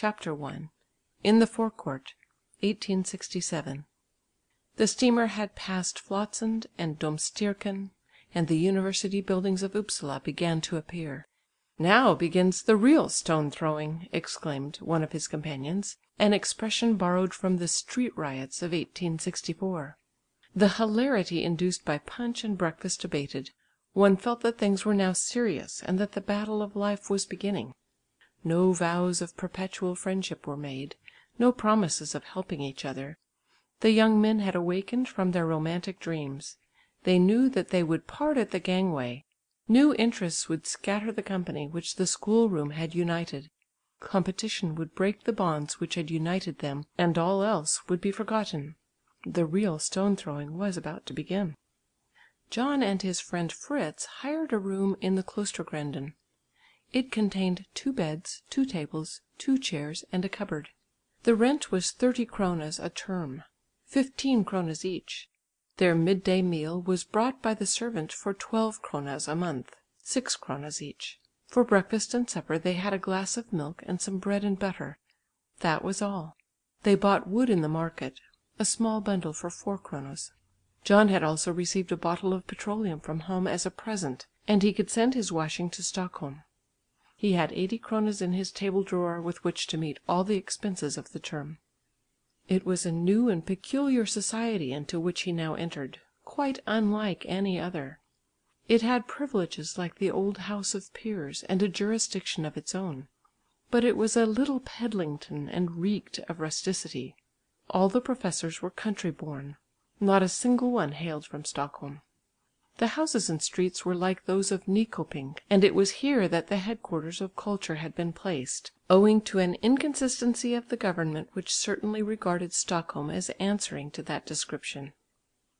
CHAPTER I In the Forecourt, 1867 The steamer had passed Flotsand and Domstierken, and the university buildings of Upsala began to appear. "Now begins the real stone throwing," exclaimed one of his companions, an expression borrowed from the street riots of 1864. The hilarity induced by punch and breakfast abated, one felt that things were now serious and that the battle of life was beginning. No vows of perpetual friendship were made, no promises of helping each other. The young men had awakened from their romantic dreams. They knew that they would part at the gangway. New interests would scatter the company which the schoolroom had united. Competition would break the bonds which had united them, and all else would be forgotten. The real stone throwing was about to begin. John and his friend Fritz hired a room in the Klostergränden. It contained 2 beds, 2 tables, 2 chairs and a cupboard. The rent was 30 kronas a term, 15 kronas each. Their midday meal was brought by the servant for 12 kronas a month, 6 kronas each. For breakfast and supper they had a glass of milk and some bread and butter. That was all. They bought wood in the market, a small bundle for 4 kronas. John had also received a bottle of petroleum from home as a present, and he could send his washing to Stockholm. He had 80 kronas in his table drawer with which to meet all the expenses of the term. It was a new and peculiar society into which he now entered, quite unlike any other. It had privileges like the old House of Peers and a jurisdiction of its own. But it was a little Pedlington and reeked of rusticity. All the professors were country born. Not a single one hailed from Stockholm. The houses and streets were like those of Nyköping, and it was here that the headquarters of culture had been placed, owing to an inconsistency of the government which certainly regarded Stockholm as answering to that description.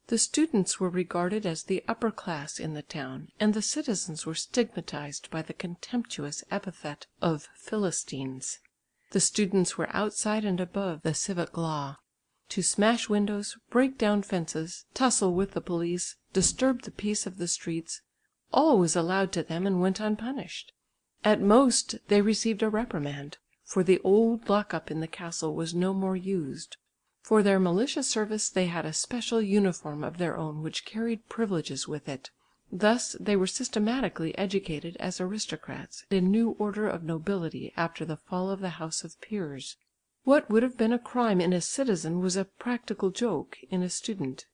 The students were regarded as the upper class in the town, and the citizens were stigmatized by the contemptuous epithet of Philistines. The students were outside and above the civic law. To smash windows, break down fences, tussle with the police, disturb the peace of the streets, all was allowed to them and went unpunished. At most they received a reprimand, for the old lock-up in the castle was no more used. For their militia service they had a special uniform of their own which carried privileges with it. Thus they were systematically educated as aristocrats, a new order of nobility after the fall of the House of Peers. What would have been a crime in a citizen was a practical joke in a student.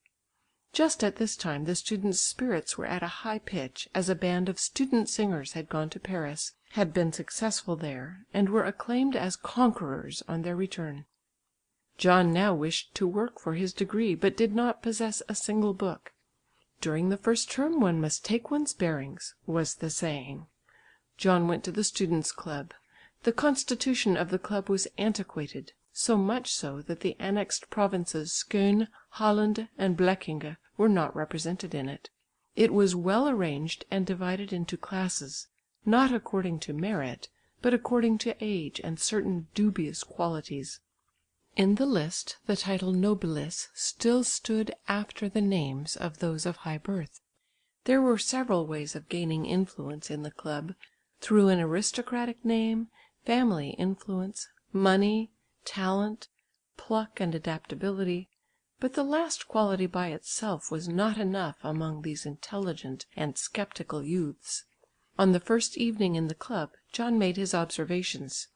Just at this time the students' spirits were at a high pitch, as a band of student singers had gone to Paris, had been successful there, and were acclaimed as conquerors on their return. John now wished to work for his degree, but did not possess a single book. "During the first term one must take one's bearings," was the saying. John went to the students' club. The constitution of the club was antiquated, so much so that the annexed provinces Skåne, Halland and Blekinge were not represented in it. It was well arranged and divided into classes, not according to merit, but according to age and certain dubious qualities. In the list the title nobilis still stood after the names of those of high birth. There were several ways of gaining influence in the club, through an aristocratic name, family influence, money, talent, pluck and adaptability, but the last quality by itself was not enough among these intelligent and sceptical youths. On the first evening in the club John made his observations.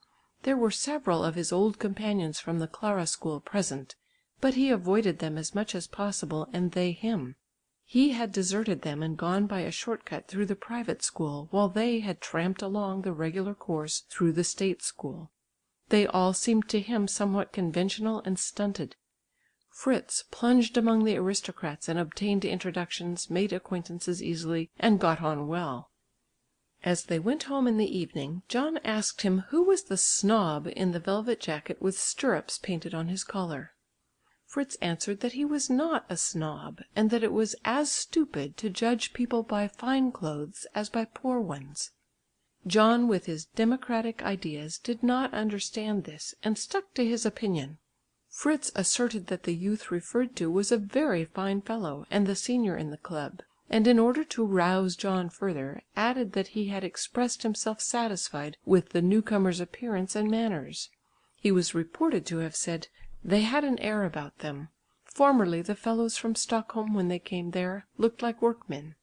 There were several of his old companions from the Clara school present, but he avoided them as much as possible and they him. He had deserted them and gone by a short cut through the private school, while they had tramped along the regular course through the state school. They all seemed to him somewhat conventional and stunted. Fritz plunged among the aristocrats and obtained introductions, made acquaintances easily, and got on well. As they went home in the evening, John asked him who was the snob in the velvet jacket with stirrups painted on his collar. Fritz answered that he was not a snob, and that it was as stupid to judge people by fine clothes as by poor ones. John with his democratic ideas did not understand this, and stuck to his opinion. Fritz asserted that the youth referred to was a very fine fellow, and the senior in the club, and in order to rouse John further, added that he had expressed himself satisfied with the newcomer's appearance and manners. He was reported to have said, "They had an air about them. Formerly the fellows from Stockholm when they came there looked like workmen."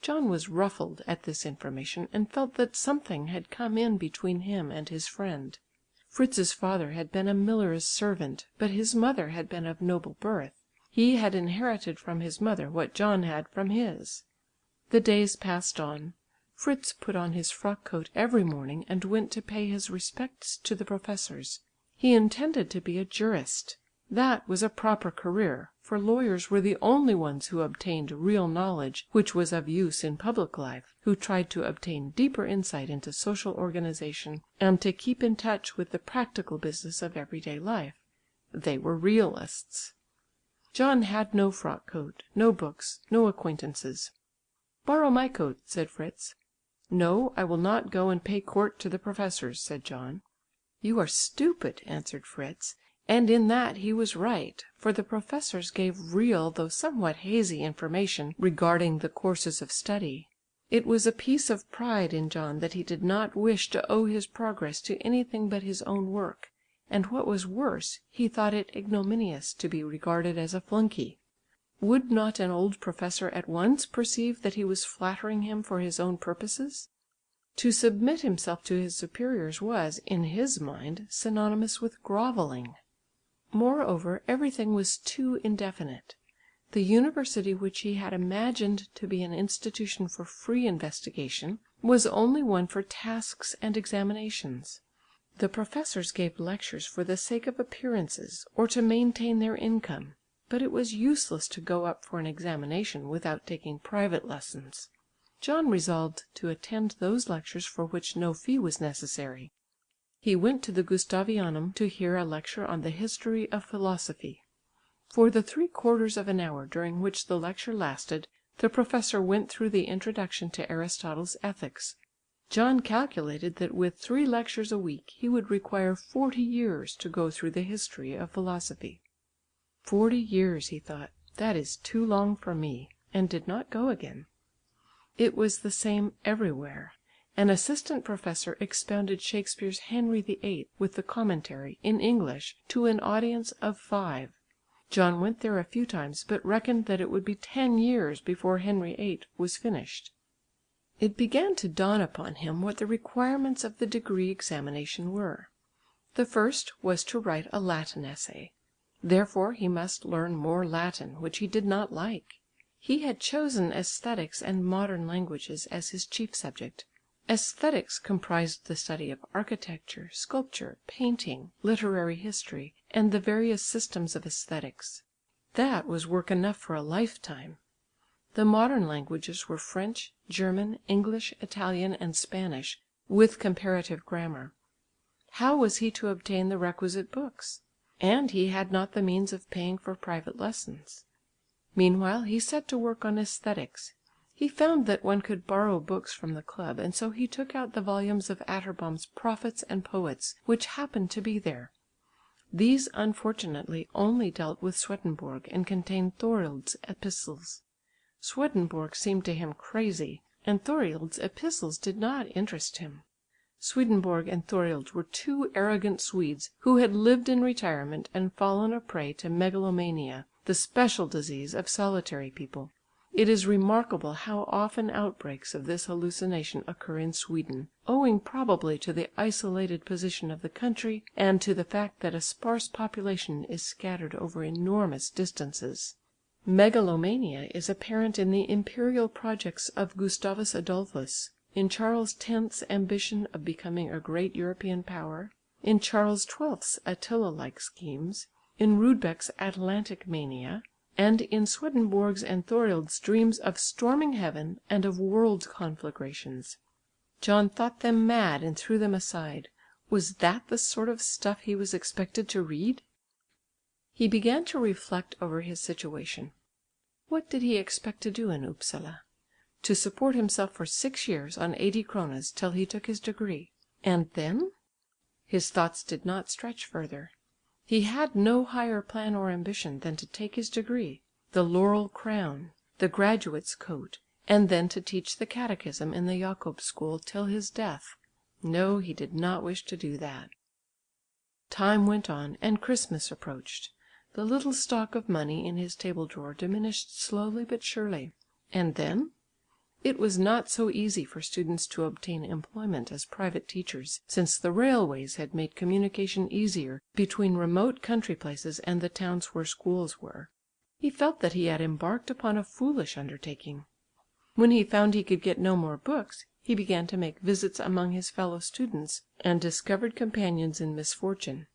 John was ruffled at this information and felt that something had come in between him and his friend. Fritz's father had been a miller's servant, but his mother had been of noble birth. He had inherited from his mother what John had from his. The days passed on. Fritz put on his frock coat every morning and went to pay his respects to the professors. He intended to be a jurist. That was a proper career, for lawyers were the only ones who obtained real knowledge which was of use in public life, who tried to obtain deeper insight into social organisation, and to keep in touch with the practical business of everyday life. They were realists. John had no frock coat, no books, no acquaintances. "Borrow my coat," said Fritz. "No, I will not go and pay court to the professors," said John. "You are stupid," answered Fritz, and in that he was right, for the professors gave real though somewhat hazy information regarding the courses of study. It was a piece of pride in John that he did not wish to owe his progress to anything but his own work, and what was worse, he thought it ignominious to be regarded as a flunkey. Would not an old professor at once perceive that he was flattering him for his own purposes? To submit himself to his superiors was, in his mind, synonymous with grovelling. Moreover, everything was too indefinite. The university which he had imagined to be an institution for free investigation, was only one for tasks and examinations. The professors gave lectures for the sake of appearances, or to maintain their income, but it was useless to go up for an examination without taking private lessons. John resolved to attend those lectures for which no fee was necessary. He went to the Gustavianum to hear a lecture on the history of philosophy. For the 3/4 of an hour during which the lecture lasted, the professor went through the introduction to Aristotle's Ethics. John calculated that with 3 lectures a week he would require 40 years to go through the history of philosophy. 40 years, he thought, that is too long for me, and did not go again. It was the same everywhere. An assistant professor expounded Shakespeare's Henry VIII with the commentary, in English, to an audience of 5. John went there a few times, but reckoned that it would be 10 years before Henry VIII was finished. It began to dawn upon him what the requirements of the degree examination were. The first was to write a Latin essay. Therefore he must learn more Latin, which he did not like. He had chosen aesthetics and modern languages as his chief subject. Aesthetics comprised the study of architecture, sculpture, painting, literary history, and the various systems of aesthetics. That was work enough for a lifetime. The modern languages were French, German, English, Italian, and Spanish, with comparative grammar. How was he to obtain the requisite books? And he had not the means of paying for private lessons. Meanwhile he set to work on aesthetics. He found that one could borrow books from the club, and so he took out the volumes of Atterbom's Prophets and Poets, which happened to be there. These unfortunately only dealt with Swedenborg and contained Thorild's epistles. Swedenborg seemed to him crazy, and Thorild's epistles did not interest him. Swedenborg and Thorild were 2 arrogant Swedes who had lived in retirement and fallen a prey to megalomania, the special disease of solitary people. It is remarkable how often outbreaks of this hallucination occur in Sweden, owing probably to the isolated position of the country and to the fact that a sparse population is scattered over enormous distances. Megalomania is apparent in the imperial projects of Gustavus Adolphus, in Charles X's ambition of becoming a great European power, in Charles XII's Attila-like schemes, in Rudbeck's Atlantic mania, and in Swedenborg's and Thorild's dreams of storming heaven and of world conflagrations. John thought them mad and threw them aside. Was that the sort of stuff he was expected to read? He began to reflect over his situation. What did he expect to do in Upsala? To support himself for 6 years on 80 kronas till he took his degree. And then? His thoughts did not stretch further. He had no higher plan or ambition than to take his degree, the laurel crown, the graduate's coat, and then to teach the catechism in the Jakob school till his death. No, he did not wish to do that. Time went on and Christmas approached. The little stock of money in his table drawer diminished slowly but surely. And then? It was not so easy for students to obtain employment as private teachers, since the railways had made communication easier between remote country places and the towns where schools were. He felt that he had embarked upon a foolish undertaking. When he found he could get no more books, he began to make visits among his fellow students, and discovered companions in misfortune.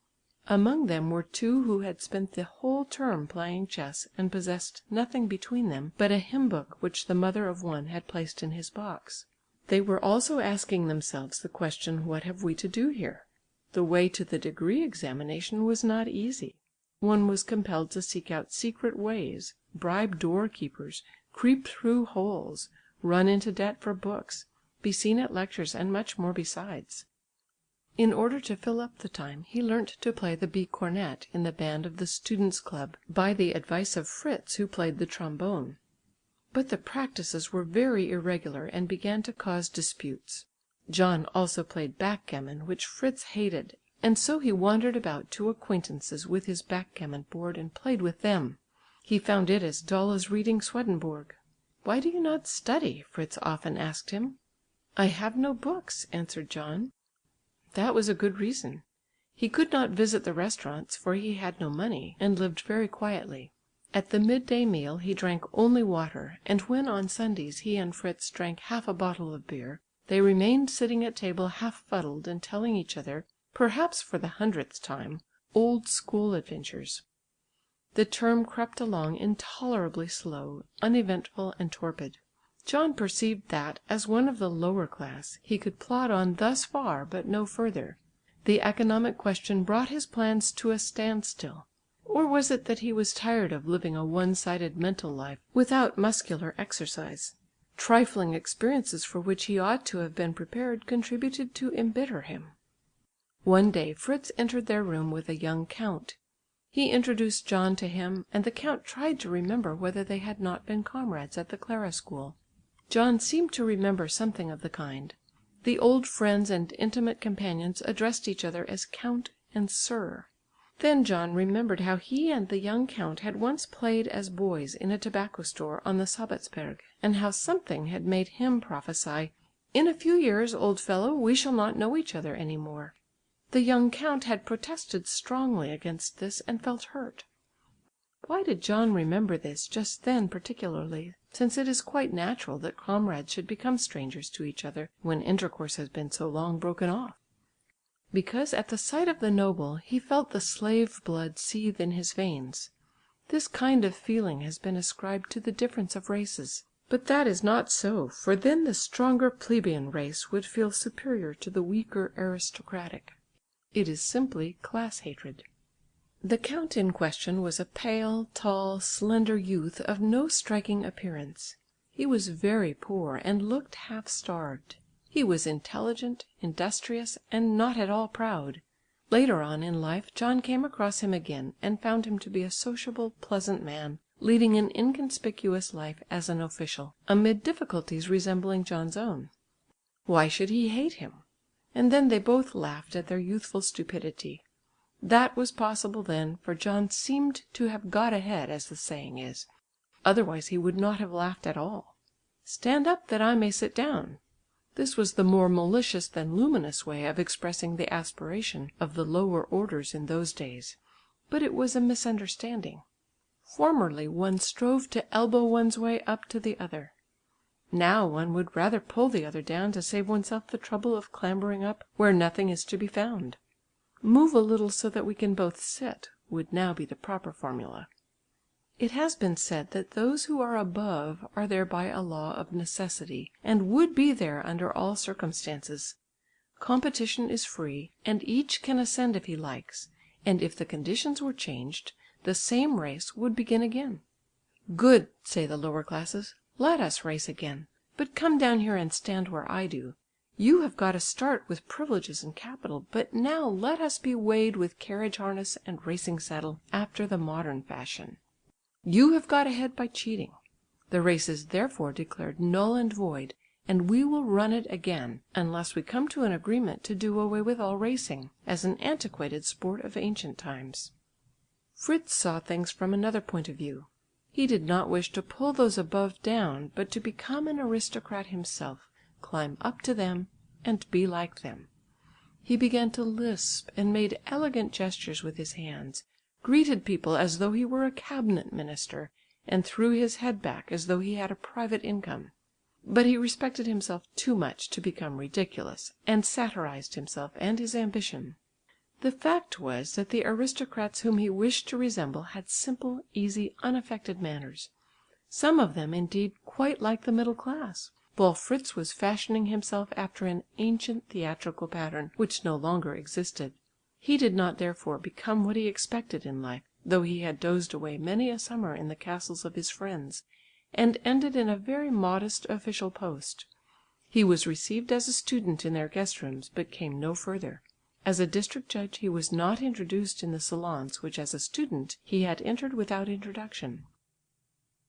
Among them were two who had spent the whole term playing chess and possessed nothing between them but a hymn book which the mother of one had placed in his box. They were also asking themselves the question, "What have we to do here?" The way to the degree examination was not easy. One was compelled to seek out secret ways, bribe doorkeepers, creep through holes, run into debt for books, be seen at lectures, and much more besides. In order to fill up the time, he learnt to play the B cornet in the band of the Students' Club by the advice of Fritz, who played the trombone. But the practices were very irregular and began to cause disputes. John also played backgammon, which Fritz hated, and so he wandered about to acquaintances with his backgammon board and played with them. He found it as dull as reading Swedenborg. "Why do you not study?" Fritz often asked him. "I have no books," answered John. That was a good reason. He could not visit the restaurants, for he had no money, and lived very quietly. At the midday meal he drank only water, and when on Sundays he and Fritz drank half a bottle of beer, they remained sitting at table half fuddled and telling each other, perhaps for the 100th time, old school adventures. The term crept along intolerably slow, uneventful and torpid. John perceived that, as one of the lower class, he could plod on thus far but no further. The economic question brought his plans to a standstill. Or was it that he was tired of living a one-sided mental life without muscular exercise? Trifling experiences for which he ought to have been prepared contributed to embitter him. One day Fritz entered their room with a young count. He introduced John to him, and the count tried to remember whether they had not been comrades at the Clara school. John seemed to remember something of the kind. The old friends and intimate companions addressed each other as Count and Sir. Then John remembered how he and the young count had once played as boys in a tobacco store on the Sabbatsberg, and how something had made him prophesy, "In a few years, old fellow, we shall not know each other any more." The young count had protested strongly against this and felt hurt. Why did John remember this just then particularly, since it is quite natural that comrades should become strangers to each other when intercourse has been so long broken off? Because at the sight of the noble he felt the slave blood seethe in his veins. This kind of feeling has been ascribed to the difference of races. But that is not so, for then the stronger plebeian race would feel superior to the weaker aristocratic. It is simply class hatred. The count in question was a pale, tall, slender youth of no striking appearance. He was very poor and looked half starved. He was intelligent, industrious, and not at all proud. Later on in life John came across him again and found him to be a sociable, pleasant man, leading an inconspicuous life as an official, amid difficulties resembling John's own. Why should he hate him? And then they both laughed at their youthful stupidity. That was possible then, for John seemed to have got ahead, as the saying is. Otherwise he would not have laughed at all. "Stand up that I may sit down." This was the more malicious than luminous way of expressing the aspiration of the lower orders in those days. But it was a misunderstanding. Formerly one strove to elbow one's way up to the other. Now one would rather pull the other down to save oneself the trouble of clambering up where nothing is to be found. "Move a little so that we can both sit," would now be the proper formula. It has been said that those who are above are there by a law of necessity, and would be there under all circumstances. Competition is free, and each can ascend if he likes, and if the conditions were changed, the same race would begin again. "Good," say the lower classes, "let us race again, but come down here and stand where I do. You have got a start with privileges and capital, but now let us be weighed with carriage harness and racing saddle after the modern fashion. You have got ahead by cheating. The race is therefore declared null and void, and we will run it again, unless we come to an agreement to do away with all racing, as an antiquated sport of ancient times." Fritz saw things from another point of view. He did not wish to pull those above down, but to become an aristocrat himself, climb up to them, and be like them. He began to lisp and made elegant gestures with his hands, greeted people as though he were a cabinet minister, and threw his head back as though he had a private income. But he respected himself too much to become ridiculous, and satirized himself and his ambition. The fact was that the aristocrats whom he wished to resemble had simple, easy, unaffected manners, some of them indeed quite like the middle class, while Fritz was fashioning himself after an ancient theatrical pattern which no longer existed. He did not therefore become what he expected in life, though he had dozed away many a summer in the castles of his friends, and ended in a very modest official post. He was received as a student in their guest rooms, but came no further. As a district judge he was not introduced in the salons which as a student he had entered without introduction.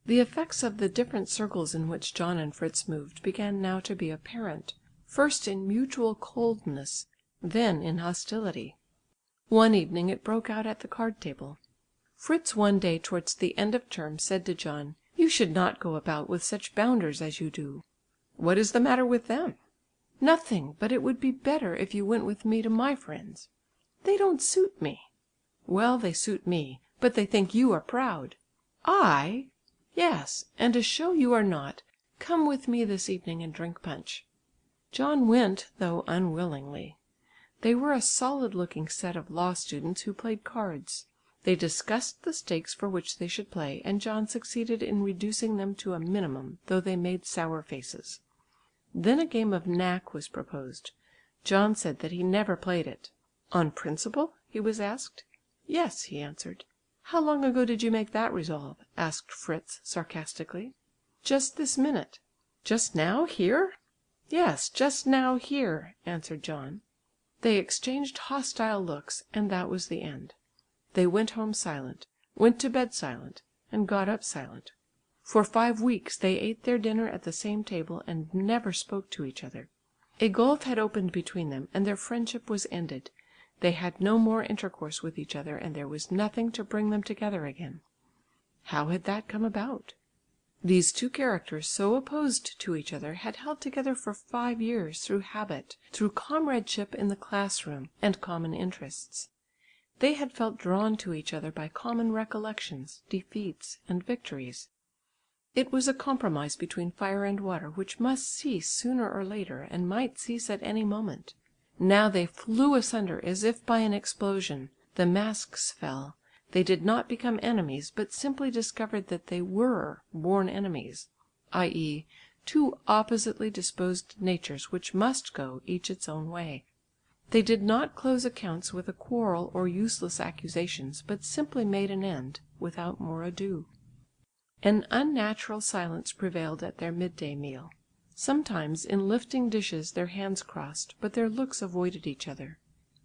The effects of the different circles in which John and Fritz moved began now to be apparent, first in mutual coldness, then in hostility. One evening it broke out at the card table. Fritz one day towards the end of term said to John, "You should not go about with such bounders as you do." "What is the matter with them?" "Nothing, but it would be better if you went with me to my friends." "They don't suit me." "Well, they suit me, but they think you are proud." "I?" "Yes, and to show you are not, come with me this evening and drink punch." John went, though unwillingly. They were a solid looking set of law students who played cards. They discussed the stakes for which they should play, and John succeeded in reducing them to a minimum, though they made sour faces. Then a game of knack was proposed. John said that he never played it. "On principle?" he was asked. "Yes," he answered. "How long ago did you make that resolve?" asked Fritz sarcastically. "Just this minute." "Just now, here?" "Yes, just now, here," answered John. They exchanged hostile looks, and that was the end. They went home silent, went to bed silent, and got up silent. For 5 weeks they ate their dinner at the same table and never spoke to each other. A gulf had opened between them, and their friendship was ended. They had no more intercourse with each other, and there was nothing to bring them together again. How had that come about? These two characters, so opposed to each other, had held together for 5 years through habit, through comradeship in the class room, and common interests. They had felt drawn to each other by common recollections, defeats, and victories. It was a compromise between fire and water which must cease sooner or later, and might cease at any moment. Now they flew asunder as if by an explosion. The masks fell. They did not become enemies, but simply discovered that they were born enemies, i.e. two oppositely disposed natures which must go each its own way. They did not close accounts with a quarrel or useless accusations, but simply made an end, without more ado. An unnatural silence prevailed at their midday meal. Sometimes in lifting dishes their hands crossed, but their looks avoided each other.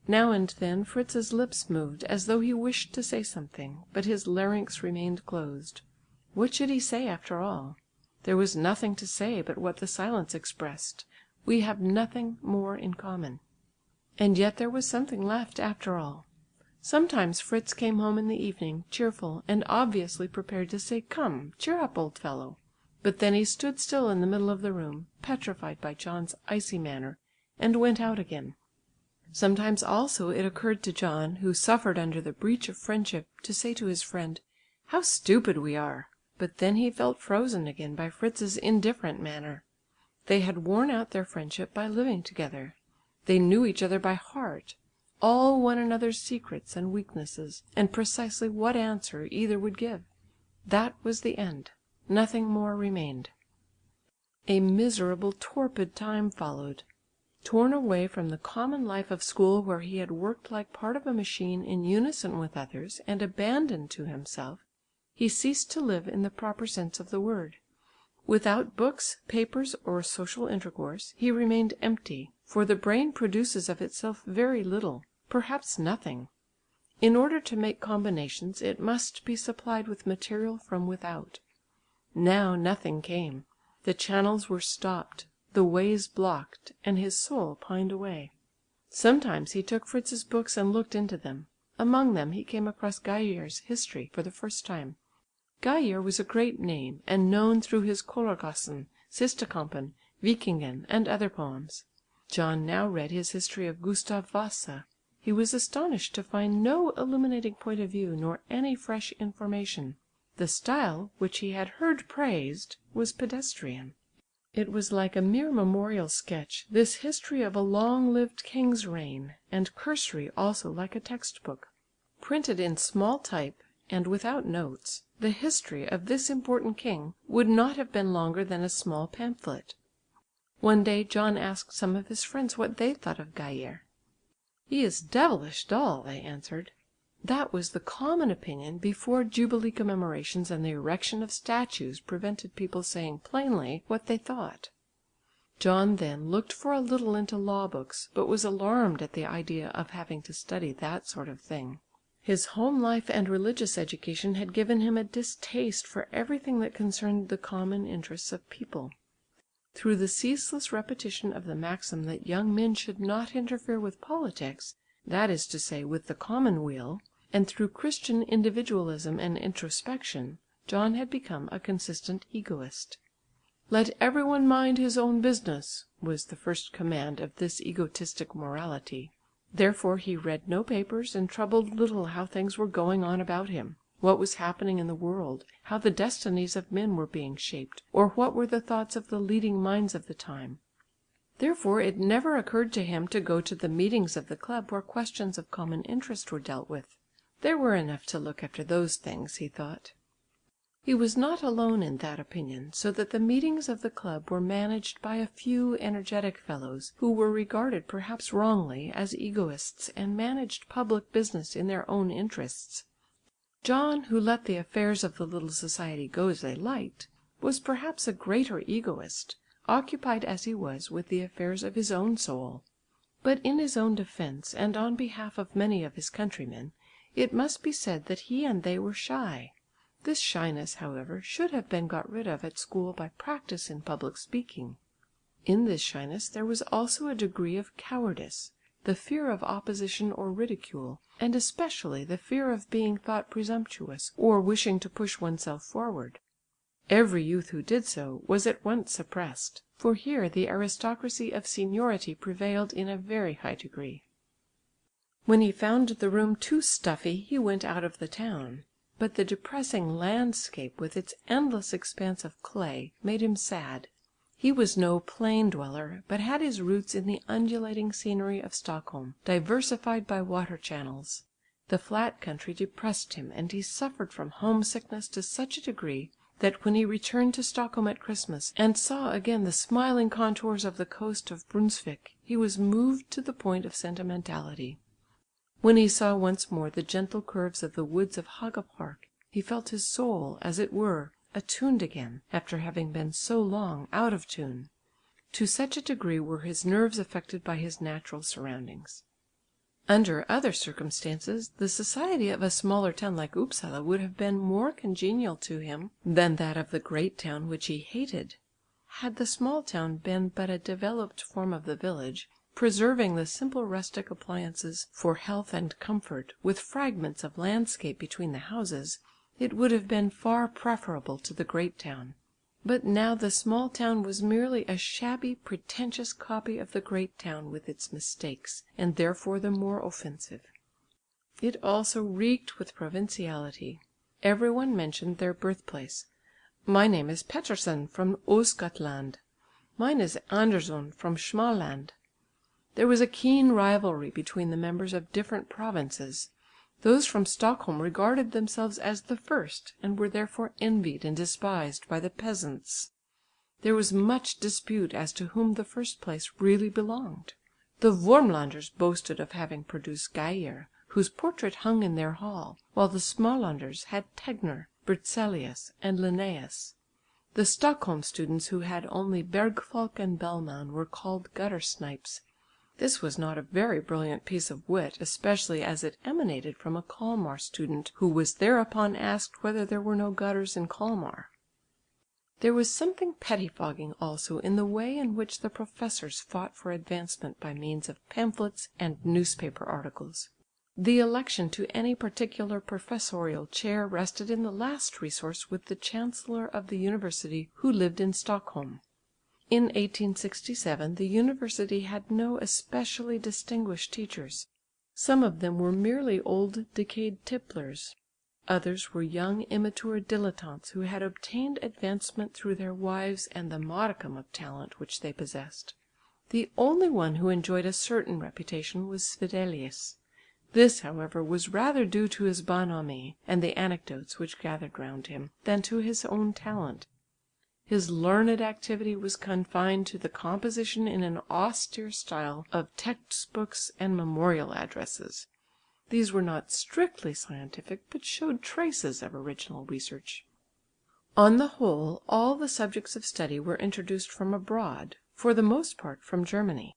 Now and then Fritz's lips moved as though he wished to say something, but his larynx remained closed. What should he say after all? There was nothing to say but what the silence expressed. We have nothing more in common. And yet there was something left after all. Sometimes Fritz came home in the evening, cheerful, and obviously prepared to say, "Come, cheer up, old fellow." But then he stood still in the middle of the room, petrified by John's icy manner, and went out again. Sometimes also it occurred to John, who suffered under the breach of friendship, to say to his friend, "How stupid we are!" But then he felt frozen again by Fritz's indifferent manner. They had worn out their friendship by living together. They knew each other by heart, all one another's secrets and weaknesses, and precisely what answer either would give. That was the end. Nothing more remained. A miserable, torpid time followed. Torn away from the common life of school where he had worked like part of a machine in unison with others, and abandoned to himself, he ceased to live in the proper sense of the word. Without books, papers, or social intercourse, he remained empty, for the brain produces of itself very little, perhaps nothing. In order to make combinations, it must be supplied with material from without. Now nothing came. The channels were stopped. the ways blocked, and his soul pined away. Sometimes he took Fritz's books and looked into them. Among them he came across Geier's history for the first time. Geier was a great name and known through his Kolargossen, Sistakampen, Vikingen and other poems. John now read his history of Gustav Vasa. He was astonished to find no illuminating point of view nor any fresh information. The style, which he had heard praised, was pedestrian. It was like a mere memorial sketch, this history of a long-lived king's reign, and cursory also like a textbook. Printed in small type and without notes, the history of this important king would not have been longer than a small pamphlet. One day John asked some of his friends what they thought of Geier. "He is devilish dull," they answered. That was the common opinion before jubilee commemorations and the erection of statues prevented people saying plainly what they thought. John then looked for a little into law books, but was alarmed at the idea of having to study that sort of thing. His home life and religious education had given him a distaste for everything that concerned the common interests of people. Through the ceaseless repetition of the maxim that young men should not interfere with politics, that is to say with the common weal, and through Christian individualism and introspection, John had become a consistent egoist. "Let every one mind his own business," was the first command of this egotistic morality. Therefore he read no papers and troubled little how things were going on about him, what was happening in the world, how the destinies of men were being shaped, or what were the thoughts of the leading minds of the time. Therefore it never occurred to him to go to the meetings of the club where questions of common interest were dealt with. There were enough to look after those things, he thought. He was not alone in that opinion, so that the meetings of the club were managed by a few energetic fellows, who were regarded perhaps wrongly as egoists and managed public business in their own interests. John, who let the affairs of the little society go as they liked, was perhaps a greater egoist, occupied as he was with the affairs of his own soul. But in his own defence, and on behalf of many of his countrymen, it must be said that he and they were shy. This shyness, however, should have been got rid of at school by practice in public speaking. In this shyness there was also a degree of cowardice, the fear of opposition or ridicule, and especially the fear of being thought presumptuous, or wishing to push oneself forward. Every youth who did so was at once suppressed, for here the aristocracy of seniority prevailed in a very high degree. When he found the room too stuffy he went out of the town, but the depressing landscape with its endless expanse of clay made him sad. He was no plain dweller, but had his roots in the undulating scenery of Stockholm, diversified by water channels. The flat country depressed him, and he suffered from homesickness to such a degree that when he returned to Stockholm at Christmas and saw again the smiling contours of the coast of Brunsvik, he was moved to the point of sentimentality. When he saw once more the gentle curves of the woods of Haga Park, he felt his soul, as it were, attuned again, after having been so long out of tune. To such a degree were his nerves affected by his natural surroundings. Under other circumstances, the society of a smaller town like Upsala would have been more congenial to him than that of the great town which he hated. Had the small town been but a developed form of the village, preserving the simple rustic appliances for health and comfort, with fragments of landscape between the houses, it would have been far preferable to the great town. But now the small town was merely a shabby, pretentious copy of the great town with its mistakes, and therefore the more offensive. It also reeked with provinciality. Every one mentioned their birthplace. "My name is Pettersson from Ostgotland. Mine is Andersson from Småland." There was a keen rivalry between the members of different provinces. Those from Stockholm regarded themselves as the first, and were therefore envied and despised by the peasants. There was much dispute as to whom the first place really belonged. The Wormlanders boasted of having produced Geier, whose portrait hung in their hall, while the Smålanders had Tegner, Berzelius and Linnaeus. The Stockholm students who had only Bergfolk and Bellman were called gutter snipes. This was not a very brilliant piece of wit, especially as it emanated from a Kalmar student, who was thereupon asked whether there were no gutters in Kalmar. There was something pettifogging also in the way in which the professors fought for advancement by means of pamphlets and newspaper articles. The election to any particular professorial chair rested in the last resource with the chancellor of the university who lived in Stockholm. In 1867 the university had no especially distinguished teachers. Some of them were merely old decayed tipplers. Others were young immature dilettantes who had obtained advancement through their wives and the modicum of talent which they possessed. The only one who enjoyed a certain reputation was Svedelius. This, however, was rather due to his bonhomie and the anecdotes which gathered round him, than to his own talent. His learned activity was confined to the composition in an austere style of textbooks and memorial addresses. These were not strictly scientific, but showed traces of original research. On the whole, all the subjects of study were introduced from abroad, for the most part from Germany.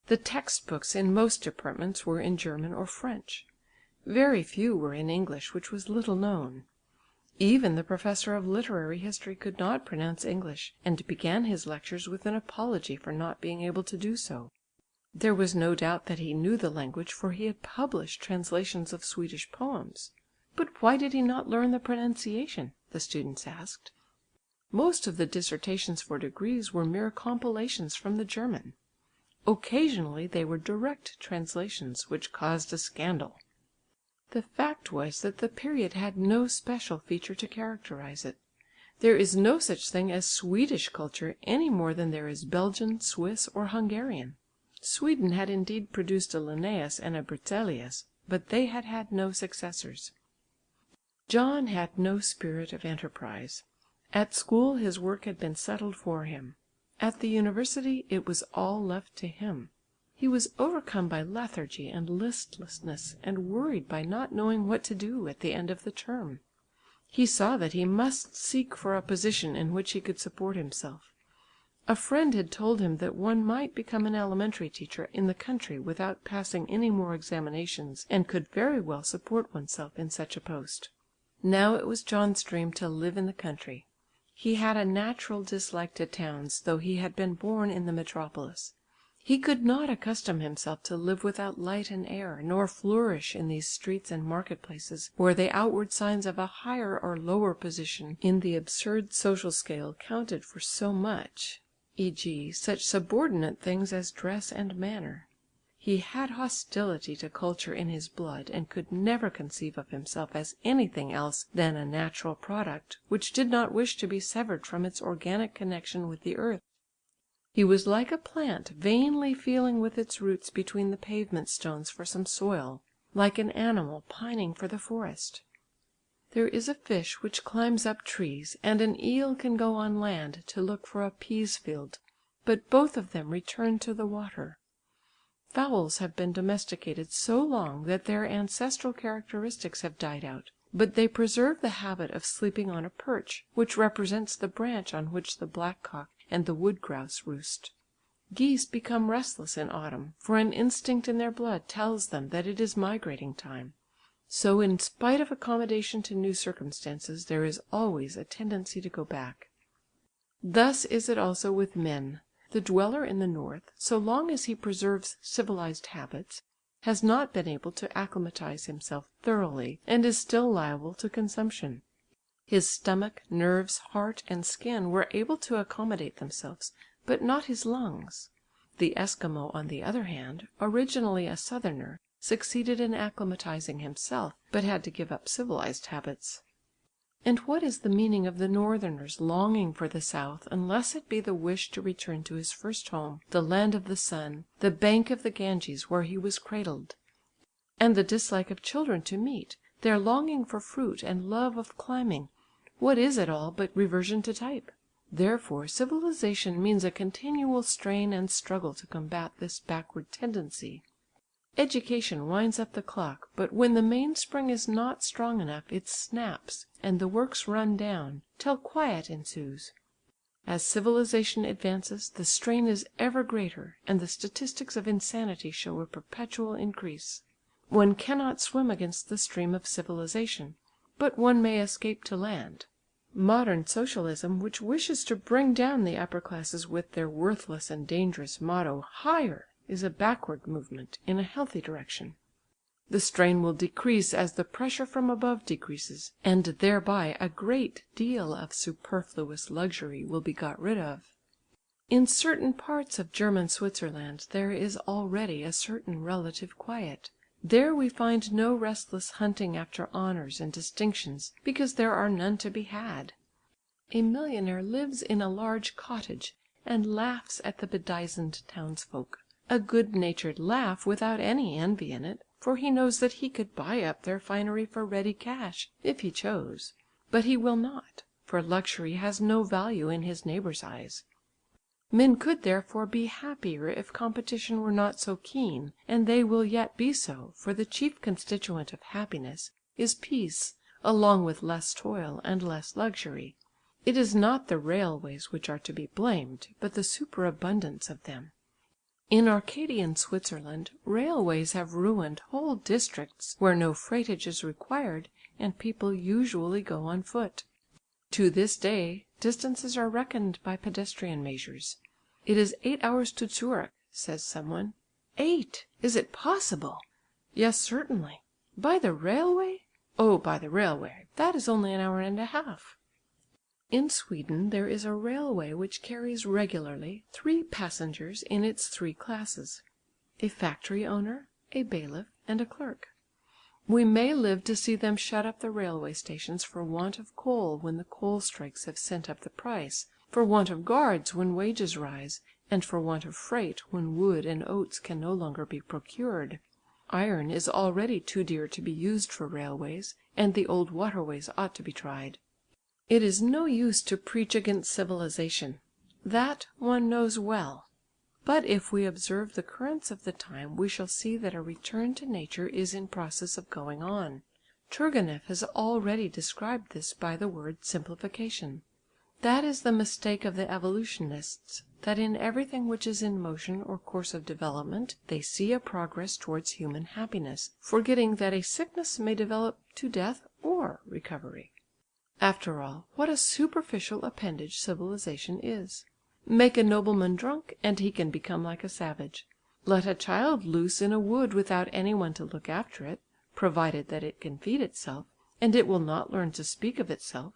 The textbooks in most departments were in German or French. Very few were in English, which was little known. Even the professor of literary history could not pronounce English, and began his lectures with an apology for not being able to do so. There was no doubt that he knew the language, for he had published translations of Swedish poems. But why did he not learn the pronunciation? The students asked. Most of the dissertations for degrees were mere compilations from the German. Occasionally they were direct translations, which caused a scandal. The fact was that the period had no special feature to characterise it. There is no such thing as Swedish culture any more than there is Belgian, Swiss or Hungarian. Sweden had indeed produced a Linnaeus and a Berzelius, but they had had no successors. John had no spirit of enterprise. At school his work had been settled for him. At the university it was all left to him. He was overcome by lethargy and listlessness, and worried by not knowing what to do at the end of the term. He saw that he must seek for a position in which he could support himself. A friend had told him that one might become an elementary teacher in the country without passing any more examinations, and could very well support oneself in such a post. Now it was John's dream to live in the country. He had a natural dislike to towns, though he had been born in the metropolis. He could not accustom himself to live without light and air, nor flourish in these streets and market places, where the outward signs of a higher or lower position in the absurd social scale counted for so much, e.g. such subordinate things as dress and manner. He had hostility to culture in his blood, and could never conceive of himself as anything else than a natural product, which did not wish to be severed from its organic connection with the earth. He was like a plant vainly feeling with its roots between the pavement stones for some soil, like an animal pining for the forest. There is a fish which climbs up trees, and an eel can go on land to look for a peas field, but both of them return to the water. Fowls have been domesticated so long that their ancestral characteristics have died out, but they preserve the habit of sleeping on a perch, which represents the branch on which the blackcock and the wood grouse roost. Geese become restless in autumn, for an instinct in their blood tells them that it is migrating time. So in spite of accommodation to new circumstances, there is always a tendency to go back. Thus is it also with men. The dweller in the north, so long as he preserves civilized habits, has not been able to acclimatise himself thoroughly, and is still liable to consumption. His stomach, nerves, heart and skin were able to accommodate themselves, but not his lungs. The Eskimo, on the other hand, originally a southerner, succeeded in acclimatising himself, but had to give up civilized habits. And what is the meaning of the northerner's longing for the south, unless it be the wish to return to his first home, the land of the sun, the bank of the Ganges where he was cradled? And the dislike of children to meat, their longing for fruit and love of climbing, what is it all but reversion to type? Therefore civilization means a continual strain and struggle to combat this backward tendency. Education winds up the clock, but when the mainspring is not strong enough it snaps, and the works run down, till quiet ensues. As civilization advances, the strain is ever greater, and the statistics of insanity show a perpetual increase. One cannot swim against the stream of civilization, but one may escape to land. Modern socialism, which wishes to bring down the upper classes with their worthless and dangerous motto, "Higher," is a backward movement in a healthy direction. The strain will decrease as the pressure from above decreases, and thereby a great deal of superfluous luxury will be got rid of. In certain parts of German Switzerland there is already a certain relative quiet. There we find no restless hunting after honours and distinctions, because there are none to be had. A millionaire lives in a large cottage and laughs at the bedizened townsfolk. A good-natured laugh without any envy in it, for he knows that he could buy up their finery for ready cash, if he chose. But he will not, for luxury has no value in his neighbour's eyes. Men could therefore be happier if competition were not so keen, and they will yet be so, for the chief constituent of happiness is peace, along with less toil and less luxury. It is not the railways which are to be blamed, but the superabundance of them. In Arcadian Switzerland railways have ruined whole districts where no freightage is required and people usually go on foot. To this day distances are reckoned by pedestrian measures. "It is 8 hours to Zurich," says some one. 8! Is it possible? Yes, certainly. By the railway? Oh, by the railway. That is only an hour and a half. In Sweden there is a railway which carries regularly 3 passengers in its 3 classes: a factory owner, a bailiff, and a clerk. We may live to see them shut up the railway stations for want of coal when the coal strikes have sent up the price, for want of guards when wages rise, and for want of freight when wood and oats can no longer be procured. Iron is already too dear to be used for railways, and the old waterways ought to be tried. It is no use to preach against civilization. That one knows well. But if we observe the currents of the time we shall see that a return to nature is in process of going on. Turgenev has already described this by the word simplification. That is the mistake of the evolutionists, that in everything which is in motion or course of development they see a progress towards human happiness, forgetting that a sickness may develop to death or recovery. After all, what a superficial appendage civilization is! Make a nobleman drunk and he can become like a savage. Let a child loose in a wood without any one to look after it, provided that it can feed itself, and it will not learn to speak of itself.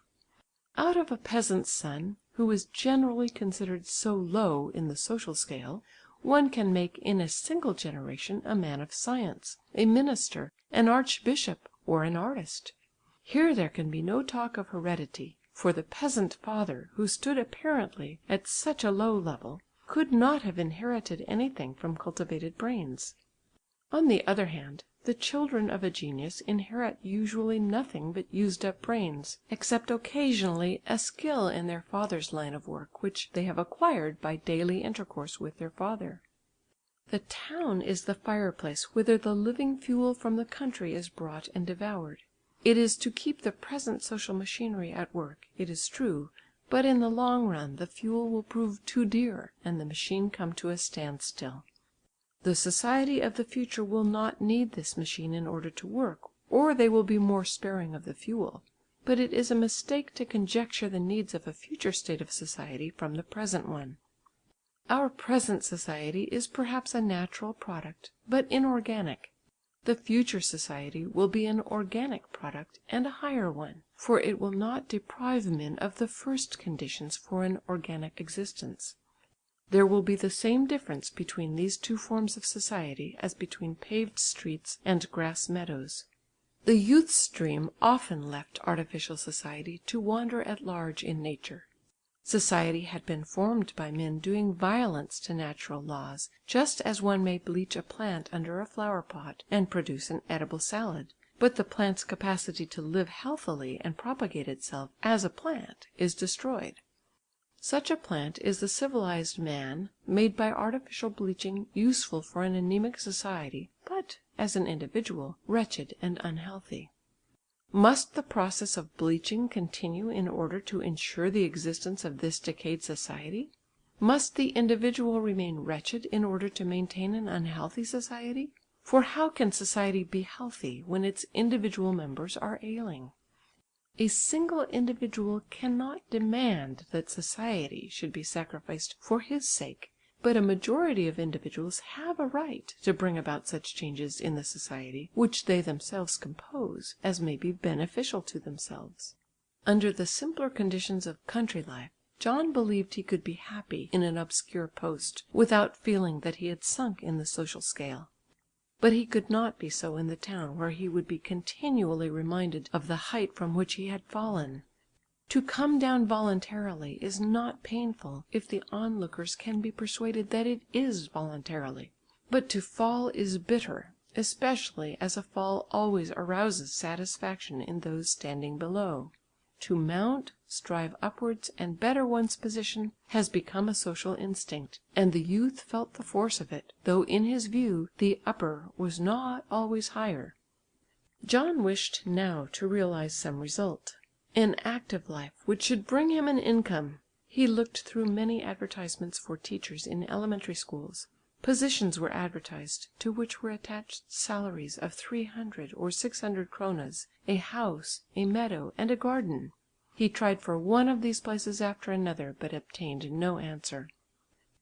Out of a peasant's son, who is generally considered so low in the social scale, one can make in a single generation a man of science, a minister, an archbishop, or an artist. Here there can be no talk of heredity, for the peasant father, who stood apparently at such a low level, could not have inherited anything from cultivated brains. On the other hand, the children of a genius inherit usually nothing but used up brains, except occasionally a skill in their father's line of work which they have acquired by daily intercourse with their father. The town is the fireplace whither the living fuel from the country is brought and devoured. It is to keep the present social machinery at work, it is true, but in the long run the fuel will prove too dear and the machine come to a standstill. The society of the future will not need this machine in order to work, or they will be more sparing of the fuel. But it is a mistake to conjecture the needs of a future state of society from the present one. Our present society is perhaps a natural product, but inorganic. The future society will be an organic product and a higher one, for it will not deprive men of the first conditions for an organic existence. There will be the same difference between these 2 forms of society as between paved streets and grass meadows. The youth stream often left artificial society to wander at large in nature. Society had been formed by men doing violence to natural laws, just as one may bleach a plant under a flower pot and produce an edible salad, but the plant's capacity to live healthily and propagate itself as a plant is destroyed. Such a plant is the civilized man, made by artificial bleaching useful for an anæmic society, but, as an individual, wretched and unhealthy. Must the process of bleaching continue in order to ensure the existence of this decayed society? Must the individual remain wretched in order to maintain an unhealthy society? For how can society be healthy when its individual members are ailing? A single individual cannot demand that society should be sacrificed for his sake, but a majority of individuals have a right to bring about such changes in the society which they themselves compose, as may be beneficial to themselves. Under the simpler conditions of country life, John believed he could be happy in an obscure post, without feeling that he had sunk in the social scale. But he could not be so in the town where he would be continually reminded of the height from which he had fallen. To come down voluntarily is not painful if the onlookers can be persuaded that it is voluntarily, but to fall is bitter, especially as a fall always arouses satisfaction in those standing below. To mount, strive upwards and better one's position has become a social instinct, and the youth felt the force of it, though in his view the upper was not always higher. John wished now to realise some result, an active life which should bring him an income. He looked through many advertisements for teachers in elementary schools. Positions were advertised, to which were attached salaries of 300 or 600 kronas, a house, a meadow, and a garden. He tried for one of these places after another, but obtained no answer.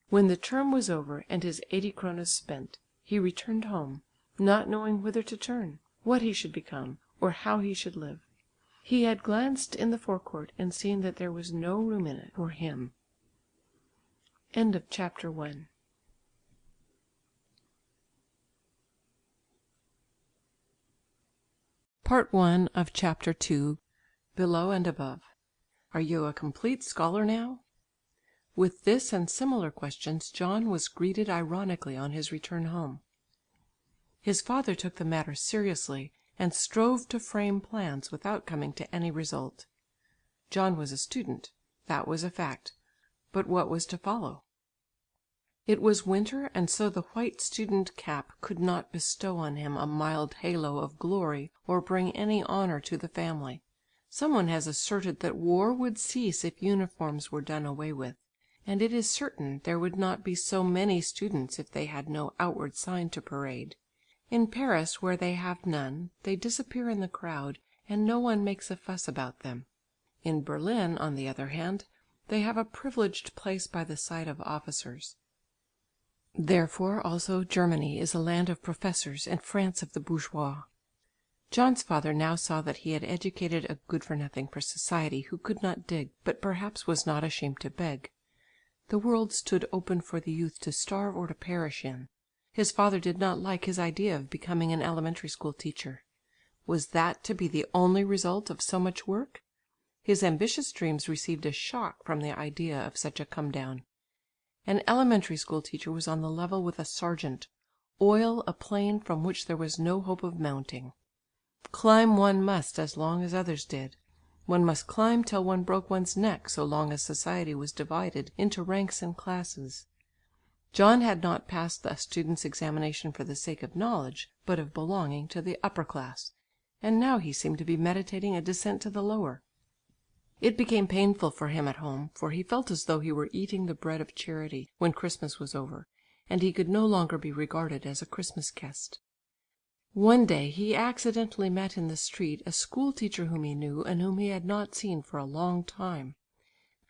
When the term was over and his 80 kronas spent, he returned home, not knowing whither to turn, what he should become, or how he should live. He had glanced in the forecourt and seen that there was no room in it for him. End of chapter 1. Part 1 of Chapter 2, Below and Above. Are you a complete scholar now? With this and similar questions John was greeted ironically on his return home. His father took the matter seriously and strove to frame plans without coming to any result. John was a student, that was a fact, but what was to follow? It was winter, and so the white student cap could not bestow on him a mild halo of glory or bring any honour to the family. Some one has asserted that war would cease if uniforms were done away with, and it is certain there would not be so many students if they had no outward sign to parade. In Paris, where they have none, they disappear in the crowd, and no one makes a fuss about them. In Berlin, on the other hand, they have a privileged place by the side of officers. Therefore also Germany is a land of professors and France of the bourgeois. John's father now saw that he had educated a good-for-nothing for society who could not dig, but perhaps was not ashamed to beg. The world stood open for the youth to starve or to perish in. His father did not like his idea of becoming an elementary school teacher. Was that to be the only result of so much work? His ambitious dreams received a shock from the idea of such a come-down. An elementary school teacher was on the level with a sergeant, oil a plane from which there was no hope of mounting. Climb one must as long as others did. One must climb till one broke one's neck, so long as society was divided into ranks and classes. John had not passed the student's examination for the sake of knowledge, but of belonging to the upper class, and now he seemed to be meditating a descent to the lower. It became painful for him at home, for he felt as though he were eating the bread of charity when Christmas was over, and he could no longer be regarded as a Christmas guest. One day he accidentally met in the street a school teacher whom he knew and whom he had not seen for a long time.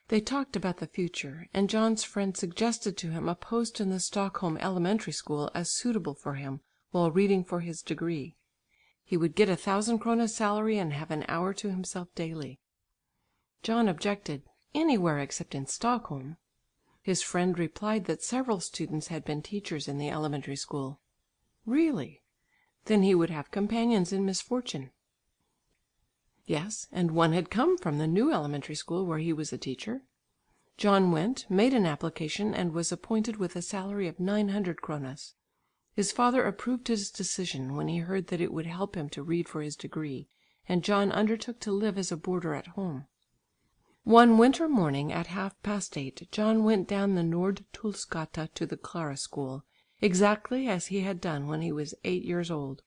They talked about the future, and John's friend suggested to him a post in the Stockholm elementary school as suitable for him while reading for his degree. He would get 1,000 kronas salary and have an hour to himself daily. John objected, anywhere except in Stockholm. His friend replied that several students had been teachers in the elementary school. Really? Then he would have companions in misfortune. Yes, and one had come from the new elementary school where he was a teacher. John went, made an application, and was appointed with a salary of 900 kronas. His father approved his decision when he heard that it would help him to read for his degree, and John undertook to live as a boarder at home. One winter morning at 8:30, John went down the Nord Tullsgata to the Clara school, exactly as he had done when he was 8 years old.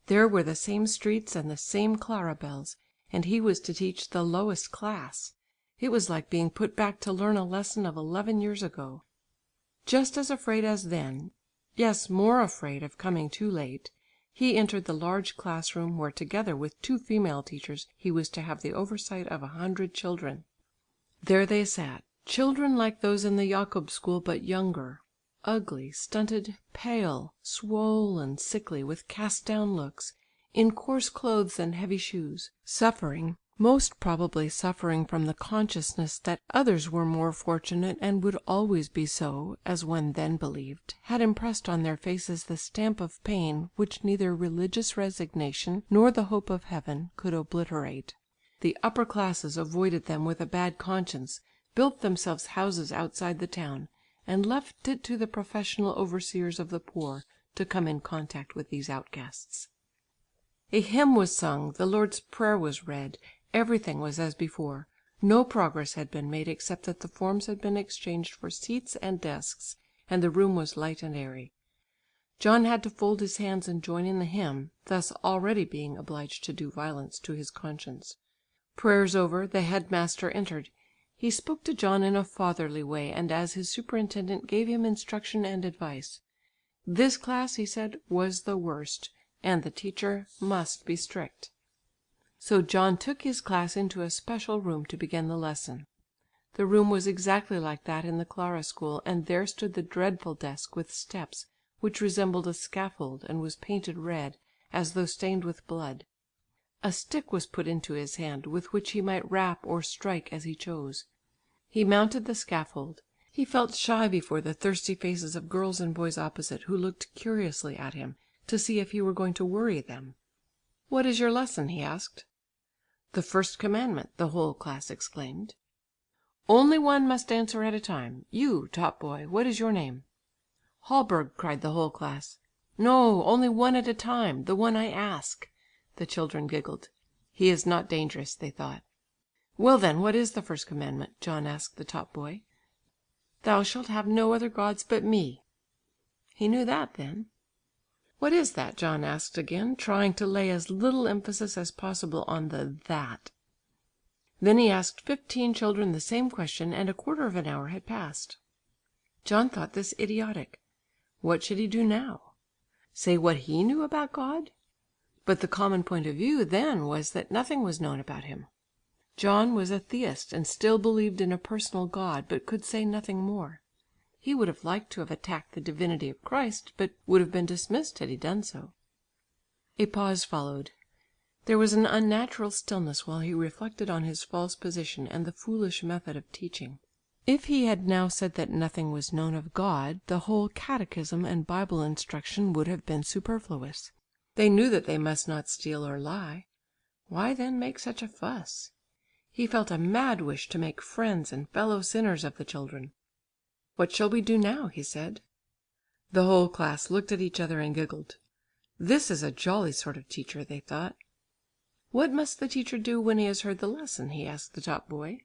There were the same streets and the same Clara bells, and he was to teach the lowest class. It was like being put back to learn a lesson of 11 years ago. Just as afraid as then, yes, more afraid of coming too late, He entered the large classroom where together with 2 female teachers he was to have the oversight of 100 children. There they sat, children like those in the Jakob school but younger, ugly, stunted, pale, swollen, sickly, with cast down looks, in coarse clothes and heavy shoes, suffering, most probably suffering from the consciousness that others were more fortunate and would always be so, as one then believed, had impressed on their faces the stamp of pain which neither religious resignation nor the hope of heaven could obliterate. The upper classes avoided them with a bad conscience, built themselves houses outside the town, and left it to the professional overseers of the poor to come in contact with these outcasts. A hymn was sung, the Lord's Prayer was read, everything was as before. No progress had been made except that the forms had been exchanged for seats and desks, and the room was light and airy. John had to fold his hands and join in the hymn, thus already being obliged to do violence to his conscience. Prayers over, the head master entered. He spoke to John in a fatherly way, and as his superintendent gave him instruction and advice. This class, he said, was the worst, and the teacher must be strict. So John took his class into a special room to begin the lesson. The room was exactly like that in the Clara school, and there stood the dreadful desk with steps, which resembled a scaffold and was painted red, as though stained with blood. A stick was put into his hand, with which he might rap or strike as he chose. He mounted the scaffold. He felt shy before the thirsty faces of girls and boys opposite, who looked curiously at him, to see if he were going to worry them. "What is your lesson?" he asked. "The first commandment," the whole class exclaimed. "Only one must answer at a time. You, top boy, what is your name?" "Hallberg," cried the whole class. "No, only one at a time, the one I ask." The children giggled. "He is not dangerous," they thought. "Well then, what is the first commandment?" John asked the top boy. "Thou shalt have no other gods but me." He knew that then. "What is that?" John asked again, trying to lay as little emphasis as possible on the "that." Then he asked 15 children the same question, and a quarter of an hour had passed. John thought this idiotic. What should he do now? Say what he knew about God? But the common point of view then was that nothing was known about him. John was a theist and still believed in a personal God, but could say nothing more. He would have liked to have attacked the divinity of Christ, but would have been dismissed had he done so. A pause followed. There was an unnatural stillness while he reflected on his false position and the foolish method of teaching. If he had now said that nothing was known of God, the whole catechism and Bible instruction would have been superfluous. They knew that they must not steal or lie. Why then make such a fuss? He felt a mad wish to make friends and fellow sinners of the children. "What shall we do now?" he said. The whole class looked at each other and giggled. This is a jolly sort of teacher, they thought. "What must the teacher do when he has heard the lesson?" he asked the top boy.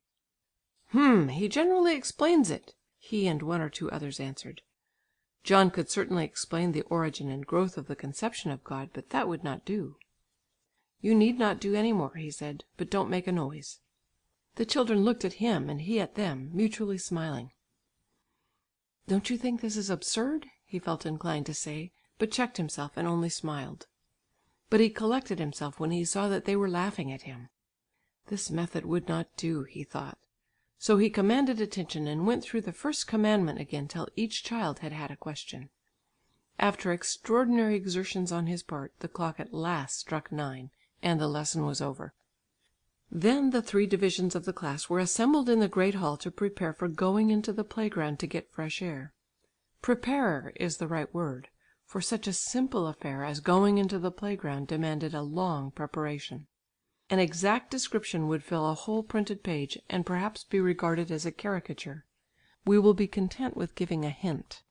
He generally explains it," he and 1 or 2 others answered. John could certainly explain the origin and growth of the conception of God, but that would not do. "You need not do any more," he said, "but don't make a noise." The children looked at him and he at them, mutually smiling. "Don't you think this is absurd?" he felt inclined to say, but checked himself and only smiled. But he collected himself when he saw that they were laughing at him. This method would not do, he thought. So he commanded attention and went through the first commandment again till each child had had a question. After extraordinary exertions on his part, the clock at last struck 9, and the lesson was over. Then the 3 divisions of the class were assembled in the great hall to prepare for going into the playground to get fresh air. Prepare is the right word, for such a simple affair as going into the playground demanded a long preparation. An exact description would fill a whole printed page, and perhaps be regarded as a caricature. We will be content with giving a hint.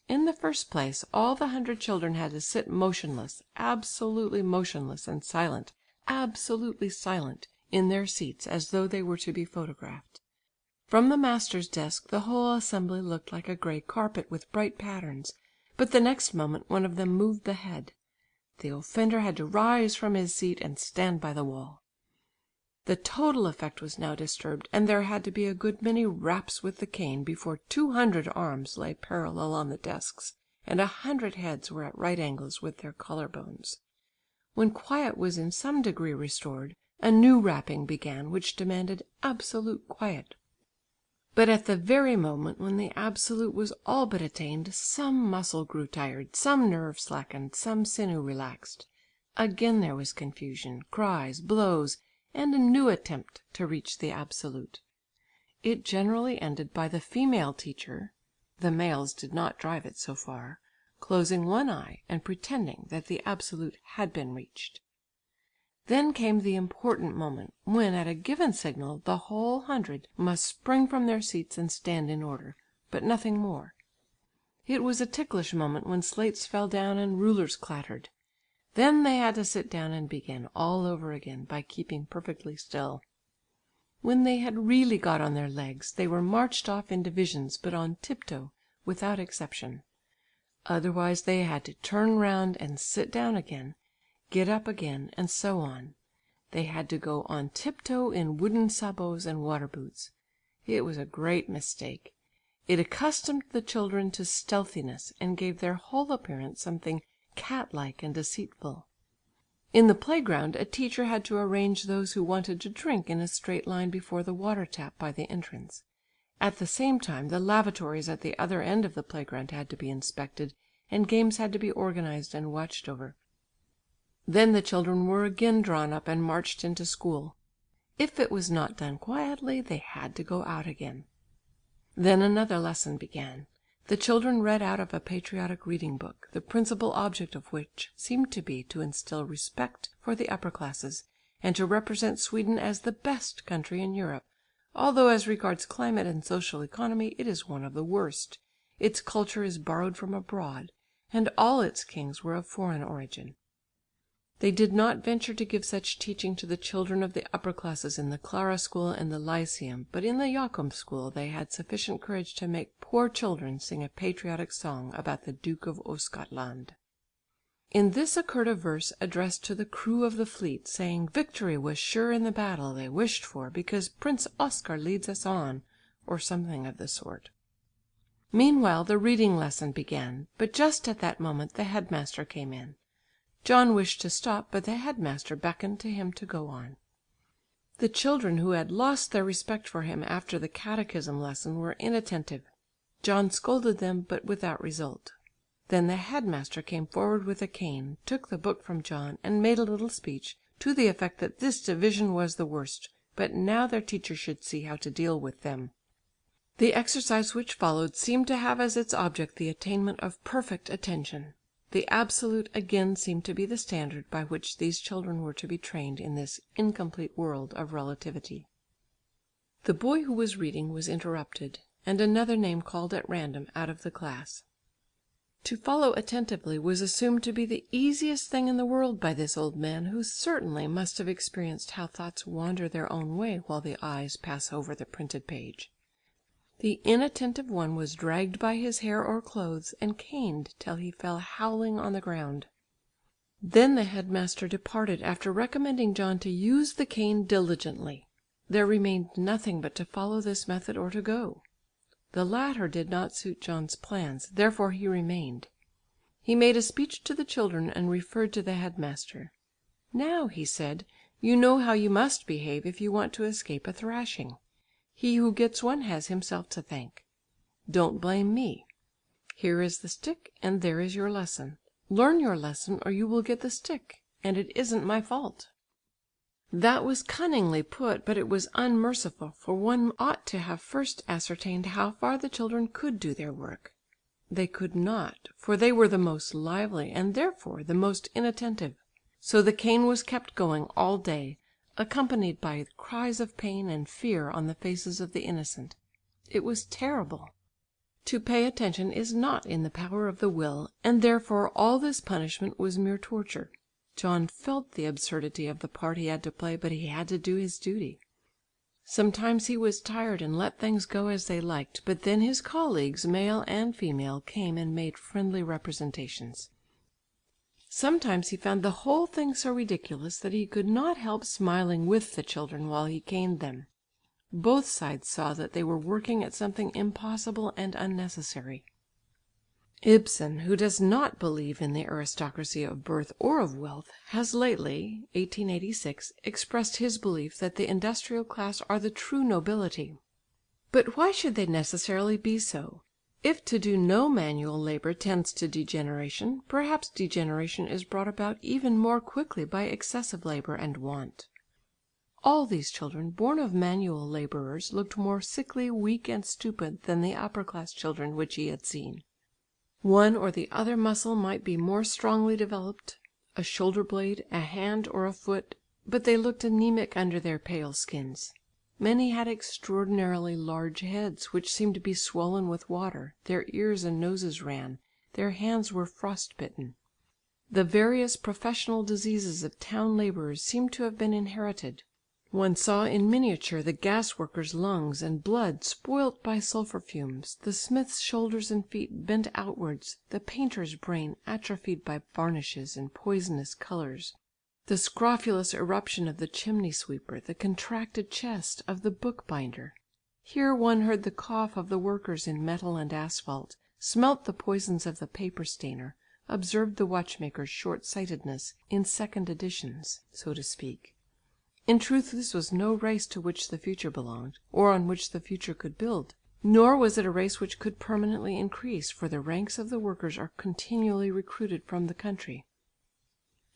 In the first place, all the 100 children had to sit motionless and silent, absolutely silent, in their seats as though they were to be photographed. From the master's desk the whole assembly looked like a grey carpet with bright patterns, but the next moment one of them moved the head. The offender had to rise from his seat and stand by the wall. The total effect was now disturbed, and there had to be a good many raps with the cane before 200 arms lay parallel on the desks, and 100 heads were at right angles with their collar bones. When quiet was in some degree restored, a new rapping began which demanded absolute quiet. But at the very moment when the absolute was all but attained, some muscle grew tired, some nerve slackened, some sinew relaxed. Again there was confusion, cries, blows, and a new attempt to reach the absolute. It generally ended by the female teacher (the males did not drive it so far) closing one eye and pretending that the absolute had been reached. Then came the important moment, when at a given signal the whole 100 must spring from their seats and stand in order, but nothing more. It was a ticklish moment when slates fell down and rulers clattered. Then they had to sit down and begin all over again by keeping perfectly still. When they had really got on their legs, they were marched off in divisions, but on tiptoe, without exception. Otherwise they had to turn round and sit down again, get up again, and so on. They had to go on tiptoe in wooden sabots and water boots. It was a great mistake. It accustomed the children to stealthiness and gave their whole appearance something cat-like and deceitful. In the playground a teacher had to arrange those who wanted to drink in a straight line before the water tap by the entrance. At the same time the lavatories at the other end of the playground had to be inspected, and games had to be organised and watched over. Then the children were again drawn up and marched into school. If it was not done quietly, they had to go out again. Then another lesson began. The children read out of a patriotic reading book, the principal object of which seemed to be to instil respect for the upper classes, and to represent Sweden as the best country in Europe, although as regards climate and social economy it is one of the worst. Its culture is borrowed from abroad, and all its kings were of foreign origin. They did not venture to give such teaching to the children of the upper classes in the Clara School and the Lyceum, but in the Jakob School they had sufficient courage to make poor children sing a patriotic song about the Duke of Ostgotland. In this occurred a verse addressed to the crew of the fleet, saying victory was sure in the battle they wished for, because Prince Oscar leads us on, or something of the sort. Meanwhile the reading lesson began, but just at that moment the headmaster came in. John wished to stop, but the headmaster beckoned to him to go on. The children, who had lost their respect for him after the catechism lesson, were inattentive. John scolded them, but without result. Then the headmaster came forward with a cane, took the book from John, and made a little speech to the effect that this division was the worst, but now their teacher should see how to deal with them. The exercise which followed seemed to have as its object the attainment of perfect attention. The absolute again seemed to be the standard by which these children were to be trained in this incomplete world of relativity. The boy who was reading was interrupted, and another name called at random out of the class. To follow attentively was assumed to be the easiest thing in the world by this old man, who certainly must have experienced how thoughts wander their own way while the eyes pass over the printed page. The inattentive one was dragged by his hair or clothes and caned till he fell howling on the ground. Then the headmaster departed after recommending John to use the cane diligently. There remained nothing but to follow this method or to go. The latter did not suit John's plans, therefore he remained. He made a speech to the children and referred to the headmaster. "Now," he said, "you know how you must behave if you want to escape a thrashing. He who gets one has himself to thank. Don't blame me. Here is the stick and there is your lesson. Learn your lesson or you will get the stick, and it isn't my fault." That was cunningly put, but it was unmerciful, for one ought to have first ascertained how far the children could do their work. They could not, for they were the most lively and therefore the most inattentive. So the cane was kept going all day, accompanied by cries of pain and fear on the faces of the innocent. It was terrible. To pay attention is not in the power of the will, and therefore all this punishment was mere torture. John felt the absurdity of the part he had to play, but he had to do his duty. Sometimes he was tired and let things go as they liked, but then his colleagues, male and female, came and made friendly representations. Sometimes he found the whole thing so ridiculous that he could not help smiling with the children while he caned them. Both sides saw that they were working at something impossible and unnecessary. Ibsen, who does not believe in the aristocracy of birth or of wealth, has lately (1886) expressed his belief that the industrial class are the true nobility. But why should they necessarily be so? If to do no manual labour tends to degeneration, perhaps degeneration is brought about even more quickly by excessive labour and want. All these children born of manual labourers looked more sickly, weak and stupid than the upper class children which he had seen. One or the other muscle might be more strongly developed, a shoulder blade, a hand or a foot, but they looked anæmic under their pale skins. Many had extraordinarily large heads, which seemed to be swollen with water, their ears and noses ran, their hands were frostbitten. The various professional diseases of town labourers seemed to have been inherited. One saw in miniature the gas worker's lungs and blood spoilt by sulphur fumes, the smith's shoulders and feet bent outwards, the painter's brain atrophied by varnishes and poisonous colours, the scrofulous eruption of the chimney sweeper, the contracted chest of the bookbinder. Here one heard the cough of the workers in metal and asphalt, smelt the poisons of the paper stainer, observed the watchmaker's short-sightedness in second editions, so to speak. In truth this was no race to which the future belonged, or on which the future could build. Nor was it a race which could permanently increase, for the ranks of the workers are continually recruited from the country.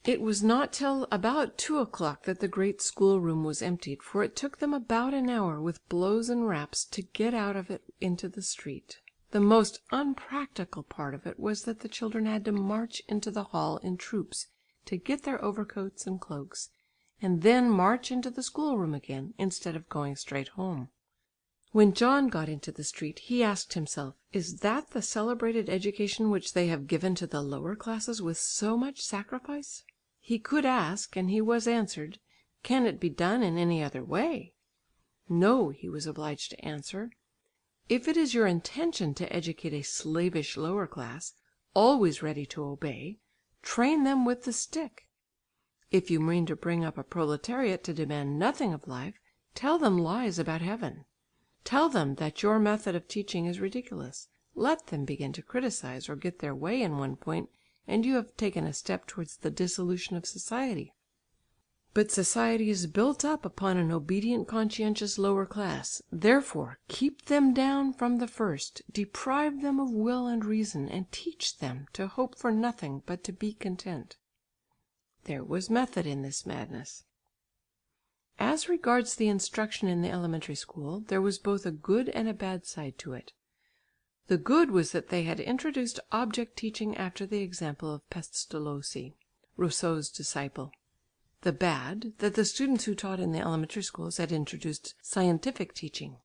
It was not till about 2 o'clock that the great schoolroom was emptied, for it took them about an hour with blows and raps to get out of it into the street. The most unpractical part of it was that the children had to march into the hall in troops to get their overcoats and cloaks, and then march into the schoolroom again, instead of going straight home. When John got into the street, he asked himself, "Is that the celebrated education which they have given to the lower classes with so much sacrifice?" He could ask, and he was answered, "Can it be done in any other way?" "No," he was obliged to answer. "If it is your intention to educate a slavish lower class, always ready to obey, train them with the stick. If you mean to bring up a proletariat to demand nothing of life, tell them lies about heaven. Tell them that your method of teaching is ridiculous. Let them begin to criticise or get their way in one point, and you have taken a step towards the dissolution of society. But society is built up upon an obedient, conscientious lower class. Therefore keep them down from the first, deprive them of will and reason, and teach them to hope for nothing but to be content." There was method in this madness. As regards the instruction in the elementary school, there was both a good and a bad side to it. The good was that they had introduced object teaching after the example of Pestalozzi, Rousseau's disciple. The bad, that the students who taught in the elementary schools had introduced scientific teaching.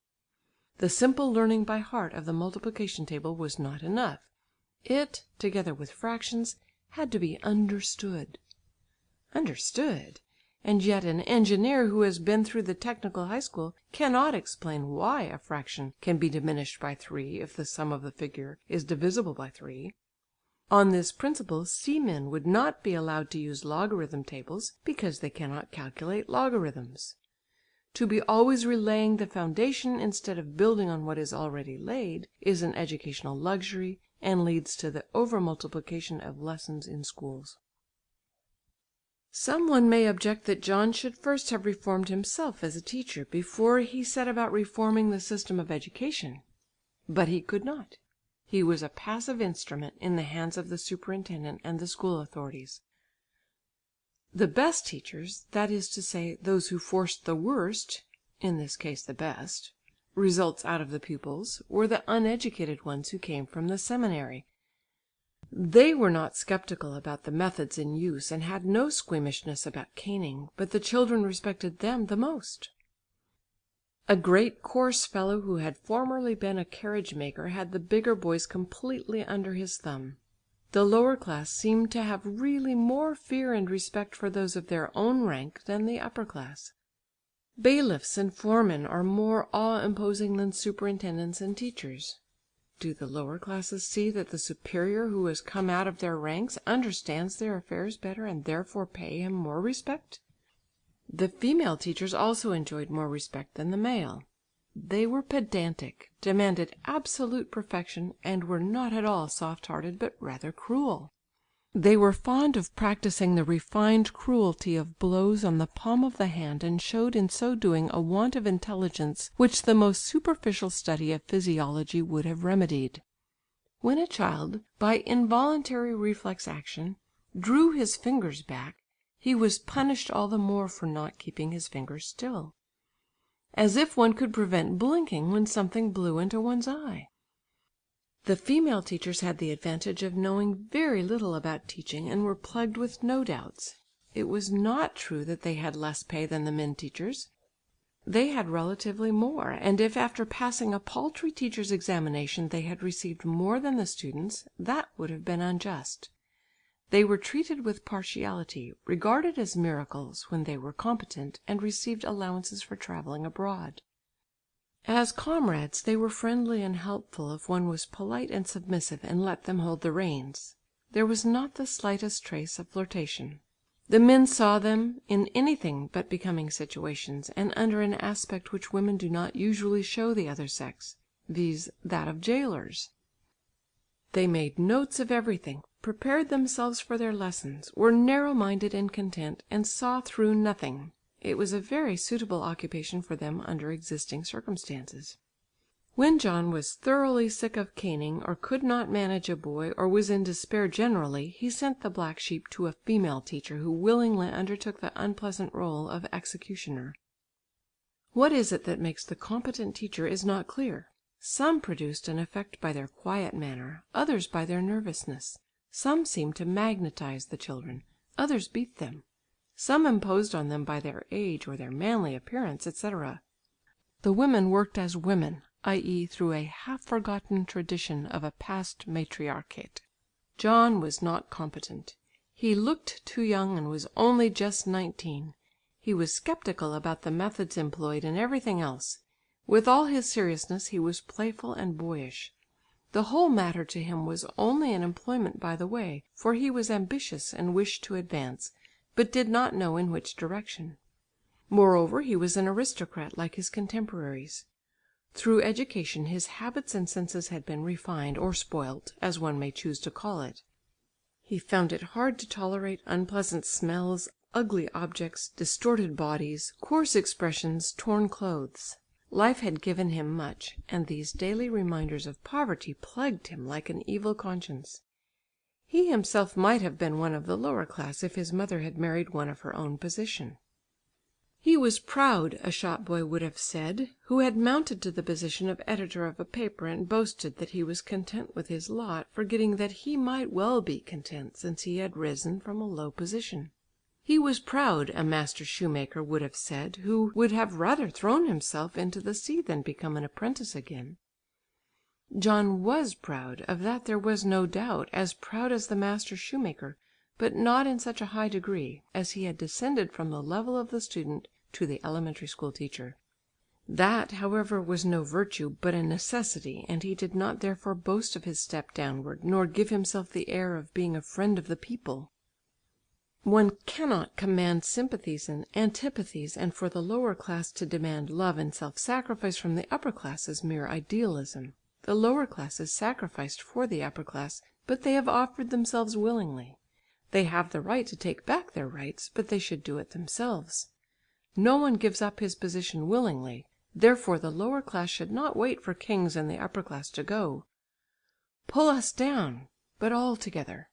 The simple learning by heart of the multiplication table was not enough. It, together with fractions, had to be understood. Understood! And yet an engineer who has been through the technical high school cannot explain why a fraction can be diminished by 3 if the sum of the figure is divisible by 3. On this principle seamen would not be allowed to use logarithm tables, because they cannot calculate logarithms. To be always relaying the foundation instead of building on what is already laid, is an educational luxury, and leads to the over multiplication of lessons in schools. Some one may object that John should first have reformed himself as a teacher, before he set about reforming the system of education. But he could not. He was a passive instrument in the hands of the superintendent and the school authorities. The best teachers, that is to say, those who forced the worst (in this case the best) results out of the pupils, were the uneducated ones who came from the seminary. They were not sceptical about the methods in use, and had no squeamishness about caning, but the children respected them the most. A great coarse fellow who had formerly been a carriage maker had the bigger boys completely under his thumb. The lower class seemed to have really more fear and respect for those of their own rank than the upper class. Bailiffs and foremen are more awe-imposing than superintendents and teachers. Do the lower classes see that the superior who has come out of their ranks understands their affairs better and therefore pay him more respect? The female teachers also enjoyed more respect than the male. They were pedantic, demanded absolute perfection, and were not at all soft-hearted, but rather cruel. They were fond of practising the refined cruelty of blows on the palm of the hand, and showed in so doing a want of intelligence which the most superficial study of physiology would have remedied. When a child, by involuntary reflex action, drew his fingers back, he was punished all the more for not keeping his fingers still. As if one could prevent blinking when something blew into one's eye! The female teachers had the advantage of knowing very little about teaching and were plagued with no doubts. It was not true that they had less pay than the men teachers. They had relatively more, and if after passing a paltry teacher's examination they had received more than the students, that would have been unjust. They were treated with partiality, regarded as miracles when they were competent, and received allowances for travelling abroad. As comrades they were friendly and helpful if one was polite and submissive and let them hold the reins. There was not the slightest trace of flirtation. The men saw them in anything but becoming situations, and under an aspect which women do not usually show the other sex, viz. that of jailers. They made notes of everything, prepared themselves for their lessons, were narrow-minded and content, and saw through nothing. It was a very suitable occupation for them under existing circumstances. When John was thoroughly sick of caning, or could not manage a boy, or was in despair generally, he sent the black sheep to a female teacher who willingly undertook the unpleasant rôle of executioner. What is it that makes the competent teacher is not clear. Some produced an effect by their quiet manner, others by their nervousness. Some seemed to magnetise the children, others beat them. Some imposed on them by their age or their manly appearance, etc. The women worked as women, i.e. through a half-forgotten tradition of a past matriarchate. John was not competent. He looked too young and was only just 19. He was sceptical about the methods employed and everything else. With all his seriousness he was playful and boyish. The whole matter to him was only an employment by the way, for he was ambitious and wished to advance, but did not know in which direction. Moreover, he was an aristocrat like his contemporaries. Through education his habits and senses had been refined, or spoilt, as one may choose to call it. He found it hard to tolerate unpleasant smells, ugly objects, distorted bodies, coarse expressions, torn clothes. Life had given him much, and these daily reminders of poverty plagued him like an evil conscience. He himself might have been one of the lower class if his mother had married one of her own position. He was proud, a shop boy would have said, who had mounted to the position of editor of a paper and boasted that he was content with his lot, forgetting that he might well be content since he had risen from a low position. He was proud, a master shoemaker would have said, who would have rather thrown himself into the sea than become an apprentice again. John was proud, of that there was no doubt, as proud as the master shoemaker, but not in such a high degree, as he had descended from the level of the student to the elementary school teacher. That, however, was no virtue, but a necessity, and he did not therefore boast of his step downward, nor give himself the air of being a friend of the people. One cannot command sympathies and antipathies, and for the lower class to demand love and self-sacrifice from the upper class is mere idealism. The lower classes sacrificed for the upper class, but they have offered themselves willingly. They have the right to take back their rights, but they should do it themselves. No one gives up his position willingly, therefore the lower class should not wait for kings and the upper class to go. Pull us down, but all together.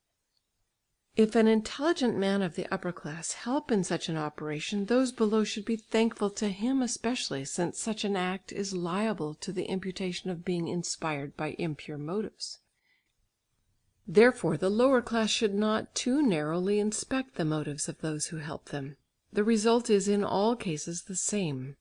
If an intelligent man of the upper class help in such an operation, those below should be thankful to him especially, since such an act is liable to the imputation of being inspired by impure motives. Therefore the lower class should not too narrowly inspect the motives of those who help them. The result is in all cases the same.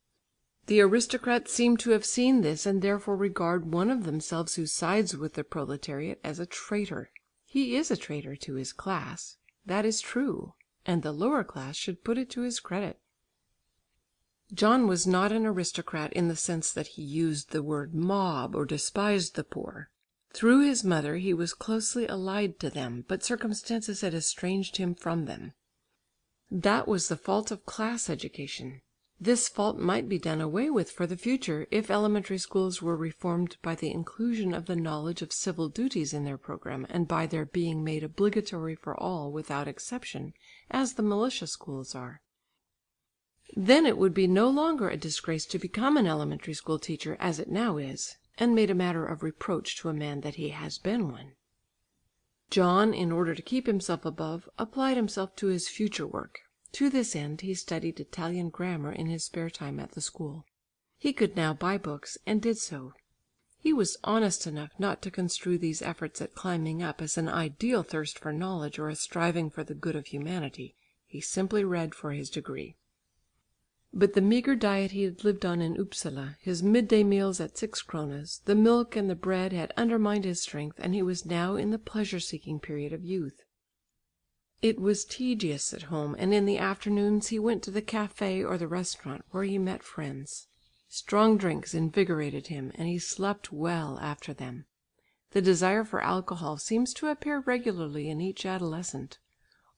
The aristocrats seem to have seen this, and therefore regard one of themselves who sides with the proletariat as a traitor. He is a traitor to his class, that is true, and the lower class should put it to his credit. John was not an aristocrat in the sense that he used the word mob or despised the poor. Through his mother he was closely allied to them, but circumstances had estranged him from them. That was the fault of class education. This fault might be done away with for the future if elementary schools were reformed by the inclusion of the knowledge of civil duties in their programme, and by their being made obligatory for all without exception, as the militia schools are. Then it would be no longer a disgrace to become an elementary school teacher, as it now is, and made a matter of reproach to a man that he has been one. John, in order to keep himself above, applied himself to his future work. To this end he studied Italian grammar in his spare time at the school. He could now buy books, and did so. He was honest enough not to construe these efforts at climbing up as an ideal thirst for knowledge or a striving for the good of humanity. He simply read for his degree. But the meagre diet he had lived on in Upsala, his midday meals at 6 kronas, the milk and the bread had undermined his strength, and he was now in the pleasure-seeking period of youth. It was tedious at home, and in the afternoons he went to the café or the restaurant, where he met friends. Strong drinks invigorated him, and he slept well after them. The desire for alcohol seems to appear regularly in each adolescent.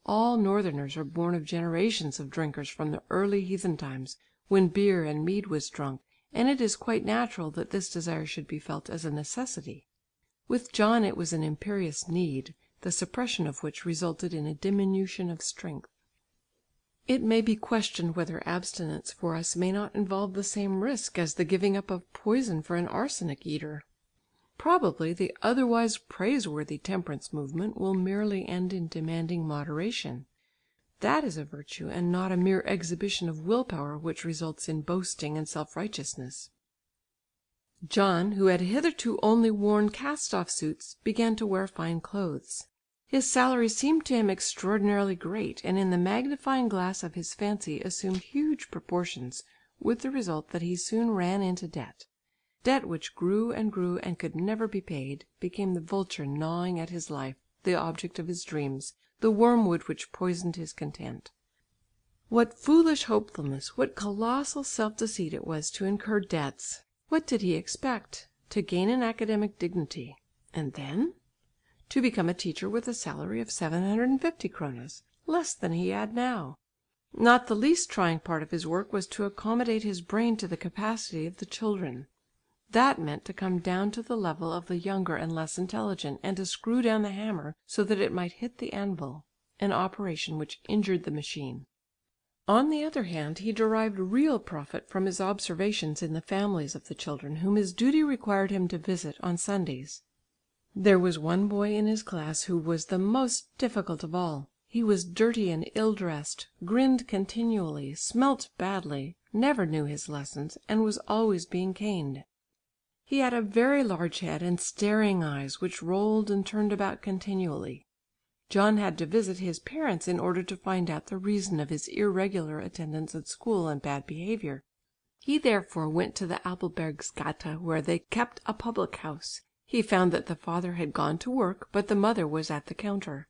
All northerners are born of generations of drinkers from the early heathen times, when beer and mead was drunk, and it is quite natural that this desire should be felt as a necessity. With John it was an imperious need, the suppression of which resulted in a diminution of strength. It may be questioned whether abstinence for us may not involve the same risk as the giving up of poison for an arsenic eater. Probably the otherwise praiseworthy temperance movement will merely end in demanding moderation. That is a virtue, and not a mere exhibition of will power which results in boasting and self-righteousness. John, who had hitherto only worn cast-off suits, began to wear fine clothes. His salary seemed to him extraordinarily great, and in the magnifying glass of his fancy assumed huge proportions, with the result that he soon ran into debt. Debt which grew and could never be paid, became the vulture gnawing at his life, the object of his dreams, the wormwood which poisoned his content. What foolish hopefulness, what colossal self-deceit it was to incur debts! What did he expect? To gain an academic dignity, and then? To become a teacher with a salary of 750 kronas, less than he had now. Not the least trying part of his work was to accommodate his brain to the capacity of the children. That meant to come down to the level of the younger and less intelligent, and to screw down the hammer so that it might hit the anvil, an operation which injured the machine. On the other hand, he derived real profit from his observations in the families of the children whom his duty required him to visit on Sundays. There was one boy in his class who was the most difficult of all. He was dirty and ill-dressed, grinned continually, smelt badly, never knew his lessons, and was always being caned. He had a very large head and staring eyes which rolled and turned about continually. John had to visit his parents in order to find out the reason of his irregular attendance at school and bad behaviour. He therefore went to the Appelbergsgata, where they kept a public house. He found that the father had gone to work, but the mother was at the counter.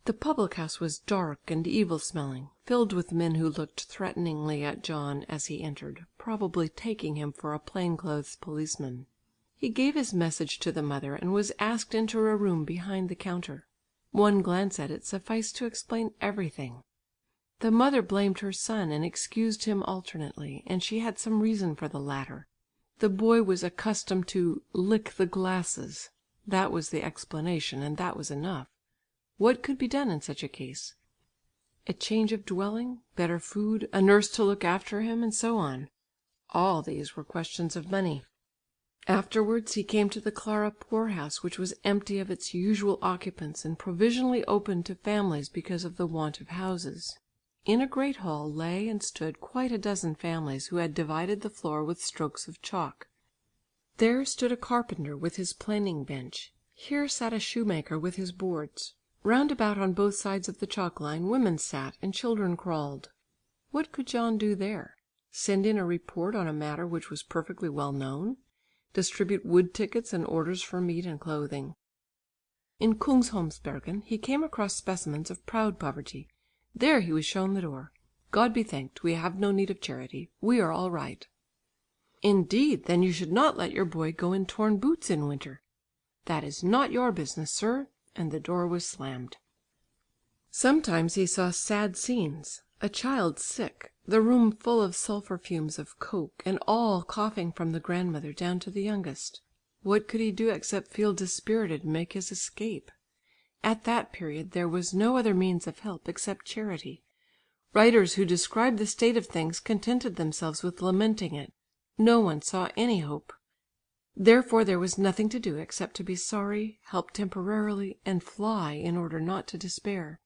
The public house was dark and evil-smelling, filled with men who looked threateningly at John as he entered, probably taking him for a plain-clothes policeman. He gave his message to the mother, and was asked into a room behind the counter. One glance at it sufficed to explain everything. The mother blamed her son and excused him alternately, and she had some reason for the latter. The boy was accustomed to "lick the glasses." That was the explanation, and that was enough. What could be done in such a case? A change of dwelling, better food, a nurse to look after him, and so on. All these were questions of money. Afterwards he came to the Klara poorhouse, which was empty of its usual occupants and provisionally open to families because of the want of houses. In a great hall lay and stood quite a dozen families who had divided the floor with strokes of chalk. There stood a carpenter with his planing bench. Here sat a shoemaker with his boards. Round about on both sides of the chalk line women sat and children crawled. What could John do there? Send in a report on a matter which was perfectly well known? Distribute wood tickets and orders for meat and clothing? In Kungsholmsbergen he came across specimens of proud poverty. There he was shown the door. God be thanked, we have no need of charity. We are all right. Indeed, then you should not let your boy go in torn boots in winter. That is not your business, sir, and the door was slammed. Sometimes he saw sad scenes. A child sick, the room full of sulphur fumes of coke, and all coughing from the grandmother down to the youngest. What could he do except feel dispirited and make his escape? At that period there was no other means of help except charity. Writers who described the state of things contented themselves with lamenting it. No one saw any hope. Therefore there was nothing to do except to be sorry, help temporarily, and fly in order not to despair.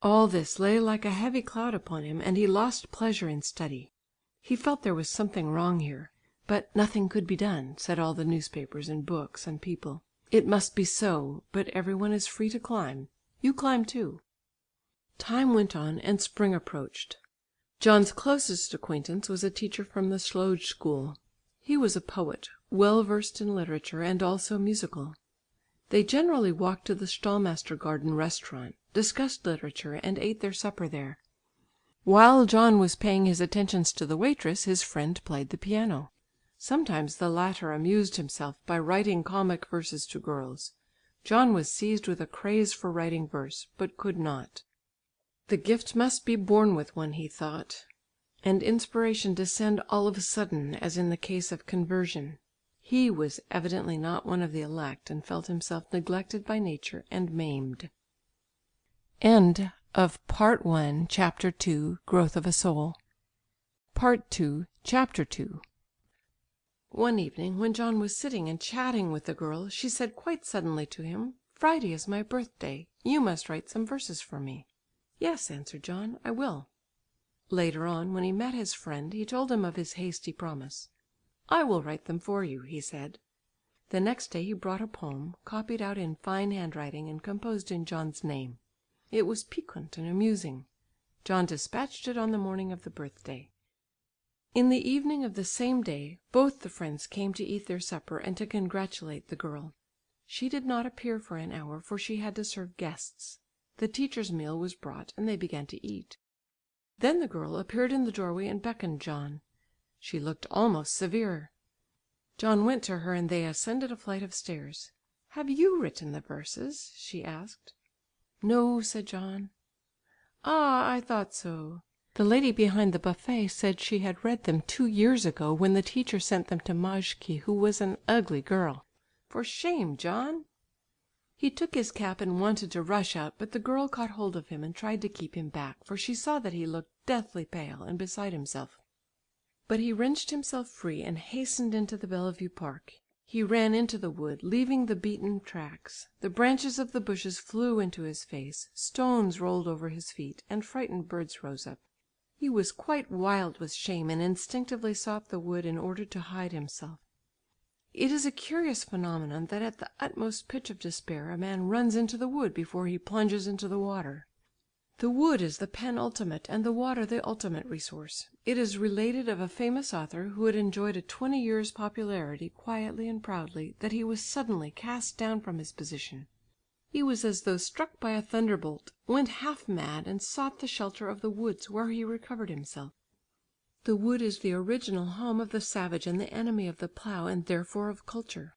All this lay like a heavy cloud upon him, and he lost pleasure in study. He felt there was something wrong here, but nothing could be done, said all the newspapers and books and people. It must be so, but every one is free to climb. You climb too. Time went on and spring approached. John's closest acquaintance was a teacher from the Slöjd school. He was a poet, well versed in literature and also musical. They generally walked to the Stallmastergarden restaurant, discussed literature, and ate their supper there. While John was paying his attentions to the waitress, his friend played the piano. Sometimes the latter amused himself by writing comic verses to girls. John was seized with a craze for writing verse, but could not. The gift must be born with one, he thought, and inspiration descend all of a sudden, as in the case of conversion. He was evidently not one of the elect, and felt himself neglected by nature and maimed. End of Part 1, Chapter 2, Growth of a Soul. Part 2, Chapter 2. One evening, when John was sitting and chatting with the girl, she said quite suddenly to him, "Friday is my birthday. You must write some verses for me." "Yes," answered John, "I will." Later on, when he met his friend, he told him of his hasty promise. "I will write them for you," he said. The next day he brought a poem, copied out in fine handwriting and composed in John's name. It was piquant and amusing. John dispatched it on the morning of the birthday. In the evening of the same day, both the friends came to eat their supper and to congratulate the girl. She did not appear for an hour, for she had to serve guests. The teacher's meal was brought, and they began to eat. Then the girl appeared in the doorway and beckoned John. She looked almost severe. John went to her and they ascended a flight of stairs. "Have you written the verses?" she asked. "No," said John. "Ah, I thought so. The lady behind the buffet said she had read them 2 years ago when the teacher sent them to Majke, who was an ugly girl." "For shame, John!" He took his cap and wanted to rush out, but the girl caught hold of him and tried to keep him back, for she saw that he looked deathly pale and beside himself. But he wrenched himself free and hastened into the Bellevue Park. He ran into the wood, leaving the beaten tracks. The branches of the bushes flew into his face, stones rolled over his feet, and frightened birds rose up. He was quite wild with shame and instinctively sought the wood in order to hide himself. It is a curious phenomenon that at the utmost pitch of despair a man runs into the wood before he plunges into the water. The wood is the penultimate and the water the ultimate resource. It is related of a famous author who had enjoyed a 20 years' popularity quietly and proudly, that he was suddenly cast down from his position. He was as though struck by a thunderbolt, went half mad and sought the shelter of the woods, where he recovered himself. The wood is the original home of the savage and the enemy of the plough and therefore of culture.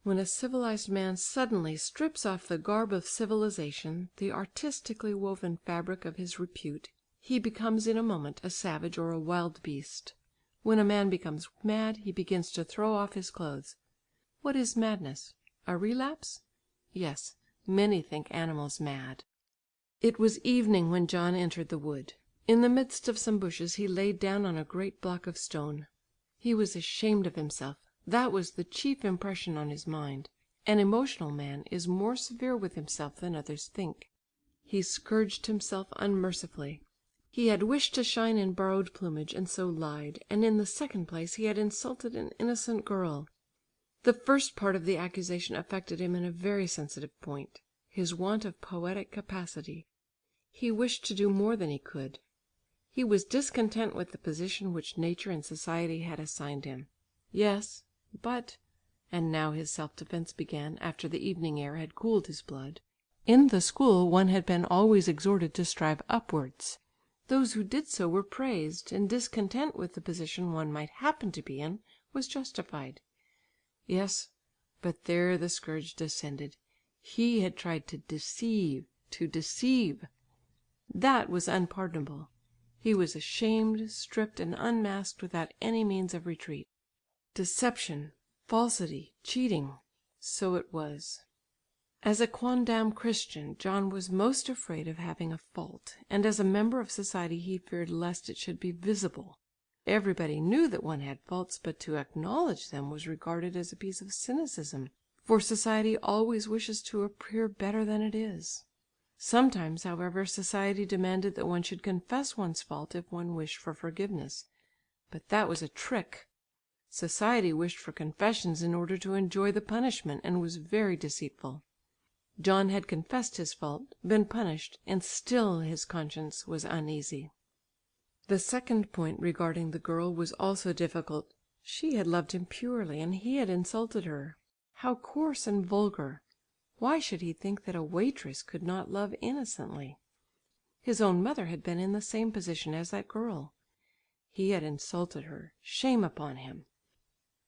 When a civilized man suddenly strips off the garb of civilization, the artistically woven fabric of his repute, he becomes in a moment a savage or a wild beast. When a man becomes mad, he begins to throw off his clothes. What is madness? A relapse? Yes, many think animals mad. It was evening when John entered the wood. In the midst of some bushes he laid down on a great block of stone. He was ashamed of himself. That was the chief impression on his mind. An emotional man is more severe with himself than others think. He scourged himself unmercifully. He had wished to shine in borrowed plumage and so lied, and in the second place he had insulted an innocent girl. The first part of the accusation affected him in a very sensitive point, his want of poetic capacity. He wished to do more than he could. He was discontent with the position which nature and society had assigned him. Yes, but and now his self-defence began, after the evening air had cooled his blood. In the school one had been always exhorted to strive upwards. Those who did so were praised, and discontent with the position one might happen to be in was justified. Yes, but there the scourge descended. He had tried to deceive. That was unpardonable. He was ashamed, stripped and unmasked without any means of retreat. Deception, falsity, cheating, so it was. As a quondam Christian, John was most afraid of having a fault, and as a member of society he feared lest it should be visible. Everybody knew that one had faults, but to acknowledge them was regarded as a piece of cynicism, for society always wishes to appear better than it is. Sometimes, however, society demanded that one should confess one's fault if one wished for forgiveness. But that was a trick. Society wished for confessions in order to enjoy the punishment, and was very deceitful. John had confessed his fault, been punished, and still his conscience was uneasy. The second point regarding the girl was also difficult. She had loved him purely, and he had insulted her. How coarse and vulgar! Why should he think that a waitress could not love innocently? His own mother had been in the same position as that girl. He had insulted her. Shame upon him!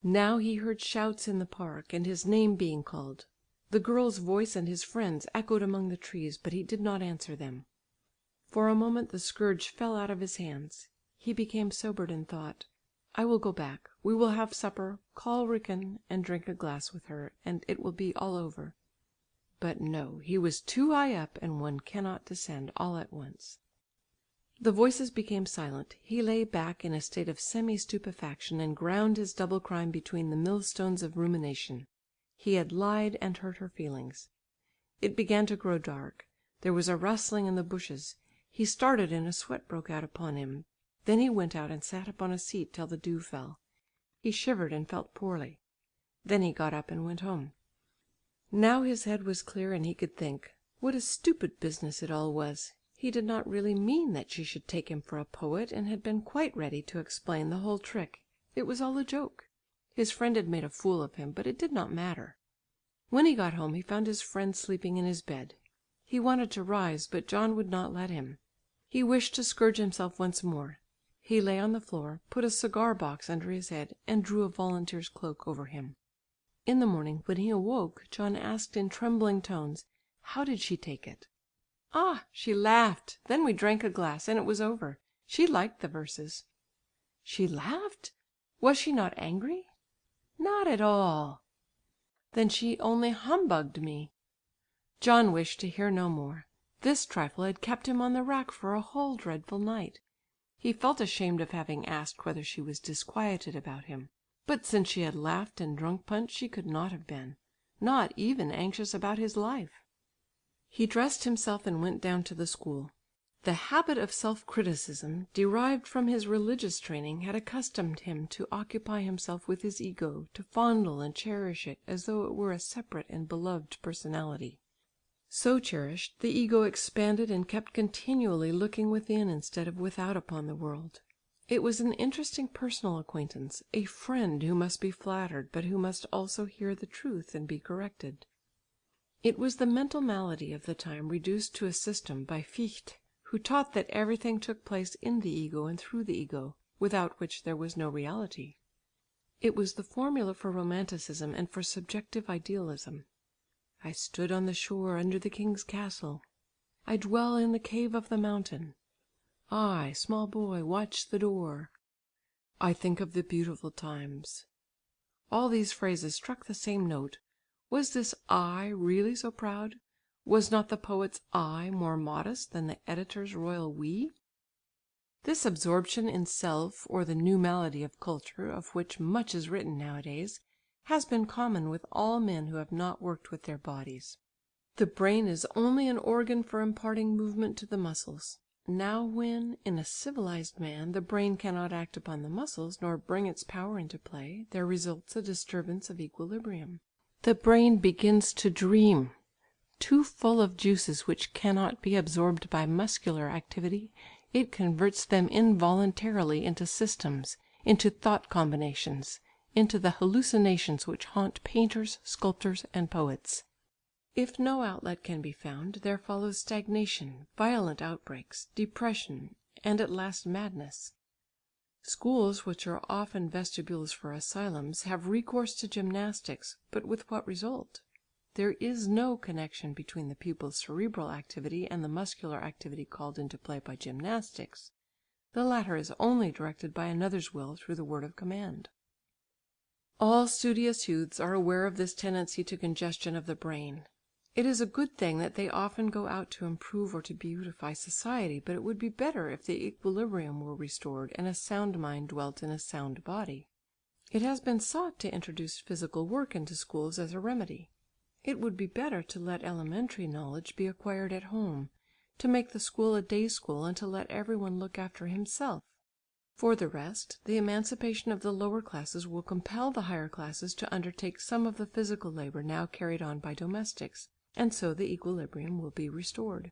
Now he heard shouts in the park, and his name being called. The girl's voice and his friend's echoed among the trees, but he did not answer them. For a moment the scourge fell out of his hands. He became sobered and thought, "I will go back. We will have supper, call Ricken and drink a glass with her, and it will be all over." But no, he was too high up, and one cannot descend all at once. The voices became silent. He lay back in a state of semi-stupefaction and ground his double crime between the millstones of rumination. He had lied and hurt her feelings. It began to grow dark. There was a rustling in the bushes. He started and a sweat broke out upon him. Then he went out and sat upon a seat till the dew fell. He shivered and felt poorly. Then he got up and went home. Now his head was clear and he could think. What a stupid business it all was! He did not really mean that she should take him for a poet, and had been quite ready to explain the whole trick. It was all a joke. His friend had made a fool of him, but it did not matter. When he got home he found his friend sleeping in his bed. He wanted to rise, but John would not let him. He wished to scourge himself once more. He lay on the floor, put a cigar box under his head, and drew a volunteer's cloak over him. In the morning, when he awoke, John asked in trembling tones, "How did she take it?" "Ah, she laughed. Then we drank a glass, and it was over. She liked the verses." "She laughed? Was she not angry?" "Not at all." "Then she only humbugged me." John wished to hear no more. This trifle had kept him on the rack for a whole dreadful night. He felt ashamed of having asked whether she was disquieted about him. But since she had laughed and drunk punch, she could not have been. Not even anxious about his life. He dressed himself and went down to the school. The habit of self-criticism, derived from his religious training, had accustomed him to occupy himself with his ego, to fondle and cherish it as though it were a separate and beloved personality. So cherished, the ego expanded and kept continually looking within instead of without upon the world. It was an interesting personal acquaintance, a friend who must be flattered, but who must also hear the truth and be corrected. It was the mental malady of the time reduced to a system by Fichte, who taught that everything took place in the ego and through the ego, without which there was no reality. It was the formula for romanticism and for subjective idealism. "I stood on the shore under the king's castle. I dwell in the cave of the mountain. I, small boy, watch the door. I think of the beautiful times." All these phrases struck the same note. Was this I really so proud? Was not the poet's I more modest than the editor's royal we? This absorption in self, or the new malady of culture, of which much is written nowadays, has been common with all men who have not worked with their bodies. The brain is only an organ for imparting movement to the muscles. Now when, in a civilized man, the brain cannot act upon the muscles, nor bring its power into play, there results a disturbance of equilibrium. The brain begins to dream. Too full of juices which cannot be absorbed by muscular activity, it converts them involuntarily into systems, into thought combinations, into the hallucinations which haunt painters, sculptors and poets. If no outlet can be found, there follows stagnation, violent outbreaks, depression, and at last madness. Schools, which are often vestibules for asylums, have recourse to gymnastics, but with what result? There is no connection between the pupil's cerebral activity and the muscular activity called into play by gymnastics. The latter is only directed by another's will through the word of command. All studious youths are aware of this tendency to congestion of the brain. It is a good thing that they often go out to improve or to beautify society, but it would be better if the equilibrium were restored and a sound mind dwelt in a sound body. It has been sought to introduce physical work into schools as a remedy. It would be better to let elementary knowledge be acquired at home, to make the school a day school and to let every one look after himself. For the rest, the emancipation of the lower classes will compel the higher classes to undertake some of the physical labour now carried on by domestics, and so the equilibrium will be restored.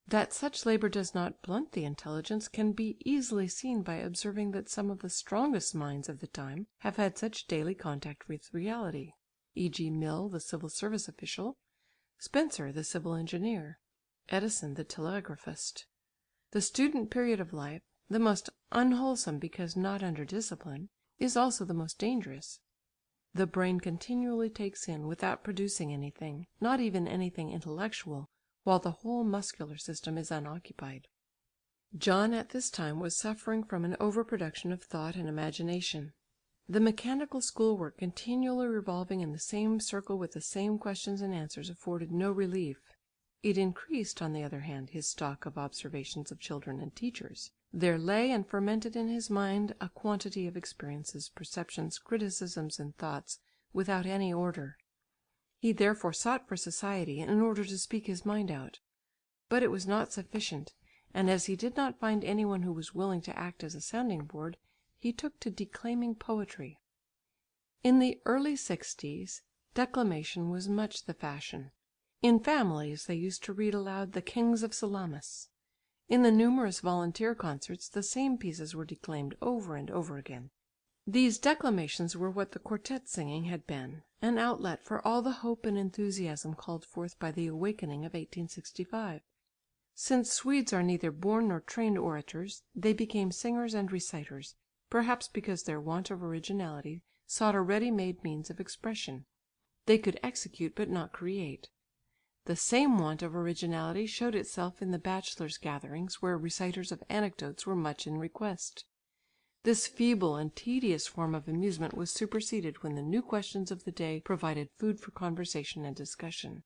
That such labour does not blunt the intelligence can be easily seen by observing that some of the strongest minds of the time have had such daily contact with reality, e.g. Mill, the civil service official; Spencer, the civil engineer; Edison, the telegraphist. The student period of life, the most unwholesome because not under discipline, is also the most dangerous. The brain continually takes in without producing anything, not even anything intellectual, while the whole muscular system is unoccupied. John at this time was suffering from an overproduction of thought and imagination. The mechanical schoolwork continually revolving in the same circle with the same questions and answers afforded no relief. It increased, on the other hand, his stock of observations of children and teachers. There lay and fermented in his mind a quantity of experiences, perceptions, criticisms and thoughts, without any order. He therefore sought for society in order to speak his mind out. But it was not sufficient, and as he did not find any one who was willing to act as a sounding board, he took to declaiming poetry. In the early 'sixties, declamation was much the fashion. In families they used to read aloud the Kings of Salamis. In the numerous volunteer concerts the same pieces were declaimed over and over again. These declamations were what the quartet singing had been, an outlet for all the hope and enthusiasm called forth by the awakening of 1865. Since Swedes are neither born nor trained orators, they became singers and reciters, perhaps because their want of originality sought a ready-made means of expression. They could execute but not create. The same want of originality showed itself in the bachelors' gatherings where reciters of anecdotes were much in request. This feeble and tedious form of amusement was superseded when the new questions of the day provided food for conversation and discussion.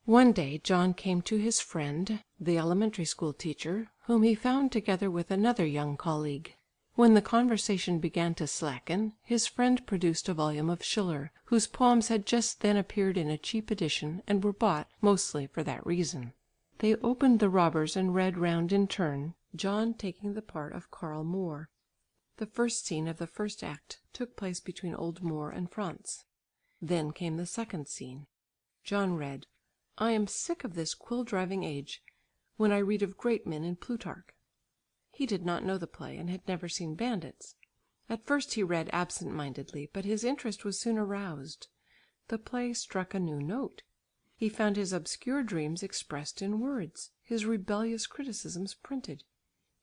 One day John came to his friend, the elementary school teacher, whom he found together with another young colleague. When the conversation began to slacken, his friend produced a volume of Schiller, whose poems had just then appeared in a cheap edition and were bought mostly for that reason. They opened The Robbers and read round in turn, John taking the part of Karl Moor. The first scene of the first act took place between old Moor and Franz. Then came the second scene. John read, "I am sick of this quill-driving age, when I read of great men in Plutarch." He did not know the play and had never seen bandits. At first he read absent-mindedly, but his interest was soon aroused. The play struck a new note. He found his obscure dreams expressed in words, his rebellious criticisms printed.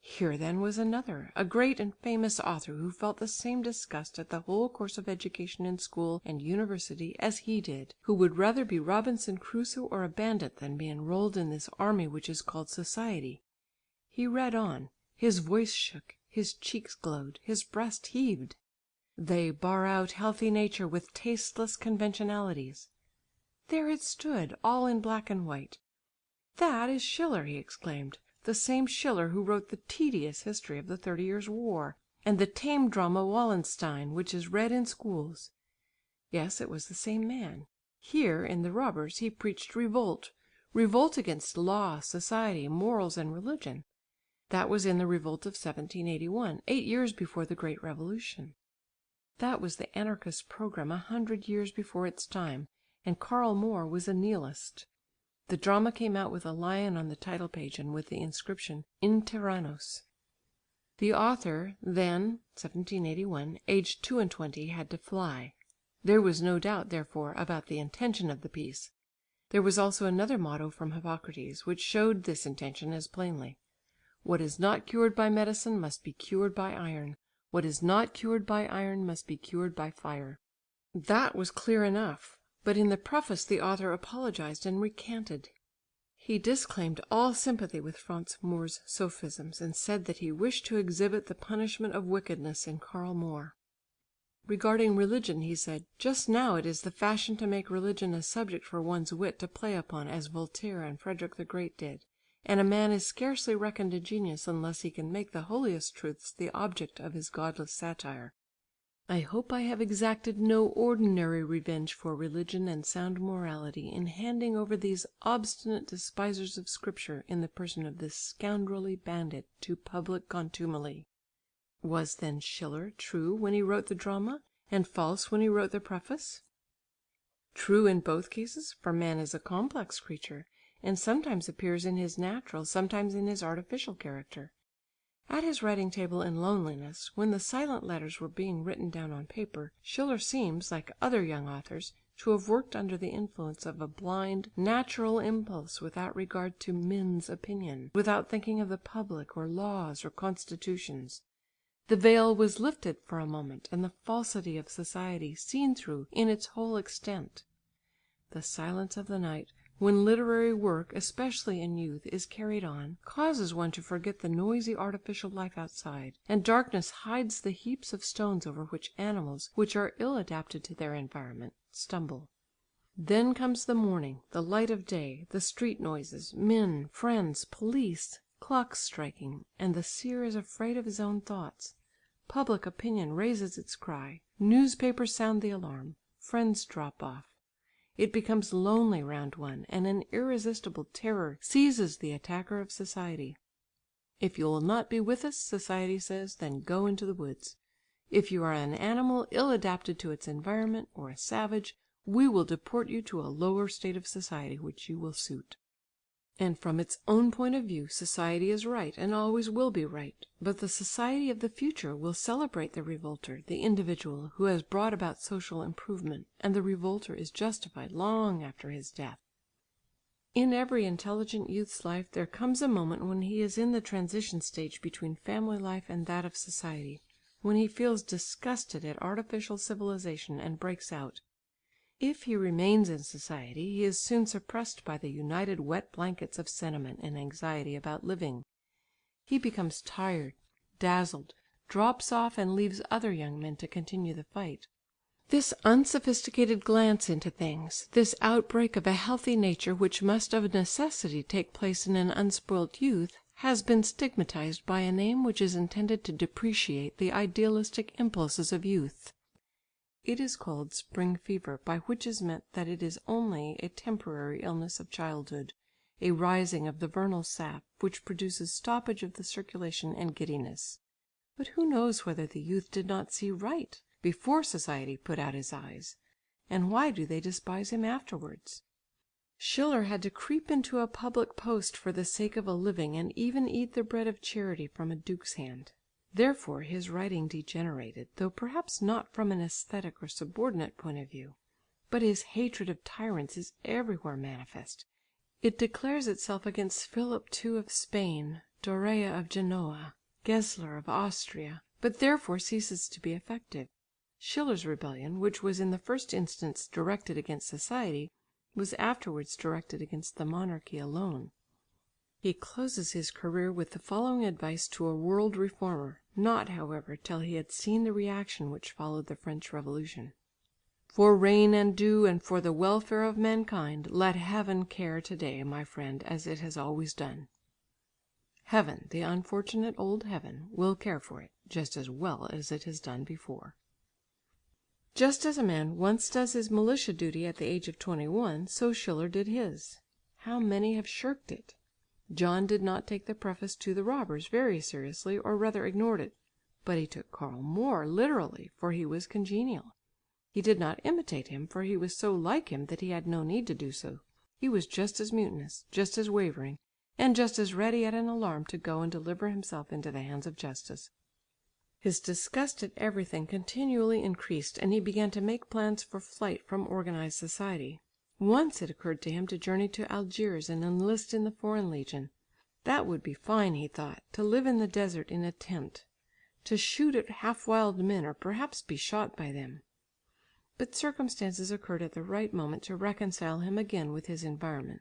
Here then was another, a great and famous author who felt the same disgust at the whole course of education in school and university as he did, who would rather be Robinson Crusoe or a bandit than be enrolled in this army which is called society. He read on. His voice shook, his cheeks glowed, his breast heaved. They bar out healthy nature with tasteless conventionalities. There it stood, all in black and white. "That is Schiller," he exclaimed, "the same Schiller who wrote the tedious history of the 30 Years' War, and the tame drama Wallenstein, which is read in schools." Yes, it was the same man. Here, in The Robbers, he preached revolt, revolt against law, society, morals and religion. That was in the revolt of 1781, 8 years before the great revolution. That was the anarchist programme 100 years before its time, and Karl Moor was a nihilist. The drama came out with a lion on the title page and with the inscription "In Tyrannos." The author, then, 1781, aged 22, had to fly. There was no doubt, therefore, about the intention of the piece. There was also another motto from Hippocrates, which showed this intention as plainly. "What is not cured by medicine must be cured by iron. What is not cured by iron must be cured by fire." That was clear enough, but in the preface the author apologized and recanted. He disclaimed all sympathy with Franz Moor's sophisms, and said that he wished to exhibit the punishment of wickedness in Karl Moor. Regarding religion he said, "Just now it is the fashion to make religion a subject for one's wit to play upon as Voltaire and Frederick the Great did, and a man is scarcely reckoned a genius unless he can make the holiest truths the object of his godless satire. I hope I have exacted no ordinary revenge for religion and sound morality in handing over these obstinate despisers of Scripture in the person of this scoundrelly bandit to public contumely." Was then Schiller true when he wrote the drama, and false when he wrote the preface? True in both cases, for man is a complex creature, and sometimes appears in his natural, sometimes in his artificial character. At his writing table in loneliness, when the silent letters were being written down on paper, Schiller seems, like other young authors, to have worked under the influence of a blind, natural impulse without regard to men's opinion, without thinking of the public or laws or constitutions. The veil was lifted for a moment and the falsity of society seen through in its whole extent. The silence of the night, when literary work, especially in youth, is carried on, causes one to forget the noisy artificial life outside, and darkness hides the heaps of stones over which animals, which are ill adapted to their environment, stumble. Then comes the morning, the light of day, the street noises, men, friends, police, clocks striking, and the seer is afraid of his own thoughts. Public opinion raises its cry, newspapers sound the alarm, friends drop off. It becomes lonely round one, and an irresistible terror seizes the attacker of society. If you will not be with us, society says, then go into the woods. If you are an animal ill adapted to its environment, or a savage, we will deport you to a lower state of society which you will suit. And from its own point of view, society is right, and always will be right. But the society of the future will celebrate the revolter, the individual, who has brought about social improvement, and the revolter is justified long after his death. In every intelligent youth's life there comes a moment when he is in the transition stage between family life and that of society, when he feels disgusted at artificial civilization and breaks out. If he remains in society, he is soon suppressed by the united wet blankets of sentiment and anxiety about living. He becomes tired, dazzled, drops off and leaves other young men to continue the fight. This unsophisticated glance into things, this outbreak of a healthy nature which must of necessity take place in an unspoilt youth, has been stigmatized by a name which is intended to depreciate the idealistic impulses of youth. It is called spring fever, by which is meant that it is only a temporary illness of childhood, a rising of the vernal sap, which produces stoppage of the circulation and giddiness. But who knows whether the youth did not see right before society put out his eyes, and why do they despise him afterwards? Schiller had to creep into a public post for the sake of a living, and even eat the bread of charity from a duke's hand. Therefore his writing degenerated, though perhaps not from an aesthetic or subordinate point of view. But his hatred of tyrants is everywhere manifest. It declares itself against Philip II of Spain, Dorea of Genoa, Gesler of Austria, but therefore ceases to be effective. Schiller's rebellion, which was in the first instance directed against society, was afterwards directed against the monarchy alone. He closes his career with the following advice to a world reformer, not, however, till he had seen the reaction which followed the French Revolution. "For rain and dew and for the welfare of mankind, let heaven care to-day, my friend, as it has always done. Heaven, the unfortunate old heaven, will care for it, just as well as it has done before." Just as a man once does his militia duty at the age of 21, so Schiller did his. How many have shirked it! John did not take the preface to The Robbers very seriously, or rather ignored it. But he took Karl Moor literally, for he was congenial. He did not imitate him, for he was so like him that he had no need to do so. He was just as mutinous, just as wavering, and just as ready at an alarm to go and deliver himself into the hands of justice. His disgust at everything continually increased, and he began to make plans for flight from organised society. Once it occurred to him to journey to Algiers and enlist in the Foreign Legion. That would be fine, he thought, to live in the desert in a tent, to shoot at half wild men or perhaps be shot by them. But circumstances occurred at the right moment to reconcile him again with his environment.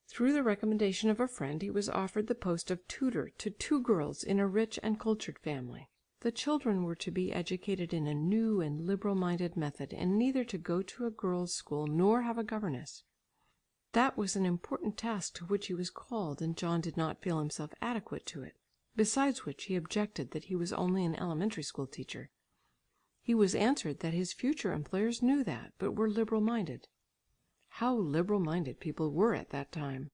Through the recommendation of a friend he was offered the post of tutor to 2 girls in a rich and cultured family. The children were to be educated in a new and liberal-minded method, and neither to go to a girls' school nor have a governess. That was an important task to which he was called, and John did not feel himself adequate to it. Besides which he objected that he was only an elementary school teacher. He was answered that his future employers knew that, but were liberal-minded. How liberal-minded people were at that time!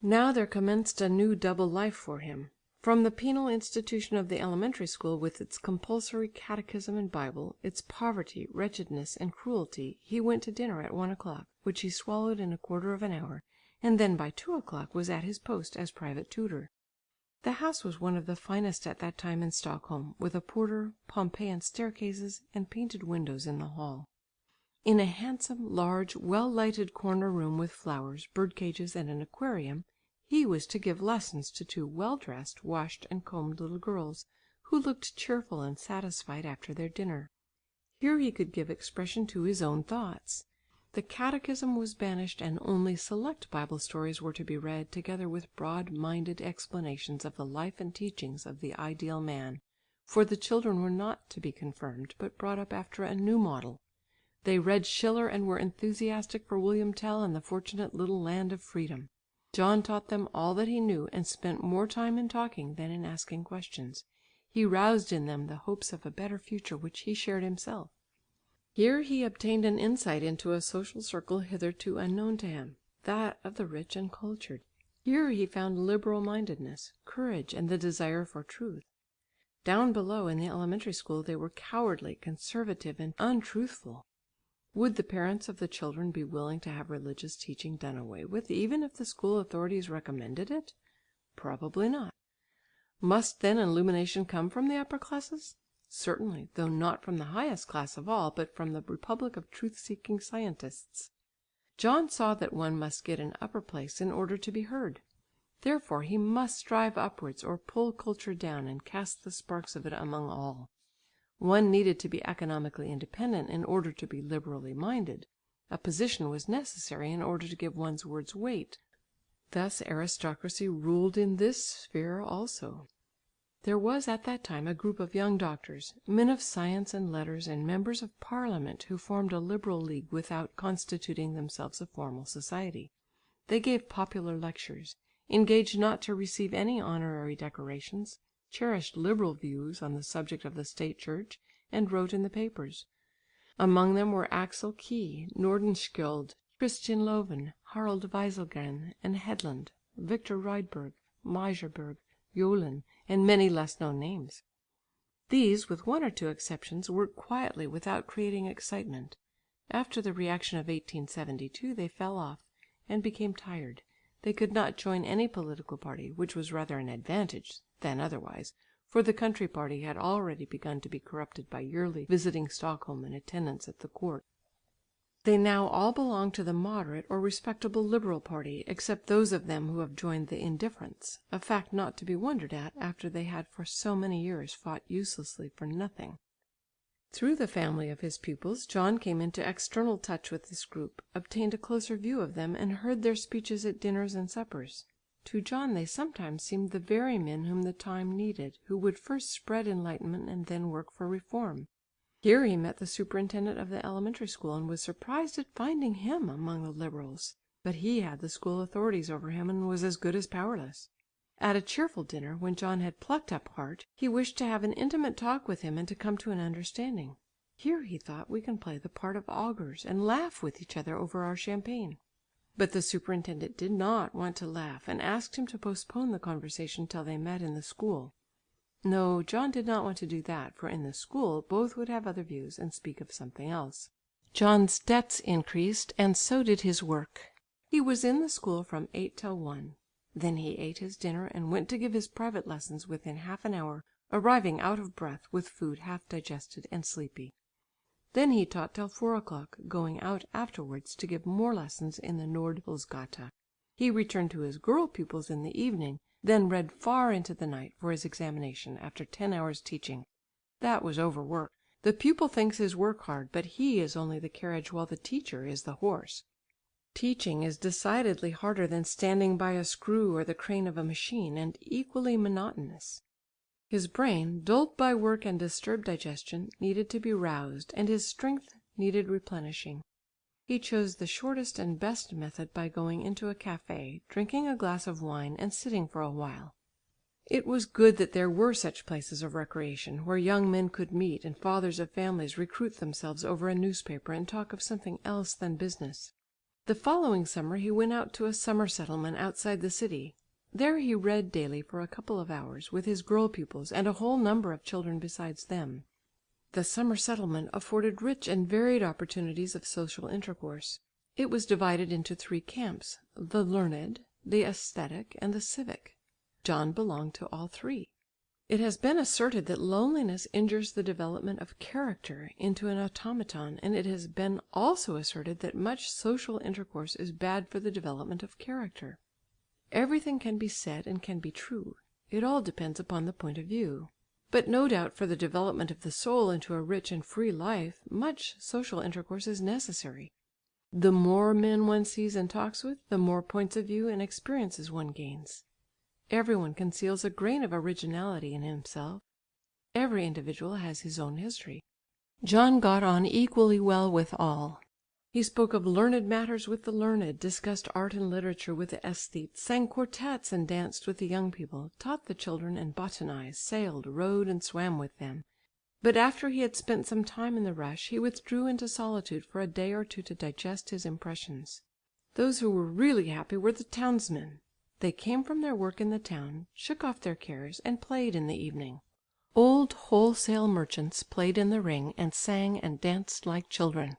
Now there commenced a new double life for him. From the penal institution of the elementary school with its compulsory catechism and Bible, its poverty, wretchedness and cruelty, he went to dinner at 1 o'clock, which he swallowed in a quarter of an hour, and then by 2 o'clock was at his post as private tutor. The house was one of the finest at that time in Stockholm, with a porter, Pompeian staircases, and painted windows in the hall. In a handsome, large, well-lighted corner room with flowers, bird cages and an aquarium, he was to give lessons to 2 well-dressed, washed and combed little girls, who looked cheerful and satisfied after their dinner. Here he could give expression to his own thoughts. The catechism was banished and only select Bible stories were to be read, together with broad-minded explanations of the life and teachings of the ideal man, for the children were not to be confirmed, but brought up after a new model. They read Schiller and were enthusiastic for William Tell and the fortunate little land of freedom. John taught them all that he knew and spent more time in talking than in asking questions. He roused in them the hopes of a better future which he shared himself. Here he obtained an insight into a social circle hitherto unknown to him, that of the rich and cultured. Here he found liberal-mindedness, courage and the desire for truth. Down below in the elementary school they were cowardly, conservative and untruthful. Would the parents of the children be willing to have religious teaching done away with, even if the school authorities recommended it? Probably not. Must then illumination come from the upper classes? Certainly, though not from the highest class of all, but from the republic of truth-seeking scientists. John saw that one must get an upper place in order to be heard. Therefore he must strive upwards or pull culture down and cast the sparks of it among all. One needed to be economically independent in order to be liberally minded. A position was necessary in order to give one's words weight. Thus aristocracy ruled in this sphere also. There was at that time a group of young doctors, men of science and letters and members of Parliament who formed a liberal league without constituting themselves a formal society. They gave popular lectures, engaged not to receive any honorary decorations, cherished liberal views on the subject of the State Church, and wrote in the papers. Among them were Axel Key, Nordenskjöld, Christian Loven, Harald Wieselgren and Hedlund, Victor Rydberg, Meijerberg, Jolin, and many less known names. These, with 1 or 2 exceptions, worked quietly without creating excitement. After the reaction of 1872 they fell off, and became tired. They could not join any political party, which was rather an advantage than otherwise, for the country party had already begun to be corrupted by yearly visiting Stockholm and attendance at the court. They now all belong to the moderate or respectable liberal party, except those of them who have joined the indifferents, a fact not to be wondered at after they had for so many years fought uselessly for nothing. Through the family of his pupils, John came into external touch with this group, obtained a closer view of them, and heard their speeches at dinners and suppers. To John they sometimes seemed the very men whom the time needed, who would first spread enlightenment and then work for reform. Here he met the superintendent of the elementary school and was surprised at finding him among the liberals. But he had the school authorities over him and was as good as powerless. At a cheerful dinner, when John had plucked up heart, he wished to have an intimate talk with him and to come to an understanding. Here, he thought, we can play the part of augurs and laugh with each other over our champagne. But the superintendent did not want to laugh and asked him to postpone the conversation till they met in the school. No, John did not want to do that, for in the school both would have other views and speak of something else. John's debts increased and so did his work. He was in the school from 8 till 1. Then he ate his dinner and went to give his private lessons within half an hour, arriving out of breath, with food half digested and sleepy. Then he taught till 4 o'clock, going out afterwards to give more lessons in the Nordhulsgata. He returned to his girl pupils in the evening, then read far into the night for his examination after 10 hours teaching. That was overwork. The pupil thinks his work hard, but he is only the carriage while the teacher is the horse. Teaching is decidedly harder than standing by a screw or the crane of a machine, and equally monotonous. His brain, dulled by work and disturbed digestion, needed to be roused, and his strength needed replenishing. He chose the shortest and best method by going into a café, drinking a glass of wine and sitting for a while. It was good that there were such places of recreation, where young men could meet and fathers of families recruit themselves over a newspaper and talk of something else than business. The following summer he went out to a summer settlement outside the city. There he read daily for a couple of hours, with his girl pupils and a whole number of children besides them. The summer settlement afforded rich and varied opportunities of social intercourse. It was divided into 3 camps: the learned, the æsthetic, and the civic. John belonged to all 3. It has been asserted that loneliness injures the development of character into an automaton, and it has been also asserted that much social intercourse is bad for the development of character. Everything can be said and can be true. It all depends upon the point of view. But no doubt for the development of the soul into a rich and free life, much social intercourse is necessary. The more men one sees and talks with, the more points of view and experiences one gains. Every one conceals a grain of originality in himself. Every individual has his own history. John got on equally well with all. He spoke of learned matters with the learned, discussed art and literature with the æsthetes, sang quartets and danced with the young people, taught the children and botanized, sailed, rowed and swam with them. But after he had spent some time in the rush, he withdrew into solitude for a day or 2 to digest his impressions. Those who were really happy were the townsmen. They came from their work in the town, shook off their cares, and played in the evening. Old wholesale merchants played in the ring and sang and danced like children.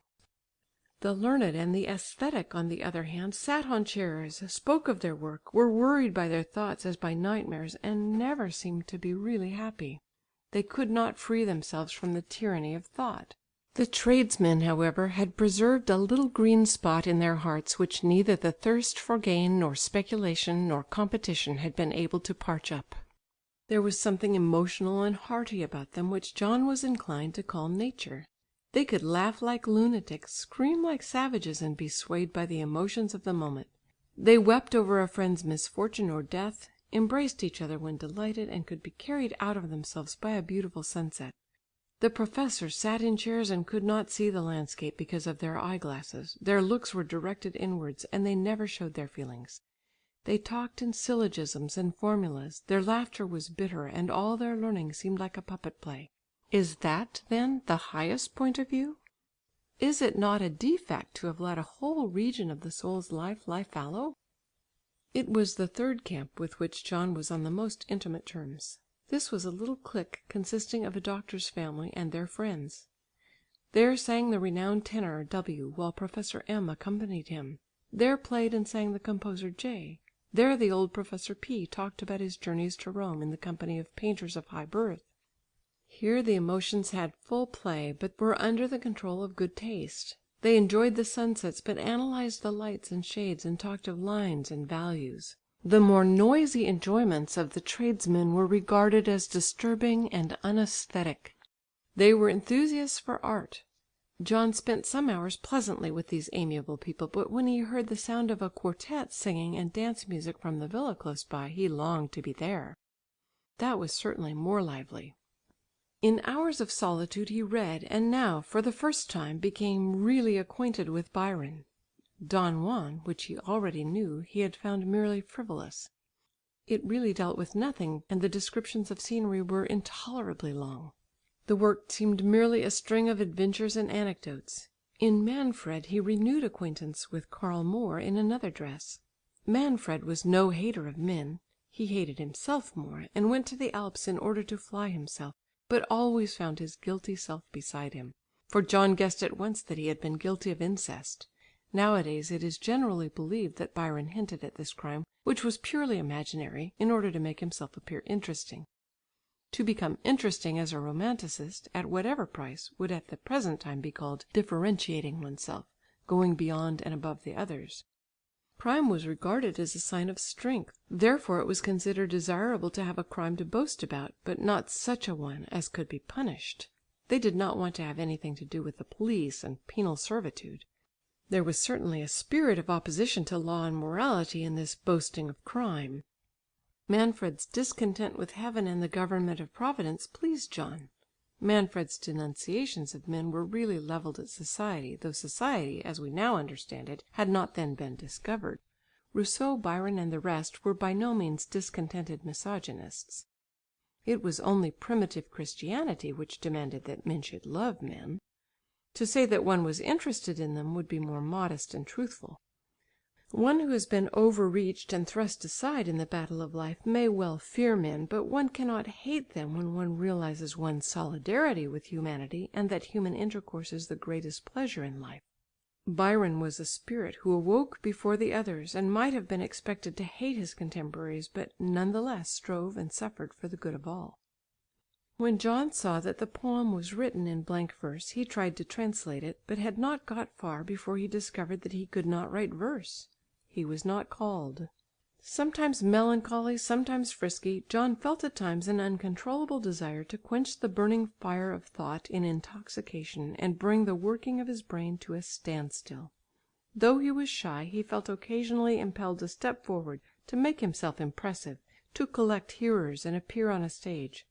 The learned and the æsthetic, on the other hand, sat on chairs, spoke of their work, were worried by their thoughts as by nightmares, and never seemed to be really happy. They could not free themselves from the tyranny of thought. The tradesmen, however, had preserved a little green spot in their hearts which neither the thirst for gain, nor speculation, nor competition had been able to parch up. There was something emotional and hearty about them which John was inclined to call nature. They could laugh like lunatics, scream like savages, and be swayed by the emotions of the moment. They wept over a friend's misfortune or death, embraced each other when delighted, and could be carried out of themselves by a beautiful sunset. The professors sat in chairs and could not see the landscape because of their eyeglasses. Their looks were directed inwards, and they never showed their feelings. They talked in syllogisms and formulas, their laughter was bitter, and all their learning seemed like a puppet play. Is that, then, the highest point of view? Is it not a defect to have let a whole region of the soul's life lie fallow? It was the 3rd camp with which John was on the most intimate terms. This was a little clique consisting of a doctor's family and their friends. There sang the renowned tenor W, while Professor M accompanied him. There played and sang the composer J. There the old Professor P talked about his journeys to Rome in the company of painters of high birth. Here the emotions had full play, but were under the control of good taste. They enjoyed the sunsets, but analysed the lights and shades and talked of lines and values. The more noisy enjoyments of the tradesmen were regarded as disturbing and unæsthetic. They were enthusiasts for art. John spent some hours pleasantly with these amiable people, but when he heard the sound of a quartet singing and dance music from the villa close by, he longed to be there. That was certainly more lively. In hours of solitude he read, and now, for the first time, became really acquainted with Byron. Don Juan, which he already knew, he had found merely frivolous. It really dealt with nothing, and the descriptions of scenery were intolerably long. The work seemed merely a string of adventures and anecdotes. In Manfred he renewed acquaintance with Karl Moor in another dress. Manfred was no hater of men. He hated himself more, and went to the Alps in order to fly himself, but always found his guilty self beside him. For John guessed at once that he had been guilty of incest. Nowadays it is generally believed that Byron hinted at this crime, which was purely imaginary, in order to make himself appear interesting. To become interesting as a romanticist, at whatever price, would at the present time be called differentiating oneself, going beyond and above the others. Crime was regarded as a sign of strength, therefore it was considered desirable to have a crime to boast about, but not such a one as could be punished. They did not want to have anything to do with the police and penal servitude. There was certainly a spirit of opposition to law and morality in this boasting of crime. Manfred's discontent with heaven and the government of Providence pleased John. Manfred's denunciations of men were really levelled at society, though society, as we now understand it, had not then been discovered. Rousseau, Byron and the rest were by no means discontented misogynists. It was only primitive Christianity which demanded that men should love men. To say that one was interested in them would be more modest and truthful. One who has been overreached and thrust aside in the battle of life may well fear men, but one cannot hate them when one realises one's solidarity with humanity and that human intercourse is the greatest pleasure in life. Byron was a spirit who awoke before the others, and might have been expected to hate his contemporaries, but none the less strove and suffered for the good of all. When John saw that the poem was written in blank verse, he tried to translate it, but had not got far before he discovered that he could not write verse. He was not called. Sometimes melancholy, sometimes frisky, John felt at times an uncontrollable desire to quench the burning fire of thought in intoxication and bring the working of his brain to a standstill. Though he was shy, he felt occasionally impelled to step forward, to make himself impressive, to collect hearers and appear on a stage.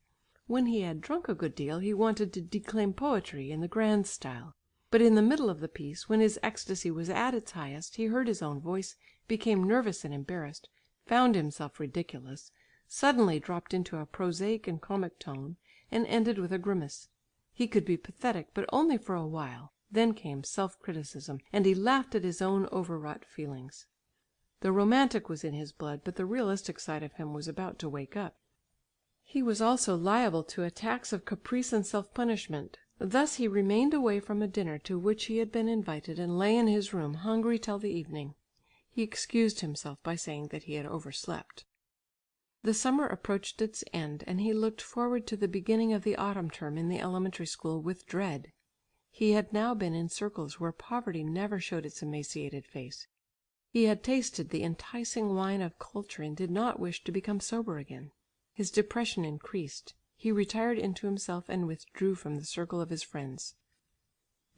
When he had drunk a good deal, he wanted to declaim poetry in the grand style. But in the middle of the piece, when his ecstasy was at its highest, he heard his own voice, became nervous and embarrassed, found himself ridiculous, suddenly dropped into a prosaic and comic tone, and ended with a grimace. He could be pathetic, but only for a while. Then came self-criticism, and he laughed at his own overwrought feelings. The romantic was in his blood, but the realistic side of him was about to wake up. He was also liable to attacks of caprice and self-punishment. Thus he remained away from a dinner to which he had been invited, and lay in his room hungry till the evening. He excused himself by saying that he had overslept. The summer approached its end, and he looked forward to the beginning of the autumn term in the elementary school with dread. He had now been in circles where poverty never showed its emaciated face. He had tasted the enticing wine of culture and did not wish to become sober again. His depression increased. He retired into himself and withdrew from the circle of his friends.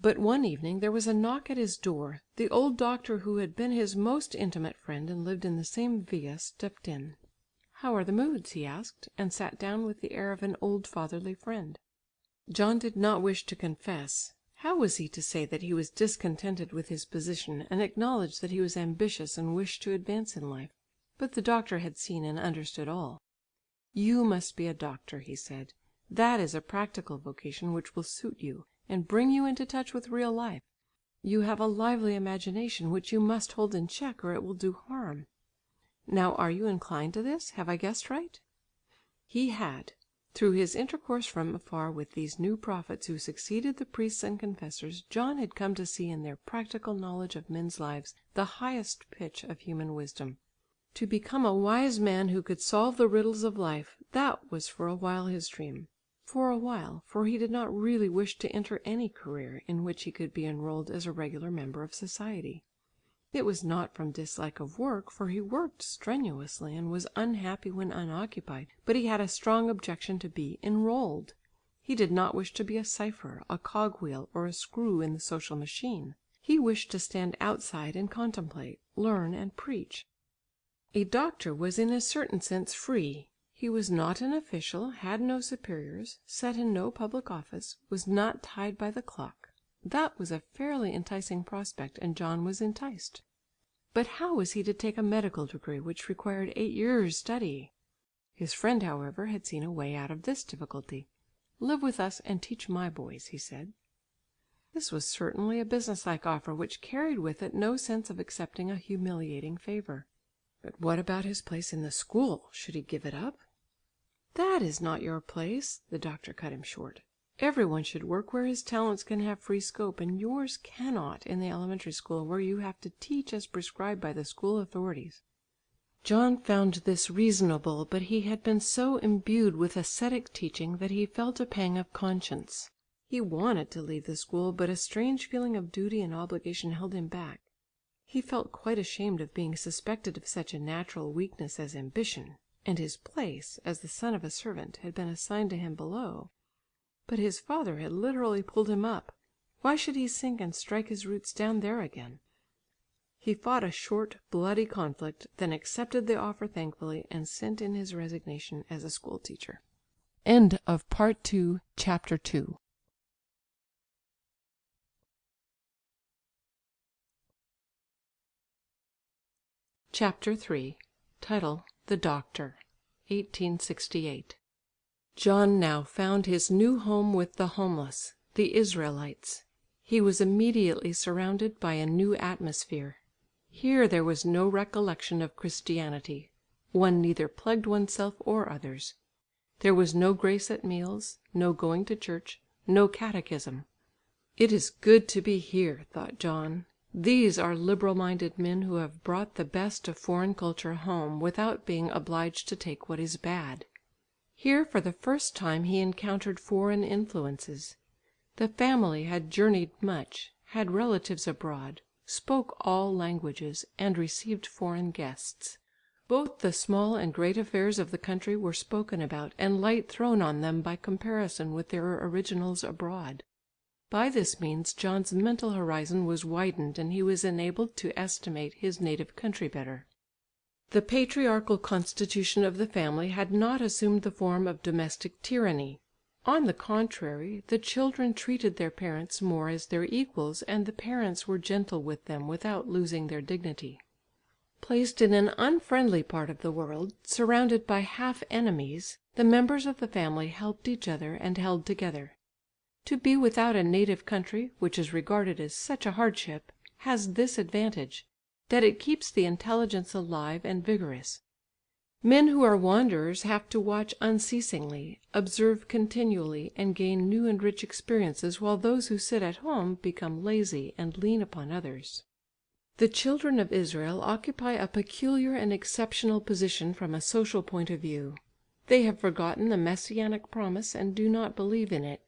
But one evening there was a knock at his door. The old doctor who had been his most intimate friend and lived in the same villa stepped in. "How are the moods?" he asked, and sat down with the air of an old fatherly friend. John did not wish to confess. How was he to say that he was discontented with his position and acknowledge that he was ambitious and wished to advance in life? But the doctor had seen and understood all. "You must be a doctor," he said. "That is a practical vocation which will suit you, and bring you into touch with real life. You have a lively imagination which you must hold in check or it will do harm. Now are you inclined to this? Have I guessed right?" He had. Through his intercourse from afar with these new prophets who succeeded the priests and confessors, John had come to see in their practical knowledge of men's lives the highest pitch of human wisdom. To become a wise man who could solve the riddles of life, that was for a while his dream. For a while, for he did not really wish to enter any career in which he could be enrolled as a regular member of society. It was not from dislike of work, for he worked strenuously and was unhappy when unoccupied, but he had a strong objection to be enrolled. He did not wish to be a cipher, a cogwheel, or a screw in the social machine. He wished to stand outside and contemplate, learn and preach. A doctor was in a certain sense free. He was not an official, had no superiors, sat in no public office, was not tied by the clock. That was a fairly enticing prospect, and John was enticed. But how was he to take a medical degree which required 8 years' study? His friend, however, had seen a way out of this difficulty. "Live with us and teach my boys," he said. This was certainly a businesslike offer which carried with it no sense of accepting a humiliating favour. But what about his place in the school? Should he give it up? "That is not your place," the doctor cut him short. "Every one should work where his talents can have free scope, and yours cannot in the elementary school where you have to teach as prescribed by the school authorities." John found this reasonable, but he had been so imbued with ascetic teaching that he felt a pang of conscience. He wanted to leave the school, but a strange feeling of duty and obligation held him back. He felt quite ashamed of being suspected of such a natural weakness as ambition, and his place, as the son of a servant, had been assigned to him below. But his father had literally pulled him up. Why should he sink and strike his roots down there again? He fought a short, bloody conflict, then accepted the offer thankfully and sent in his resignation as a school teacher. Chapter 2. Chapter 3. Title: The Doctor. 1868. John now found his new home with the homeless, the Israelites. He was immediately surrounded by a new atmosphere. Here there was no recollection of Christianity. One neither plagued oneself or others. There was no grace at meals, no going to church, no catechism. "It is good to be here," thought John. "These are liberal-minded men who have brought the best of foreign culture home without being obliged to take what is bad." Here for the first time he encountered foreign influences. The family had journeyed much, had relatives abroad, spoke all languages, and received foreign guests. Both the small and great affairs of the country were spoken about, and light thrown on them by comparison with their originals abroad. By this means John's mental horizon was widened and he was enabled to estimate his native country better. The patriarchal constitution of the family had not assumed the form of domestic tyranny. On the contrary, the children treated their parents more as their equals, and the parents were gentle with them without losing their dignity. Placed in an unfriendly part of the world, surrounded by half enemies, the members of the family helped each other and held together. To be without a native country, which is regarded as such a hardship, has this advantage, that it keeps the intelligence alive and vigorous. Men who are wanderers have to watch unceasingly, observe continually, and gain new and rich experiences, while those who sit at home become lazy and lean upon others. The children of Israel occupy a peculiar and exceptional position from a social point of view. They have forgotten the messianic promise and do not believe in it.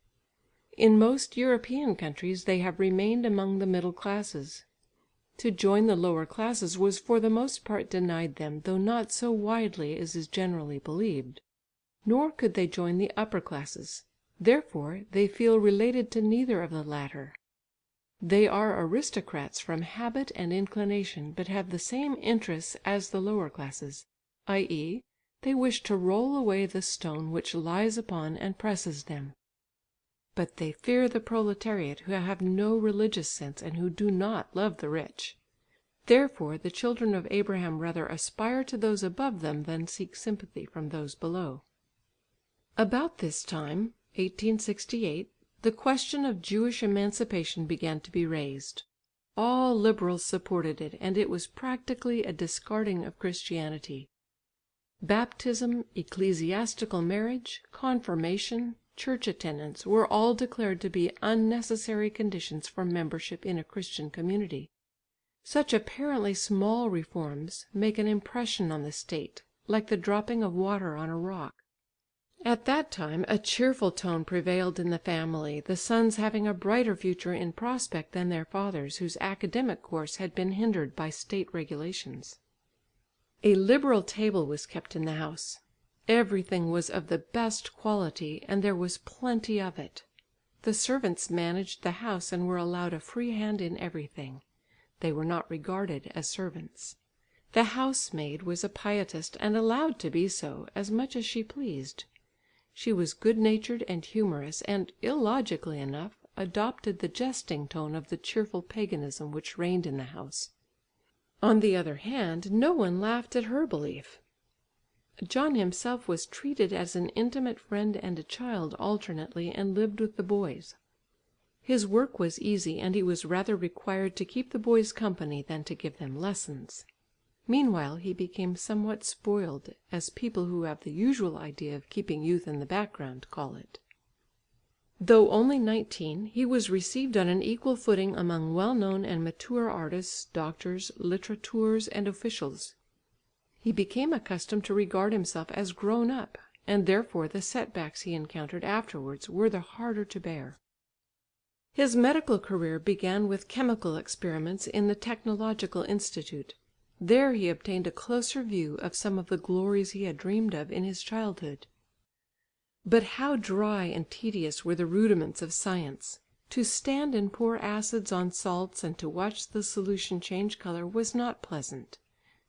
In most European countries they have remained among the middle classes. To join the lower classes was for the most part denied them, though not so widely as is generally believed. Nor could they join the upper classes. Therefore they feel related to neither of the latter. They are aristocrats from habit and inclination, but have the same interests as the lower classes, i.e., they wish to roll away the stone which lies upon and presses them. But they fear the proletariat, who have no religious sense and who do not love the rich. Therefore the children of Abraham rather aspire to those above them than seek sympathy from those below. About this time, 1868, the question of Jewish emancipation began to be raised. All liberals supported it, and it was practically a discarding of Christianity. Baptism, ecclesiastical marriage, confirmation, church attendance were all declared to be unnecessary conditions for membership in a Christian community. Such apparently small reforms make an impression on the state, like the dropping of water on a rock. At that time a cheerful tone prevailed in the family, the sons having a brighter future in prospect than their fathers, whose academic course had been hindered by state regulations. A liberal table was kept in the house. Everything was of the best quality, and there was plenty of it. The servants managed the house and were allowed a free hand in everything. They were not regarded as servants. The housemaid was a pietist, and allowed to be so, as much as she pleased. She was good-natured and humorous, and, illogically enough, adopted the jesting tone of the cheerful paganism which reigned in the house. On the other hand, no one laughed at her belief. John himself was treated as an intimate friend and a child alternately, and lived with the boys. His work was easy, and he was rather required to keep the boys company than to give them lessons. Meanwhile he became somewhat spoiled, as people who have the usual idea of keeping youth in the background call it. Though only 19, he was received on an equal footing among well-known and mature artists, doctors, littérateurs, and officials. He became accustomed to regard himself as grown up, and therefore the setbacks he encountered afterwards were the harder to bear. His medical career began with chemical experiments in the Technological Institute. There he obtained a closer view of some of the glories he had dreamed of in his childhood. But how dry and tedious were the rudiments of science! To stand and pour acids on salts and to watch the solution change colour was not pleasant.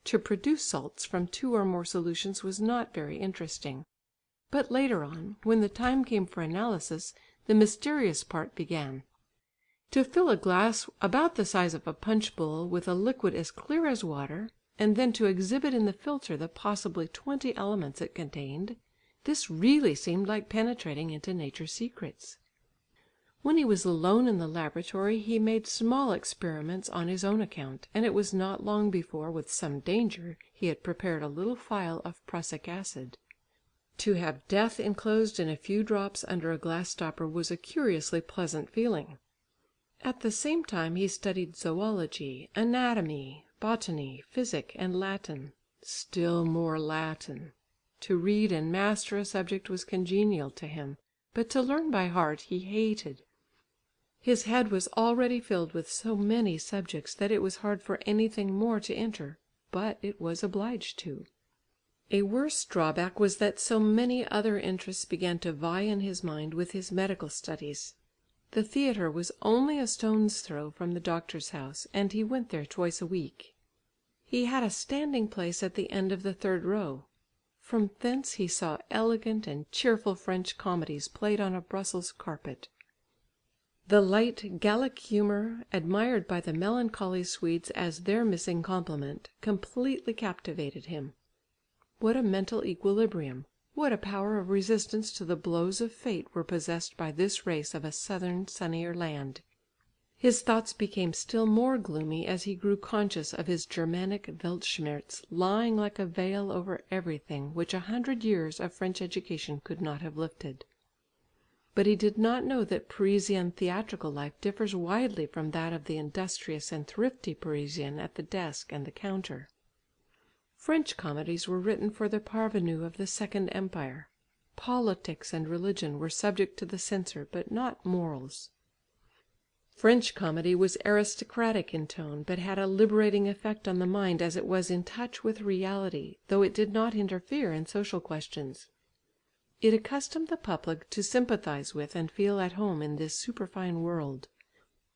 To produce salts from 2 or more solutions was not very interesting. But later on, when the time came for analysis, the mysterious part began. To fill a glass about the size of a punch bowl with a liquid as clear as water, and then to exhibit in the filter the possibly 20 elements it contained, this really seemed like penetrating into nature's secrets. When he was alone in the laboratory he made small experiments on his own account, and it was not long before, with some danger, he had prepared a little phial of prussic acid. To have death enclosed in a few drops under a glass stopper was a curiously pleasant feeling. At the same time he studied zoology, anatomy, botany, physic and Latin. Still more Latin. To read and master a subject was congenial to him, but to learn by heart he hated. His head was already filled with so many subjects that it was hard for anything more to enter, but it was obliged to. A worse drawback was that so many other interests began to vie in his mind with his medical studies. The theatre was only a stone's throw from the doctor's house, and he went there twice a week. He had a standing place at the end of the 3rd row. From thence he saw elegant and cheerful French comedies played on a Brussels carpet. The light Gallic humour, admired by the melancholy Swedes as their missing complement, completely captivated him. What a mental equilibrium, what a power of resistance to the blows of fate were possessed by this race of a southern sunnier land! His thoughts became still more gloomy as he grew conscious of his Germanic Weltschmerz lying like a veil over everything which 100 years of French education could not have lifted. But he did not know that Parisian theatrical life differs widely from that of the industrious and thrifty Parisian at the desk and the counter. French comedies were written for the parvenus of the Second Empire. Politics and religion were subject to the censor, but not morals. French comedy was aristocratic in tone, but had a liberating effect on the mind as it was in touch with reality, though it did not interfere in social questions. It accustomed the public to sympathise with and feel at home in this superfine world.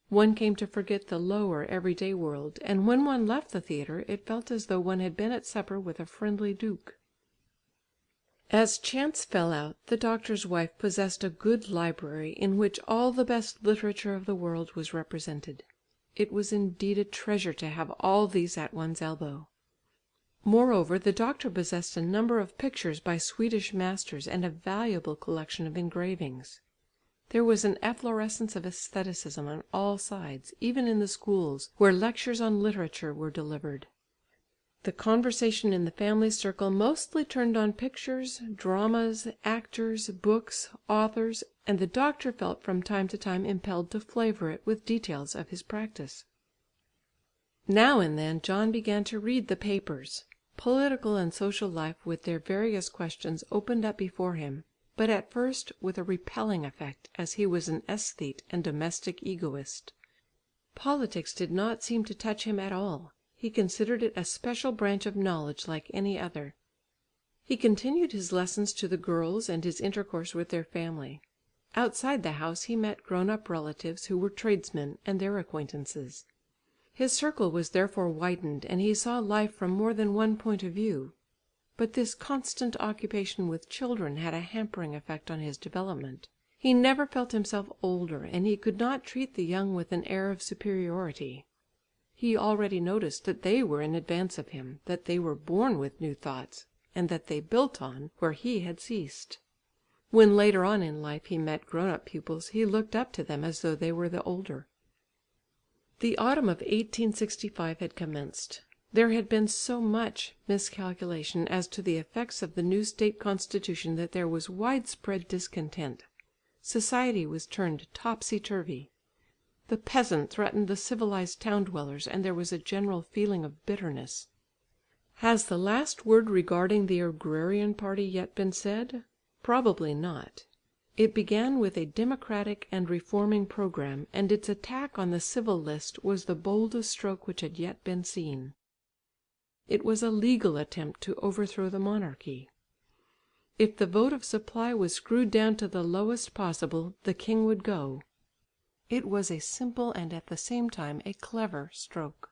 One came to forget the lower, everyday world, and when one left the theatre it felt as though one had been at supper with a friendly duke. As chance fell out, the doctor's wife possessed a good library in which all the best literature of the world was represented. It was indeed a treasure to have all these at one's elbow. Moreover, the doctor possessed a number of pictures by Swedish masters and a valuable collection of engravings. There was an efflorescence of æstheticism on all sides, even in the schools, where lectures on literature were delivered. The conversation in the family circle mostly turned on pictures, dramas, actors, books, authors, and the doctor felt from time to time impelled to flavour it with details of his practice. Now and then John began to read the papers. Political and social life with their various questions opened up before him, but at first with a repelling effect, as he was an æsthete and domestic egoist. Politics did not seem to touch him at all. He considered it a special branch of knowledge like any other. He continued his lessons to the girls and his intercourse with their family. Outside the house he met grown-up relatives who were tradesmen and their acquaintances. His circle was therefore widened, and he saw life from more than one point of view. But this constant occupation with children had a hampering effect on his development. He never felt himself older, and he could not treat the young with an air of superiority. He already noticed that they were in advance of him, that they were born with new thoughts, and that they built on where he had ceased. When later on in life he met grown-up pupils, he looked up to them as though they were the older. The autumn of 1865 had commenced. There had been so much miscalculation as to the effects of the new state constitution that there was widespread discontent. Society was turned topsy-turvy. The peasant threatened the civilised town dwellers, and there was a general feeling of bitterness. Has the last word regarding the agrarian party yet been said? Probably not. It began with a democratic and reforming programme, and its attack on the civil list was the boldest stroke which had yet been seen. It was a legal attempt to overthrow the monarchy. If the vote of supply was screwed down to the lowest possible, the king would go. It was a simple and at the same time a clever stroke.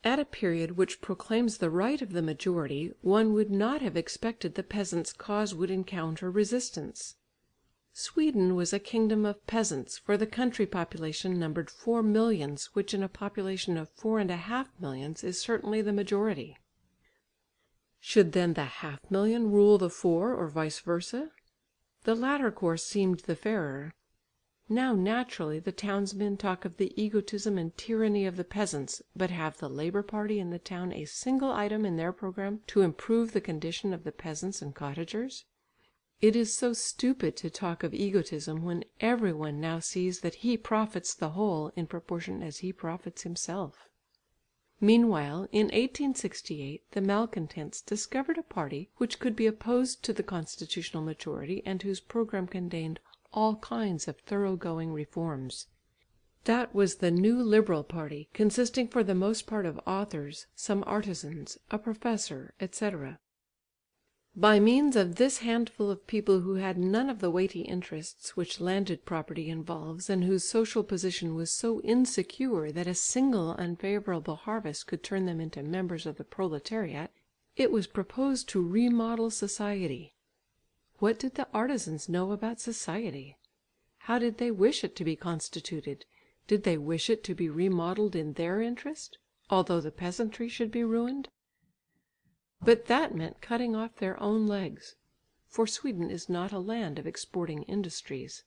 At a period which proclaims the right of the majority, one would not have expected the peasants' cause would encounter resistance. Sweden was a kingdom of peasants, for the country population numbered 4 millions, which in a population of 4½ millions is certainly the majority. Should then the ½ million rule the 4 or vice versa? The latter course seemed the fairer. Now naturally the townsmen talk of the egotism and tyranny of the peasants, but have the Labour Party in the town a single item in their programme to improve the condition of the peasants and cottagers? It is so stupid to talk of egotism when every one now sees that he profits the whole in proportion as he profits himself. Meanwhile, in 1868, the malcontents discovered a party which could be opposed to the constitutional majority and whose programme contained all kinds of thorough-going reforms. That was the New Liberal Party, consisting for the most part of authors, some artisans, a professor, etc. By means of this handful of people who had none of the weighty interests which landed property involves, and whose social position was so insecure that a single unfavourable harvest could turn them into members of the proletariat, it was proposed to remodel society. What did the artisans know about society? How did they wish it to be constituted? Did they wish it to be remodelled in their interest, although the peasantry should be ruined? But that meant cutting off their own legs, for Sweden is not a land of exporting industries.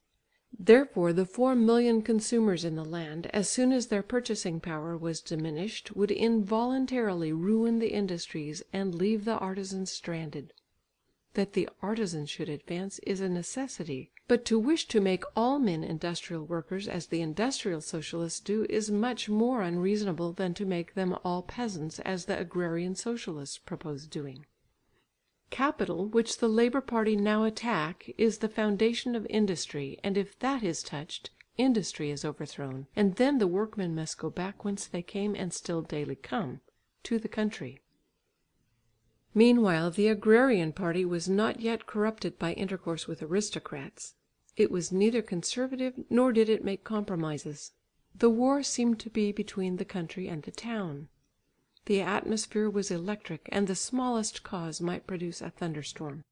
Therefore the 4 million consumers in the land, as soon as their purchasing power was diminished, would involuntarily ruin the industries and leave the artisans stranded. That the artisans should advance is a necessity, but to wish to make all men industrial workers as the industrial socialists do is much more unreasonable than to make them all peasants as the agrarian socialists propose doing. Capital, which the Labour Party now attack, is the foundation of industry, and if that is touched, industry is overthrown, and then the workmen must go back whence they came and still daily come, to the country. Meanwhile the agrarian party was not yet corrupted by intercourse with aristocrats. It was neither conservative nor did it make compromises. The war seemed to be between the country and the town. The atmosphere was electric, and the smallest cause might produce a thunderstorm.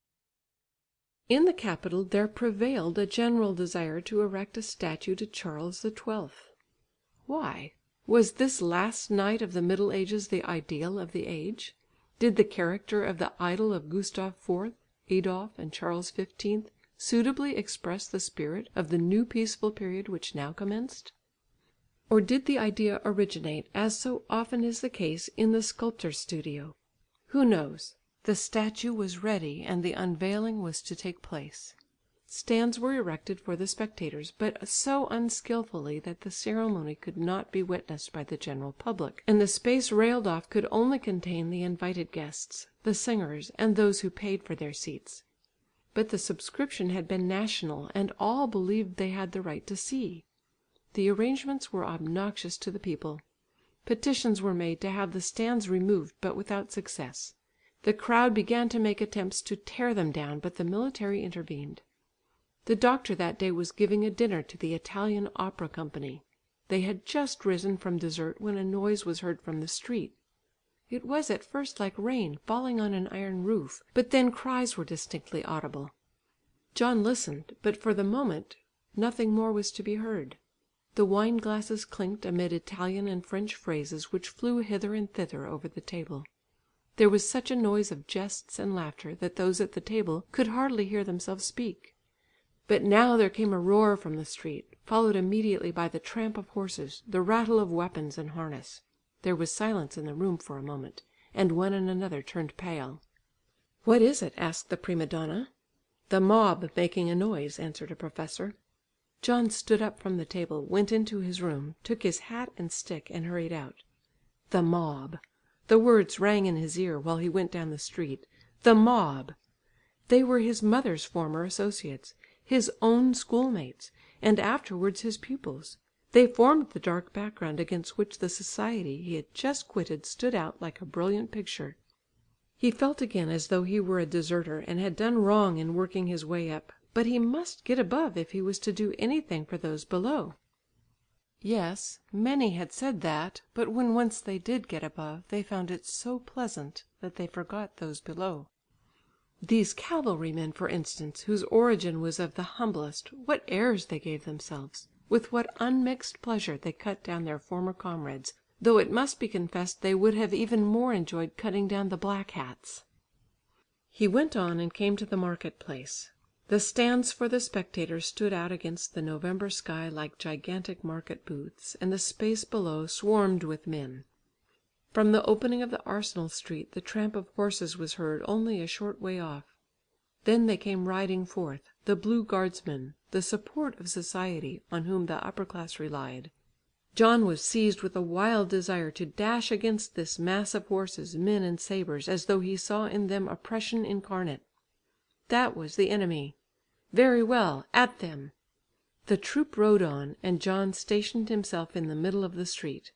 In the capital there prevailed a general desire to erect a statue to Charles XII. Why? Was this last knight of the Middle Ages the ideal of the age? Did the character of the idol of Gustav IV, Adolf, and Charles XV suitably express the spirit of the new peaceful period which now commenced? Or did the idea originate, as so often is the case, in the sculptor's studio? Who knows? The statue was ready and the unveiling was to take place. Stands were erected for the spectators, but so unskilfully that the ceremony could not be witnessed by the general public, and the space railed off could only contain the invited guests, the singers, and those who paid for their seats. But the subscription had been national, and all believed they had the right to see. The arrangements were obnoxious to the people. Petitions were made to have the stands removed, but without success. The crowd began to make attempts to tear them down, but the military intervened. The doctor that day was giving a dinner to the Italian opera company. They had just risen from dessert when a noise was heard from the street. It was at first like rain falling on an iron roof, but then cries were distinctly audible. John listened, but for the moment nothing more was to be heard. The wine glasses clinked amid Italian and French phrases which flew hither and thither over the table. There was such a noise of jests and laughter that those at the table could hardly hear themselves speak. But now there came a roar from the street, followed immediately by the tramp of horses, the rattle of weapons and harness. There was silence in the room for a moment, and one and another turned pale. "What is it?" asked the prima donna. "The mob making a noise," answered a professor. John stood up from the table, went into his room, took his hat and stick and hurried out. The mob! The words rang in his ear while he went down the street. The mob! They were his mother's former associates, his own schoolmates, and afterwards his pupils. They formed the dark background against which the society he had just quitted stood out like a brilliant picture. He felt again as though he were a deserter and had done wrong in working his way up, but he must get above if he was to do anything for those below. Yes, many had said that, but when once they did get above, they found it so pleasant that they forgot those below. These cavalrymen, for instance, whose origin was of the humblest, what airs they gave themselves! With what unmixed pleasure they cut down their former comrades, though it must be confessed they would have even more enjoyed cutting down the black hats. He went on and came to the market place. The stands for the spectators stood out against the November sky like gigantic market booths, and the space below swarmed with men. From the opening of the Arsenal Street the tramp of horses was heard only a short way off. Then they came riding forth, the Blue Guardsmen, the support of society, on whom the upper class relied. John was seized with a wild desire to dash against this mass of horses, men and sabres, as though he saw in them oppression incarnate. That was the enemy. Very well, at them! The troop rode on, and John stationed himself in the middle of the street.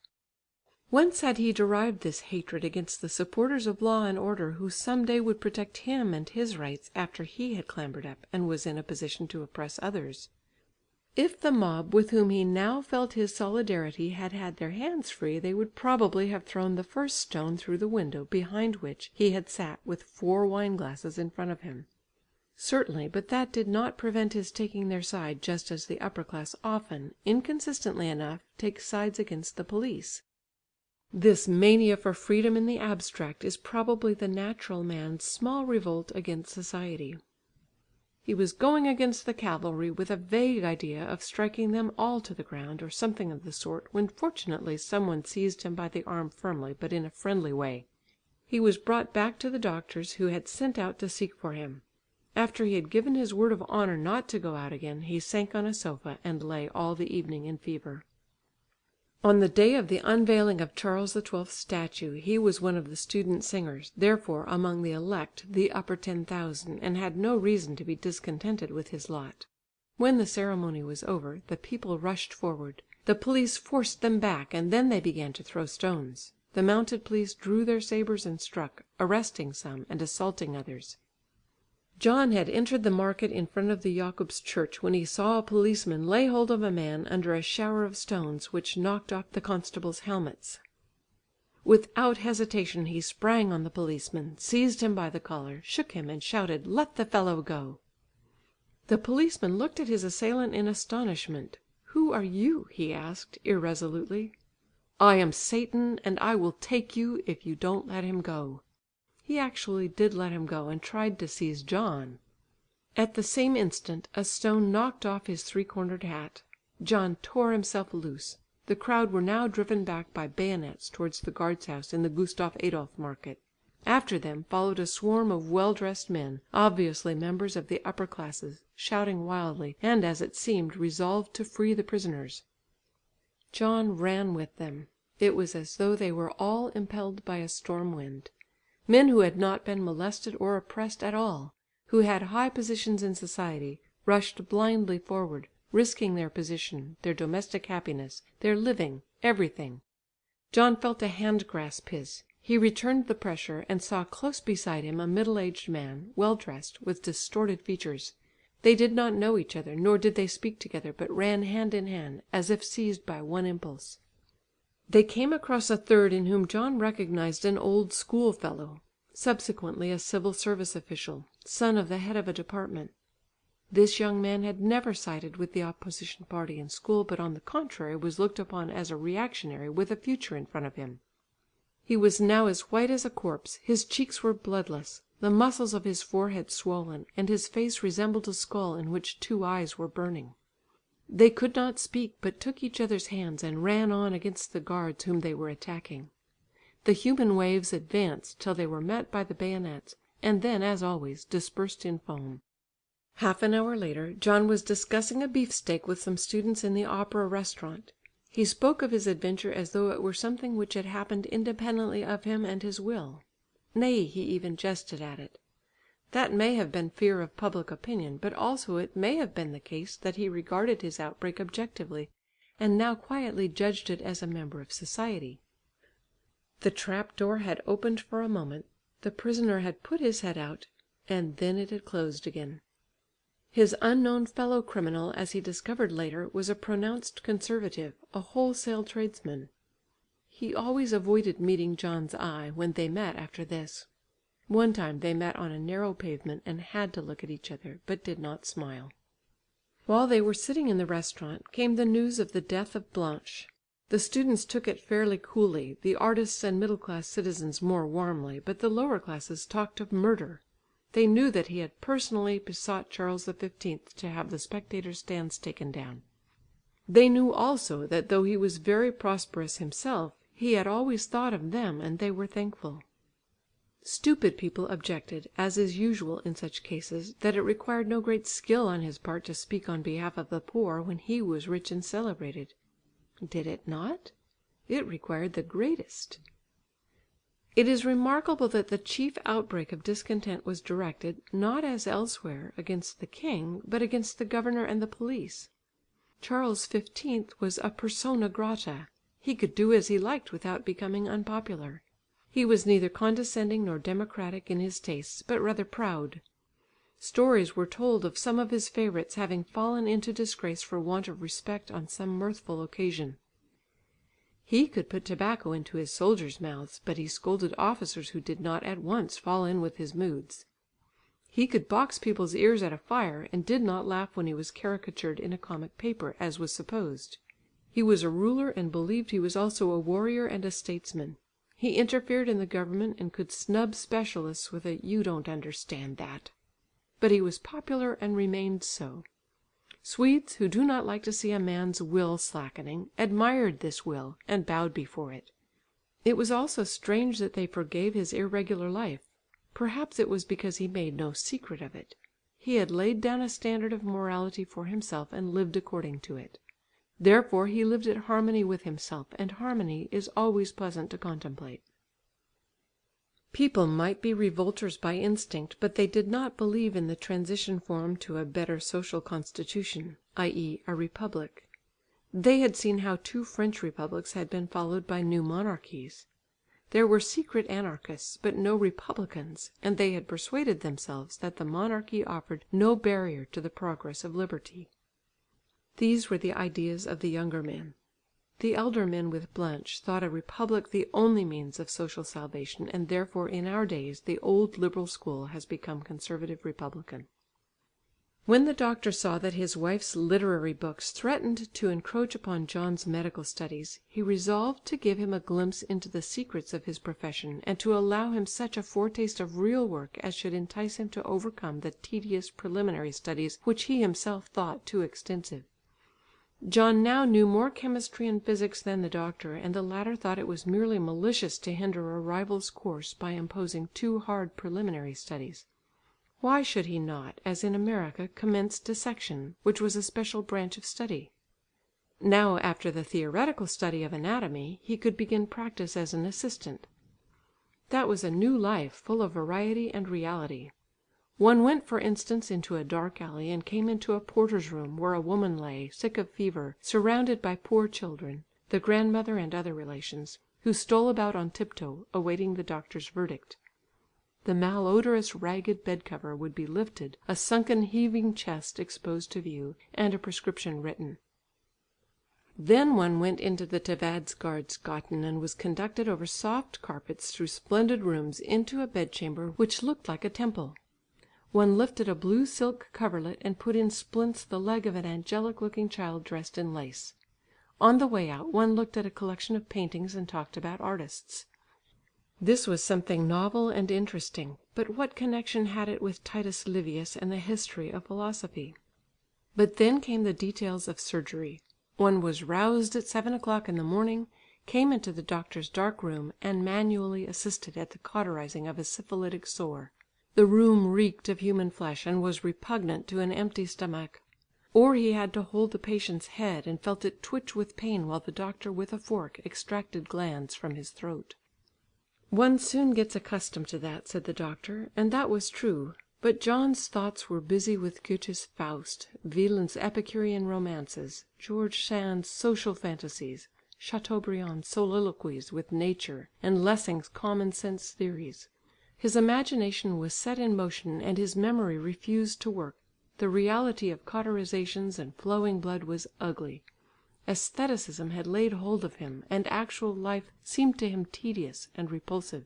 Whence had he derived this hatred against the supporters of law and order who some day would protect him and his rights after he had clambered up and was in a position to oppress others? If the mob with whom he now felt his solidarity had had their hands free, they would probably have thrown the first stone through the window behind which he had sat with 4 wine glasses in front of him. Certainly, but that did not prevent his taking their side, just as the upper class often, inconsistently enough, takes sides against the police. This mania for freedom in the abstract is probably the natural man's small revolt against society. He was going against the cavalry with a vague idea of striking them all to the ground, or something of the sort, when fortunately some one seized him by the arm firmly, but in a friendly way. He was brought back to the doctors who had sent out to seek for him. After he had given his word of honour not to go out again, he sank on a sofa and lay all the evening in fever. On the day of the unveiling of Charles XII's statue he was one of the student singers, therefore among the elect, the upper 10,000, and had no reason to be discontented with his lot. When the ceremony was over, the people rushed forward. The police forced them back, and then they began to throw stones. The mounted police drew their sabres and struck, arresting some and assaulting others. John had entered the market in front of the Jakob's church when he saw a policeman lay hold of a man under a shower of stones which knocked off the constables' helmets. Without hesitation he sprang on the policeman, seized him by the collar, shook him and shouted, "Let the fellow go!" The policeman looked at his assailant in astonishment. "Who are you?" he asked, irresolutely. "I am Satan, and I will take you if you don't let him go." He actually did let him go, and tried to seize John. At the same instant a stone knocked off his 3-cornered hat. John tore himself loose. The crowd were now driven back by bayonets towards the guards' house in the Gustav Adolf market. After them followed a swarm of well-dressed men, obviously members of the upper classes, shouting wildly, and, as it seemed, resolved to free the prisoners. John ran with them. It was as though they were all impelled by a storm wind. Men who had not been molested or oppressed at all, who had high positions in society, rushed blindly forward, risking their position, their domestic happiness, their living, everything. John felt a hand grasp his. He returned the pressure, and saw close beside him a middle-aged man, well dressed, with distorted features. They did not know each other, nor did they speak together, but ran hand in hand, as if seized by one impulse. They came across a third in whom John recognised an old schoolfellow, subsequently a civil service official, son of the head of a department. This young man had never sided with the opposition party in school, but on the contrary was looked upon as a reactionary with a future in front of him. He was now as white as a corpse, his cheeks were bloodless, the muscles of his forehead swollen, and his face resembled a skull in which 2 eyes were burning. They could not speak, but took each other's hands and ran on against the guards whom they were attacking. The human waves advanced till they were met by the bayonets, and then, as always, dispersed in foam. Half an hour later, John was discussing a beefsteak with some students in the opera restaurant. He spoke of his adventure as though it were something which had happened independently of him and his will. Nay, he even jested at it. That may have been fear of public opinion, but also it may have been the case that he regarded his outbreak objectively, and now quietly judged it as a member of society. The trap door had opened for a moment, the prisoner had put his head out, and then it had closed again. His unknown fellow criminal, as he discovered later, was a pronounced conservative, a wholesale tradesman. He always avoided meeting John's eye when they met after this. One time they met on a narrow pavement and had to look at each other, but did not smile. While they were sitting in the restaurant came the news of the death of Blanche. The students took it fairly coolly, the artists and middle class citizens more warmly, but the lower classes talked of murder. They knew that he had personally besought Charles XV to have the spectator stands taken down. They knew also that though he was very prosperous himself, he had always thought of them and they were thankful. Stupid people objected, as is usual in such cases, that it required no great skill on his part to speak on behalf of the poor when he was rich and celebrated. Did it not? It required the greatest. It is remarkable that the chief outbreak of discontent was directed, not as elsewhere, against the king, but against the governor and the police. Charles XV was a persona grata. He could do as he liked without becoming unpopular. He was neither condescending nor democratic in his tastes, but rather proud. Stories were told of some of his favourites having fallen into disgrace for want of respect on some mirthful occasion. He could put tobacco into his soldiers' mouths, but he scolded officers who did not at once fall in with his moods. He could box people's ears at a fire, and did not laugh when he was caricatured in a comic paper, as was supposed. He was a ruler and believed he was also a warrior and a statesman. He interfered in the government and could snub specialists with a "you don't understand that." But he was popular and remained so. Swedes, who do not like to see a man's will slackening, admired this will and bowed before it. It was also strange that they forgave his irregular life. Perhaps it was because he made no secret of it. He had laid down a standard of morality for himself and lived according to it. Therefore he lived at harmony with himself, and harmony is always pleasant to contemplate. People might be revolters by instinct, but they did not believe in the transition form to a better social constitution, i.e. a republic. They had seen how 2 French republics had been followed by new monarchies. There were secret anarchists, but no republicans, and they had persuaded themselves that the monarchy offered no barrier to the progress of liberty. These were the ideas of the younger men. The elder men with Blanche thought a republic the only means of social salvation, and therefore in our days the old liberal school has become conservative republican. When the doctor saw that his wife's literary books threatened to encroach upon John's medical studies, he resolved to give him a glimpse into the secrets of his profession, and to allow him such a foretaste of real work as should entice him to overcome the tedious preliminary studies which he himself thought too extensive. John now knew more chemistry and physics than the doctor, and the latter thought it was merely malicious to hinder a rival's course by imposing too hard preliminary studies. Why should he not, as in America, commence dissection, which was a special branch of study? Now, after the theoretical study of anatomy, he could begin practice as an assistant. That was a new life, full of variety and reality. One went, for instance, into a dark alley and came into a porter's room, where a woman lay, sick of fever, surrounded by poor children, the grandmother and other relations, who stole about on tiptoe, awaiting the doctor's verdict. The malodorous ragged bedcover would be lifted, a sunken heaving chest exposed to view, and a prescription written. Then one went into the Tvättsgårdsgatan and was conducted over soft carpets through splendid rooms into a bedchamber which looked like a temple. One lifted a blue silk coverlet and put in splints the leg of an angelic-looking child dressed in lace. On the way out one looked at a collection of paintings and talked about artists. This was something novel and interesting, but what connection had it with Titus Livius and the history of philosophy? But then came the details of surgery. One was roused at 7 o'clock in the morning, came into the doctor's dark room, and manually assisted at the cauterising of a syphilitic sore. The room reeked of human flesh and was repugnant to an empty stomach. Or he had to hold the patient's head and felt it twitch with pain while the doctor with a fork extracted glands from his throat. "One soon gets accustomed to that," said the doctor, and that was true. But John's thoughts were busy with Goethe's Faust, Wieland's Epicurean romances, George Sand's social fantasies, Chateaubriand's soliloquies with nature, and Lessing's common sense theories. His imagination was set in motion and his memory refused to work. The reality of cauterizations and flowing blood was ugly. Æstheticism had laid hold of him, and actual life seemed to him tedious and repulsive.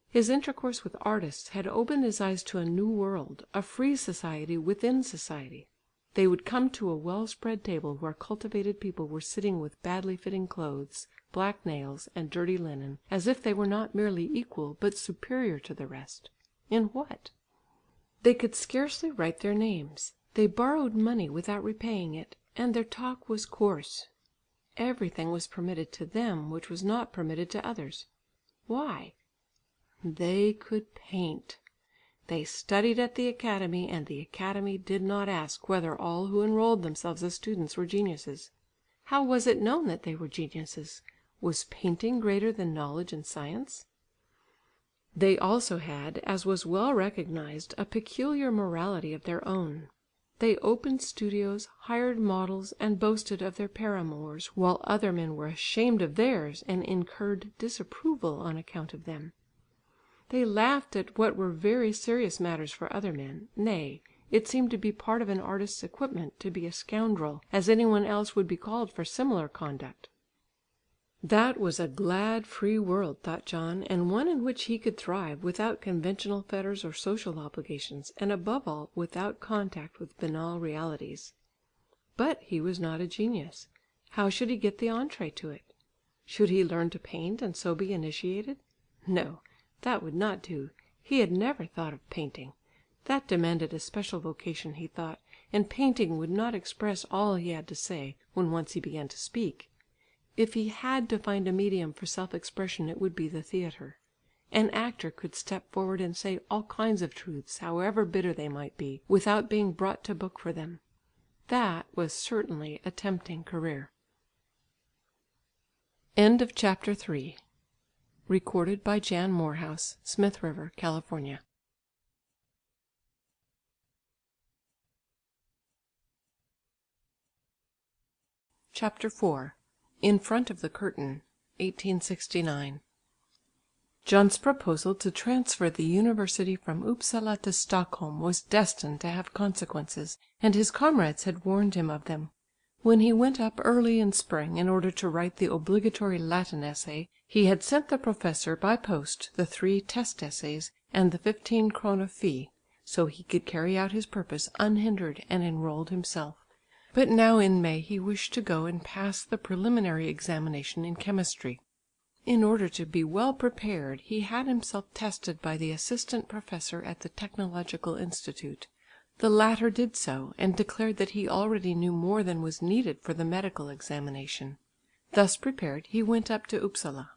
His intercourse with artists had opened his eyes to a new world, a free society within society. They would come to a well spread table where cultivated people were sitting with badly fitting clothes, black nails, and dirty linen, as if they were not merely equal but superior to the rest. In what? They could scarcely write their names. They borrowed money without repaying it, and their talk was coarse. Everything was permitted to them which was not permitted to others. Why? They could paint. They studied at the academy, and the academy did not ask whether all who enrolled themselves as students were geniuses. How was it known that they were geniuses? Was painting greater than knowledge and science? They also had, as was well recognized, a peculiar morality of their own. They opened studios, hired models, and boasted of their paramours, while other men were ashamed of theirs and incurred disapproval on account of them. They laughed at what were very serious matters for other men, nay, it seemed to be part of an artist's equipment to be a scoundrel, as any one else would be called for similar conduct. That was a glad, free world, thought John, and one in which he could thrive without conventional fetters or social obligations, and above all without contact with banal realities. But he was not a genius. How should he get the entrée to it? Should he learn to paint and so be initiated? No, that would not do. He had never thought of painting. That demanded a special vocation, he thought, and painting would not express all he had to say, when once he began to speak. If he had to find a medium for self-expression, it would be the theatre. An actor could step forward and say all kinds of truths, however bitter they might be, without being brought to book for them. That was certainly a tempting career. End of chapter 3. Recorded by Jan Morehouse, Smith River, California. Chapter 4. In Front of the Curtain, 1869. John's proposal to transfer the university from Upsala to Stockholm was destined to have consequences, and his comrades had warned him of them. When he went up early in spring in order to write the obligatory Latin essay, he had sent the professor by post the 3 test essays and the 15 krone fee, so he could carry out his purpose unhindered and enrolled himself. But now in May he wished to go and pass the preliminary examination in chemistry. In order to be well prepared, he had himself tested by the assistant professor at the Technological Institute. The latter did so, and declared that he already knew more than was needed for the medical examination. Thus prepared, he went up to Upsala.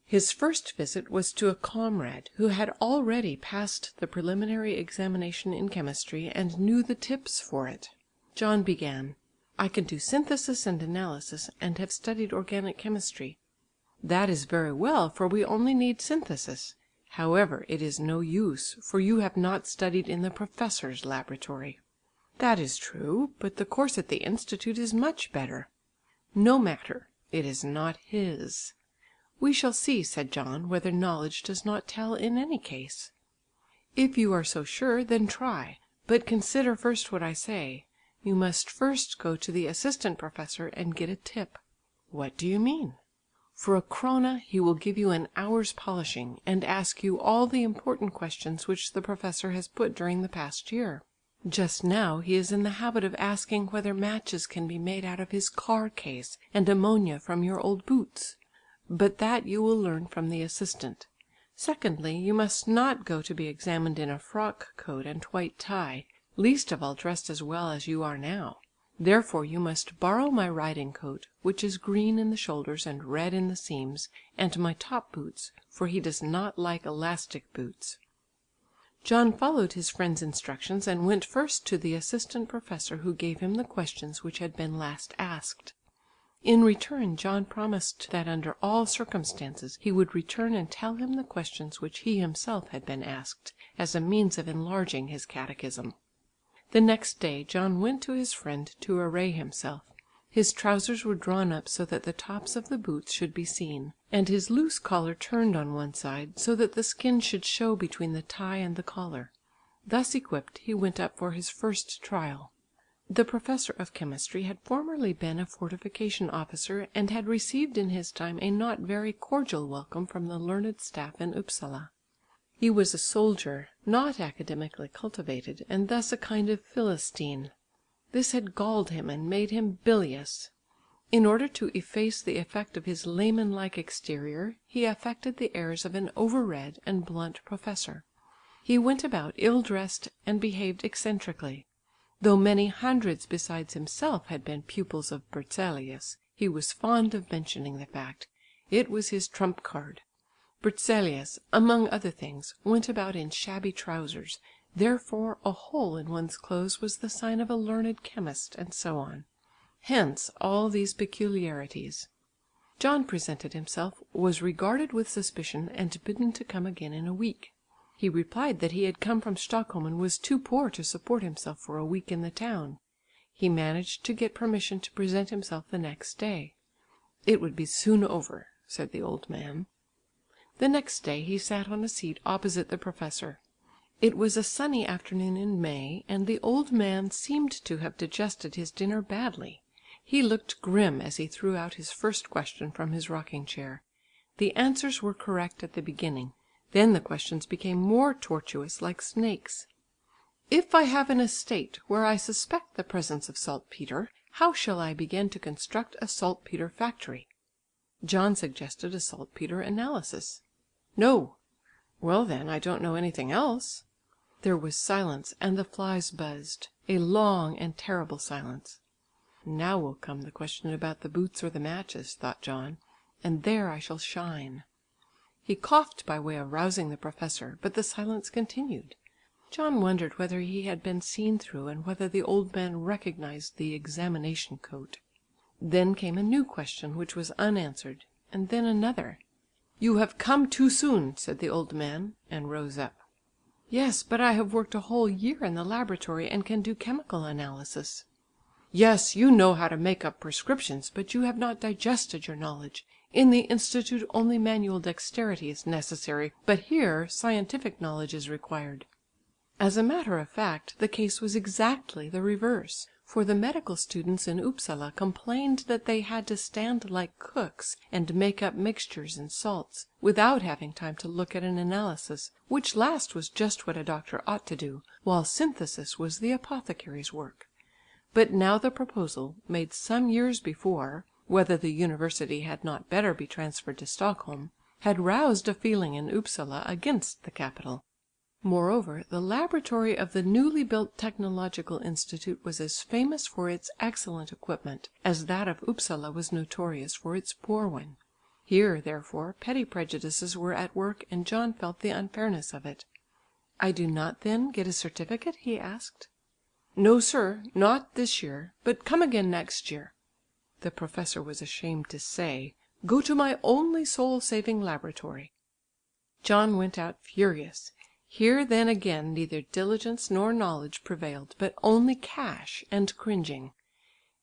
His first visit was to a comrade who had already passed the preliminary examination in chemistry and knew the tips for it. John began, "I can do synthesis and analysis, and have studied organic chemistry." "That is very well, for we only need synthesis. However, it is no use, for you have not studied in the professor's laboratory." "That is true, but the course at the institute is much better." "No matter, it is not his." "We shall see," said John, "whether knowledge does not tell in any case." "If you are so sure, then try, but consider first what I say. You must first go to the assistant professor and get a tip." "What do you mean?" "For a krone he will give you an hour's polishing, and ask you all the important questions which the professor has put during the past year. Just now he is in the habit of asking whether matches can be made out of his car case, and ammonia from your old boots. But that you will learn from the assistant. Secondly, you must not go to be examined in a frock coat and white tie, least of all dressed as well as you are now. Therefore you must borrow my riding coat, which is green in the shoulders and red in the seams, and my top boots, for he does not like elastic boots." John followed his friend's instructions and went first to the assistant professor, who gave him the questions which had been last asked. In return John promised that under all circumstances he would return and tell him the questions which he himself had been asked, as a means of enlarging his catechism. The next day John went to his friend to array himself. His trousers were drawn up so that the tops of the boots should be seen, and his loose collar turned on one side, so that the skin should show between the tie and the collar. Thus equipped he went up for his first trial. The professor of chemistry had formerly been a fortification officer, and had received in his time a not very cordial welcome from the learned staff in Upsala. He was a soldier, not academically cultivated, and thus a kind of Philistine. This had galled him and made him bilious. In order to efface the effect of his layman-like exterior, he affected the airs of an over-read and blunt professor. He went about ill-dressed and behaved eccentrically. Though many hundreds besides himself had been pupils of Berzelius, he was fond of mentioning the fact. It was his trump card. Berzelius, among other things, went about in shabby trousers, therefore a hole in one's clothes was the sign of a learned chemist, and so on. Hence all these peculiarities. John presented himself, was regarded with suspicion, and bidden to come again in a week. He replied that he had come from Stockholm and was too poor to support himself for a week in the town. He managed to get permission to present himself the next day. It would be soon over, said the old man. The next day he sat on a seat opposite the professor. It was a sunny afternoon in May, and the old man seemed to have digested his dinner badly. He looked grim as he threw out his first question from his rocking chair. The answers were correct at the beginning. Then the questions became more tortuous, like snakes. "If I have an estate where I suspect the presence of saltpetre, how shall I begin to construct a saltpetre factory?" John suggested a saltpetre analysis. "No." "Well then, I don't know anything else." There was silence, and the flies buzzed, a long and terrible silence. "Now will come the question about the boots or the matches," thought John, "and there I shall shine." He coughed by way of rousing the professor, but the silence continued. John wondered whether he had been seen through, and whether the old man recognised the examination coat. Then came a new question which was unanswered, and then another. "You have come too soon," said the old man, and rose up. "Yes, but I have worked a whole year in the laboratory and can do chemical analysis." "Yes, you know how to make up prescriptions, but you have not digested your knowledge. In the institute only manual dexterity is necessary, but here scientific knowledge is required." As a matter of fact, the case was exactly the reverse, for the medical students in Upsala complained that they had to stand like cooks and make up mixtures and salts, without having time to look at an analysis, which last was just what a doctor ought to do, while synthesis was the apothecary's work. But now the proposal, made some years before, whether the university had not better be transferred to Stockholm, had roused a feeling in Upsala against the capital. Moreover, the laboratory of the newly built technological institute was as famous for its excellent equipment, as that of Upsala was notorious for its poor one. Here, therefore, petty prejudices were at work, and John felt the unfairness of it. "I do not then get a certificate?" he asked. "No, sir, not this year, but come again next year." The professor was ashamed to say, "Go to my only soul-saving laboratory." John went out furious. Here then again neither diligence nor knowledge prevailed, but only cash and cringing.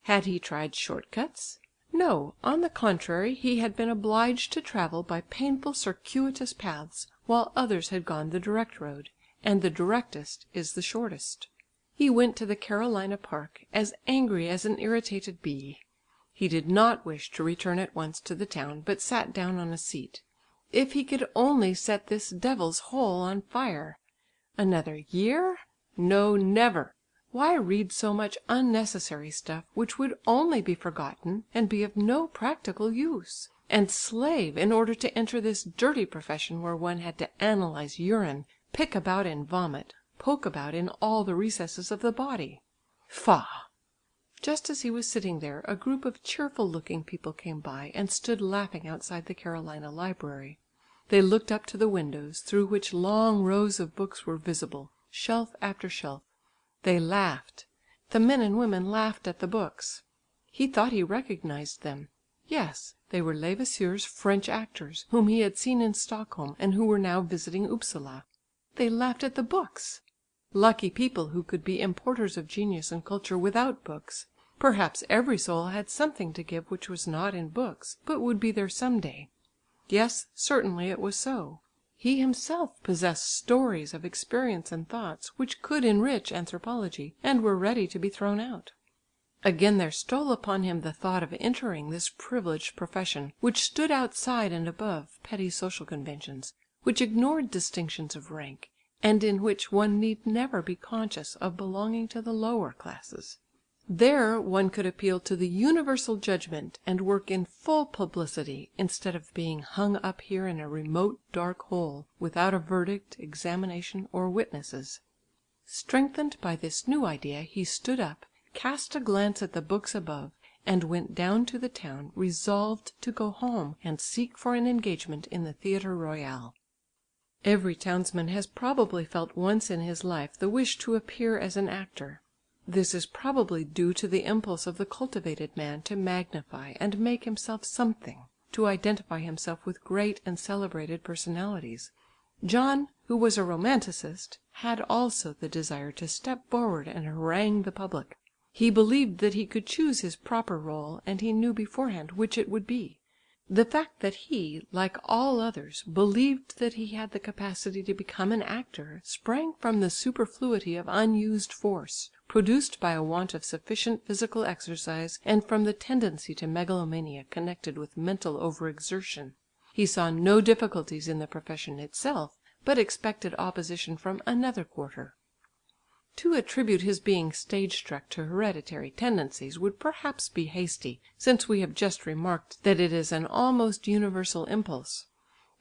Had he tried short cuts? No, on the contrary, he had been obliged to travel by painful circuitous paths, while others had gone the direct road, and the directest is the shortest. He went to the Carolina Park, as angry as an irritated bee. He did not wish to return at once to the town, but sat down on a seat. If he could only set this devil's hole on fire! Another year? No, never! Why read so much unnecessary stuff, which would only be forgotten and be of no practical use? And slave in order to enter this dirty profession where one had to analyse urine, pick about in vomit, poke about in all the recesses of the body. Faugh! Just as he was sitting there, a group of cheerful-looking people came by and stood laughing outside the Carolina library. They looked up to the windows, through which long rows of books were visible, shelf after shelf. They laughed. The men and women laughed at the books. He thought he recognised them. Yes, they were Levasseur's French actors, whom he had seen in Stockholm, and who were now visiting Upsala. They laughed at the books. Lucky people who could be importers of genius and culture without books. Perhaps every soul had something to give which was not in books, but would be there some day. Yes, certainly it was so. He himself possessed stories of experience and thoughts which could enrich anthropology, and were ready to be thrown out. Again there stole upon him the thought of entering this privileged profession, which stood outside and above petty social conventions, which ignored distinctions of rank, and in which one need never be conscious of belonging to the lower classes. There one could appeal to the universal judgment and work in full publicity, instead of being hung up here in a remote dark hole, without a verdict, examination or witnesses. Strengthened by this new idea he stood up, cast a glance at the books above, and went down to the town, resolved to go home and seek for an engagement in the Theatre Royal. Every townsman has probably felt once in his life the wish to appear as an actor. This is probably due to the impulse of the cultivated man to magnify and make himself something, to identify himself with great and celebrated personalities. John, who was a romanticist, had also the desire to step forward and harangue the public. He believed that he could choose his proper rôle, and he knew beforehand which it would be. The fact that he, like all others, believed that he had the capacity to become an actor, sprang from the superfluity of unused force, produced by a want of sufficient physical exercise, and from the tendency to megalomania connected with mental over exertion. He saw no difficulties in the profession itself, but expected opposition from another quarter. To attribute his being stage struck to hereditary tendencies would perhaps be hasty, since we have just remarked that it is an almost universal impulse.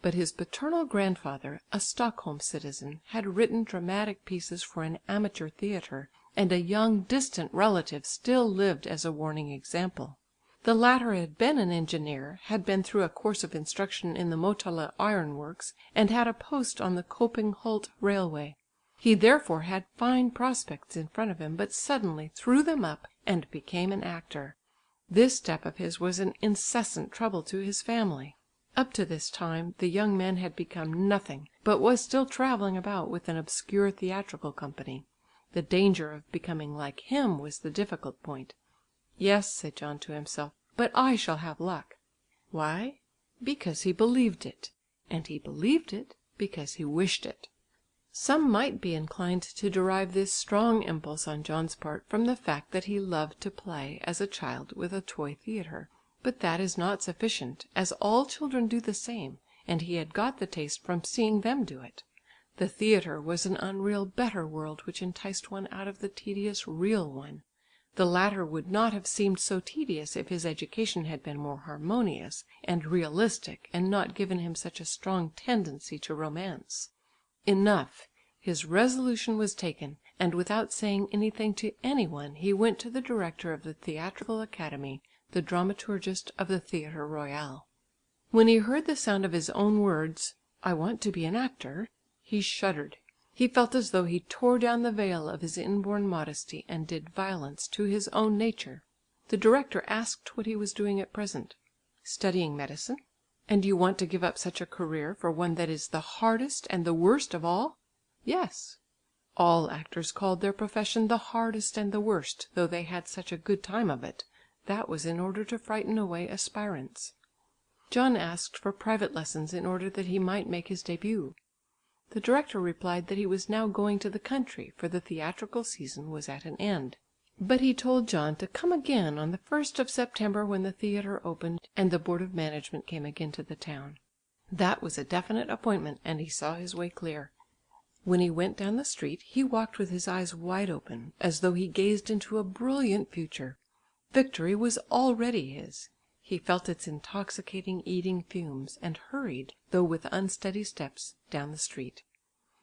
But his paternal grandfather, a Stockholm citizen, had written dramatic pieces for an amateur theatre, and a young distant relative still lived as a warning example. The latter had been an engineer, had been through a course of instruction in the Motala iron works, and had a post on the Köping-Hult railway. He therefore had fine prospects in front of him, but suddenly threw them up and became an actor. This step of his was an incessant trouble to his family. Up to this time the young man had become nothing, but was still travelling about with an obscure theatrical company. The danger of becoming like him was the difficult point. "Yes," said John to himself, "but I shall have luck." Why? Because he believed it, and he believed it because he wished it. Some might be inclined to derive this strong impulse on John's part from the fact that he loved to play, as a child, with a toy theatre. But that is not sufficient, as all children do the same, and he had got the taste from seeing them do it. The theatre was an unreal better world which enticed one out of the tedious real one. The latter would not have seemed so tedious if his education had been more harmonious and realistic and not given him such a strong tendency to romance. Enough! His resolution was taken, and without saying anything to any one, he went to the director of the Theatrical Academy, the dramaturgist of the Theatre Royal. When he heard the sound of his own words, "I want to be an actor," he shuddered. He felt as though he tore down the veil of his inborn modesty and did violence to his own nature. The director asked what he was doing at present. "Studying medicine." "And you want to give up such a career for one that is the hardest and the worst of all?" "Yes." All actors called their profession the hardest and the worst, though they had such a good time of it. That was in order to frighten away aspirants. John asked for private lessons in order that he might make his début. The director replied that he was now going to the country, for the theatrical season was at an end. But he told John to come again on the 1st of September when the theatre opened and the board of management came again to the town. That was a definite appointment, and he saw his way clear. When he went down the street, he walked with his eyes wide open, as though he gazed into a brilliant future. Victory was already his. He felt its intoxicating eating fumes, and hurried, though with unsteady steps, down the street.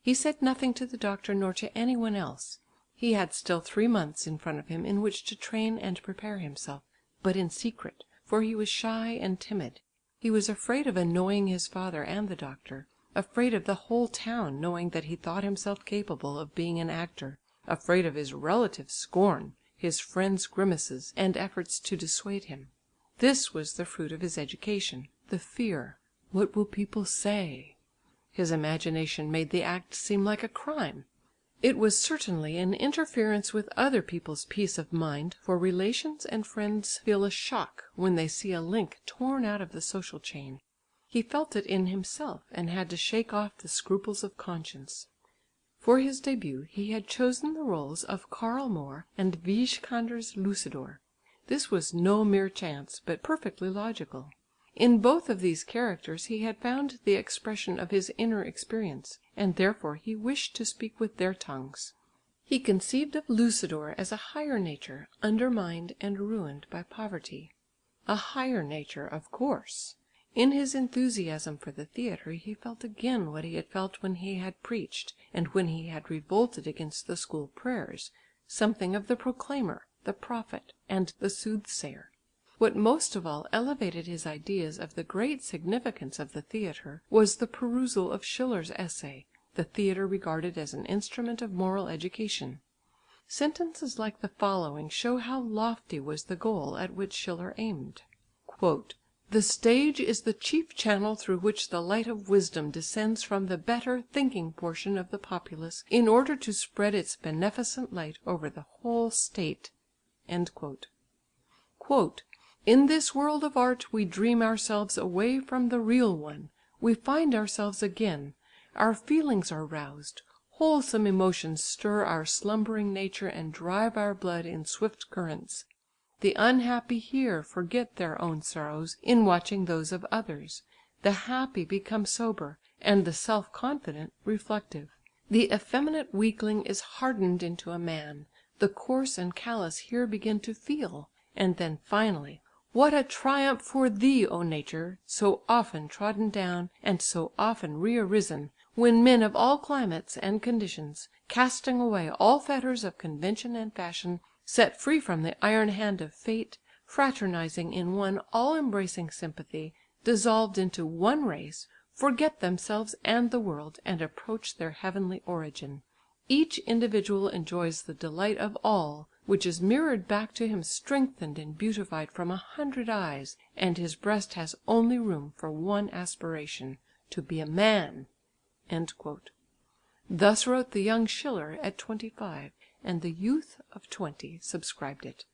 He said nothing to the doctor nor to any one else. He had still 3 months in front of him in which to train and prepare himself, but in secret, for he was shy and timid. He was afraid of annoying his father and the doctor, afraid of the whole town knowing that he thought himself capable of being an actor, afraid of his relatives' scorn, his friends' grimaces and efforts to dissuade him. This was the fruit of his education, the fear. What will people say? His imagination made the act seem like a crime. It was certainly an interference with other people's peace of mind, for relations and friends feel a shock when they see a link torn out of the social chain. He felt it in himself and had to shake off the scruples of conscience. For his début he had chosen the rôles of Karl Moor and Vieskander's Lucidor. This was no mere chance, but perfectly logical. In both of these characters he had found the expression of his inner experience, and therefore he wished to speak with their tongues. He conceived of Lucidor as a higher nature, undermined and ruined by poverty. A higher nature, of course! In his enthusiasm for the theatre he felt again what he had felt when he had preached, and when he had revolted against the school prayers, something of the proclaimer, the prophet, and the soothsayer. What most of all elevated his ideas of the great significance of the theatre was the perusal of Schiller's essay, "The Theatre Regarded as an Instrument of Moral Education." Sentences like the following show how lofty was the goal at which Schiller aimed. "The stage is the chief channel through which the light of wisdom descends from the better thinking portion of the populace in order to spread its beneficent light over the whole state." "In this world of art we dream ourselves away from the real one, we find ourselves again, our feelings are roused, wholesome emotions stir our slumbering nature and drive our blood in swift currents. The unhappy here forget their own sorrows in watching those of others, the happy become sober, and the self-confident reflective. The effeminate weakling is hardened into a man, the coarse and callous here begin to feel, and then finally, what a triumph for thee, O nature, so often trodden down and so often re-arisen, when men of all climates and conditions, casting away all fetters of convention and fashion, set free from the iron hand of fate, fraternising in one all-embracing sympathy, dissolved into one race, forget themselves and the world, and approach their heavenly origin. Each individual enjoys the delight of all, which is mirrored back to him strengthened and beautified from 100 eyes, and his breast has only room for one aspiration, to be a man." Thus wrote the young Schiller at 25, and the youth of 20 subscribed it.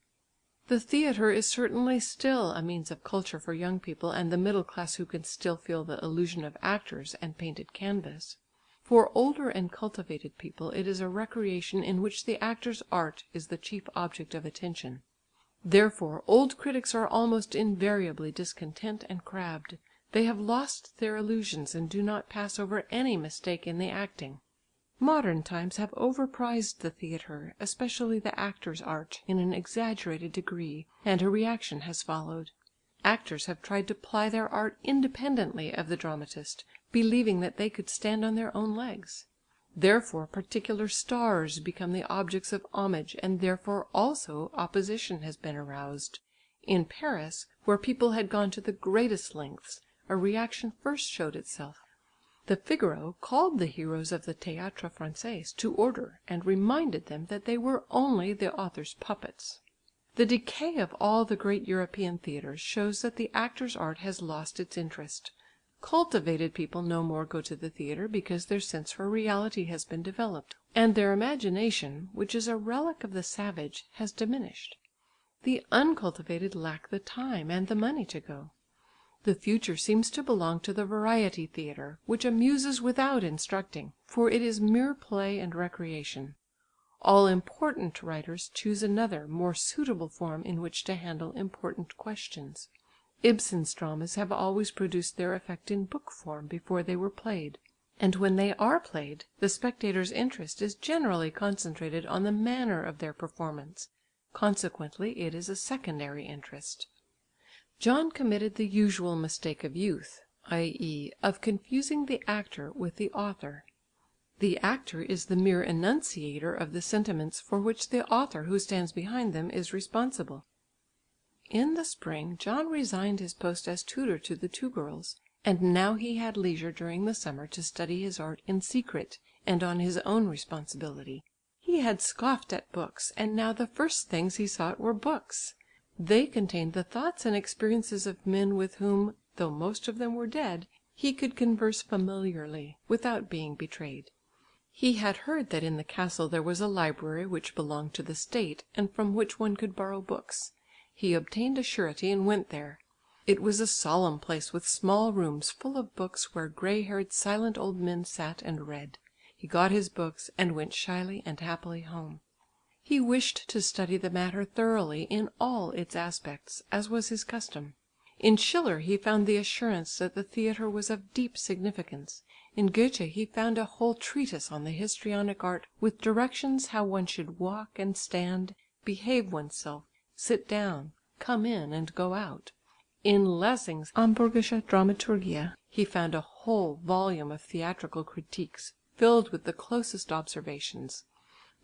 The theatre is certainly still a means of culture for young people and the middle class who can still feel the illusion of actors and painted canvas. For older and cultivated people it is a recreation in which the actor's art is the chief object of attention. Therefore old critics are almost invariably discontent and crabbed. They have lost their illusions and do not pass over any mistake in the acting. Modern times have overprized the theatre, especially the actor's art, in an exaggerated degree, and a reaction has followed. Actors have tried to ply their art independently of the dramatist, believing that they could stand on their own legs. Therefore particular stars become the objects of homage, and therefore also opposition has been aroused. In Paris, where people had gone to the greatest lengths, a reaction first showed itself. The Figaro called the heroes of the Théâtre Français to order and reminded them that they were only the author's puppets. The decay of all the great European theatres shows that the actor's art has lost its interest. Cultivated people no more go to the theatre because their sense for reality has been developed, and their imagination, which is a relic of the savage, has diminished. The uncultivated lack the time and the money to go. The future seems to belong to the variety theatre, which amuses without instructing, for it is mere play and recreation. All important writers choose another, more suitable form in which to handle important questions. Ibsen's dramas have always produced their effect in book form before they were played, and when they are played, the spectator's interest is generally concentrated on the manner of their performance; consequently it is a secondary interest. John committed the usual mistake of youth, i.e. of confusing the actor with the author. The actor is the mere enunciator of the sentiments for which the author who stands behind them is responsible. In the spring John resigned his post as tutor to the two girls, and now he had leisure during the summer to study his art in secret and on his own responsibility. He had scoffed at books, and now the first things he sought were books. They contained the thoughts and experiences of men with whom, though most of them were dead, he could converse familiarly, without being betrayed. He had heard that in the castle there was a library which belonged to the state, and from which one could borrow books. He obtained a surety and went there. It was a solemn place with small rooms full of books where grey-haired silent old men sat and read. He got his books and went shyly and happily home. He wished to study the matter thoroughly in all its aspects, as was his custom. In Schiller he found the assurance that the theatre was of deep significance. In Goethe he found a whole treatise on the histrionic art with directions how one should walk and stand, behave oneself, sit down, come in and go out. In Lessing's Hamburgische Dramaturgie he found a whole volume of theatrical critiques, filled with the closest observations.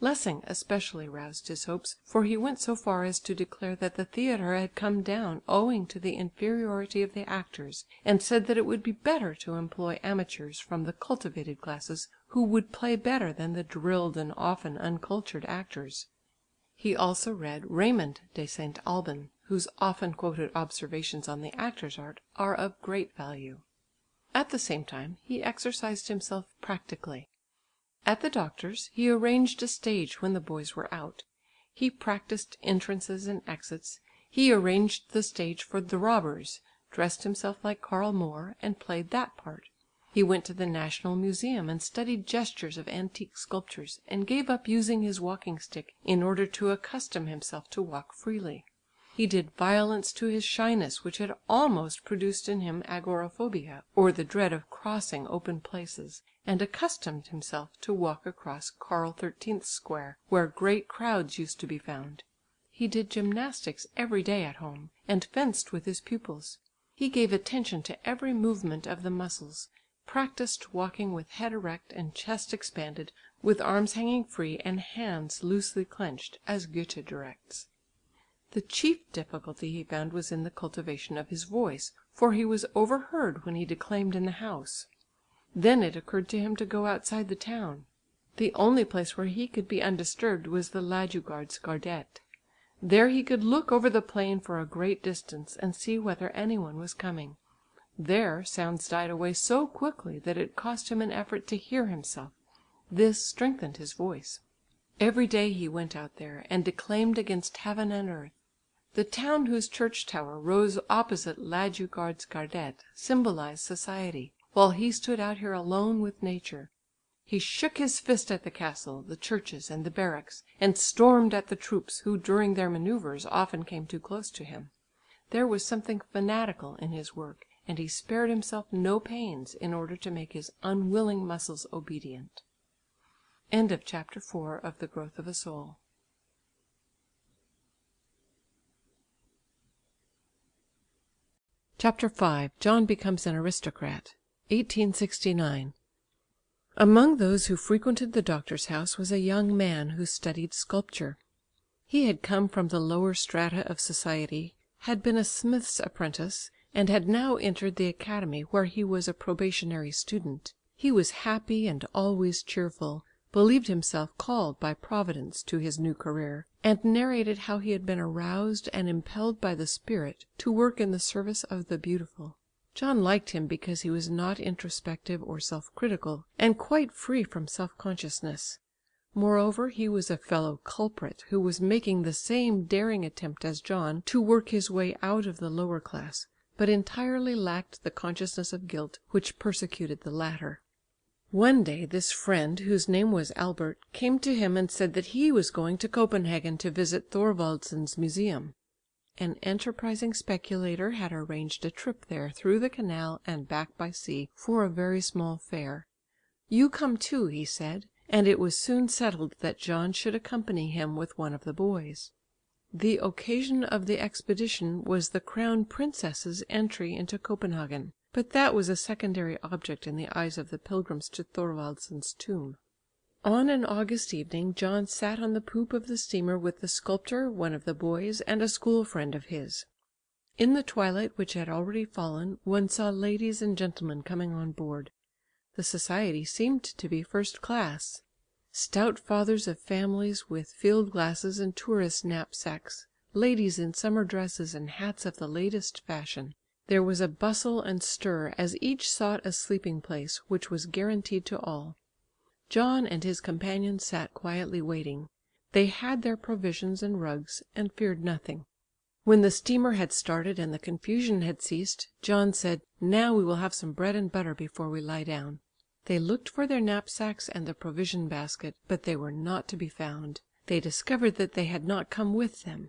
Lessing especially roused his hopes, for he went so far as to declare that the theatre had come down owing to the inferiority of the actors, and said that it would be better to employ amateurs from the cultivated classes, who would play better than the drilled and often uncultured actors. He also read Raymond de St. Alban, whose often quoted observations on the actor's art are of great value. At the same time he exercised himself practically. At the doctor's he arranged a stage when the boys were out. He practised entrances and exits, he arranged the stage for The Robbers, dressed himself like Karl Moor and played that part. He went to the National Museum and studied gestures of antique sculptures, and gave up using his walking stick in order to accustom himself to walk freely. He did violence to his shyness which had almost produced in him agoraphobia, or the dread of crossing open places, and accustomed himself to walk across Karl XIII Square, where great crowds used to be found. He did gymnastics every day at home, and fenced with his pupils. He gave attention to every movement of the muscles, practised walking with head erect and chest expanded, with arms hanging free and hands loosely clenched, as Goethe directs. The chief difficulty he found was in the cultivation of his voice, for he was overheard when he declaimed in the house. Then it occurred to him to go outside the town. The only place where he could be undisturbed was the Ladugårds Gärdet. There he could look over the plain for a great distance and see whether any one was coming. There sounds died away so quickly that it cost him an effort to hear himself. This strengthened his voice. Every day he went out there and declaimed against heaven and earth. The town whose church tower rose opposite Ladugårds Gärdet symbolised society, while he stood out here alone with nature. He shook his fist at the castle, the churches and the barracks, and stormed at the troops who during their manoeuvres often came too close to him. There was something fanatical in his work, and he spared himself no pains in order to make his unwilling muscles obedient. End of chapter 4 of The Growth of a Soul. Chapter 5. John becomes an aristocrat. 1869. Among those who frequented the doctor's house was a young man who studied sculpture. He had come from the lower strata of society, had been a smith's apprentice, and had now entered the academy where he was a probationary student. He was happy and always cheerful, believed himself called by Providence to his new career, and narrated how he had been aroused and impelled by the spirit to work in the service of the beautiful. John liked him because he was not introspective or self-critical, and quite free from self-consciousness. Moreover, he was a fellow culprit who was making the same daring attempt as John to work his way out of the lower class, but entirely lacked the consciousness of guilt which persecuted the latter. One day this friend, whose name was Albert, came to him and said that he was going to Copenhagen to visit Thorwaldsen's museum. An enterprising speculator had arranged a trip there through the canal and back by sea for a very small fare. "You come too," he said, and it was soon settled that John should accompany him with one of the boys. The occasion of the expedition was the Crown Princess's entry into Copenhagen, but that was a secondary object in the eyes of the pilgrims to Thorwaldsen's tomb. On an August evening John sat on the poop of the steamer with the sculptor, one of the boys, and a school friend of his. In the twilight which had already fallen, one saw ladies and gentlemen coming on board. The society seemed to be first class. Stout fathers of families with field glasses and tourist knapsacks, ladies in summer dresses and hats of the latest fashion. There was a bustle and stir as each sought a sleeping place, which was guaranteed to all. John and his companion sat quietly waiting. They had their provisions and rugs, and feared nothing. When the steamer had started and the confusion had ceased, John said, "Now we will have some bread and butter before we lie down." They looked for their knapsacks and the provision basket, but they were not to be found. They discovered that they had not come with them.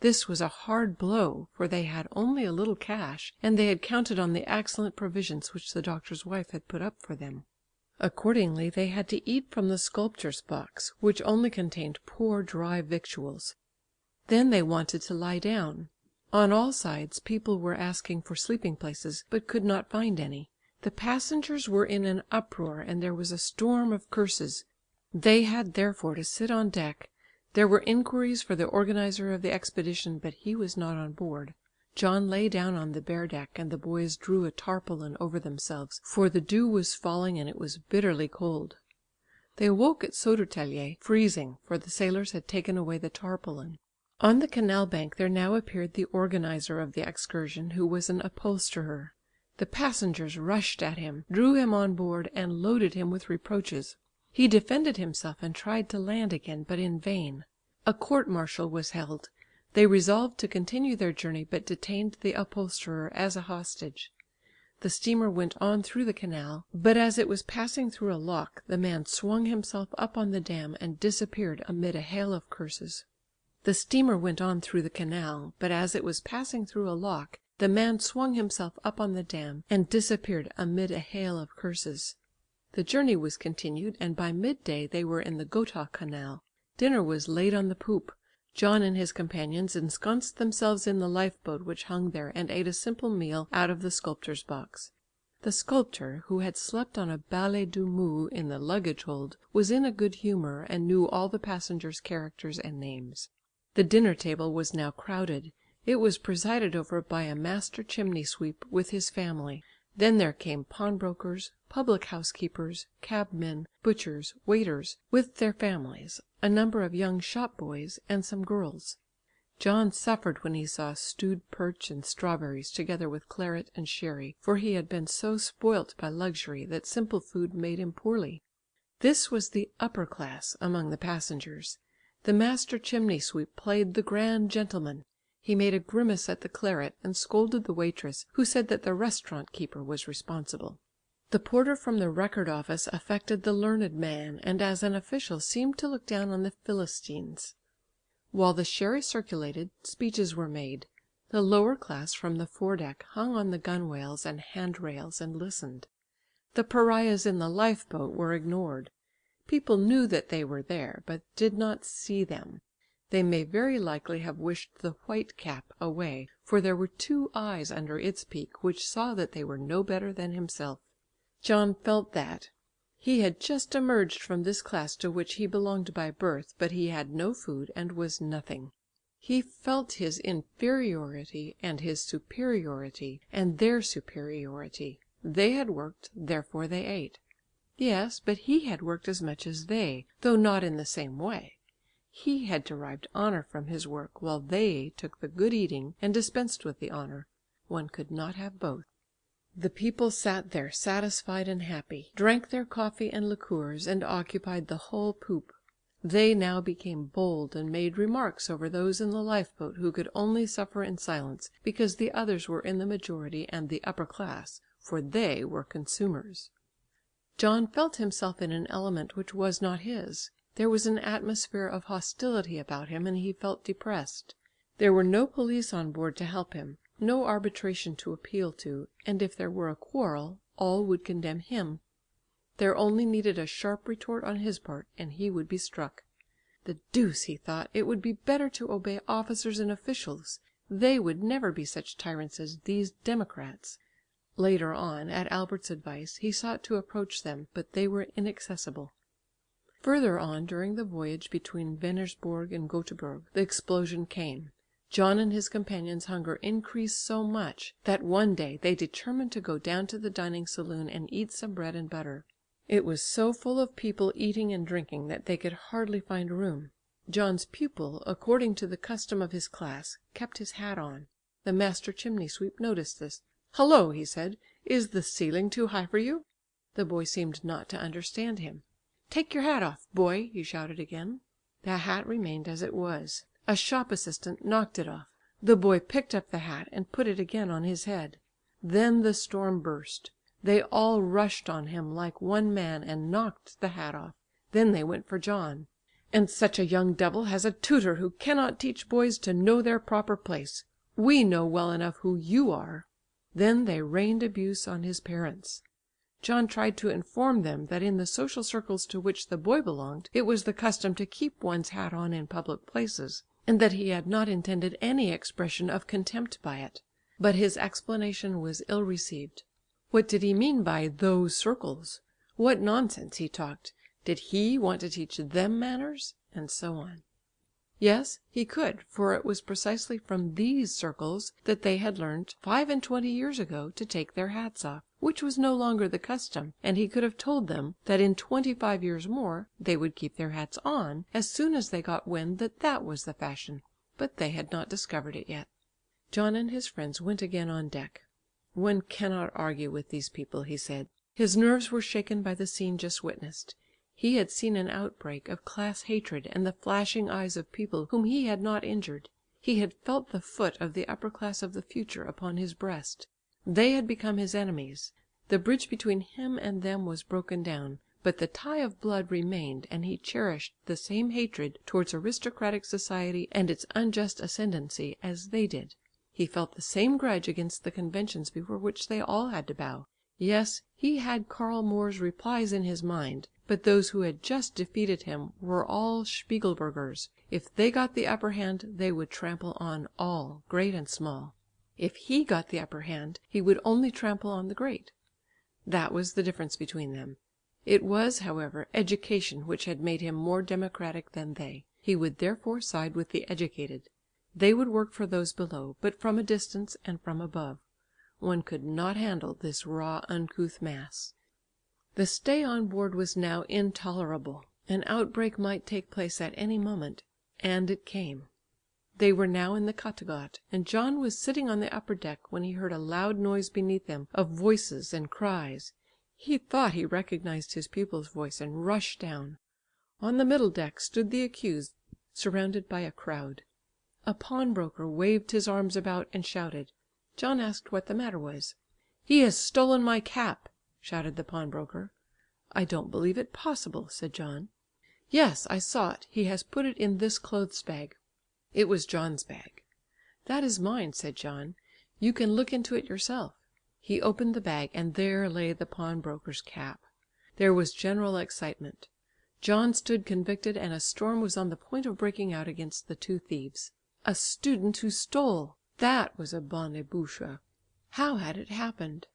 This was a hard blow, for they had only a little cash, and they had counted on the excellent provisions which the doctor's wife had put up for them. Accordingly they had to eat from the sculptor's box, which only contained poor dry victuals. Then they wanted to lie down. On all sides people were asking for sleeping places, but could not find any. The passengers were in an uproar, and there was a storm of curses. They had therefore to sit on deck. There were inquiries for the organizer of the expedition, but he was not on board. John lay down on the bare deck, and the boys drew a tarpaulin over themselves, for the dew was falling and it was bitterly cold. They awoke at Södertälje, freezing, for the sailors had taken away the tarpaulin. On the canal bank there now appeared the organizer of the excursion, who was an upholsterer. The passengers rushed at him, drew him on board, and loaded him with reproaches. He defended himself and tried to land again, but in vain. A court-martial was held. They resolved to continue their journey, but detained the upholsterer as a hostage. The steamer went on through the canal, but as it was passing through a lock, the man swung himself up on the dam and disappeared amid a hail of curses. The steamer went on through the canal, but as it was passing through a lock, the man swung himself up on the dam and disappeared amid a hail of curses. The journey was continued, and by midday they were in the Gotha Canal. Dinner was laid on the poop. John and his companions ensconced themselves in the lifeboat which hung there, and ate a simple meal out of the sculptor's box. The sculptor, who had slept on a balai du mou in the luggage hold, was in a good humour, and knew all the passengers' characters and names. The dinner table was now crowded. It was presided over by a master chimney sweep with his family. Then there came pawnbrokers, public-house keepers, cabmen, butchers, waiters, with their families, a number of young shop-boys, and some girls. John suffered when he saw stewed perch and strawberries together with claret and sherry, for he had been so spoilt by luxury that simple food made him poorly. This was the upper class among the passengers. The master chimney sweep played the grand gentleman. He made a grimace at the claret and scolded the waitress, who said that the restaurant keeper was responsible. The porter from the record office affected the learned man, and as an official seemed to look down on the Philistines. While the sherry circulated, speeches were made. The lower class from the foredeck hung on the gunwales and handrails and listened. The pariahs in the lifeboat were ignored. People knew that they were there, but did not see them. They may very likely have wished the white cap away, for there were 2 eyes under its peak which saw that they were no better than himself. John felt that. He had just emerged from this class to which he belonged by birth, but he had no food and was nothing. He felt his inferiority and his superiority and their superiority. They had worked, therefore they ate. Yes, but he had worked as much as they, though not in the same way. He had derived honour from his work, while they took the good eating and dispensed with the honour. One could not have both. The people sat there satisfied and happy, drank their coffee and liqueurs, and occupied the whole poop. They now became bold and made remarks over those in the lifeboat who could only suffer in silence because the others were in the majority and the upper class, for they were consumers. John felt himself in an element which was not his. There was an atmosphere of hostility about him, and he felt depressed. There were no police on board to help him, no arbitration to appeal to, and if there were a quarrel, all would condemn him. There only needed a sharp retort on his part, and he would be struck. The deuce, he thought, it would be better to obey officers and officials. They would never be such tyrants as these democrats. Later on, at Albert's advice, he sought to approach them, but they were inaccessible. Further on during the voyage between Venersborg and Göteborg, the explosion came. John and his companions' hunger increased so much that one day they determined to go down to the dining saloon and eat some bread and butter. It was so full of people eating and drinking that they could hardly find room. John's pupil, according to the custom of his class, kept his hat on. The master chimney sweep noticed this. "Hullo!" he said, "is the ceiling too high for you?" The boy seemed not to understand him. "Take your hat off, boy!" he shouted again. The hat remained as it was. A shop assistant knocked it off. The boy picked up the hat and put it again on his head. Then the storm burst. They all rushed on him like one man and knocked the hat off. Then they went for John. "And such a young devil has a tutor who cannot teach boys to know their proper place. We know well enough who you are." Then they rained abuse on his parents. John tried to inform them that in the social circles to which the boy belonged, it was the custom to keep one's hat on in public places, and that he had not intended any expression of contempt by it. But his explanation was ill received. What did he mean by "those circles"? What nonsense he talked! Did he want to teach them manners? And so on. Yes, he could, for it was precisely from these circles that they had learned 25 years ago to take their hats off, which was no longer the custom, and he could have told them that in 25 years more they would keep their hats on as soon as they got wind that that was the fashion. But they had not discovered it yet. John and his friends went again on deck. "One cannot argue with these people," he said. His nerves were shaken by the scene just witnessed. He had seen an outbreak of class hatred and the flashing eyes of people whom he had not injured. He had felt the foot of the upper class of the future upon his breast. They had become his enemies. The bridge between him and them was broken down, but the tie of blood remained, and he cherished the same hatred towards aristocratic society and its unjust ascendancy as they did. He felt the same grudge against the conventions before which they all had to bow. Yes, he had Karl Moor's replies in his mind, but those who had just defeated him were all Spiegelbergers. If they got the upper hand, they would trample on all, great and small. If he got the upper hand, he would only trample on the great. That was the difference between them. It was, however, education which had made him more democratic than they. He would therefore side with the educated. They would work for those below, but from a distance and from above. One could not handle this raw, uncouth mass. The stay on board was now intolerable. An outbreak might take place at any moment, and it came. They were now in the Kattegat, and John was sitting on the upper deck when he heard a loud noise beneath him of voices and cries. He thought he recognized his pupil's voice and rushed down. On the middle deck stood the accused, surrounded by a crowd. A pawnbroker waved his arms about and shouted. John asked what the matter was. "He has stolen my cap!" shouted the pawnbroker. "I don't believe it possible," said John. "Yes, I saw it. He has put it in this clothes bag." It was John's bag. "That is mine," said John. "You can look into it yourself." He opened the bag, and there lay the pawnbroker's cap. There was general excitement. John stood convicted, and a storm was on the point of breaking out against the two thieves. A student who stole! That was a bonne bouche. How had it happened?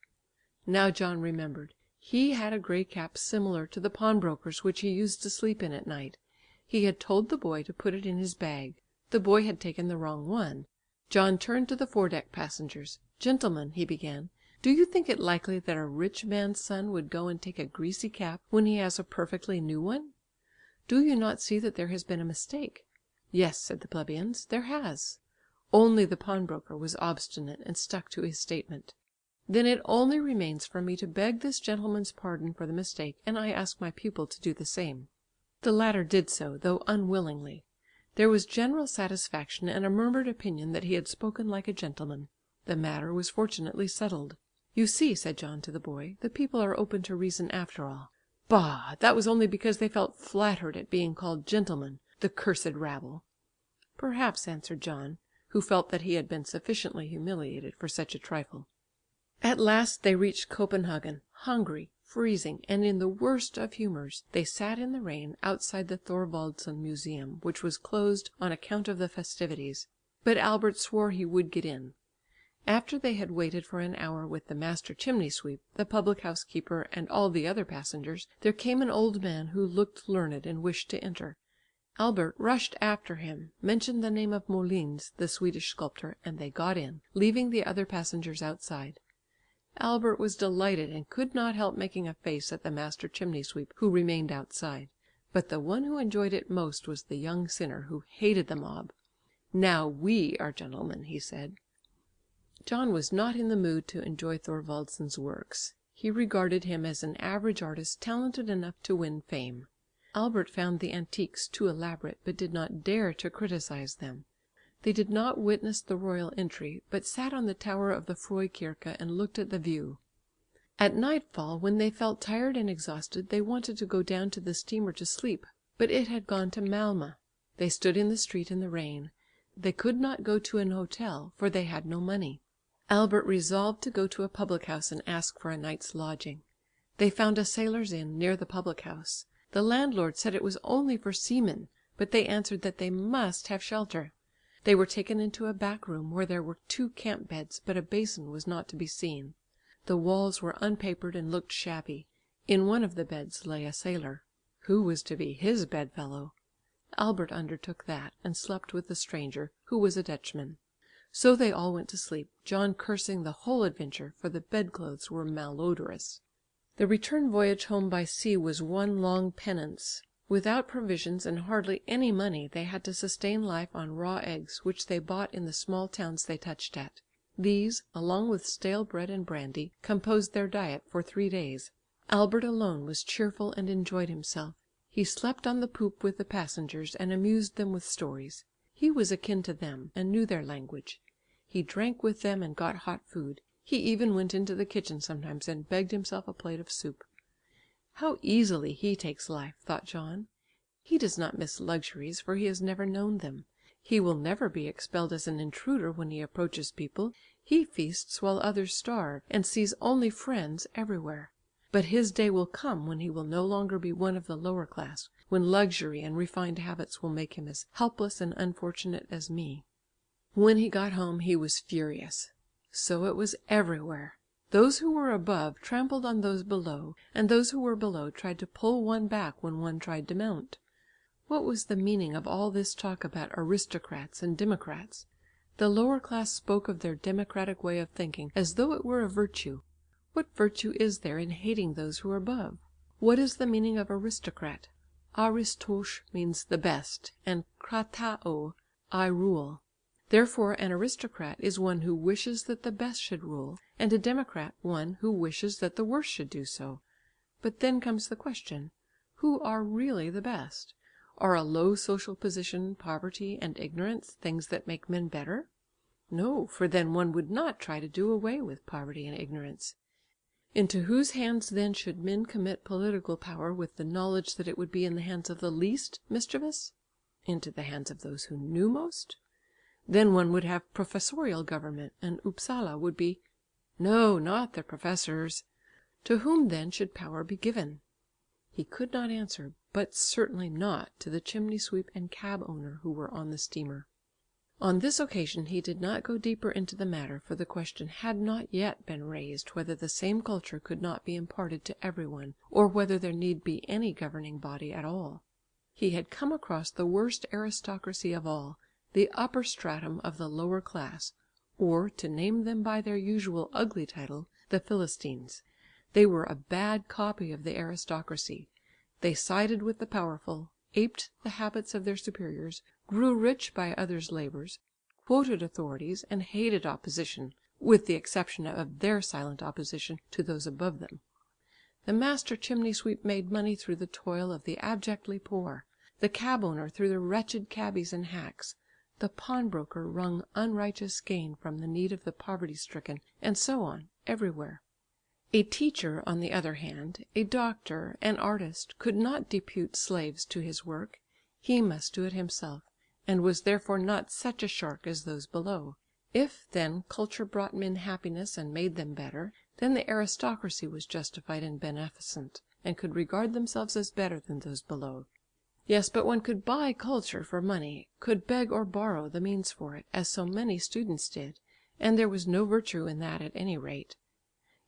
Now John remembered. He had a grey cap similar to the pawnbroker's which he used to sleep in at night. He had told the boy to put it in his bag. The boy had taken the wrong one. John turned to the foredeck passengers. "Gentlemen," he began, "do you think it likely that a rich man's son would go and take a greasy cap when he has a perfectly new one? Do you not see that there has been a mistake?" "Yes," said the plebeians, "there has." Only the pawnbroker was obstinate and stuck to his statement. "Then it only remains for me to beg this gentleman's pardon for the mistake, and I ask my pupil to do the same." The latter did so, though unwillingly. There was general satisfaction and a murmured opinion that he had spoken like a gentleman. The matter was fortunately settled. "You see," said John to the boy, "the people are open to reason after all." "Bah! That was only because they felt flattered at being called gentlemen, the cursed rabble." "Perhaps," answered John, who felt that he had been sufficiently humiliated for such a trifle. At last they reached Copenhagen, hungry, freezing, and in the worst of humours. They sat in the rain outside the Thorwaldsen Museum, which was closed on account of the festivities. But Albert swore he would get in. After they had waited for an hour with the master chimney sweep, the public house keeper, and all the other passengers, there came an old man who looked learned and wished to enter. Albert rushed after him, mentioned the name of Molins, the Swedish sculptor, and they got in, leaving the other passengers outside. Albert was delighted and could not help making a face at the master chimney sweep, who remained outside. But the one who enjoyed it most was the young sinner, who hated the mob. "Now we are gentlemen," he said. John was not in the mood to enjoy Thorwaldsen's works. He regarded him as an average artist talented enough to win fame. Albert found the antiques too elaborate, but did not dare to criticize them. They did not witness the royal entry, but sat on the tower of the Freikirche and looked at the view. At nightfall, when they felt tired and exhausted, they wanted to go down to the steamer to sleep, but it had gone to Malmö. They stood in the street in the rain. They could not go to an hotel, for they had no money. Albert resolved to go to a public house and ask for a night's lodging. They found a sailor's inn near the public house. The landlord said it was only for seamen, but they answered that they must have shelter. They were taken into a back room where there were 2 camp beds, but a basin was not to be seen. The walls were unpapered and looked shabby. In one of the beds lay a sailor. Who was to be his bedfellow? Albert undertook that, and slept with the stranger, who was a Dutchman. So they all went to sleep, John cursing the whole adventure, for the bedclothes were malodorous. The return voyage home by sea was one long penance. Without provisions and hardly any money, they had to sustain life on raw eggs, which they bought in the small towns they touched at. These, along with stale bread and brandy, composed their diet for 3 days. Albert alone was cheerful and enjoyed himself. He slept on the poop with the passengers and amused them with stories. He was akin to them, and knew their language. He drank with them and got hot food. He even went into the kitchen sometimes and begged himself a plate of soup. "How easily he takes life," thought John. "He does not miss luxuries, for he has never known them. He will never be expelled as an intruder when he approaches people. He feasts while others starve, and sees only friends everywhere. But his day will come when he will no longer be one of the lower class, when luxury and refined habits will make him as helpless and unfortunate as me." When he got home he was furious. So it was everywhere. Those who were above trampled on those below, and those who were below tried to pull one back when one tried to mount. What was the meaning of all this talk about aristocrats and democrats? The lower class spoke of their democratic way of thinking as though it were a virtue. What virtue is there in hating those who are above? What is the meaning of aristocrat? Aristos means the best, and kratao, I rule. Therefore an aristocrat is one who wishes that the best should rule, and a democrat one who wishes that the worst should do so. But then comes the question, who are really the best? Are a low social position, poverty and ignorance things that make men better? No, for then one would not try to do away with poverty and ignorance. Into whose hands then should men commit political power with the knowledge that it would be in the hands of the least mischievous? Into the hands of those who knew most? Then one would have professorial government, and Upsala would be— No, not the professors. To whom then should power be given? He could not answer, but certainly not to the chimney sweep and cab owner who were on the steamer. On this occasion he did not go deeper into the matter, for the question had not yet been raised whether the same culture could not be imparted to every one, or whether there need be any governing body at all. He had come across the worst aristocracy of all, the upper stratum of the lower class, or, to name them by their usual ugly title, the Philistines. They were a bad copy of the aristocracy. They sided with the powerful, aped the habits of their superiors, grew rich by others' labours, quoted authorities, and hated opposition, with the exception of their silent opposition to those above them. The master chimney sweep made money through the toil of the abjectly poor, the cab owner through the wretched cabbies and hacks, the pawnbroker wrung unrighteous gain from the need of the poverty-stricken, and so on, everywhere. A teacher, on the other hand, a doctor, an artist, could not depute slaves to his work. He must do it himself, and was therefore not such a shark as those below. If, then, culture brought men happiness and made them better, then the aristocracy was justified and beneficent, and could regard themselves as better than those below. Yes, but one could buy culture for money, could beg or borrow the means for it, as so many students did, and there was no virtue in that at any rate.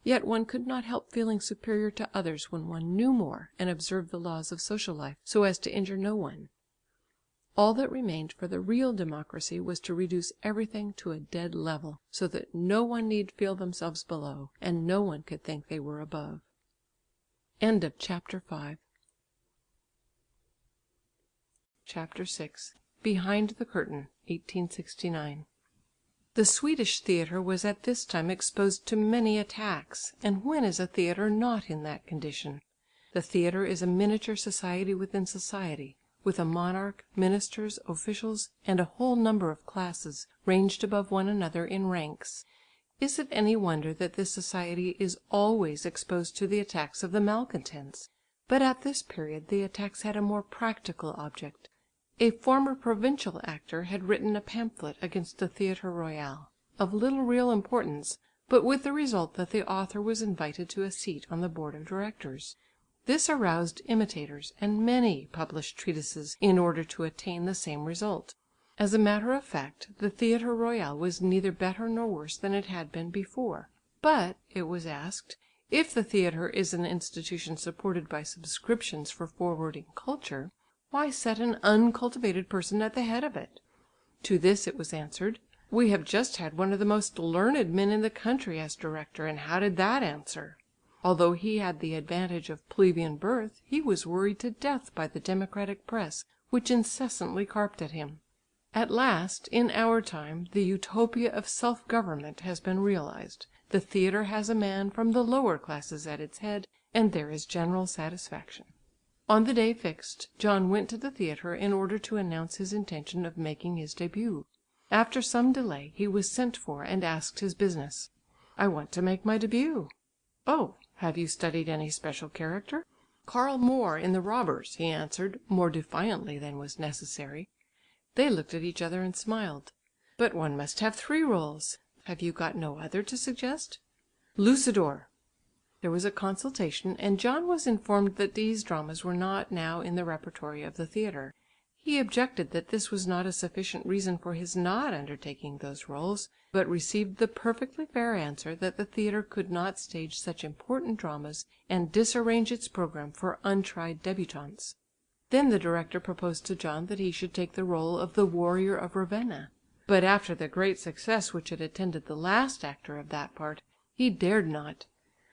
Yet one could not help feeling superior to others when one knew more and observed the laws of social life, so as to injure no one. All that remained for the real democracy was to reduce everything to a dead level, so that no one need feel themselves below, and no one could think they were above. End of chapter 5. Chapter 6. Behind the Curtain, 1869. The Swedish theatre was at this time exposed to many attacks, and when is a theatre not in that condition? The theatre is a miniature society within society, with a monarch, ministers, officials, and a whole number of classes ranged above one another in ranks. Is it any wonder that this society is always exposed to the attacks of the malcontents? But at this period the attacks had a more practical object. A former provincial actor had written a pamphlet against the Theatre Royal, of little real importance, but with the result that the author was invited to a seat on the board of directors. This aroused imitators, and many published treatises in order to attain the same result. As a matter of fact, the Theatre Royal was neither better nor worse than it had been before. But, it was asked, if the theatre is an institution supported by subscriptions for forwarding culture, why set an uncultivated person at the head of it? To this it was answered, "We have just had one of the most learned men in the country as director, and how did that answer?" Although he had the advantage of plebeian birth, he was worried to death by the democratic press, which incessantly carped at him. At last, in our time, the utopia of self-government has been realised. The theatre has a man from the lower classes at its head, and there is general satisfaction. On the day fixed, John went to the theatre in order to announce his intention of making his début. After some delay he was sent for and asked his business. "I want to make my début." "Oh, have you studied any special character?" "Karl Moor in The Robbers," he answered, more defiantly than was necessary. They looked at each other and smiled. "But one must have 3 rôles. Have you got no other to suggest?" "Lucidor." There was a consultation, and John was informed that these dramas were not now in the repertory of the theatre. He objected that this was not a sufficient reason for his not undertaking those rôles, but received the perfectly fair answer that the theatre could not stage such important dramas and disarrange its programme for untried débutantes. Then the director proposed to John that he should take the rôle of the Warrior of Ravenna. But after the great success which had attended the last actor of that part, he dared not.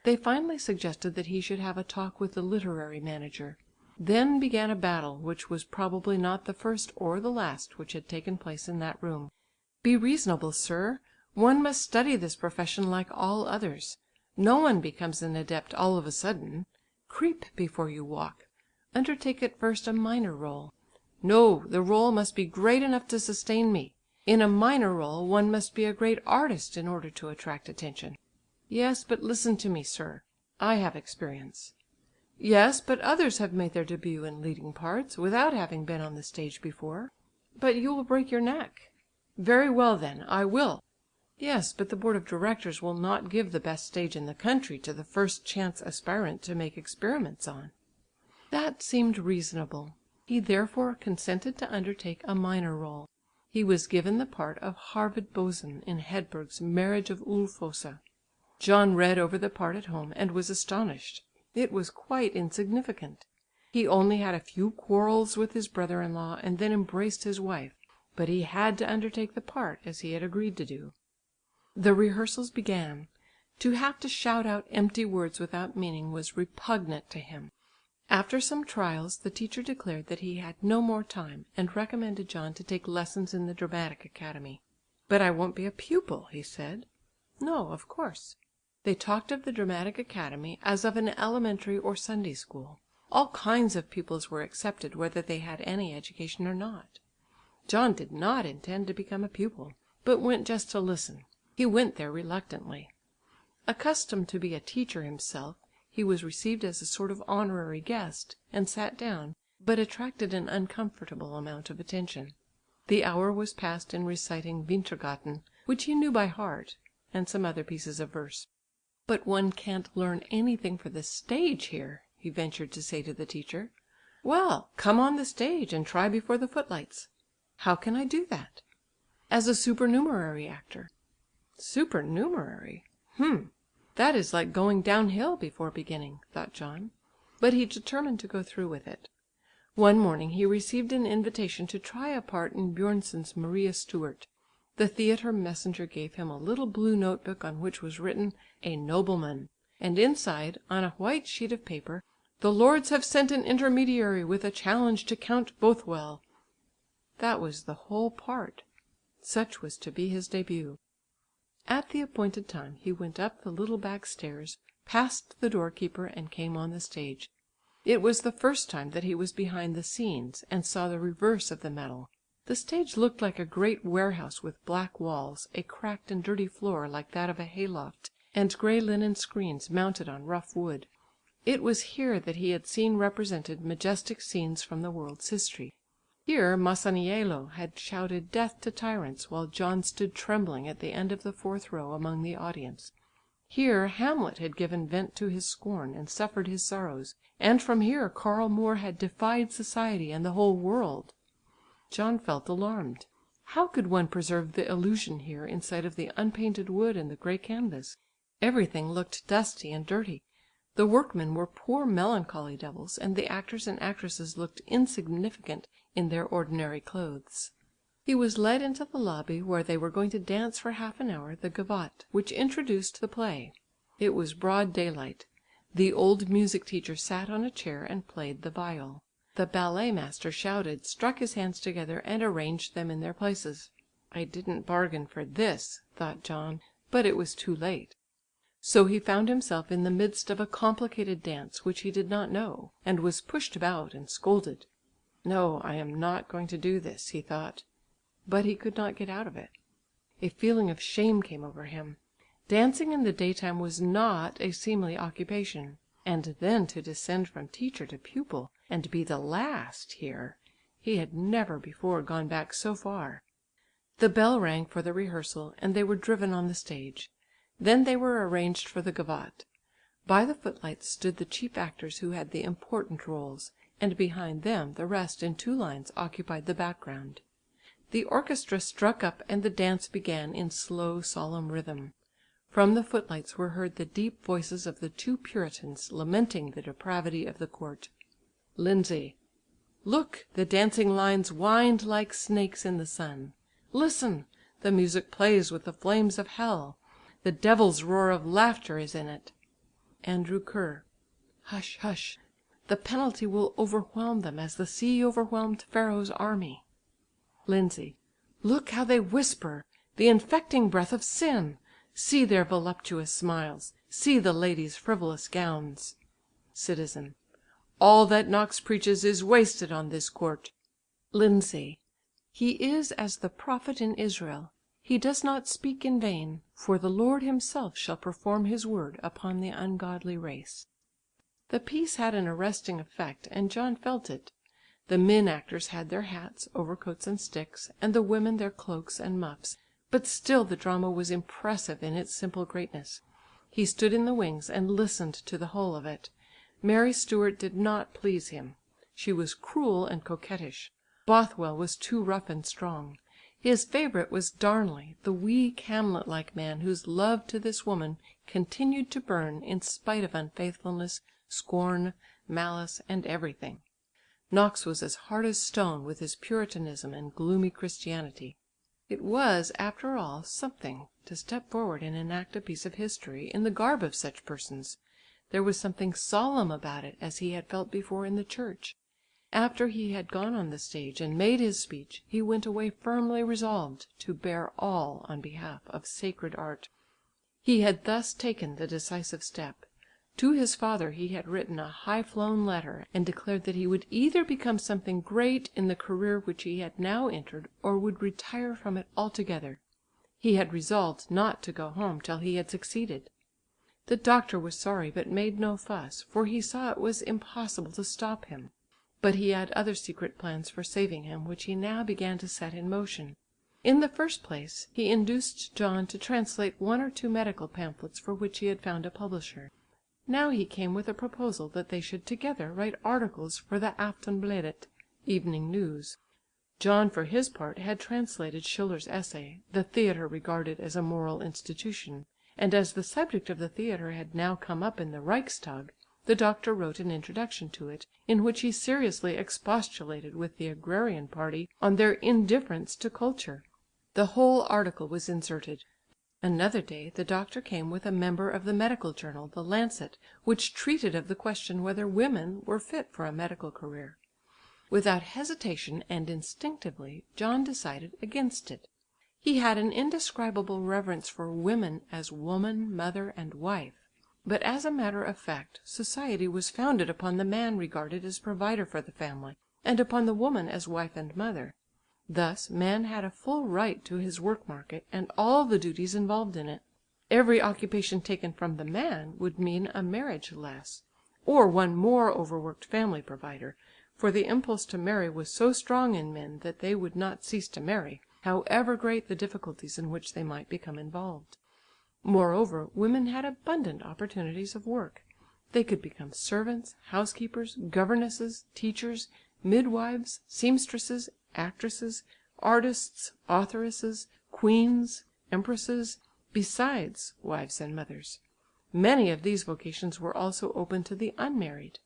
They finally suggested that he should have a talk with the literary manager. Then began a battle which was probably not the first or the last which had taken place in that room. "Be reasonable, sir. One must study this profession like all others. No one becomes an adept all of a sudden. Creep before you walk. Undertake at first a minor rôle." "No, the rôle must be great enough to sustain me. In a minor rôle one must be a great artist in order to attract attention." "Yes, but listen to me, sir. I have experience." "Yes, but others have made their début in leading parts, without having been on the stage before." "But you will break your neck." "Very well then, I will." "Yes, but the board of directors will not give the best stage in the country to the first chance aspirant to make experiments on." That seemed reasonable. He therefore consented to undertake a minor rôle. He was given the part of Harvard Boson in Hedberg's Marriage of Ulfosa. John read over the part at home and was astonished. It was quite insignificant. He only had a few quarrels with his brother-in-law and then embraced his wife, but he had to undertake the part as he had agreed to do. The rehearsals began. To have to shout out empty words without meaning was repugnant to him. After some trials the teacher declared that he had no more time, and recommended John to take lessons in the Dramatic Academy. "But I won't be a pupil," he said. "No, of course." They talked of the Dramatic Academy as of an elementary or Sunday school. All kinds of pupils were accepted whether they had any education or not. John did not intend to become a pupil, but went just to listen. He went there reluctantly. Accustomed to be a teacher himself, he was received as a sort of honorary guest, and sat down, but attracted an uncomfortable amount of attention. The hour was passed in reciting Wintergatan, which he knew by heart, and some other pieces of verse. "But one can't learn anything for the stage here," he ventured to say to the teacher. "Well, come on the stage and try before the footlights." "How can I do that?" "As a supernumerary actor." "Supernumerary? That is like going downhill before beginning," thought John. But he determined to go through with it. One morning he received an invitation to try a part in Björnson's Maria Stuart. The theatre messenger gave him a little blue notebook on which was written "A Nobleman," and inside, on a white sheet of paper, "The Lords have sent an intermediary with a challenge to Count Bothwell." That was the whole part. Such was to be his début. At the appointed time he went up the little back stairs, passed the doorkeeper and came on the stage. It was the first time that he was behind the scenes, and saw the reverse of the medal. The stage looked like a great warehouse with black walls, a cracked and dirty floor like that of a hayloft, and grey linen screens mounted on rough wood. It was here that he had seen represented majestic scenes from the world's history. Here Masaniello had shouted death to tyrants, while John stood trembling at the end of the fourth row among the audience. Here Hamlet had given vent to his scorn and suffered his sorrows, and from here Karl Moor had defied society and the whole world. John felt alarmed. How could one preserve the illusion here in sight of the unpainted wood and the grey canvas? Everything looked dusty and dirty. The workmen were poor melancholy devils, and the actors and actresses looked insignificant in their ordinary clothes. He was led into the lobby where they were going to dance for half an hour the gavotte, which introduced the play. It was broad daylight. The old music teacher sat on a chair and played the viol. The ballet master shouted, struck his hands together and arranged them in their places. "I didn't bargain for this," thought John, but it was too late. So he found himself in the midst of a complicated dance which he did not know, and was pushed about and scolded. "No, I am not going to do this," he thought. But he could not get out of it. A feeling of shame came over him. Dancing in the daytime was not a seemly occupation, and then to descend from teacher to pupil, and be the last here! He had never before gone back so far. The bell rang for the rehearsal, and they were driven on the stage. Then they were arranged for the gavotte. By the footlights stood the chief actors who had the important rôles, and behind them the rest in two lines occupied the background. The orchestra struck up and the dance began in slow, solemn rhythm. From the footlights were heard the deep voices of the two Puritans lamenting the depravity of the court. Lindsay: "Look, the dancing lines wind like snakes in the sun. Listen, the music plays with the flames of hell. The devil's roar of laughter is in it." Andrew Kerr: "Hush, hush, the penalty will overwhelm them as the sea overwhelmed Pharaoh's army." Lindsay: "Look how they whisper, the infecting breath of sin! See their voluptuous smiles, see the ladies' frivolous gowns." Citizen: "All that Knox preaches is wasted on this court." Lindsay: "He is as the prophet in Israel. He does not speak in vain, for the Lord himself shall perform his word upon the ungodly race." The piece had an arresting effect, and John felt it. The men actors had their hats, overcoats and sticks, and the women their cloaks and muffs, but still the drama was impressive in its simple greatness. He stood in the wings and listened to the whole of it. Mary Stuart did not please him. She was cruel and coquettish. Bothwell was too rough and strong. His favourite was Darnley, the weak Hamlet-like man whose love to this woman continued to burn in spite of unfaithfulness, scorn, malice, and everything. Knox was as hard as stone with his Puritanism and gloomy Christianity. It was, after all, something to step forward and enact a piece of history in the garb of such persons. There was something solemn about it as he had felt before in the church. After he had gone on the stage and made his speech, he went away firmly resolved to bear all on behalf of sacred art. He had thus taken the decisive step. To his father he had written a high-flown letter and declared that he would either become something great in the career which he had now entered, or would retire from it altogether. He had resolved not to go home till he had succeeded. The doctor was sorry but made no fuss, for he saw it was impossible to stop him. But he had other secret plans for saving him which he now began to set in motion. In the first place he induced John to translate 1 or 2 medical pamphlets for which he had found a publisher. Now he came with a proposal that they should together write articles for the Aftonbladet (Evening News). John for his part had translated Schiller's essay, "The Theatre Regarded as a Moral Institution," and as the subject of the theatre had now come up in the Reichstag, the doctor wrote an introduction to it, in which he seriously expostulated with the agrarian party on their indifference to culture. The whole article was inserted. Another day the doctor came with a member of the medical journal, the Lancet, which treated of the question whether women were fit for a medical career. Without hesitation and instinctively John decided against it. He had an indescribable reverence for women as woman, mother and wife. But as a matter of fact, society was founded upon the man regarded as provider for the family, and upon the woman as wife and mother. Thus man had a full right to his work market and all the duties involved in it. Every occupation taken from the man would mean a marriage less, or one more overworked family provider, for the impulse to marry was so strong in men that they would not cease to marry, however great the difficulties in which they might become involved. Moreover, women had abundant opportunities of work. They could become servants, housekeepers, governesses, teachers, midwives, seamstresses, actresses, artists, authoresses, queens, empresses, besides wives and mothers. Many of these vocations were also open to the unmarried.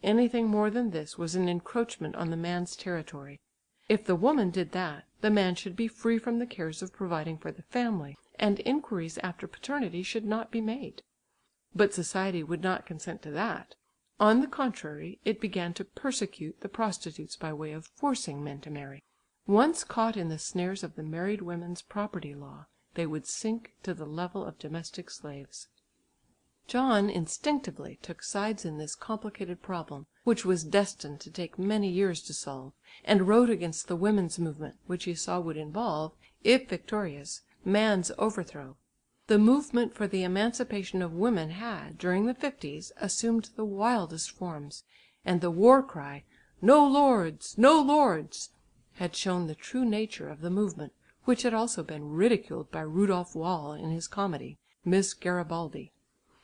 Anything more than this was an encroachment on the man's territory. If the woman did that, the man should be free from the cares of providing for the family, and inquiries after paternity should not be made. But society would not consent to that. On the contrary, it began to persecute the prostitutes by way of forcing men to marry. Once caught in the snares of the married women's property law, they would sink to the level of domestic slaves. John instinctively took sides in this complicated problem, which was destined to take many years to solve, and wrote against the women's movement, which he saw would involve, if victorious, man's overthrow. The movement for the emancipation of women had, during the 50s, assumed the wildest forms, and the war cry, "No lords! No lords!" had shown the true nature of the movement, which had also been ridiculed by Rudolf Wall in his comedy, Miss Garibaldi.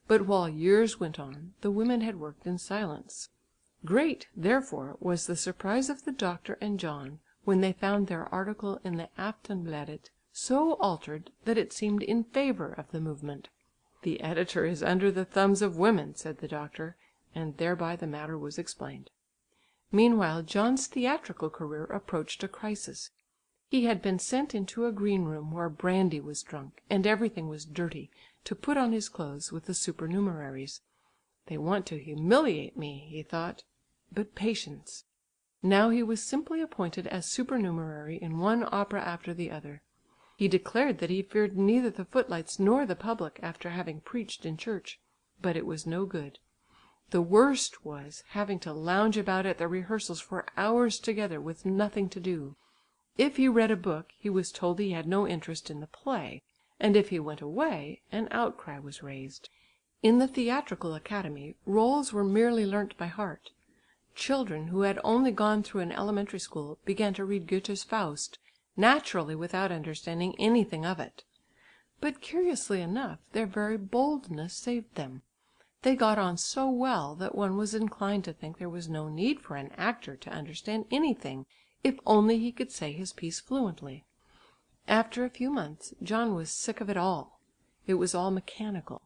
But while years went on, the women had worked in silence. Great, therefore, was the surprise of the doctor and John when they found their article in the Aftonbladet so altered that it seemed in favour of the movement. "The editor is under the thumbs of women," said the doctor, and thereby the matter was explained. Meanwhile John's theatrical career approached a crisis. He had been sent into a green room where brandy was drunk and everything was dirty, to put on his clothes with the supernumeraries. "They want to humiliate me," he thought, but patience. Now he was simply appointed as supernumerary in one opera after the other. He declared that he feared neither the footlights nor the public after having preached in church, but it was no good. The worst was having to lounge about at the rehearsals for hours together with nothing to do. If he read a book, he was told he had no interest in the play, and if he went away, an outcry was raised. In the theatrical academy, roles were merely learnt by heart. Children who had only gone through an elementary school began to read Goethe's Faust, naturally without understanding anything of it. But curiously enough, their very boldness saved them. They got on so well that one was inclined to think there was no need for an actor to understand anything, if only he could say his piece fluently. After a few months, John was sick of it all. It was all mechanical.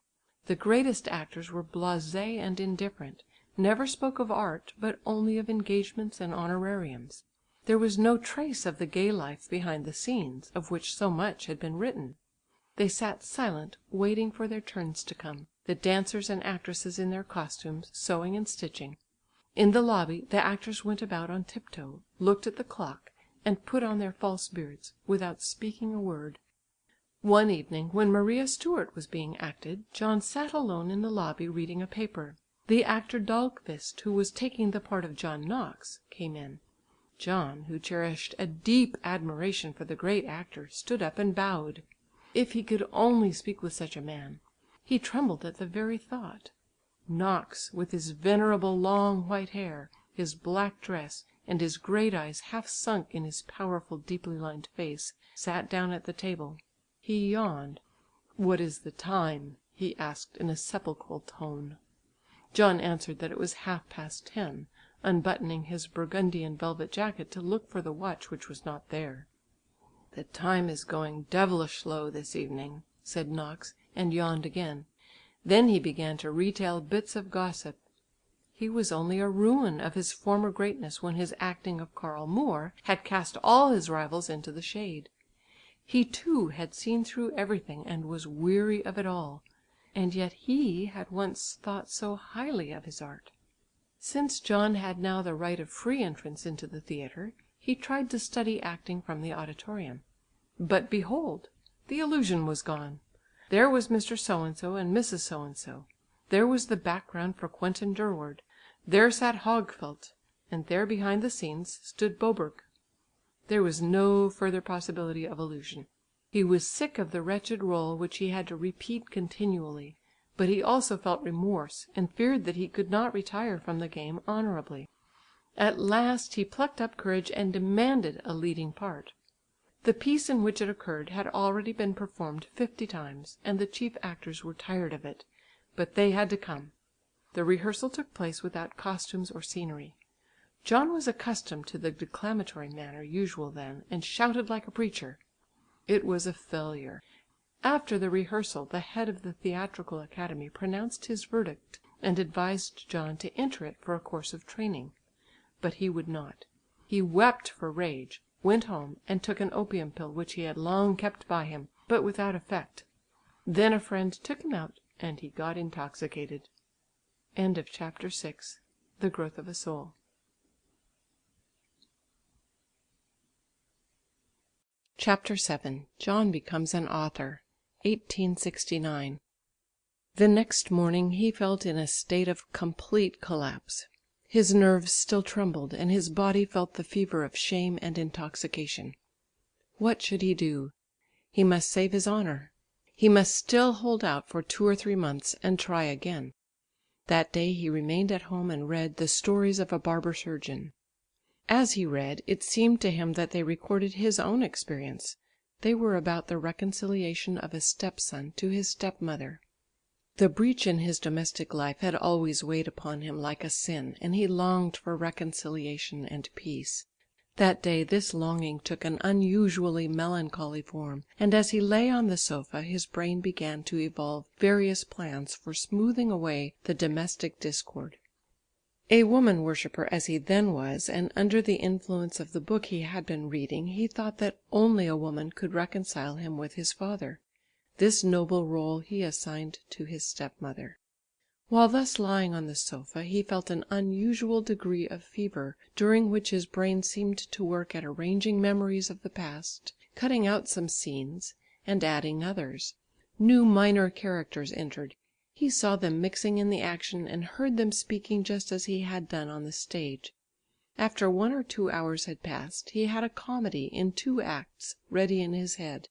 The greatest actors were blasé and indifferent, never spoke of art, but only of engagements and honorariums. There was no trace of the gay life behind the scenes, of which so much had been written. They sat silent, waiting for their turns to come, the dancers and actresses in their costumes, sewing and stitching. In the lobby the actors went about on tiptoe, looked at the clock, and put on their false beards, without speaking a word. One evening, when Maria Stuart was being acted, John sat alone in the lobby reading a paper. The actor Dahlqvist, who was taking the part of John Knox, came in. John, who cherished a deep admiration for the great actor, stood up and bowed. If he could only speak with such a man! He trembled at the very thought. Knox, with his venerable long white hair, his black dress, and his great eyes half sunk in his powerful deeply lined face, sat down at the table. He yawned. "What is the time?" he asked in a sepulchral tone. John answered that it was 10:30, unbuttoning his Burgundian velvet jacket to look for the watch which was not there. "The time is going devilish slow this evening," said Knox, and yawned again. Then he began to retail bits of gossip. He was only a ruin of his former greatness when his acting of Karl Moor had cast all his rivals into the shade. He too had seen through everything and was weary of it all, and yet he had once thought so highly of his art. Since John had now the right of free entrance into the theatre, he tried to study acting from the auditorium. But behold! The illusion was gone. There was Mr. So and so and Mrs. So and so. There was the background for Quentin Durward, there sat Högfelt, and there behind the scenes stood Boberg. There was no further possibility of illusion. He was sick of the wretched rôle which he had to repeat continually, but he also felt remorse and feared that he could not retire from the game honourably. At last he plucked up courage and demanded a leading part. The piece in which it occurred had already been performed 50 times, and the chief actors were tired of it, but they had to come. The rehearsal took place without costumes or scenery. John was accustomed to the declamatory manner usual then, and shouted like a preacher. It was a failure. After the rehearsal the head of the Theatrical Academy pronounced his verdict, and advised John to enter it for a course of training. But he would not. He wept for rage, went home and took an opium pill which he had long kept by him, but without effect. Then a friend took him out and he got intoxicated. End of chapter 6. The Growth of a Soul. Chapter 7. John becomes an author. 1869. The next morning he felt in a state of complete collapse. His nerves still trembled, and his body felt the fever of shame and intoxication. What should he do? He must save his honour. He must still hold out for 2 or 3 months and try again. That day he remained at home and read The Stories of a Barber Surgeon. As he read, it seemed to him that they recorded his own experience. They were about the reconciliation of a stepson to his stepmother. The breach in his domestic life had always weighed upon him like a sin, and he longed for reconciliation and peace. That day this longing took an unusually melancholy form, and as he lay on the sofa his brain began to evolve various plans for smoothing away the domestic discord. A woman worshipper as he then was, and under the influence of the book he had been reading, he thought that only a woman could reconcile him with his father. This noble rôle he assigned to his stepmother. While thus lying on the sofa he felt an unusual degree of fever, during which his brain seemed to work at arranging memories of the past, cutting out some scenes and adding others. New minor characters entered. He saw them mixing in the action and heard them speaking just as he had done on the stage. After 1 or 2 hours had passed, he had a comedy in 2 acts ready in his head.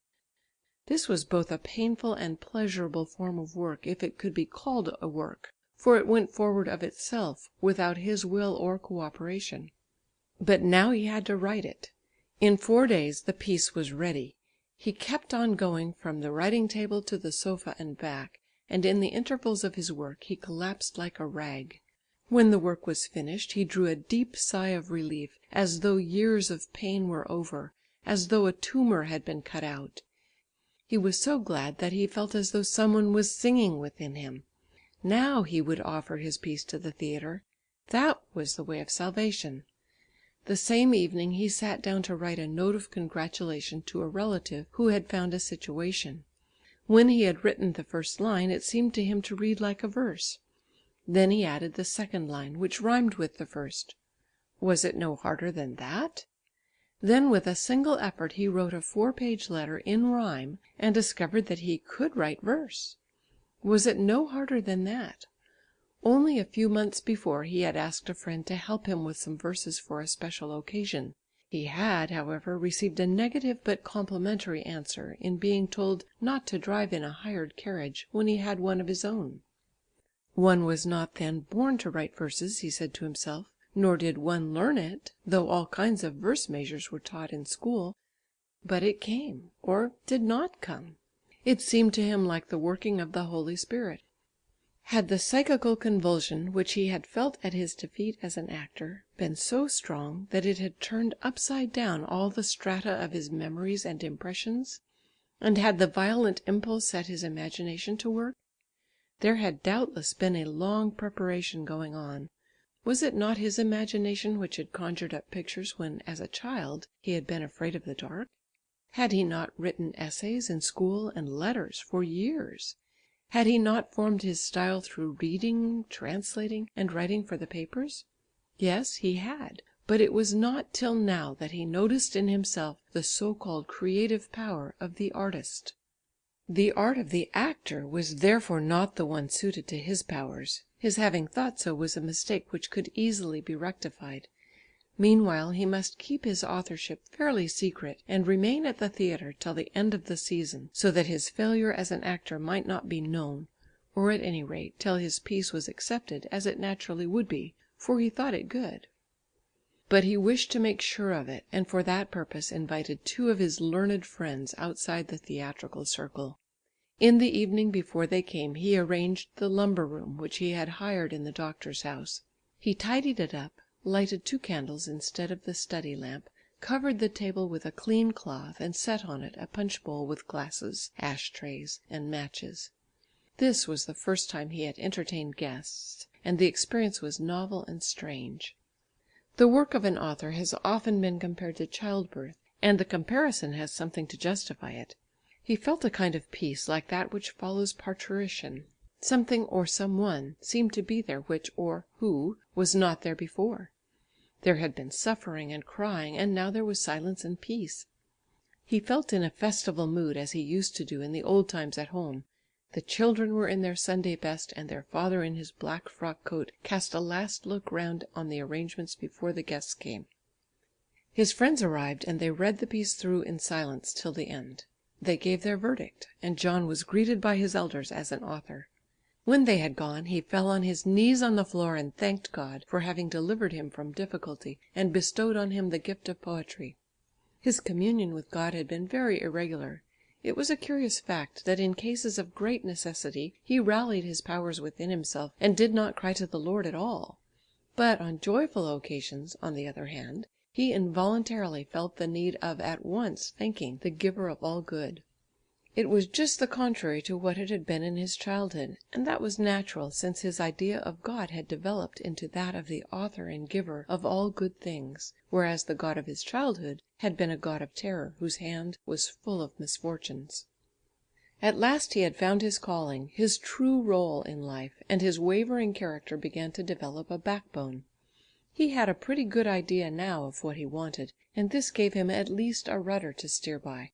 This was both a painful and pleasurable form of work, if it could be called a work, for it went forward of itself, without his will or co-operation. But now he had to write it. In 4 days the piece was ready. He kept on going from the writing table to the sofa and back, and in the intervals of his work he collapsed like a rag. When the work was finished he drew a deep sigh of relief, as though years of pain were over, as though a tumour had been cut out. He was so glad that he felt as though some one was singing within him. Now he would offer his piece to the theatre. That was the way of salvation. The same evening he sat down to write a note of congratulation to a relative who had found a situation. When he had written the first line, it seemed to him to read like a verse. Then he added the second line, which rhymed with the first. Was it no harder than that? Then with a single effort he wrote a 4-page letter in rhyme, and discovered that he could write verse. Was it no harder than that? Only a few months before he had asked a friend to help him with some verses for a special occasion. He had, however, received a negative but complimentary answer in being told not to drive in a hired carriage when he had one of his own. One was not then born to write verses, he said to himself, nor did one learn it, though all kinds of verse measures were taught in school. But it came, or did not come. It seemed to him like the working of the Holy Spirit. Had the psychical convulsion which he had felt at his defeat as an actor been so strong that it had turned upside down all the strata of his memories and impressions, and had the violent impulse set his imagination to work? There had doubtless been a long preparation going on. Was it not his imagination which had conjured up pictures when, as a child, he had been afraid of the dark? Had he not written essays in school and letters for years? Had he not formed his style through reading, translating, and writing for the papers? Yes, he had, but it was not till now that he noticed in himself the so-called creative power of the artist. The art of the actor was therefore not the one suited to his powers. His having thought so was a mistake which could easily be rectified. Meanwhile he must keep his authorship fairly secret, and remain at the theatre till the end of the season, so that his failure as an actor might not be known, or at any rate till his piece was accepted, as it naturally would be, for he thought it good. But he wished to make sure of it, and for that purpose invited two of his learned friends outside the theatrical circle. In the evening before they came he arranged the lumber room which he had hired in the doctor's house. He tidied it up, lighted 2 candles instead of the study lamp, covered the table with a clean cloth and set on it a punch bowl with glasses, ash trays and matches. This was the first time he had entertained guests, and the experience was novel and strange. The work of an author has often been compared to childbirth, and the comparison has something to justify it. He felt a kind of peace like that which follows parturition. Something or some one seemed to be there which, or who, was not there before. There had been suffering and crying, and now there was silence and peace. He felt in a festival mood as he used to do in the old times at home. The children were in their Sunday best, and their father in his black frock coat cast a last look round on the arrangements before the guests came. His friends arrived, and they read the piece through in silence till the end. They gave their verdict, and John was greeted by his elders as an author. When they had gone, he fell on his knees on the floor and thanked God for having delivered him from difficulty and bestowed on him the gift of poetry. His communion with God had been very irregular. It was a curious fact that in cases of great necessity he rallied his powers within himself and did not cry to the Lord at all. But on joyful occasions, on the other hand, he involuntarily felt the need of at once thanking the Giver of all good. It was just the contrary to what it had been in his childhood, and that was natural, since his idea of God had developed into that of the author and giver of all good things, whereas the God of his childhood had been a God of terror, whose hand was full of misfortunes. At last he had found his calling, his true rôle in life, and his wavering character began to develop a backbone. He had a pretty good idea now of what he wanted, and this gave him at least a rudder to steer by.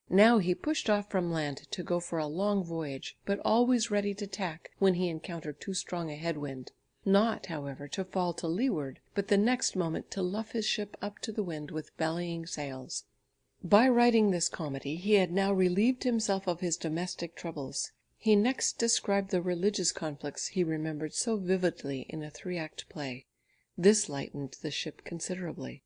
Now he pushed off from land to go for a long voyage, but always ready to tack when he encountered too strong a head wind; not, however, to fall to leeward, but the next moment to luff his ship up to the wind with bellying sails. By writing this comedy he had now relieved himself of his domestic troubles. He next described the religious conflicts he remembered so vividly in a 3-act play. This lightened the ship considerably.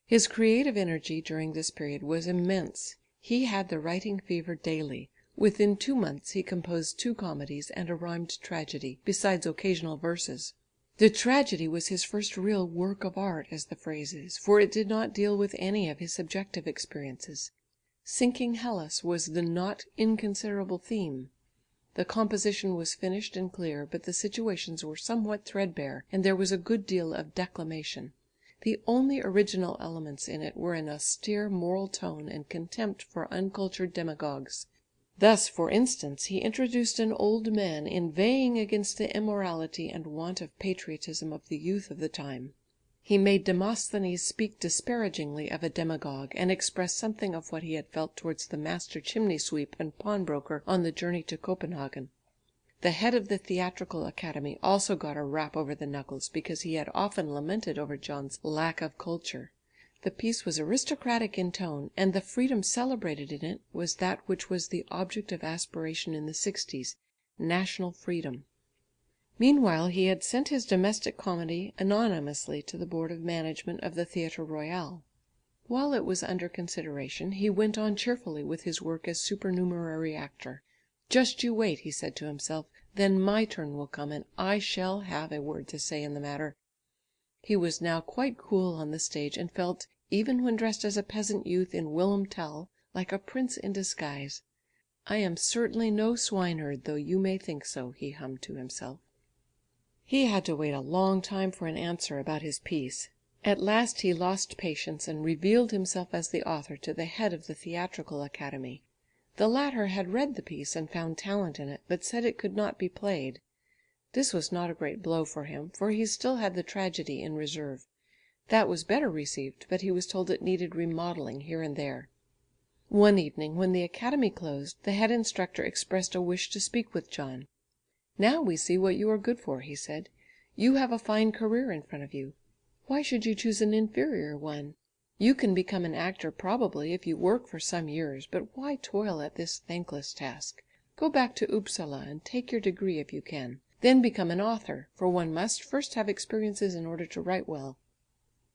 His creative energy during this period was immense. He had the writing fever daily. Within 2 months he composed 2 comedies and a rhymed tragedy, besides occasional verses. The tragedy was his first real work of art, as the phrase is, for it did not deal with any of his subjective experiences. Sinking Hellas was the not inconsiderable theme. The composition was finished and clear, but the situations were somewhat threadbare, and there was a good deal of declamation. The only original elements in it were an austere moral tone and contempt for uncultured demagogues. Thus, for instance, he introduced an old man inveighing against the immorality and want of patriotism of the youth of the time. He made Demosthenes speak disparagingly of a demagogue, and express something of what he had felt towards the master chimney sweep and pawnbroker on the journey to Copenhagen. The head of the Theatrical Academy also got a rap over the knuckles, because he had often lamented over John's lack of culture. The piece was aristocratic in tone, and the freedom celebrated in it was that which was the object of aspiration in the 60s, national freedom. Meanwhile he had sent his domestic comedy anonymously to the board of management of the Théâtre Royal. While it was under consideration, he went on cheerfully with his work as supernumerary actor. "Just you wait," he said to himself, "then my turn will come, and I shall have a word to say in the matter." He was now quite cool on the stage, and felt, even when dressed as a peasant youth in Willem Tell, like a prince in disguise. "I am certainly no swineherd, though you may think so," he hummed to himself. He had to wait a long time for an answer about his piece. At last he lost patience and revealed himself as the author to the head of the Theatrical Academy. The latter had read the piece and found talent in it, but said it could not be played. This was not a great blow for him, for he still had the tragedy in reserve. That was better received, but he was told it needed remodelling here and there. One evening, when the academy closed, the head instructor expressed a wish to speak with John. "Now we see what you are good for," he said. "You have a fine career in front of you. Why should you choose an inferior one? You can become an actor probably if you work for some years, but why toil at this thankless task? Go back to Upsala and take your degree if you can. Then become an author, for one must first have experiences in order to write well."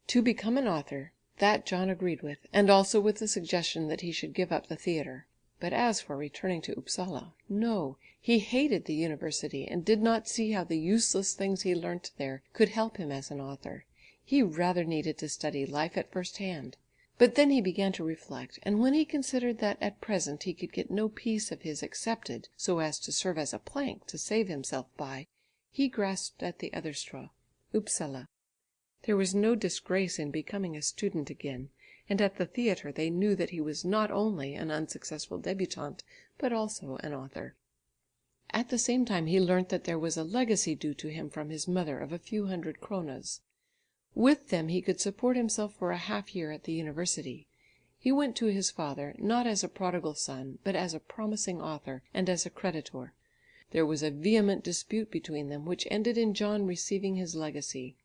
To become an author, that John agreed with, and also with the suggestion that he should give up the theatre. But as for returning to Upsala, no, he hated the university and did not see how the useless things he learnt there could help him as an author. He rather needed to study life at first hand. But then he began to reflect, and when he considered that at present he could get no piece of his accepted so as to serve as a plank to save himself by, he grasped at the other straw, Upsala. There was no disgrace in becoming a student again, and at the theatre they knew that he was not only an unsuccessful débutante, but also an author. At the same time he learnt that there was a legacy due to him from his mother of a few hundred kronas. With them he could support himself for a half year at the university. He went to his father, not as a prodigal son, but as a promising author, and as a creditor. There was a vehement dispute between them, which ended in John receiving his legacy.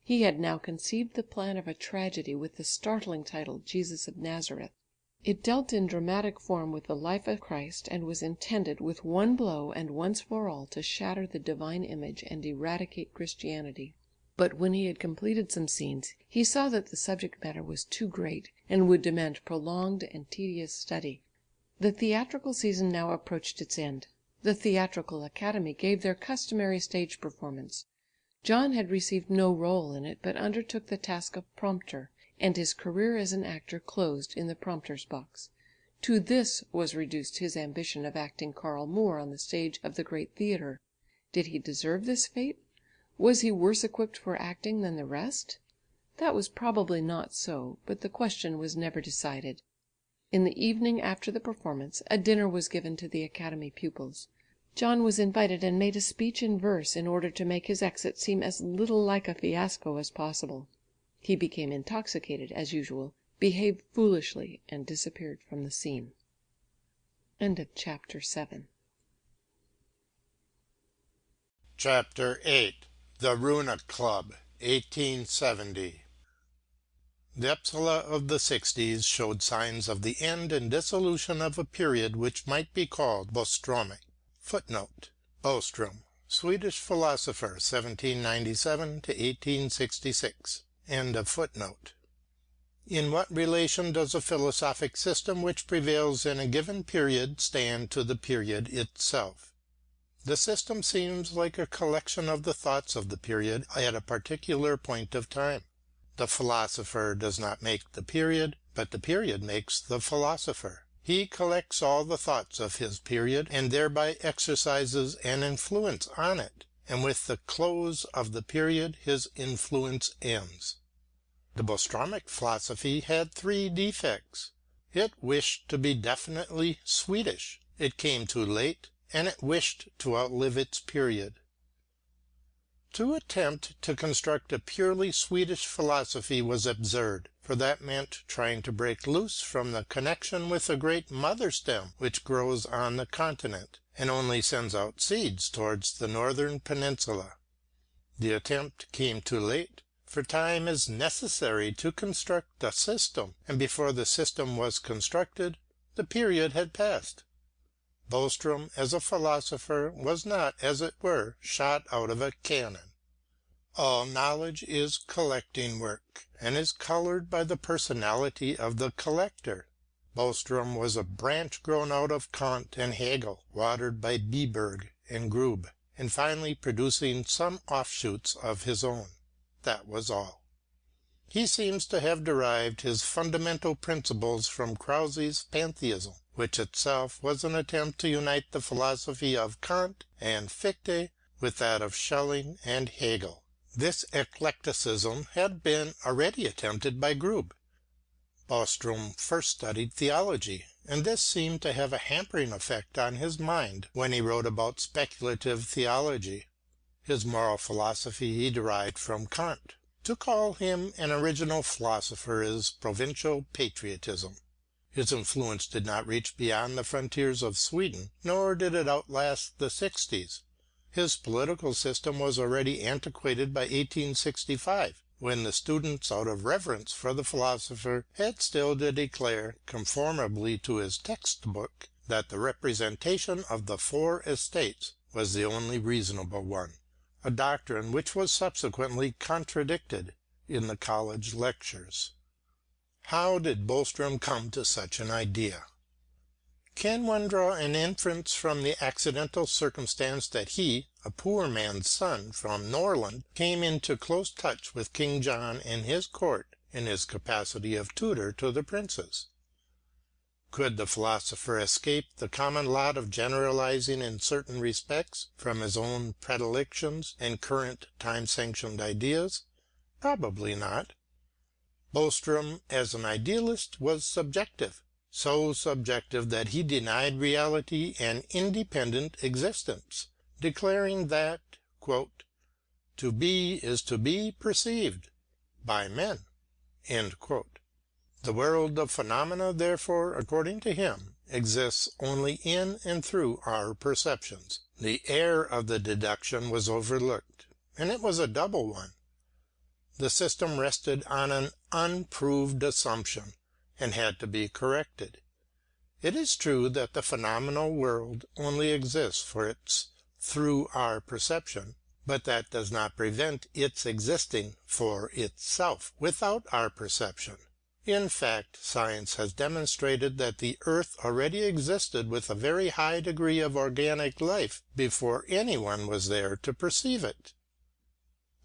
He had now conceived the plan of a tragedy with the startling title, Jesus of Nazareth. It dealt in dramatic form with the life of Christ, and was intended with one blow and once for all to shatter the divine image and eradicate Christianity. But when he had completed some scenes, he saw that the subject matter was too great, and would demand prolonged and tedious study. The theatrical season now approached its end. The Theatrical Academy gave their customary stage performance. John had received no rôle in it, but undertook the task of prompter, and his career as an actor closed in the prompter's box. To this was reduced his ambition of acting Karl Moor on the stage of the great theatre. Did he deserve this fate? Was he worse equipped for acting than the rest? That was probably not so, but the question was never decided. In the evening after the performance, a dinner was given to the academy pupils. John was invited and made a speech in verse in order to make his exit seem as little like a fiasco as possible. He became intoxicated as usual, behaved foolishly, and disappeared from the scene. Chapter 8. The Runa Club, 1870. The Upsala of the 60s showed signs of the end and dissolution of a period which might be called Bostromic. Footnote: Boström, Swedish philosopher, 1797 to 1866. End of footnote. In what relation does a philosophic system which prevails in a given period stand to the period itself? The system seems like a collection of the thoughts of the period at a particular point of time. The philosopher does not make the period, but the period makes the philosopher. He collects all the thoughts of his period, and thereby exercises an influence on it, and with the close of the period his influence ends. The Bostromic philosophy had three defects. It wished to be definitely Swedish, it came too late, and it wished to outlive its period. To attempt to construct a purely Swedish philosophy was absurd, for that meant trying to break loose from the connection with the great mother stem which grows on the continent, and only sends out seeds towards the northern peninsula. The attempt came too late, for time is necessary to construct a system, and before the system was constructed, the period had passed. Boström as a philosopher was not, as it were, shot out of a cannon. All knowledge is collecting work, and is coloured by the personality of the collector. Boström was a branch grown out of Kant and Hegel, watered by Byberg and Grubbe, and finally producing some offshoots of his own. That was all. He seems to have derived his fundamental principles from Krause's pantheism, which itself was an attempt to unite the philosophy of Kant and Fichte with that of Schelling and Hegel. This eclecticism had been already attempted by Grubbe. Boström first studied theology, and this seemed to have a hampering effect on his mind when he wrote about speculative theology. His moral philosophy he derived from Kant. To call him an original philosopher is provincial patriotism. His influence did not reach beyond the frontiers of Sweden, nor did it outlast the 60s. His political system was already antiquated by 1865, when the students, out of reverence for the philosopher, had still to declare, conformably to his text-book, that the representation of the four estates was the only reasonable one, a doctrine which was subsequently contradicted in the college lectures. How did Boström come to such an idea? Can one draw an inference from the accidental circumstance that he, a poor man's son from Norrland, came into close touch with King John and his court in his capacity of tutor to the princes? Could the philosopher escape the common lot of generalizing in certain respects from his own predilections and current time-sanctioned ideas? Probably not. Boström as an idealist was subjective, so subjective that he denied reality and independent existence, declaring that "to be is to be perceived by men." The world of phenomena, therefore, according to him, exists only in and through our perceptions. The error of the deduction was overlooked, and it was a double one. The system rested on an unproved assumption, and had to be corrected. It is true that the phenomenal world only exists for its through our perception, but that does not prevent its existing for itself without our perception. In fact, science has demonstrated that the earth already existed with a very high degree of organic life before anyone was there to perceive it.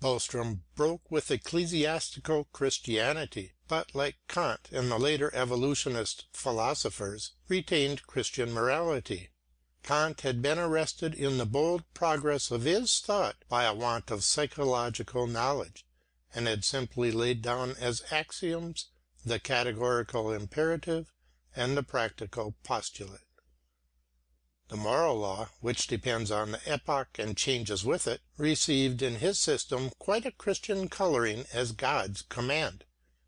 Boström broke with ecclesiastical Christianity, but, like Kant and the later evolutionist philosophers, retained Christian morality. Kant had been arrested in the bold progress of his thought by a want of psychological knowledge, and had simply laid down as axioms the categorical imperative and the practical postulate. The moral law, which depends on the epoch and changes with it, received in his system quite a Christian coloring as God's command.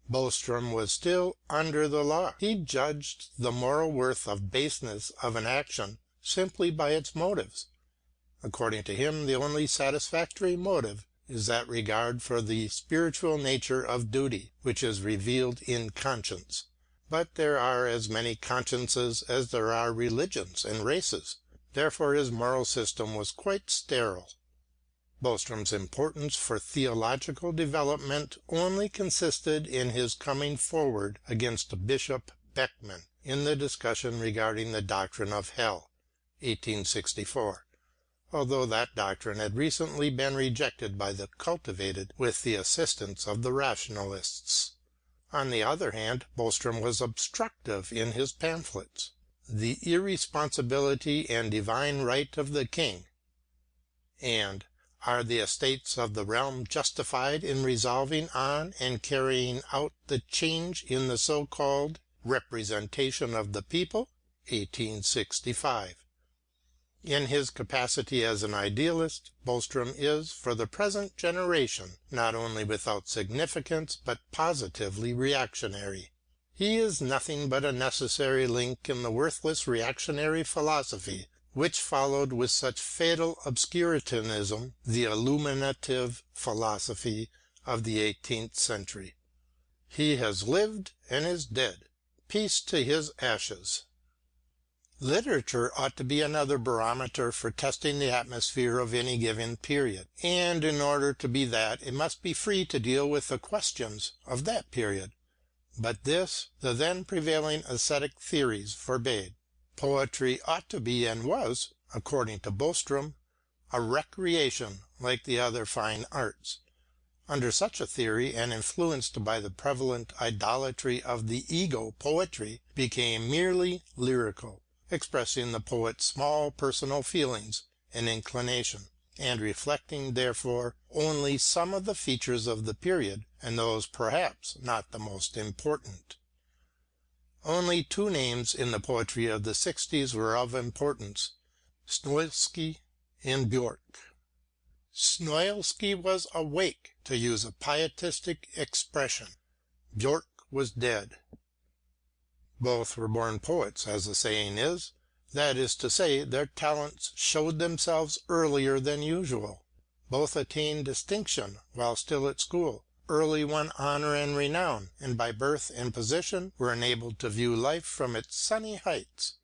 Boström was still under the law. He judged the moral worth of baseness of an action simply by its motives. According to him, the only satisfactory motive is that regard for the spiritual nature of duty, which is revealed in conscience. But there are as many consciences as there are religions and races. Therefore his moral system was quite sterile. Boström's importance for theological development only consisted in his coming forward against Bishop Beckmann in the discussion regarding the doctrine of hell, 1864, although that doctrine had recently been rejected by the cultivated with the assistance of the rationalists. On the other hand, Boström was obstructive in his pamphlets. The Irresponsibility and Divine Right of the King, and Are the Estates of the Realm Justified in Resolving on and Carrying out the Change in the So-called Representation of the People, 1865. In his capacity as an idealist, Boström is, for the present generation, not only without significance but positively reactionary. He is nothing but a necessary link in the worthless reactionary philosophy which followed with such fatal obscurantism the illuminative philosophy of the 18th century. He has lived and is dead. Peace to his ashes. Literature ought to be another barometer for testing the atmosphere of any given period, and in order to be that it must be free to deal with the questions of that period. But this the then prevailing ascetic theories forbade. Poetry ought to be and was, according to Boström, a recreation like the other fine arts. Under such a theory, and influenced by the prevalent idolatry of the ego, poetry became merely lyrical, expressing the poet's small personal feelings and inclination, and reflecting therefore only some of the features of the period, and those perhaps not the most important. Only two names in the poetry of the 60s were of importance, Snoilsky and Björck. Snoilsky was awake, to use a pietistic expression. Björck was dead. Both were born poets, as the saying is. That is to say, their talents showed themselves earlier than usual. Both attained distinction while still at school, early won honor and renown, and by birth and position were enabled to view life from its sunny heights.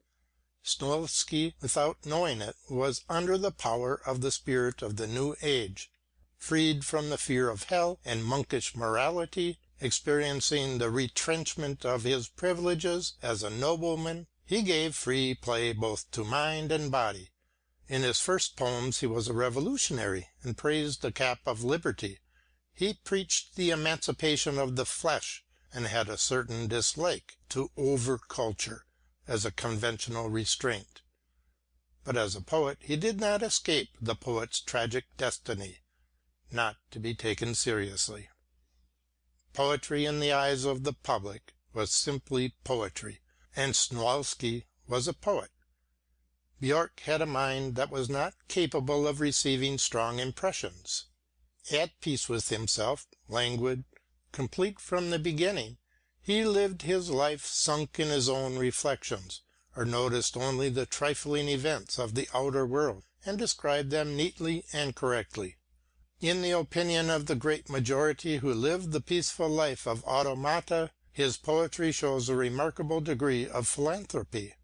Snoilsky, without knowing it, was under the power of the spirit of the new age. Freed from the fear of hell and monkish morality, experiencing the retrenchment of his privileges as a nobleman, he gave free play both to mind and body. In his first poems he was a revolutionary and praised the cap of liberty. He preached the emancipation of the flesh and had a certain dislike to over-culture as a conventional restraint. But as a poet he did not escape the poet's tragic destiny, not to be taken seriously. Poetry in the eyes of the public was simply poetry, and Snoilsky was a poet. Björck had a mind that was not capable of receiving strong impressions. At peace with himself, languid, complete from the beginning, he lived his life sunk in his own reflections, or noticed only the trifling events of the outer world, and described them neatly and correctly. In the opinion of the great majority who lived the peaceful life of automata, his poetry shows a remarkable degree of philanthropy.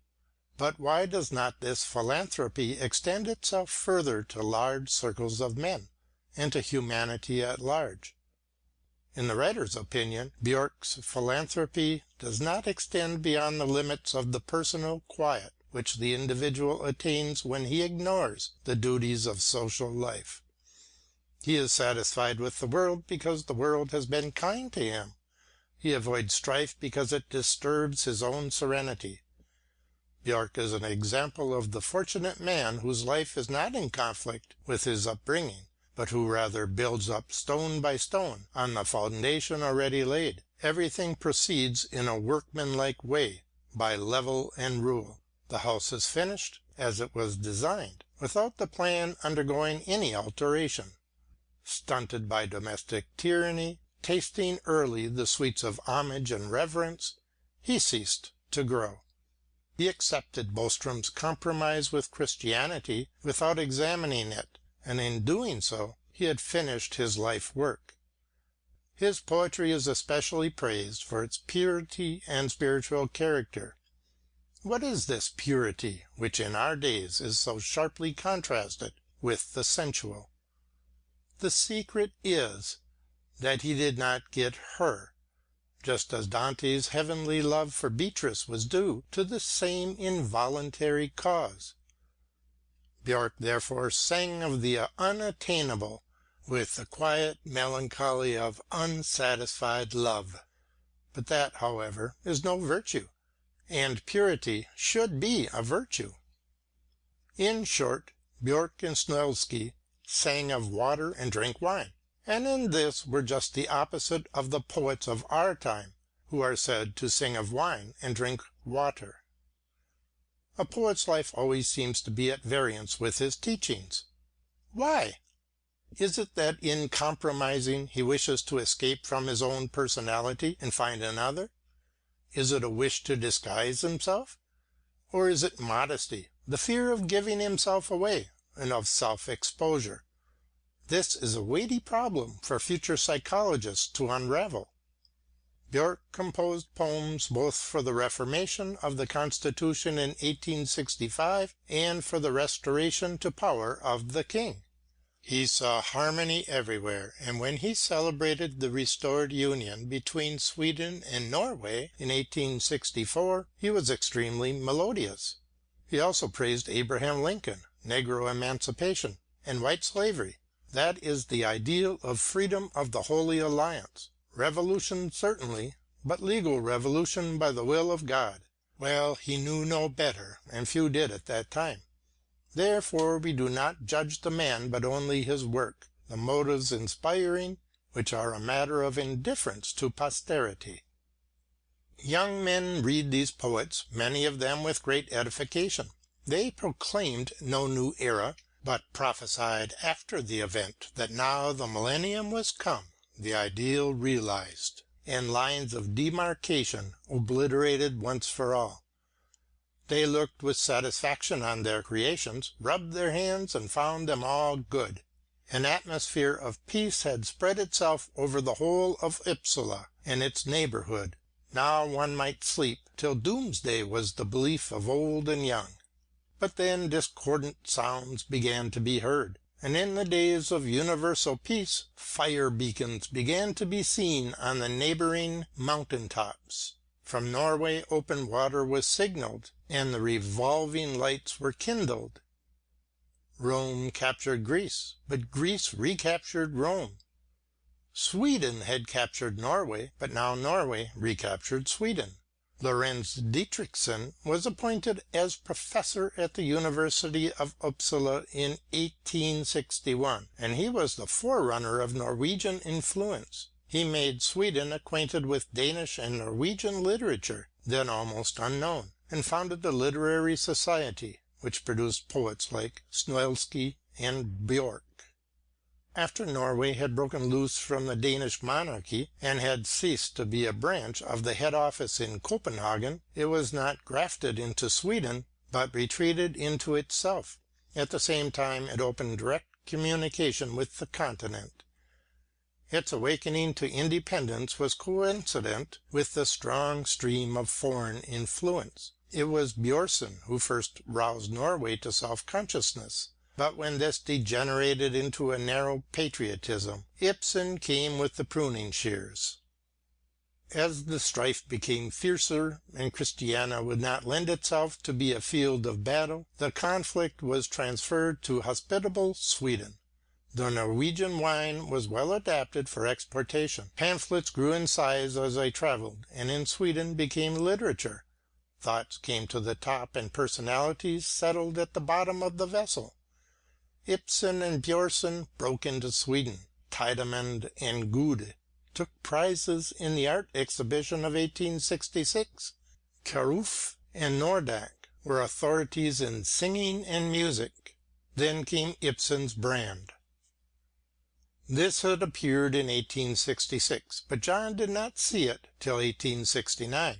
But why does not this philanthropy extend itself further to large circles of men, and to humanity at large? In the writer's opinion, Björck's philanthropy does not extend beyond the limits of the personal quiet which the individual attains when he ignores the duties of social life. He is satisfied with the world because the world has been kind to him. He avoids strife because it disturbs his own serenity. Björck is an example of the fortunate man whose life is not in conflict with his upbringing, but who rather builds up stone by stone on the foundation already laid. Everything proceeds in a workmanlike way, by level and rule. The house is finished as it was designed, without the plan undergoing any alteration. Stunted by domestic tyranny, tasting early the sweets of homage and reverence, he ceased to grow. He accepted Boström's compromise with Christianity without examining it, and in doing so he had finished his life work. His poetry is especially praised for its purity and spiritual character. What is this purity which in our days is so sharply contrasted with the sensual? The secret is that he did not get her, just as Dante's heavenly love for Beatrice was due to the same involuntary cause. Björck therefore sang of the unattainable with the quiet melancholy of unsatisfied love. But that, however, is no virtue, and purity should be a virtue. In short, Björck and Snoilsky sang of water and drank wine, and in this were just the opposite of the poets of our time, who are said to sing of wine and drink water. A poet's life always seems to be at variance with his teachings. Why? Is it that in compromising he wishes to escape from his own personality and find another? Is it a wish to disguise himself? Or is it modesty, the fear of giving himself away, and of self-exposure? This is a weighty problem for future psychologists to unravel. Björck composed poems both for the reformation of the Constitution in 1865 and for the restoration to power of the King. He saw harmony everywhere, and when he celebrated the restored union between Sweden and Norway in 1864, he was extremely melodious. He also praised Abraham Lincoln, Negro emancipation, and white slavery. That is the ideal of freedom of the Holy Alliance. Revolution certainly, but legal revolution by the will of God. Well, he knew no better, and few did at that time. Therefore we do not judge the man but only his work, the motives inspiring which are a matter of indifference to posterity. Young men read these poets, many of them with great edification. They proclaimed no new era, but prophesied after the event that now the millennium was come, the ideal realized. and lines of demarcation obliterated once for all. They looked with satisfaction on their creations, rubbed their hands, and found them all good. An atmosphere of peace had spread itself over the whole of Upsala and its neighbourhood. Now one might sleep till doomsday was the belief of old and young. But then discordant sounds began to be heard, and in the days of universal peace fire beacons began to be seen on the neighbouring mountain tops. From Norway open water was signalled, and the revolving lights were kindled. Rome captured Greece, but Greece recaptured Rome. Sweden had captured Norway, but now Norway recaptured Sweden. Lorenz Dietrichson was appointed as professor at the University of Uppsala in 1861, and he was the forerunner of Norwegian influence. He made Sweden acquainted with Danish and Norwegian literature, then almost unknown, and founded the Literary Society, which produced poets like Snoilsky and Björk. After Norway had broken loose from the Danish monarchy and had ceased to be a branch of the head office in Copenhagen, it was not grafted into Sweden, but retreated into itself. At the same time it opened direct communication with the continent. Its awakening to independence was coincident with the strong stream of foreign influence. It was Björnson who first roused Norway to self-consciousness. But when this degenerated into a narrow patriotism, Ibsen came with the pruning shears. As the strife became fiercer and Christiania would not lend itself to be a field of battle, the conflict was transferred to hospitable Sweden. The Norwegian wine was well adapted for exportation. Pamphlets grew in size as they travelled, and in Sweden became literature. Thoughts came to the top and personalities settled at the bottom of the vessel. Ibsen and Björnson broke into Sweden. Tidemand and Gude took prizes in the art exhibition of 1866. Kierulf and Nordack were authorities in singing and music. Then came Ibsen's Brand. This had appeared in 1866, but John did not see it till 1869.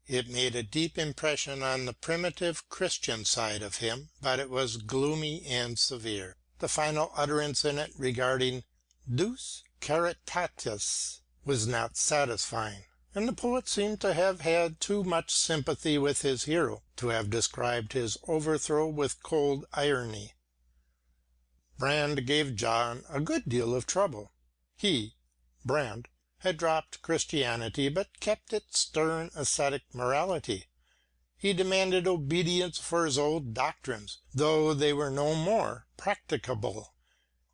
It made a deep impression on the primitive Christian side of him, but it was gloomy and severe. The final utterance in it regarding Deus caritatis was not satisfying, and the poet seemed to have had too much sympathy with his hero to have described his overthrow with cold irony. Brand gave John a good deal of trouble. He, Brand, had dropped Christianity but kept its stern ascetic morality. He demanded obedience for his old doctrines, though they were no more practicable.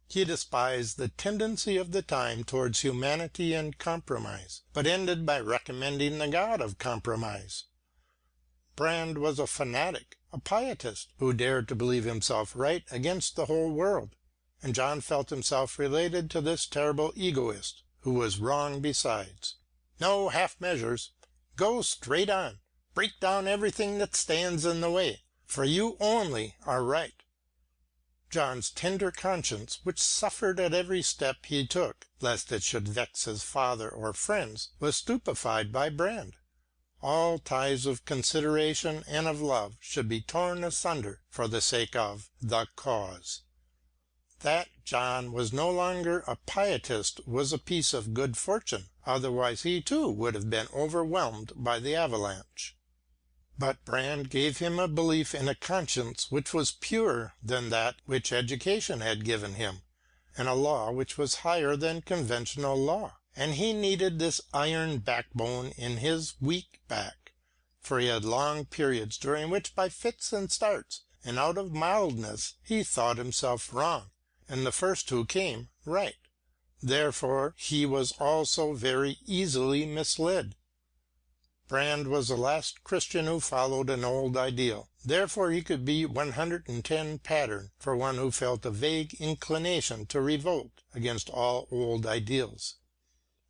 He despised the tendency of the time towards humanity and compromise, but ended by recommending the God of compromise. Brand was a fanatic, a pietist, who dared to believe himself right against the whole world, and John felt himself related to this terrible egoist, who was wrong besides. No half measures. Go straight on. Break down everything that stands in the way, for you only are right. John's tender conscience, which suffered at every step he took, lest it should vex his father or friends, was stupefied by Brand. All ties of consideration and of love should be torn asunder for the sake of the cause. That John was no longer a pietist was a piece of good fortune, otherwise he too would have been overwhelmed by the avalanche. But Brand gave him a belief in a conscience which was purer than that which education had given him, and a law which was higher than conventional law, and he needed this iron backbone in his weak back, for he had long periods during which by fits and starts, and out of mildness, he thought himself wrong, and the first who came right. Therefore he was also very easily misled. Brand was the last Christian who followed an old ideal. Therefore he could be 110 pattern for one who felt a vague inclination to revolt against all old ideals.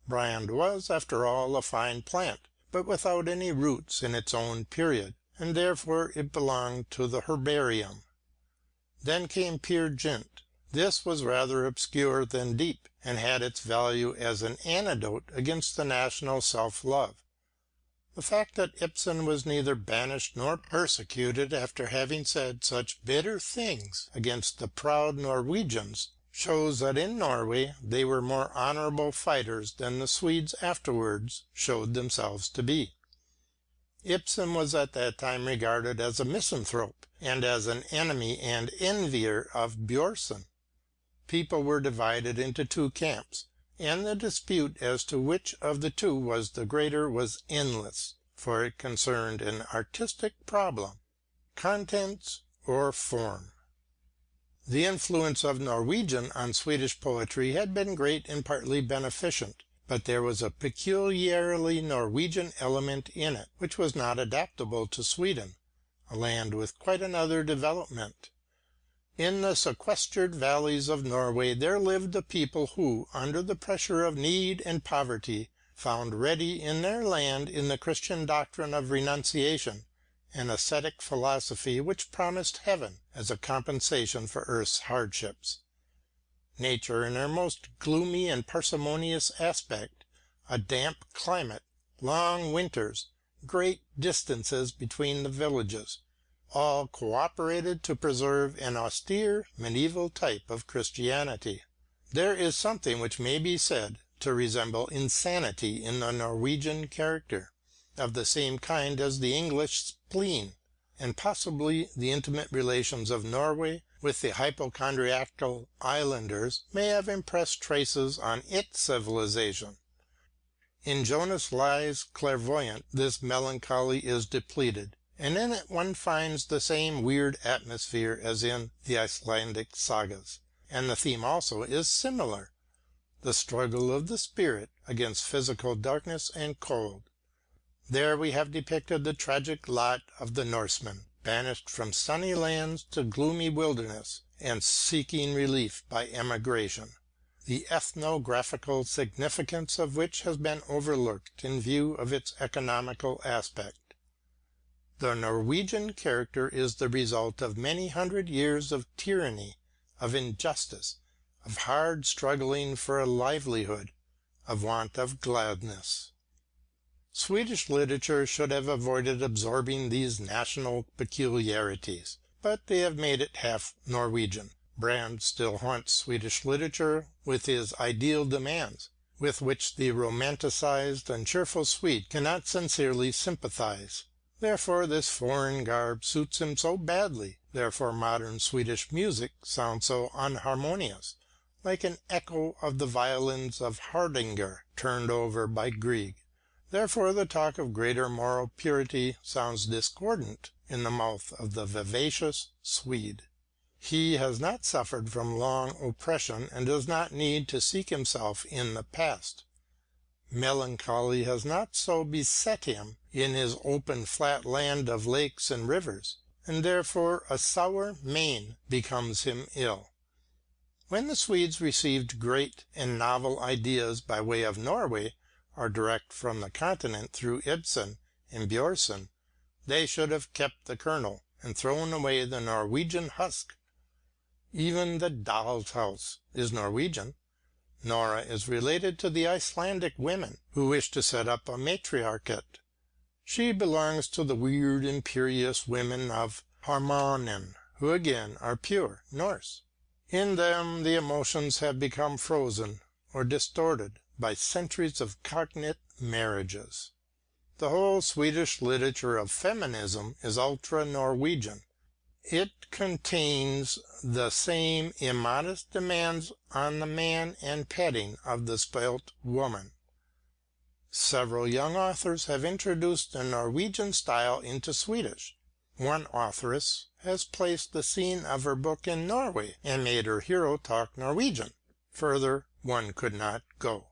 Brand was, after all, a fine plant, but without any roots in its own period, and therefore it belonged to the herbarium. Then came Peer Gynt, This was rather obscure than deep, and had its value as an antidote against the national self-love. The fact that Ibsen was neither banished nor persecuted after having said such bitter things against the proud Norwegians shows that in Norway they were more honourable fighters than the Swedes afterwards showed themselves to be. Ibsen was at that time regarded as a misanthrope and as an enemy and envier of Björnson. People were divided into two camps, and the dispute as to which of the two was the greater was endless, for it concerned an artistic problem, contents or form. The influence of Norwegian on Swedish poetry had been great and partly beneficent, but there was a peculiarly Norwegian element in it which was not adaptable to Sweden, a land with quite another development. In the sequestered valleys of Norway there lived a people who, under the pressure of need and poverty, found ready in their land in the Christian doctrine of renunciation an ascetic philosophy which promised heaven as a compensation for earth's hardships. Nature in her most gloomy and parsimonious aspect, a damp climate, long winters, great distances between the villages, all co-operated to preserve an austere medieval type of Christianity. There is something which may be said to resemble insanity in the Norwegian character, of the same kind as the English spleen, and possibly the intimate relations of Norway with the hypochondriacal islanders may have impressed traces on its civilization. In Jonas Lie's Clairvoyant this melancholy is depleted, and in it one finds the same weird atmosphere as in the Icelandic sagas, and the theme also is similar, the struggle of the spirit against physical darkness and cold. There we have depicted the tragic lot of the Norseman, banished from sunny lands to gloomy wilderness, and seeking relief by emigration, the ethnographical significance of which has been overlooked in view of its economical aspect. The Norwegian character is the result of many hundred years of tyranny, of injustice, of hard struggling for a livelihood, of want of gladness. Swedish literature should have avoided absorbing these national peculiarities, but they have made it half Norwegian. Brand still haunts Swedish literature with his ideal demands, with which the romanticized and cheerful Swede cannot sincerely sympathize. Therefore this foreign garb suits him so badly, therefore modern Swedish music sounds so unharmonious, like an echo of the violins of Hardanger turned over by Grieg. Therefore the talk of greater moral purity sounds discordant in the mouth of the vivacious Swede. He has not suffered from long oppression and does not need to seek himself in the past. Melancholy has not so beset him in his open flat land of lakes and rivers, and therefore a sour Maine becomes him ill. When the Swedes received great and novel ideas by way of Norway, or direct from the continent through Ibsen and Björnson, they should have kept the kernel and thrown away the Norwegian husk. Even the Doll's House is Norwegian. Nora is related to the Icelandic women who wish to set up a matriarchate. She belongs to the weird imperious women of Harmonen, who again are pure Norse. In them the emotions have become frozen or distorted by centuries of cognate marriages. The whole Swedish literature of feminism is ultra-Norwegian. It contains the same immodest demands on the man and petting of the spoilt woman. Several young authors have introduced the Norwegian style into Swedish. One authoress has placed the scene of her book in Norway and made her hero talk Norwegian. Further, one could not go.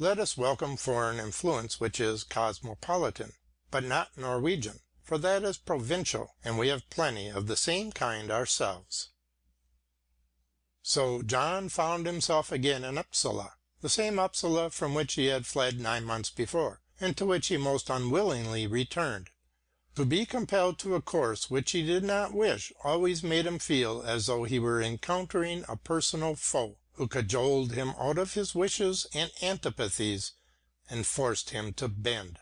Let us welcome foreign influence which is cosmopolitan, but not Norwegian, for that is provincial, and we have plenty of the same kind ourselves. So John found himself again in Upsala, the same Upsala from which he had fled 9 months before, and to which he most unwillingly returned. To be compelled to a course which he did not wish always made him feel as though he were encountering a personal foe, who cajoled him out of his wishes and antipathies and forced him to bend.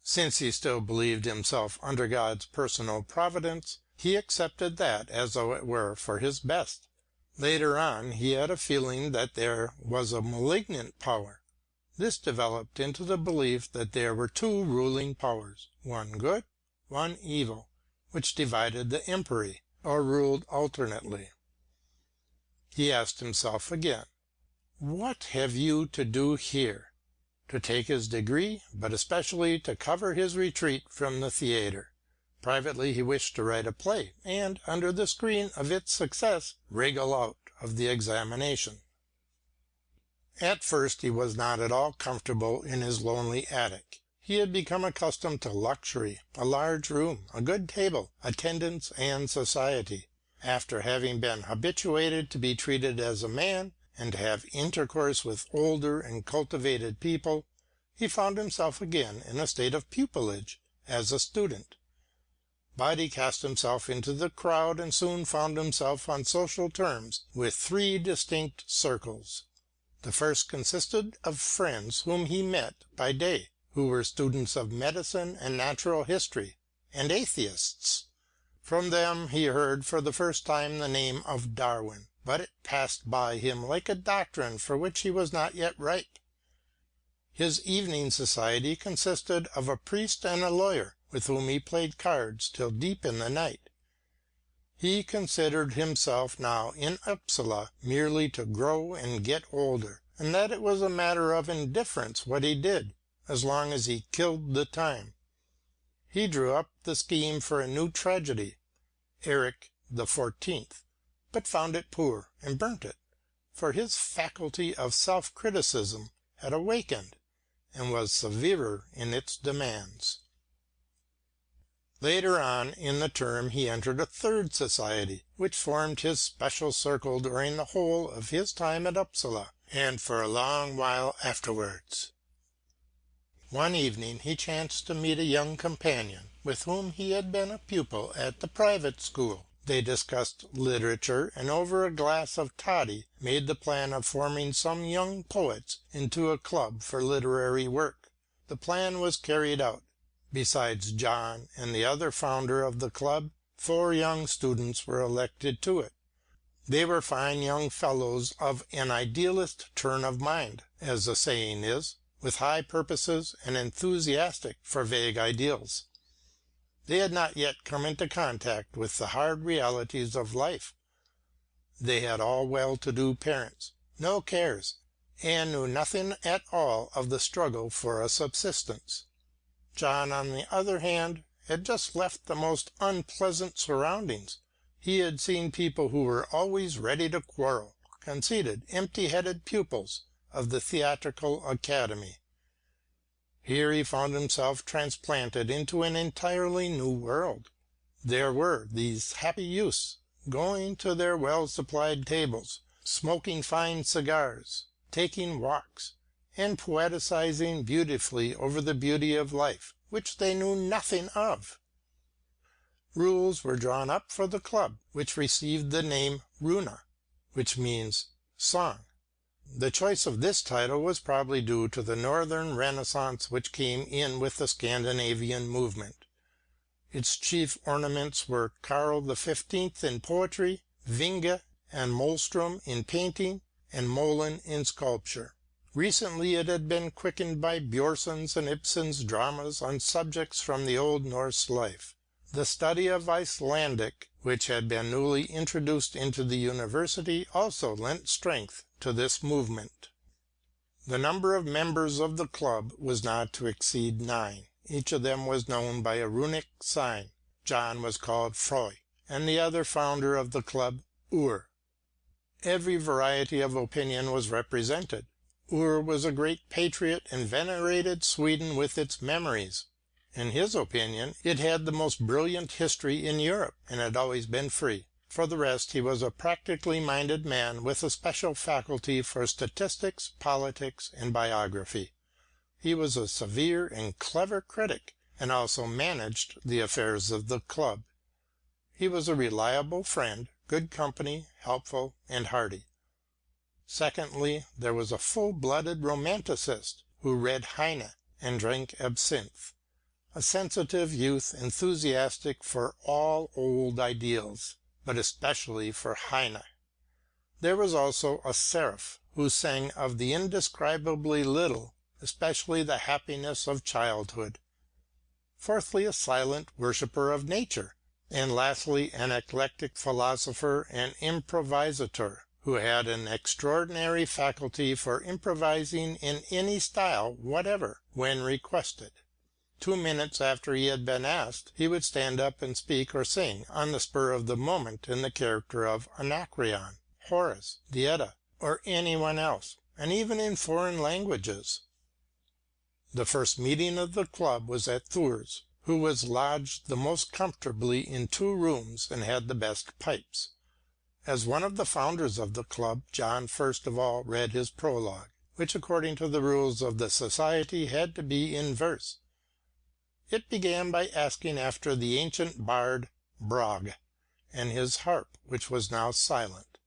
Since he still believed himself under God's personal providence, he accepted that as though it were for his best. Later on he had a feeling that there was a malignant power. This developed into the belief that there were two ruling powers, one good, one evil, which divided the empery, or ruled alternately. He asked himself again, "What have you to do here?" To take his degree, but especially to cover his retreat from the theatre. Privately he wished to write a play, and, under the screen of its success, wriggle out of the examination. At first he was not at all comfortable in his lonely attic. He had become accustomed to luxury, a large room, a good table, attendance and society. After having been habituated to be treated as a man, and to have intercourse with older and cultivated people, he found himself again in a state of pupilage, as a student. But he cast himself into the crowd and soon found himself on social terms with three distinct circles. The first consisted of friends whom he met by day, who were students of medicine and natural history, and atheists. From them he heard for the first time the name of Darwin, but it passed by him like a doctrine for which he was not yet ripe. His evening society consisted of a priest and a lawyer, with whom he played cards till deep in the night. He considered himself now in Upsala merely to grow and get older, and that it was a matter of indifference what he did, as long as he killed the time. He drew up the scheme for a new tragedy, Eric XIV, but found it poor and burnt it, for his faculty of self-criticism had awakened and was severer in its demands. Later on in the term he entered a third society, which formed his special circle during the whole of his time at Upsala, and for a long while afterwards. One evening he chanced to meet a young companion, with whom he had been a pupil at the private school. They discussed literature, and over a glass of toddy made the plan of forming some young poets into a club for literary work. The plan was carried out. Besides John and the other founder of the club, 4 young students were elected to it. They were fine young fellows of an idealist turn of mind, as the saying is, with high purposes and enthusiastic for vague ideals. They had not yet come into contact with the hard realities of life. They had all well-to-do parents, no cares, and knew nothing at all of the struggle for a subsistence. John, on the other hand, had just left the most unpleasant surroundings. He had seen people who were always ready to quarrel, conceited, empty-headed pupils of the theatrical academy. Here he found himself transplanted into an entirely new world. There were these happy youths, going to their well-supplied tables, smoking fine cigars, taking walks, and poeticizing beautifully over the beauty of life, which they knew nothing of. Rules were drawn up for the club, which received the name Runa, which means song. The choice of this title was probably due to the Northern Renaissance which came in with the Scandinavian movement. Its chief ornaments were Karl XV in poetry, Vinge and Mollström in painting, and Molin in sculpture. Recently it had been quickened by Björnson's and Ibsen's dramas on subjects from the Old Norse life. The study of Icelandic, which had been newly introduced into the university, also lent strength to this movement. The number of members of the club was not to exceed 9. Each of them was known by a runic sign. John was called Frøy, and the other founder of the club, Ur. Every variety of opinion was represented. Ur was a great patriot and venerated Sweden with its memories. In his opinion, it had the most brilliant history in Europe, and had always been free. For the rest, he was a practically minded man with a special faculty for statistics, politics, and biography. He was a severe and clever critic, and also managed the affairs of the club. He was a reliable friend, good company, helpful and hearty. Secondly, there was a full-blooded romanticist who read Heine and drank absinthe, a sensitive youth enthusiastic for all old ideals, but especially for Heine. There was also a seraph who sang of the indescribably little, especially the happiness of childhood. Fourthly, a silent worshipper of nature, and lastly an eclectic philosopher and improvisator, who had an extraordinary faculty for improvising in any style whatever when requested. 2 minutes after he had been asked, he would stand up and speak or sing on the spur of the moment in the character of Anacreon, Horace, the Edda, or anyone else, and even in foreign languages. The first meeting of the club was at Thurs, who was lodged the most comfortably in 2 rooms and had the best pipes. As one of the founders of the club, John first of all read his prologue, which according to the rules of the society had to be in verse. It began by asking after the ancient bard Brage and his harp, which was now silent.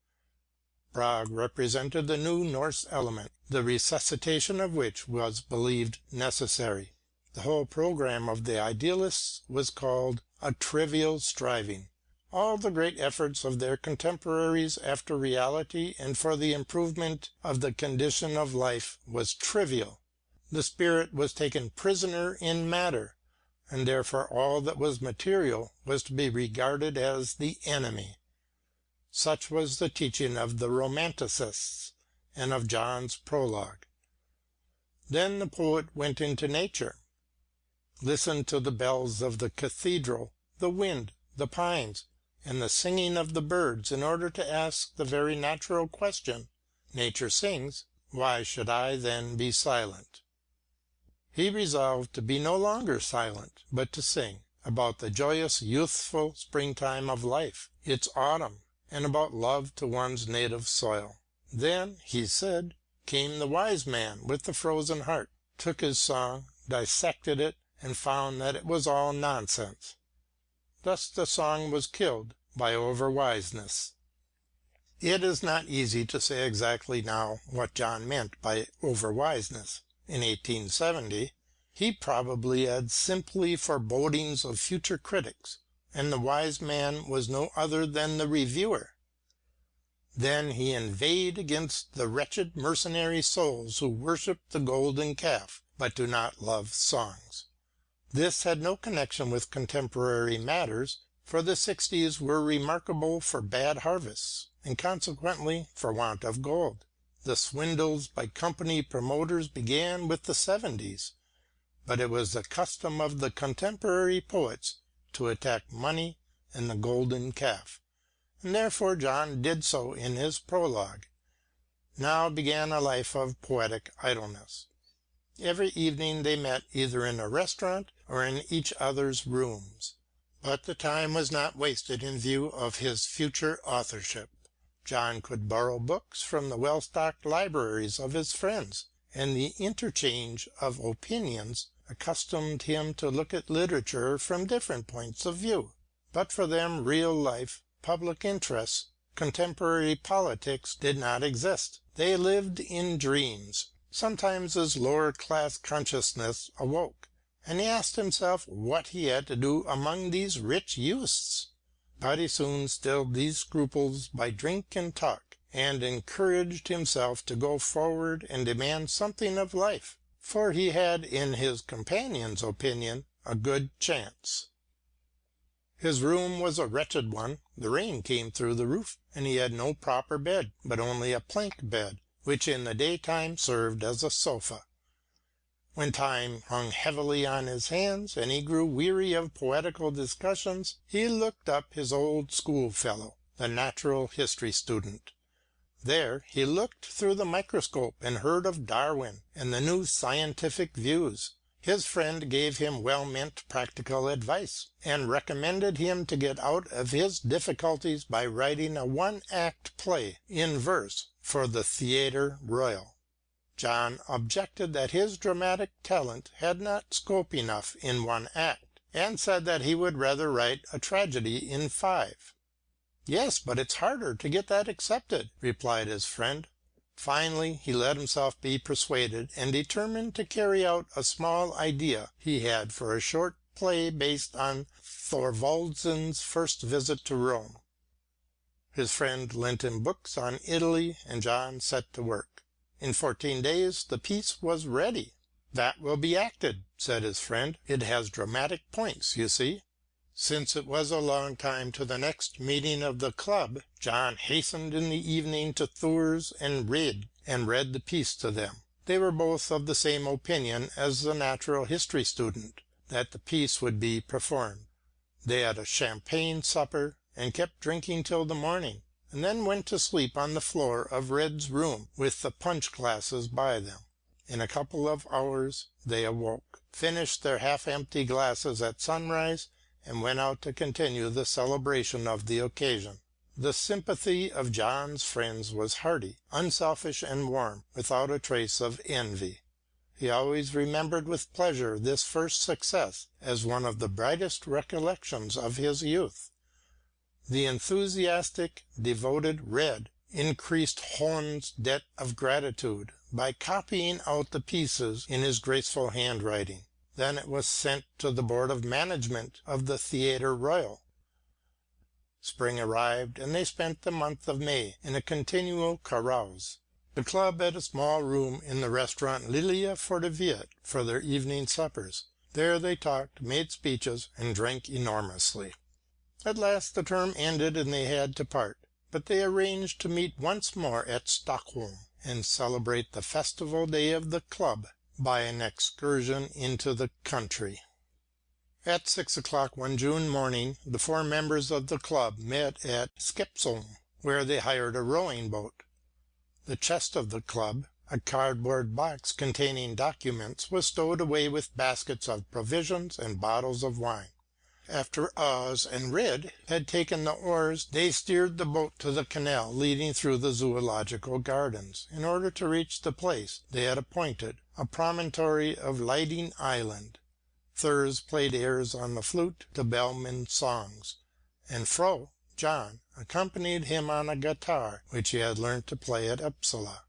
Brage represented the new Norse element, the resuscitation of which was believed necessary. The whole programme of the idealists was called a trivial striving. All the great efforts of their contemporaries after reality and for the improvement of the condition of life was trivial. The spirit was taken prisoner in matter, and therefore all that was material was to be regarded as the enemy. Such was the teaching of the Romanticists and of John's prologue. Then the poet went into nature, listened to the bells of the cathedral, the wind, the pines, and the singing of the birds in order to ask the very natural question, nature sings, why should I then be silent? He resolved to be no longer silent, but to sing about the joyous youthful springtime of life, its autumn, and about love to one's native soil. Then, he said, came the wise man with the frozen heart, took his song, dissected it, and found that it was all nonsense. Thus the song was killed by overwiseness. It is not easy to say exactly now what John meant by overwiseness. In 1870 he probably had simply forebodings of future critics, and the wise man was no other than the reviewer. Then he inveighed against the wretched mercenary souls who worship the golden calf, but do not love songs. This had no connection with contemporary matters, for the 60s were remarkable for bad harvests, and consequently for want of gold. The swindles by company promoters began with the 70s, but it was the custom of the contemporary poets to attack money and the golden calf, and therefore John did so in his prologue. Now began a life of poetic idleness. Every evening they met either in a restaurant or in each other's rooms. But the time was not wasted in view of his future authorship. John could borrow books from the well-stocked libraries of his friends, and the interchange of opinions accustomed him to look at literature from different points of view. But for them real life, public interests, contemporary politics did not exist. They lived in dreams. Sometimes his lower-class consciousness awoke, and he asked himself what he had to do among these rich youths. But he soon stilled these scruples by drink and talk, and encouraged himself to go forward and demand something of life, for he had in his companion's opinion a good chance. His room was a wretched one. The rain came through the roof, and he had no proper bed, but only a plank bed, which in the daytime served as a sofa. When time hung heavily on his hands, and he grew weary of poetical discussions, he looked up his old schoolfellow, the natural history student. There he looked through the microscope and heard of Darwin and the new scientific views. His friend gave him well-meant practical advice, and recommended him to get out of his difficulties by writing a one-act play in verse for the Theatre Royal. John objected that his dramatic talent had not scope enough in one act, and said that he would rather write a tragedy in 5. "Yes, but it's harder to get that accepted," replied his friend. Finally he let himself be persuaded and determined to carry out a small idea he had for a short play based on Thorwaldsen's first visit to Rome. His friend lent him books on Italy and John set to work. In 14 days the piece was ready. "That will be acted," said his friend. "It has dramatic points, you see." Since it was a long time to the next meeting of the club, John hastened in the evening to Thurs and Reid and read the piece to them. They were both of the same opinion as the natural history student, that the piece would be performed. They had a champagne supper and kept drinking till the morning, and then went to sleep on the floor of Reid's room with the punch glasses by them. In a couple of hours they awoke, finished their half-empty glasses at sunrise, and went out to continue the celebration of the occasion. The sympathy of John's friends was hearty, unselfish and warm, without a trace of envy. He always remembered with pleasure this first success as one of the brightest recollections of his youth. The enthusiastic, devoted Reid increased Hohn's debt of gratitude by copying out the pieces in his graceful handwriting. Then it was sent to the Board of Management of the Theatre Royal. Spring arrived, and they spent the month of May in a continual carouse. The club had a small room in the restaurant Lilia for the Viet for their evening suppers. There they talked, made speeches, and drank enormously. At last the term ended and they had to part, but they arranged to meet once more at Stockholm and celebrate the festival day of the club by an excursion into the country. At 6 o'clock one June morning the 4 members of the club met at Skeppsholm, where they hired a rowing boat. The chest of the club, a cardboard box containing documents, was stowed away with baskets of provisions and bottles of wine. After Oz and Reid had taken the oars, they steered the boat to the canal leading through the zoological gardens, in order to reach the place they had appointed, a promontory of Lighting Island. Thurs played airs on the flute to Bellman's songs, and Fro, John, accompanied him on a guitar which he had learnt to play at Uppsala.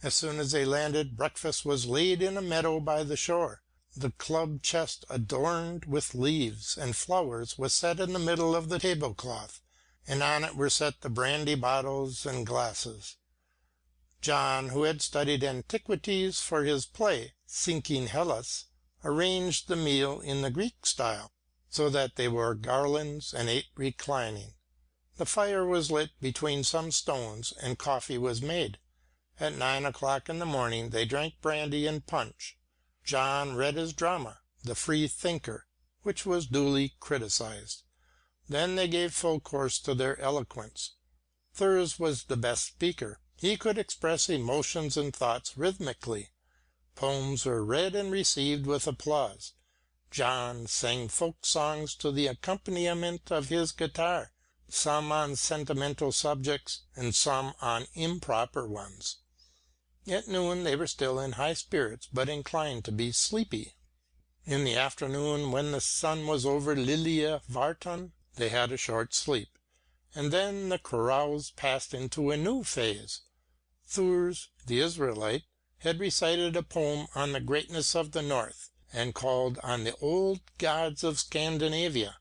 As soon as they landed, breakfast was laid in a meadow by the shore. The club chest, adorned with leaves and flowers, was set in the middle of the tablecloth, and on it were set the brandy bottles and glasses. John, who had studied antiquities for his play, Sinking Hellas, arranged the meal in the Greek style, so that they wore garlands and ate reclining. The fire was lit between some stones, and coffee was made. At 9 o'clock in the morning they drank brandy and punch. John read his drama, The Free Thinker, which was duly criticized. Then they gave full course to their eloquence. Thurs was the best speaker. He could express emotions and thoughts rhythmically. Poems were read and received with applause. John sang folk songs to the accompaniment of his guitar, some on sentimental subjects and some on improper ones. At noon they were still in high spirits, but inclined to be sleepy. In the afternoon, when the sun was over Lilia Vartan, they had a short sleep, and then the carouse passed into a new phase. Thurs, the Israelite, had recited a poem on the greatness of the North, and called on the old gods of Scandinavia.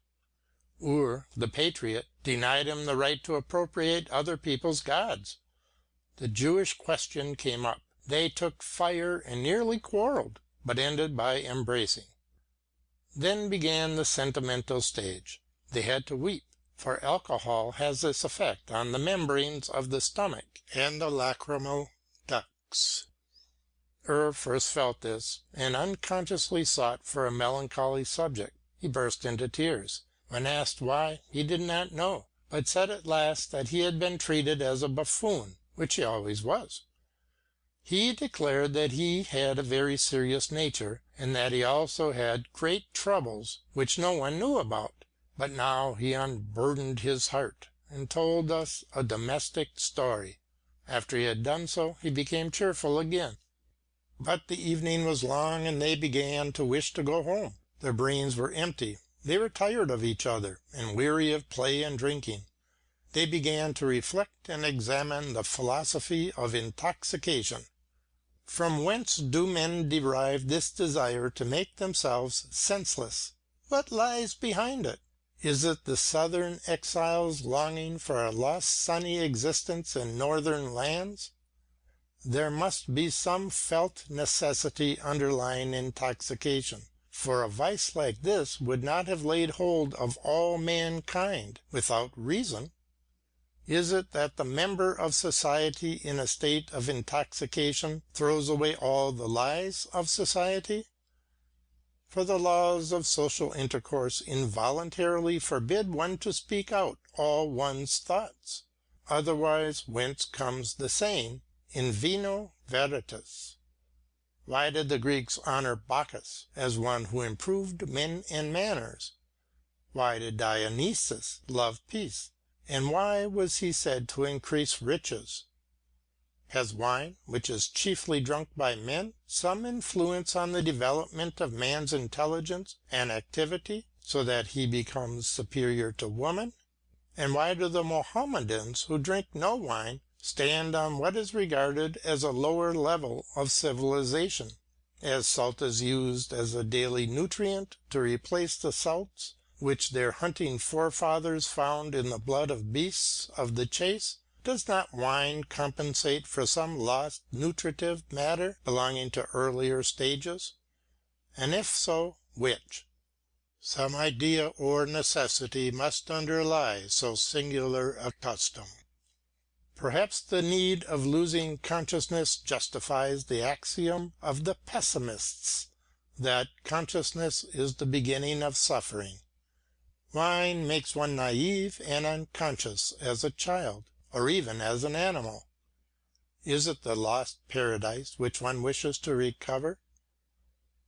Ur, the patriot, denied him the right to appropriate other people's gods. The Jewish question came up. They took fire and nearly quarrelled, but ended by embracing. Then began the sentimental stage. They had to weep, for alcohol has this effect on the membranes of the stomach and the lachrymal ducts. First felt this, and unconsciously sought for a melancholy subject. He burst into tears. When asked why, he did not know, but said at last that he had been treated as a buffoon, which he always was. He declared that he had a very serious nature, and that he also had great troubles which no one knew about. But now he unburdened his heart, and told us a domestic story. After he had done so, he became cheerful again. But the evening was long and they began to wish to go home. Their brains were empty. They were tired of each other and weary of play and drinking. They began to reflect and examine the philosophy of intoxication. From whence do men derive this desire to make themselves senseless? What lies behind it? Is it the southern exile's longing for a lost sunny existence in northern lands? There must be some felt necessity underlying intoxication, for a vice like this would not have laid hold of all mankind without reason. Is it that the member of society in a state of intoxication throws away all the lies of society? For the laws of social intercourse involuntarily forbid one to speak out all one's thoughts. Otherwise whence comes the saying, in vino veritas? Why did the Greeks honor Bacchus as one who improved men and manners? Why did Dionysus love peace? And why was he said to increase riches? Has wine, which is chiefly drunk by men, some influence on the development of man's intelligence and activity, so that he becomes superior to woman? And why do the Mohammedans, who drink no wine, stand on what is regarded as a lower level of civilization, as salt is used as a daily nutrient to replace the salts which their hunting forefathers found in the blood of beasts of the chase? Does not wine compensate for some lost nutritive matter belonging to earlier stages? And if so, which? Some idea or necessity must underlie so singular a custom. Perhaps the need of losing consciousness justifies the axiom of the pessimists that consciousness is the beginning of suffering. Wine makes one naive and unconscious as a child, or even as an animal. Is it the lost paradise which one wishes to recover?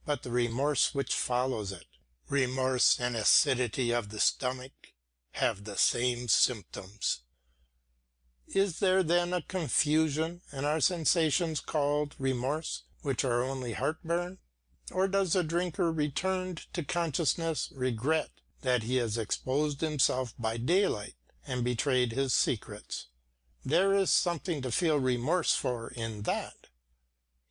But the remorse which follows it, remorse and acidity of the stomach, have the same symptoms. Is there then a confusion in our sensations called remorse, which are only heartburn? Or does the drinker returned to consciousness regret that he has exposed himself by daylight and betrayed his secrets? There is something to feel remorse for in that.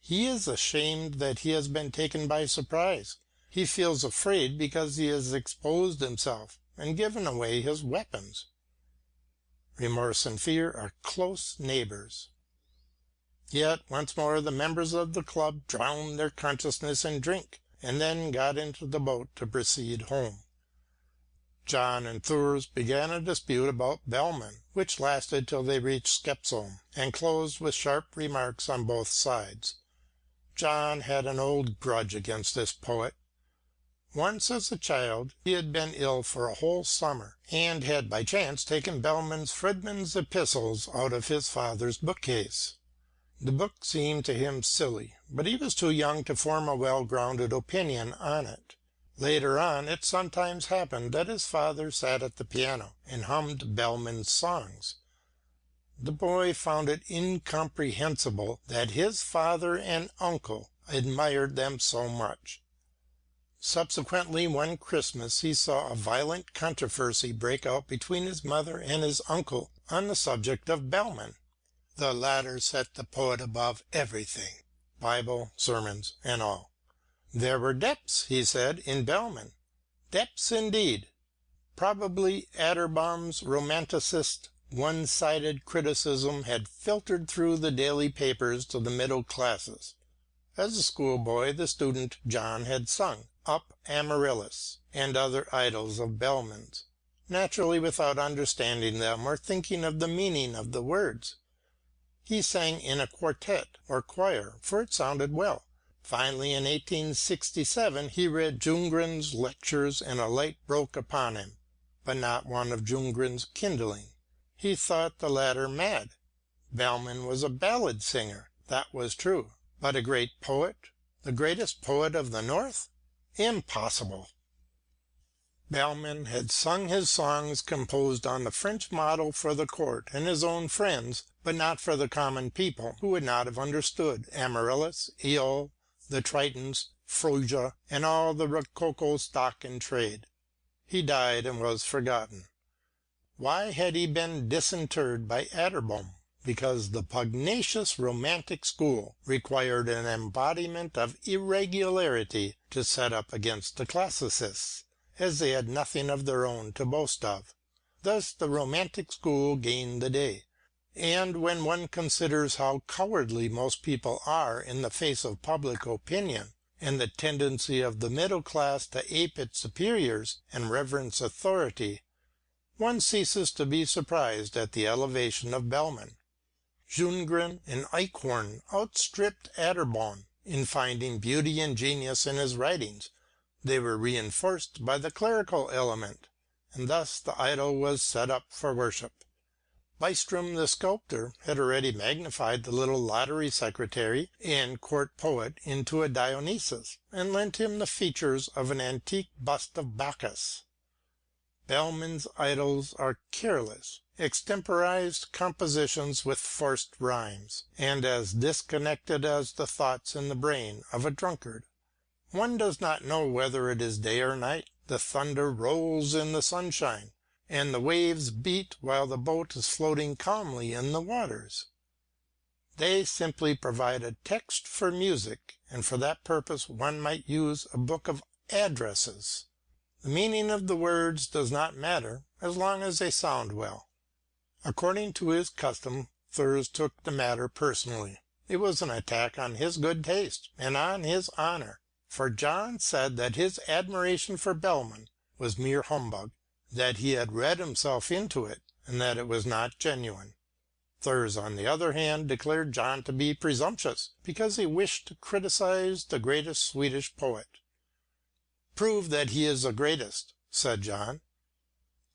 He is ashamed that he has been taken by surprise. He feels afraid because he has exposed himself and given away his weapons. Remorse and fear are close neighbors. Yet once more the members of the club drowned their consciousness in drink, and then got into the boat to proceed home. John and Thurs began a dispute about Bellmann, which lasted till they reached Skeppsholm, and closed with sharp remarks on both sides. John had an old grudge against this poet. Once as a child he had been ill for a whole summer, and had by chance taken Bellmann's Fridman's Epistles out of his father's bookcase. The book seemed to him silly, but he was too young to form a well-grounded opinion on it. Later on it sometimes happened that his father sat at the piano and hummed Bellmann's songs. The boy found it incomprehensible that his father and uncle admired them so much. Subsequently one Christmas he saw a violent controversy break out between his mother and his uncle on the subject of Bellmann. The latter set the poet above everything, Bible, sermons, and all. There were depths, he said, in Bellmann. Depths indeed. Probably Atterbaum's romanticist, one-sided criticism had filtered through the daily papers to the middle classes. As a schoolboy the student John had sung Up Amaryllis and other idylls of Bellmann's, naturally without understanding them or thinking of the meaning of the words. He sang in a quartet or choir, for it sounded well. Finally in 1867 he read Ljunggren's lectures and a light broke upon him, but not one of Ljunggren's kindling. He thought the latter mad. Bellmann was a ballad singer, that was true, but a great poet, the greatest poet of the North? Impossible! Bellman had sung his songs composed on the French model for the court and his own friends, but not for the common people, who would not have understood Amaryllis, Eole, the Tritons, Frozia, and all the Rococo stock in trade. He died and was forgotten. Why had he been disinterred by Atterbom? Because the pugnacious Romantic school required an embodiment of irregularity to set up against the Classicists, as they had nothing of their own to boast of. Thus the Romantic school gained the day. And when one considers how cowardly most people are in the face of public opinion, and the tendency of the middle class to ape its superiors and reverence authority, one ceases to be surprised at the elevation of Bellman. Ljunggren and Eichhorn outstripped Atterbom in finding beauty and genius in his writings. They were reinforced by the clerical element, and thus the idol was set up for worship. Bystrom the sculptor had already magnified the little lottery secretary and court poet into a Dionysus, and lent him the features of an antique bust of Bacchus. Bellman's idols are careless, extemporized compositions with forced rhymes, and as disconnected as the thoughts in the brain of a drunkard. One does not know whether it is day or night. The thunder rolls in the sunshine, and the waves beat while the boat is floating calmly in the waters. They simply provide a text for music, and for that purpose one might use a book of addresses. The meaning of the words does not matter as long as they sound well. According to his custom, Thurs took the matter personally. It was an attack on his good taste and on his honor, for John said that his admiration for Bellman was mere humbug, that he had read himself into it, and that it was not genuine. Thurs, on the other hand, declared John to be presumptuous because he wished to criticize the greatest Swedish poet. "Prove that he is the greatest," said John.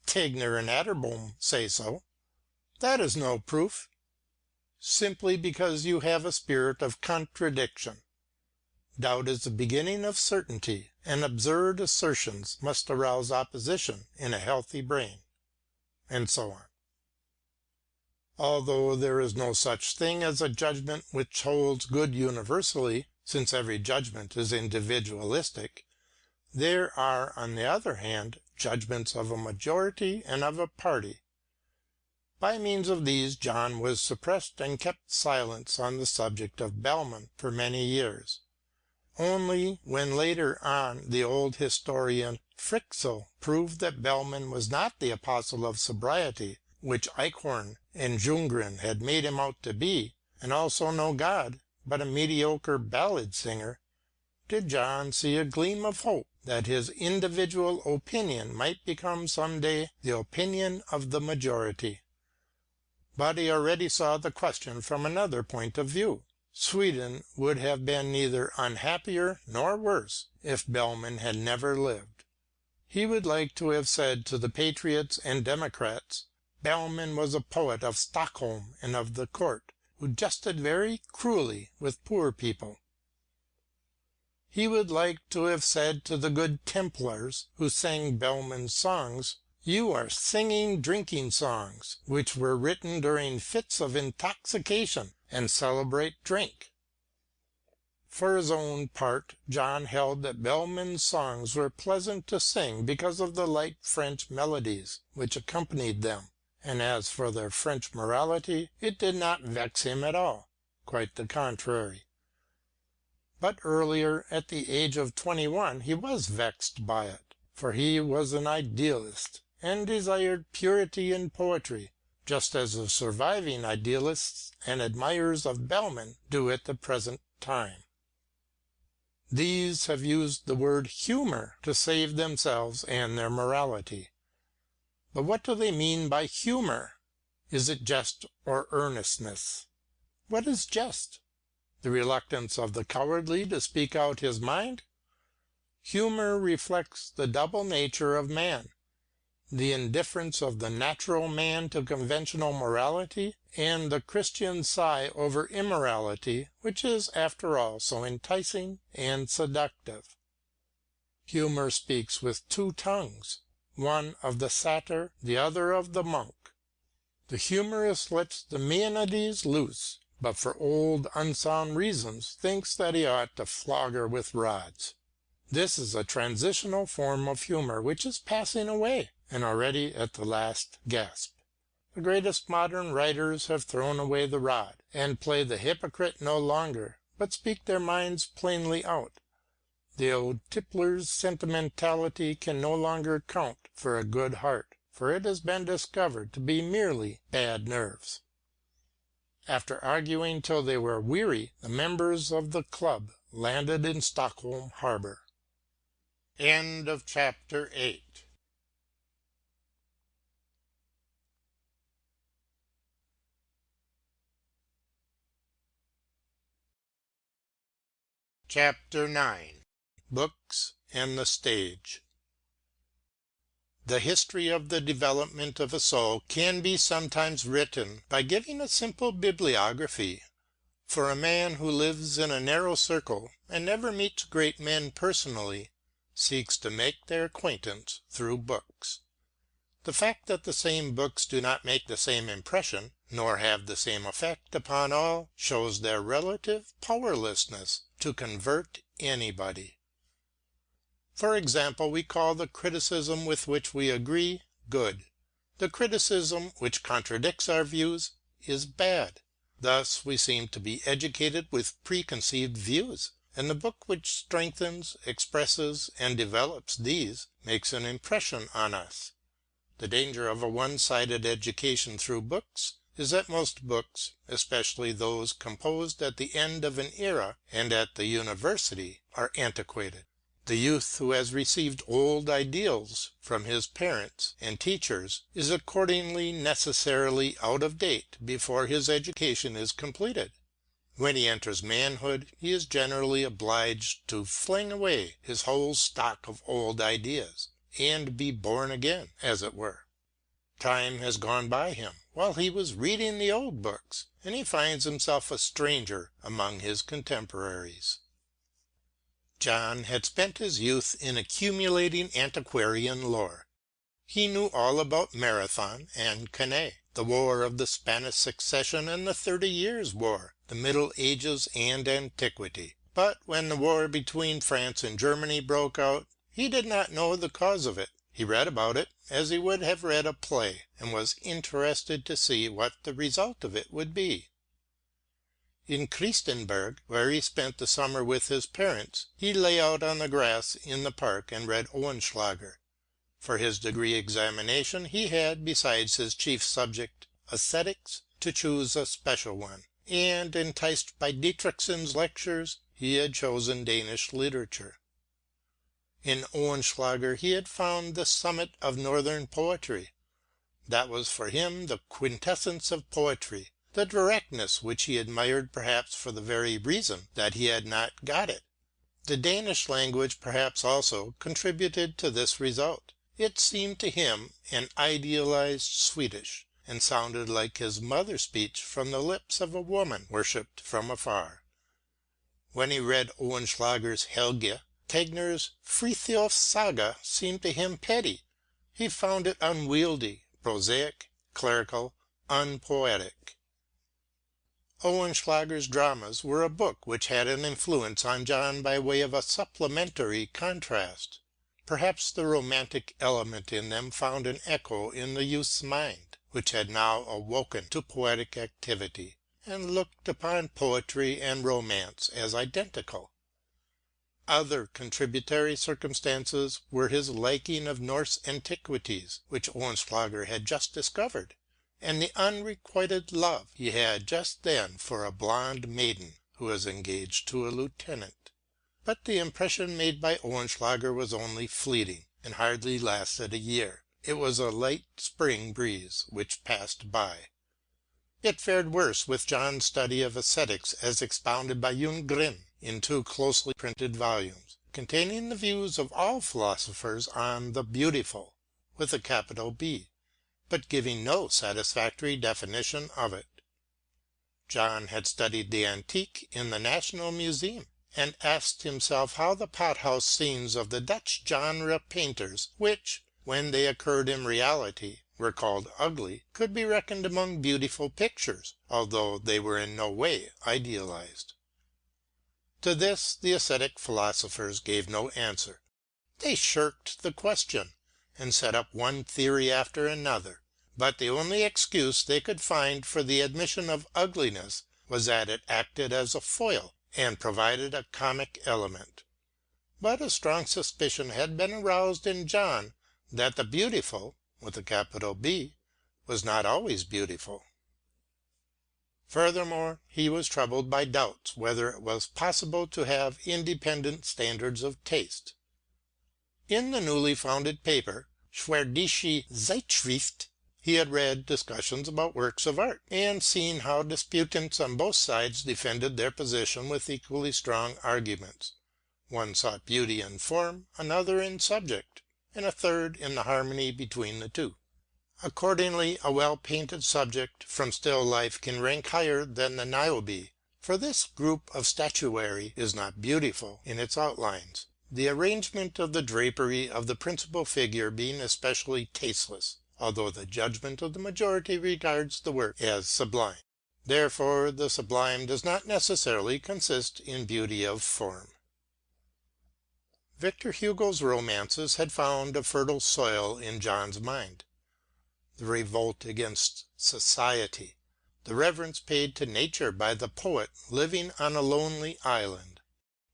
"Tegner and Atterbom say so." "That is no proof." "Simply because you have a spirit of contradiction. Doubt is the beginning of certainty, and absurd assertions must arouse opposition in a healthy brain," and so on. Although there is no such thing as a judgment which holds good universally, since every judgment is individualistic, there are, on the other hand, judgments of a majority and of a party. By means of these John was suppressed and kept silence on the subject of Bellman for many years. Only when later on the old historian Fryxell proved that Bellman was not the apostle of sobriety, which Eichhorn and Ljunggren had made him out to be, and also no god, but a mediocre ballad singer, did John see a gleam of hope that his individual opinion might become some day the opinion of the majority. But he already saw the question from another point of view. Sweden would have been neither unhappier nor worse if Bellman had never lived. He would like to have said to the patriots and democrats, Bellman was a poet of Stockholm and of the court, who jested very cruelly with poor people. He would like to have said to the good Templars who sang Bellman's songs, "You are singing drinking songs, which were written during fits of intoxication and celebrate drink." For his own part, John held that Bellman's songs were pleasant to sing because of the light French melodies which accompanied them, and as for their French morality, it did not vex him at all, quite the contrary. But earlier, at the age of 21, he was vexed by it, for he was an idealist and desired purity in poetry, just as the surviving idealists and admirers of Bellman do at the present time. These have used the word humour to save themselves and their morality. But what do they mean by humour? Is it jest or earnestness? What is jest? The reluctance of the cowardly to speak out his mind? Humour reflects the double nature of man, the indifference of the natural man to conventional morality, and the Christian sigh over immorality, which is after all so enticing and seductive. Humor speaks with two tongues, one of the satyr, the other of the monk. The humorist lets the Maenades loose, but for old unsound reasons thinks that he ought to flog her with rods. This is a transitional form of humor which is passing away, and already at the last gasp. The greatest modern writers have thrown away the rod, and play the hypocrite no longer, but speak their minds plainly out. The old tippler's sentimentality can no longer count for a good heart, for it has been discovered to be merely bad nerves. After arguing till they were weary, the members of the club landed in Stockholm harbour. End of chapter 8. Chapter 9. Books and the Stage. The history of the development of a soul can be sometimes written by giving a simple bibliography. For a man who lives in a narrow circle and never meets great men personally, seeks to make their acquaintance through books. The fact that the same books do not make the same impression, nor have the same effect upon all, shows their relative powerlessness to convert anybody. For example, we call the criticism with which we agree good. The criticism which contradicts our views is bad. Thus we seem to be educated with preconceived views, and the book which strengthens, expresses, and develops these makes an impression on us. The danger of a one-sided education through books is that most books, especially those composed at the end of an era and at the university, are antiquated. The youth who has received old ideals from his parents and teachers is accordingly necessarily out of date before his education is completed. When he enters manhood he is generally obliged to fling away his whole stock of old ideas, and be born again, as it were. Time has gone by him while he was reading the old books, and he finds himself a stranger among his contemporaries. John had spent his youth in accumulating antiquarian lore. He knew all about Marathon and Cannae, the War of the Spanish Succession and the 30 Years' War, the Middle Ages and Antiquity. But when the war between France and Germany broke out, he did not know the cause of it. He read about it as he would have read a play, and was interested to see what the result of it would be. In STRINDBERG, where he spent the summer with his parents, he lay out on the grass in the park and read Oehlenschläger. For his degree examination he had, besides his chief subject, Æsthetics, to choose a special one, and, enticed by Dietrichson's lectures, he had chosen Danish literature. In Oehlenschläger he had found the summit of northern poetry. That was for him the quintessence of poetry, the directness which he admired perhaps for the very reason that he had not got it. The Danish language perhaps also contributed to this result. It seemed to him an idealized Swedish, and sounded like his mother speech from the lips of a woman worshipped from afar. When he read Oehlenschläger's Helge, Tegner's Frithjof's Saga seemed to him petty. He found it unwieldy, prosaic, clerical, unpoetic. Oehlenschläger's dramas were a book which had an influence on John by way of a supplementary contrast. Perhaps the romantic element in them found an echo in the youth's mind, which had now awoken to poetic activity, and looked upon poetry and romance as identical. Other contributory circumstances were his liking of Norse antiquities, which Oehlenschläger had just discovered, and the unrequited love he had just then for a blonde maiden who was engaged to a lieutenant. But the impression made by Oehlenschläger was only fleeting, and hardly lasted a year. It was a light spring breeze which passed by. It fared worse with John's study of æsthetics as expounded by Ljunggren in 2 closely printed volumes, containing the views of all philosophers on the beautiful, with a capital B, but giving no satisfactory definition of it. John had studied the antique in the National Museum, and asked himself how the pothouse scenes of the Dutch genre painters, which, when they occurred in reality, were called ugly, could be reckoned among beautiful pictures, although they were in no way idealized. To this the aesthetic philosophers gave no answer. They shirked the question, and set up one theory after another, but the only excuse they could find for the admission of ugliness was that it acted as a foil and provided a comic element. But a strong suspicion had been aroused in John that the beautiful, with a capital B, was not always beautiful. Furthermore, he was troubled by doubts whether it was possible to have independent standards of taste. In the newly founded paper, Schwedische Zeitschrift, he had read discussions about works of art, and seen how disputants on both sides defended their position with equally strong arguments. One sought beauty in form, another in subject, and a third in the harmony between the two. Accordingly, a well-painted subject from still life can rank higher than the Niobe, for this group of statuary is not beautiful in its outlines, the arrangement of the drapery of the principal figure being especially tasteless, although the judgment of the majority regards the work as sublime. Therefore the sublime does not necessarily consist in beauty of form. Victor Hugo's romances had found a fertile soil in John's mind. The revolt against society, the reverence paid to nature by the poet living on a lonely island,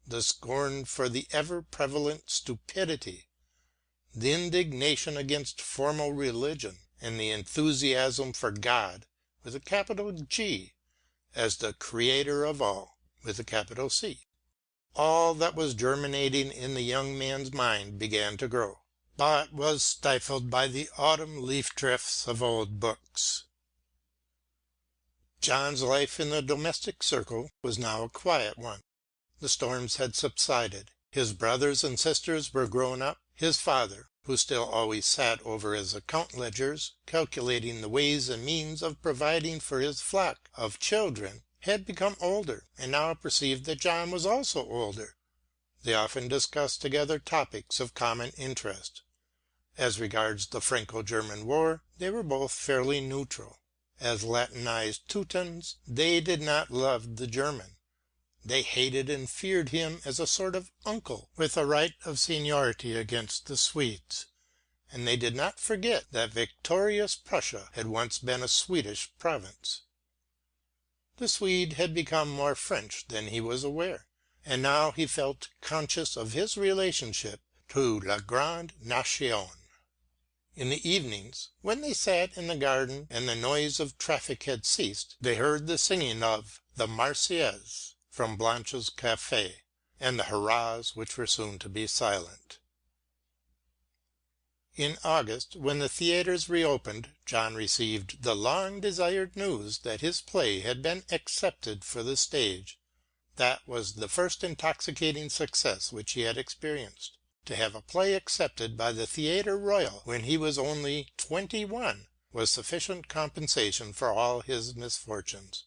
the scorn for the ever-prevalent stupidity, the indignation against formal religion, and the enthusiasm for God, with a capital G, as the creator of all, with a capital C. All that was germinating in the young man's mind began to grow, but was stifled by the autumn leaf-drifts of old books. John's life in the domestic circle was now a quiet one. The storms had subsided. His brothers and sisters were grown up. His father, who still always sat over his account ledgers, calculating the ways and means of providing for his flock of children, had become older, and now perceived that John was also older. They often discussed together topics of common interest. As regards the Franco-German War, they were both fairly neutral. As Latinized Teutons, they did not love the German. They hated and feared him as a sort of uncle with a right of seniority against the Swedes, and they did not forget that victorious Prussia had once been a Swedish province. The Swede had become more French than he was aware, and now he felt conscious of his relationship to la grande nation. In the evenings, when they sat in the garden and the noise of traffic had ceased, they heard the singing of the Marseillaise from Blanche's café, and the hurrahs which were soon to be silent. In August, when the theatres reopened, John received the long-desired news that his play had been accepted for the stage. That was the first intoxicating success which he had experienced. To have a play accepted by the Theatre Royal when he was only 21 was sufficient compensation for all his misfortunes.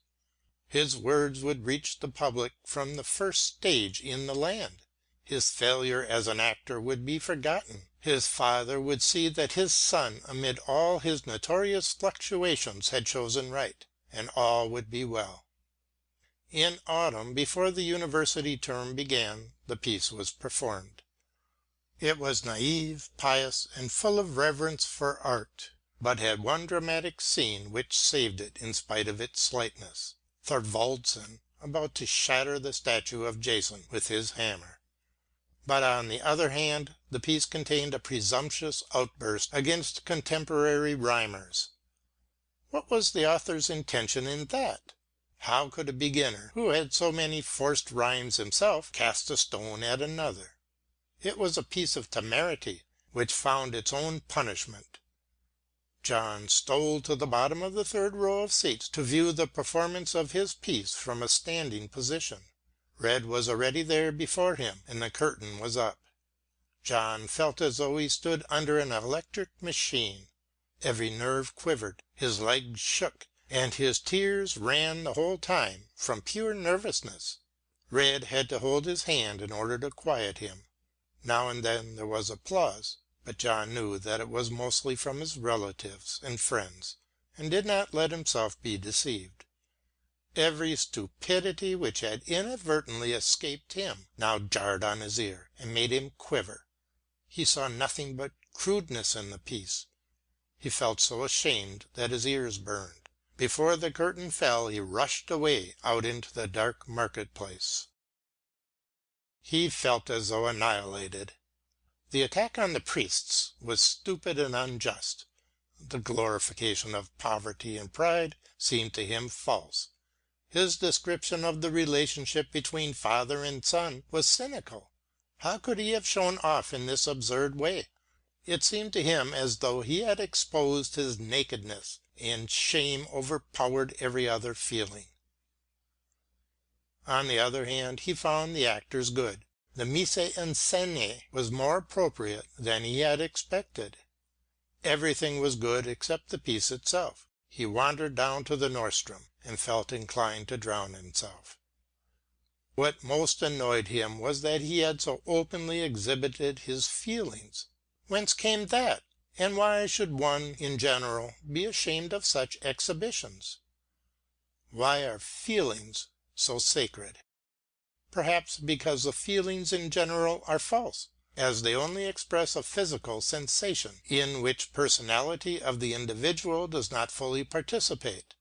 His words would reach the public from the first stage in the land. His failure as an actor would be forgotten. His father would see that his son amid all his notorious fluctuations had chosen right, and all would be well. In autumn, before the university term began, the piece was performed. It was naive, pious, and full of reverence for art, but had one dramatic scene which saved it in spite of its slightness. Thorwaldsen about to shatter the statue of Jason with his hammer. But on the other hand, the piece contained a presumptuous outburst against contemporary rhymers. What was the author's intention in that? How could a beginner, who had so many forced rhymes himself, cast a stone at another? It was a piece of temerity which found its own punishment. John stole to the bottom of the third row of seats to view the performance of his piece from a standing position. Red was already there before him, and the curtain was up. John felt as though he stood under an electric machine. Every nerve quivered, his legs shook, and his tears ran the whole time from pure nervousness. Red had to hold his hand in order to quiet him. Now and then there was applause, but John knew that it was mostly from his relatives and friends, and did not let himself be deceived. Every stupidity which had inadvertently escaped him now jarred on his ear and made him quiver. He saw nothing but crudeness in the piece. He felt so ashamed that his ears burned. Before the curtain fell he rushed away out into the dark market-place. He felt as though annihilated. The attack on the priests was stupid and unjust. The glorification of poverty and pride seemed to him false. His description of the relationship between father and son was cynical. How could he have shown off in this absurd way? It seemed to him as though he had exposed his nakedness, and shame overpowered every other feeling. On the other hand, he found the actors good. The mise en scène was more appropriate than he had expected. Everything was good except the piece itself. He wandered down to the Nordstrom and felt inclined to drown himself. What most annoyed him was that he had so openly exhibited his feelings. Whence came that, and why should one in general be ashamed of such exhibitions? Why are feelings so sacred? Perhaps because the feelings in general are false, as they only express a physical sensation, in which personality of the individual does not fully participate.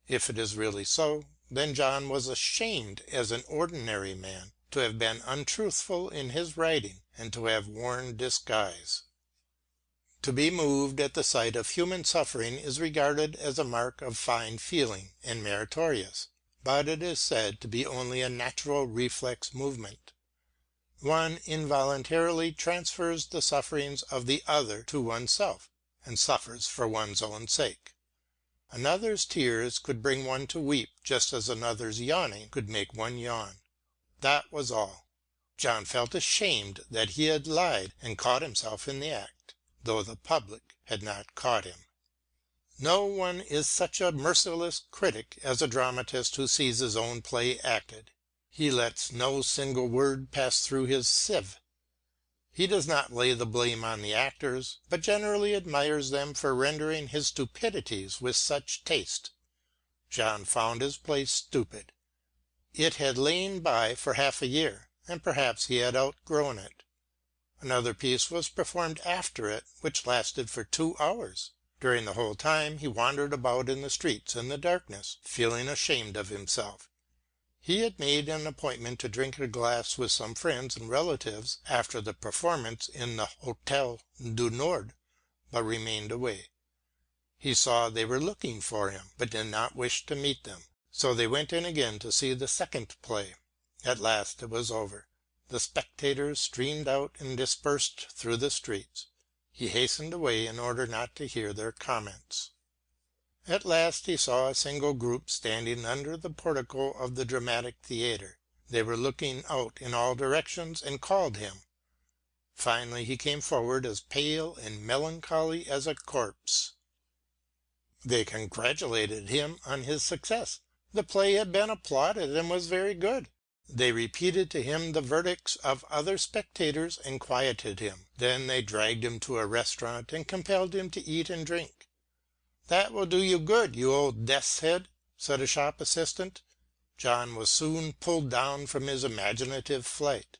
If it is really so, then John was ashamed as an ordinary man to have been untruthful in his writing and to have worn disguise. To be moved at the sight of human suffering is regarded as a mark of fine feeling and meritorious, but it is said to be only a natural reflex movement. One involuntarily transfers the sufferings of the other to oneself, and suffers for one's own sake. Another's tears could bring one to weep just as another's yawning could make one yawn. That was all. John felt ashamed that he had lied and caught himself in the act, though the public had not caught him. No one is such a merciless critic as a dramatist who sees his own play acted. He lets no single word pass through his sieve. He does not lay the blame on the actors, but generally admires them for rendering his stupidities with such taste. John found his play stupid. It had lain by for half a year, and perhaps he had outgrown it. Another piece was performed after it, which lasted for 2 hours. During the whole time he wandered about in the streets in the darkness, feeling ashamed of himself. He had made an appointment to drink a glass with some friends and relatives after the performance in the Hôtel du Nord, but remained away. He saw they were looking for him, but did not wish to meet them, so they went in again to see the second play. At last it was over. The spectators streamed out and dispersed through the streets. He hastened away in order not to hear their comments. At last he saw a single group standing under the portico of the dramatic theatre. They were looking out in all directions and called him. Finally he came forward as pale and melancholy as a corpse. They congratulated him on his success. The play had been applauded and was very good. They repeated to him the verdicts of other spectators and quieted him. Then they dragged him to a restaurant and compelled him to eat and drink. "That will do you good, you old death's head," said a shop assistant. John was soon pulled down from his imaginative flight.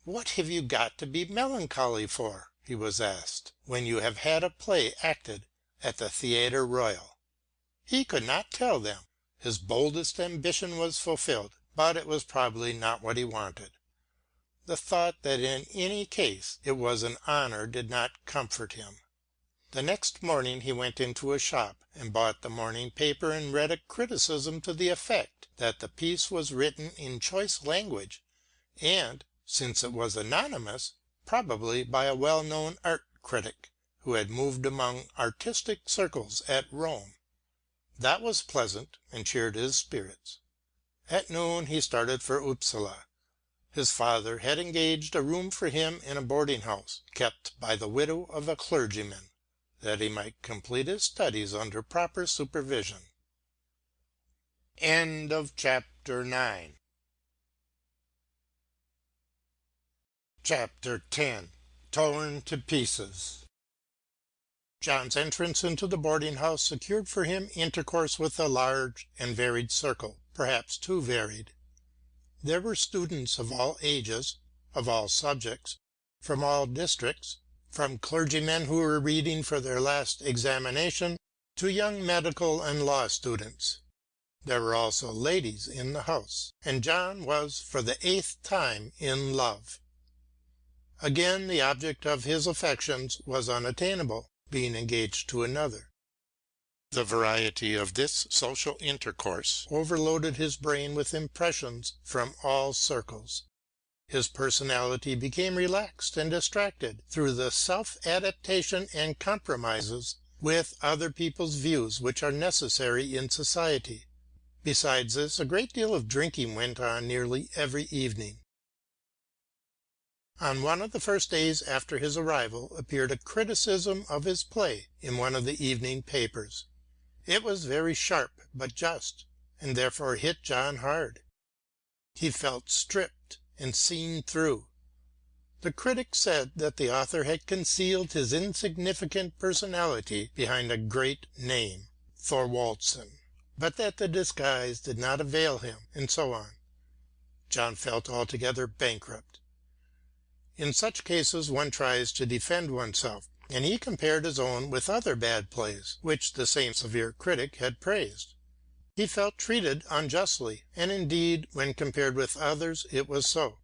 "What have you got to be melancholy for," he was asked, "when you have had a play acted at the Theatre Royal?" He could not tell them. His boldest ambition was fulfilled, but it was probably not what he wanted. The thought that in any case it was an honor did not comfort him. The next morning he went into a shop and bought the morning paper and read a criticism to the effect that the piece was written in choice language and, since it was anonymous, probably by a well-known art critic who had moved among artistic circles at Rome. That was pleasant and cheered his spirits. At noon he started for Upsala. His father had engaged a room for him in a boarding house kept by the widow of a clergyman, that he might complete his studies under proper supervision. Chapter 10 Chapter 10 Torn to Pieces. John's entrance into the boarding house secured for him intercourse with a large and varied circle, perhaps too varied. There were students of all ages, of all subjects, from all districts, from clergymen who were reading for their last examination to young medical and law students. There were also ladies in the house, and John was for the 8th time in love. Again the object of his affections was unattainable, being engaged to another. The variety of this social intercourse overloaded his brain with impressions from all circles. His personality became relaxed and distracted through the self-adaptation and compromises with other people's views which are necessary in society. Besides this, a great deal of drinking went on nearly every evening. On one of the first days after his arrival appeared a criticism of his play in one of the evening papers. It was very sharp but just, and therefore hit John hard. He felt stripped and seen through. The critic said that the author had concealed his insignificant personality behind a great name, Thorwaldsen, but that the disguise did not avail him, and so on. John felt altogether bankrupt. In such cases one tries to defend oneself, and he compared his own with other bad plays, which the same severe critic had praised. He felt treated unjustly, and indeed when compared with others it was so,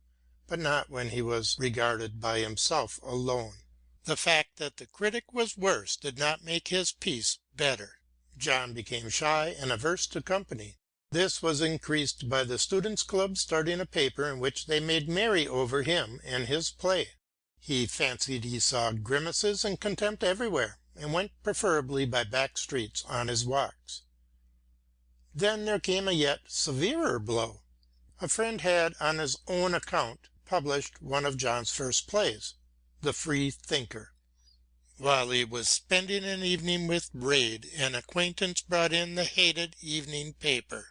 but not when he was regarded by himself alone. The fact that the critic was worse did not make his piece better. John became shy and averse to company. This was increased by the Students' Club starting a paper in which they made merry over him and his play. He fancied he saw grimaces and contempt everywhere, and went preferably by back streets on his walks. Then there came a yet severer blow. A friend had, on his own account, published one of John's first plays, The Free Thinker. While he was spending an evening with Reid, an acquaintance brought in the hated evening paper.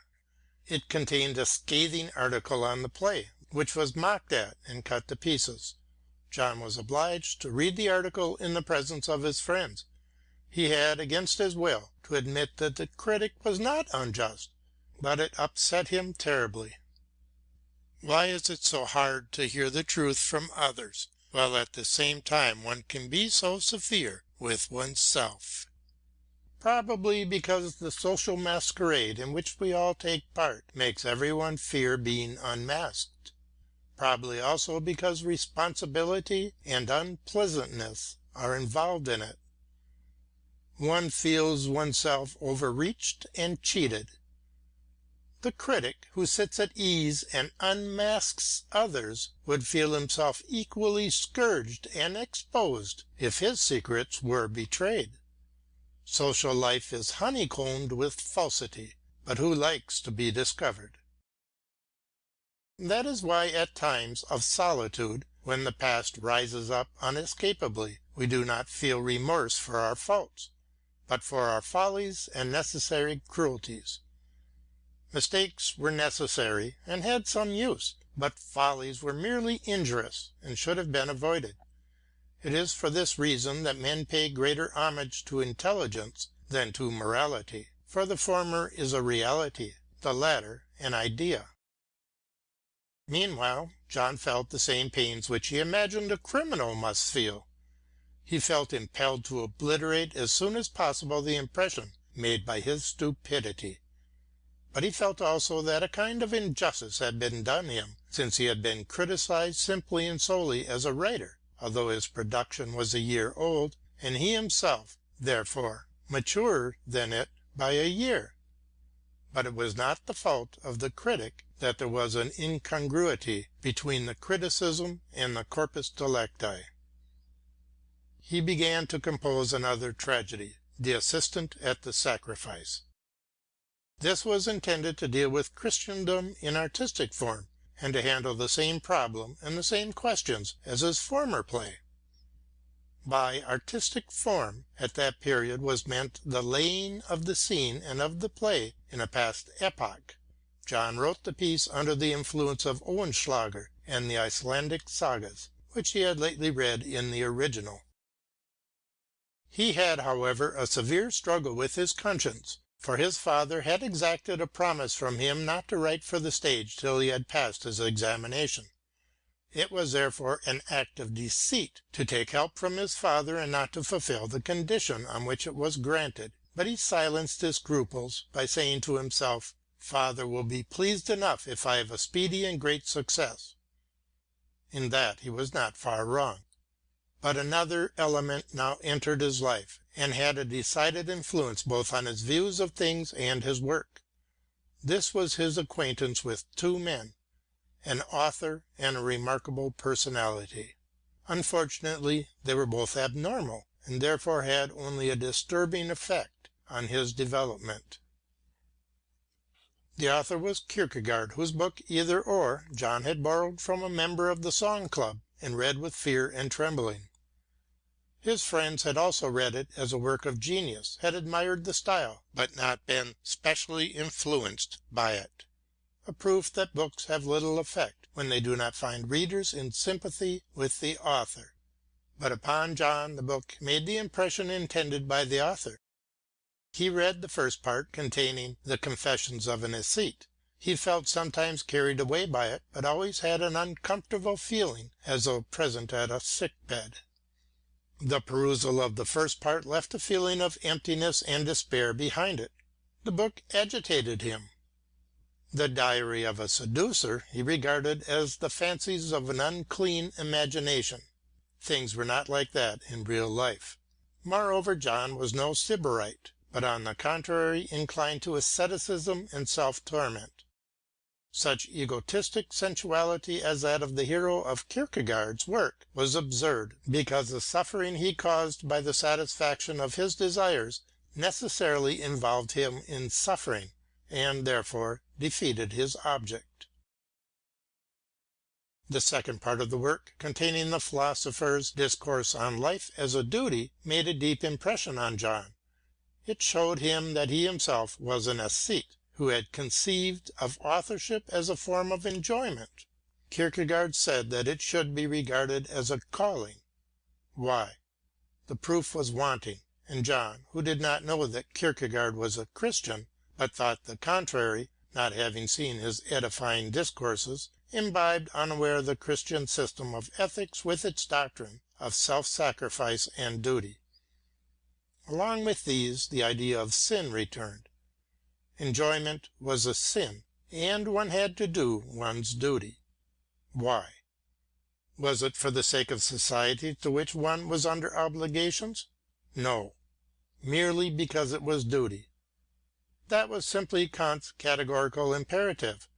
It contained a scathing article on the play, which was mocked at and cut to pieces. John was obliged to read the article in the presence of his friends. He had, against his will, to admit that the critic was not unjust, but it upset him terribly. Why is it so hard to hear the truth from others, while at the same time one can be so severe with oneself? Probably because the social masquerade in which we all take part makes everyone fear being unmasked. Probably also because responsibility and unpleasantness are involved in it. One feels oneself overreached and cheated. The critic who sits at ease and unmasks others would feel himself equally scourged and exposed if his secrets were betrayed. Social life is honeycombed with falsity, but who likes to be discovered? That is why at times of solitude, when the past rises up unescapably, we do not feel remorse for our faults, but for our follies and necessary cruelties. Mistakes were necessary and had some use, but follies were merely injurious and should have been avoided. It is for this reason that men pay greater homage to intelligence than to morality, for the former is a reality, the latter an idea. Meanwhile, John felt the same pains which he imagined a criminal must feel. He felt impelled to obliterate as soon as possible the impression made by his stupidity. But he felt also that a kind of injustice had been done him, since he had been criticized simply and solely as a writer, although his production was a year old, and he himself, therefore, maturer than it by a year. But it was not the fault of the critic that there was an incongruity between the criticism and the corpus delicti. He began to compose another tragedy, The Assistant at the Sacrifice. This was intended to deal with Christendom in artistic form, and to handle the same problem and the same questions as his former play. By artistic form at that period was meant the laying of the scene and of the play in a past epoch. John wrote the piece under the influence of Oehlenschläger and the Icelandic sagas, which he had lately read in the original. He had, however, a severe struggle with his conscience, for his father had exacted a promise from him not to write for the stage till he had passed his examination. It was therefore an act of deceit to take help from his father and not to fulfil the condition on which it was granted, but he silenced his scruples by saying to himself, "Father will be pleased enough if I have a speedy and great success." In that he was not far wrong. But another element now entered his life, and had a decided influence both on his views of things and his work. This was his acquaintance with two men, an author and a remarkable personality. Unfortunately, they were both abnormal, and therefore had only a disturbing effect on his development. The author was Kierkegaard, whose book Either Or John had borrowed from a member of the Song Club and read with fear and trembling. His friends had also read it as a work of genius, had admired the style, but not been specially influenced by it, a proof that books have little effect when they do not find readers in sympathy with the author. But upon John the book made the impression intended by the author. He read the first part, containing the Confessions of an Æsthete. He felt sometimes carried away by it, but always had an uncomfortable feeling as though present at a sick bed. The perusal of the first part left a feeling of emptiness and despair behind it. The book agitated him. The Diary of a Seducer he regarded as the fancies of an unclean imagination. Things were not like that in real life. Moreover, John was no Sybarite, but on the contrary inclined to asceticism and self-torment. Such egotistic sensuality as that of the hero of Kierkegaard's work was absurd, because the suffering he caused by the satisfaction of his desires necessarily involved him in suffering, and therefore defeated his object. The second part of the work, containing the philosopher's discourse on life as a duty, made a deep impression on John. It showed him that he himself was an æsthete, who had conceived of authorship as a form of enjoyment. Kierkegaard said that it should be regarded as a calling. Why? The proof was wanting, and John, who did not know that Kierkegaard was a Christian, but thought the contrary, not having seen his edifying discourses, imbibed unaware the Christian system of ethics with its doctrine of self-sacrifice and duty. Along with these, the idea of sin returned. Enjoyment was a sin, and one had to do one's duty. Why? Was it for the sake of society to which one was under obligations? No, merely because it was duty. That was simply Kant's categorical imperative.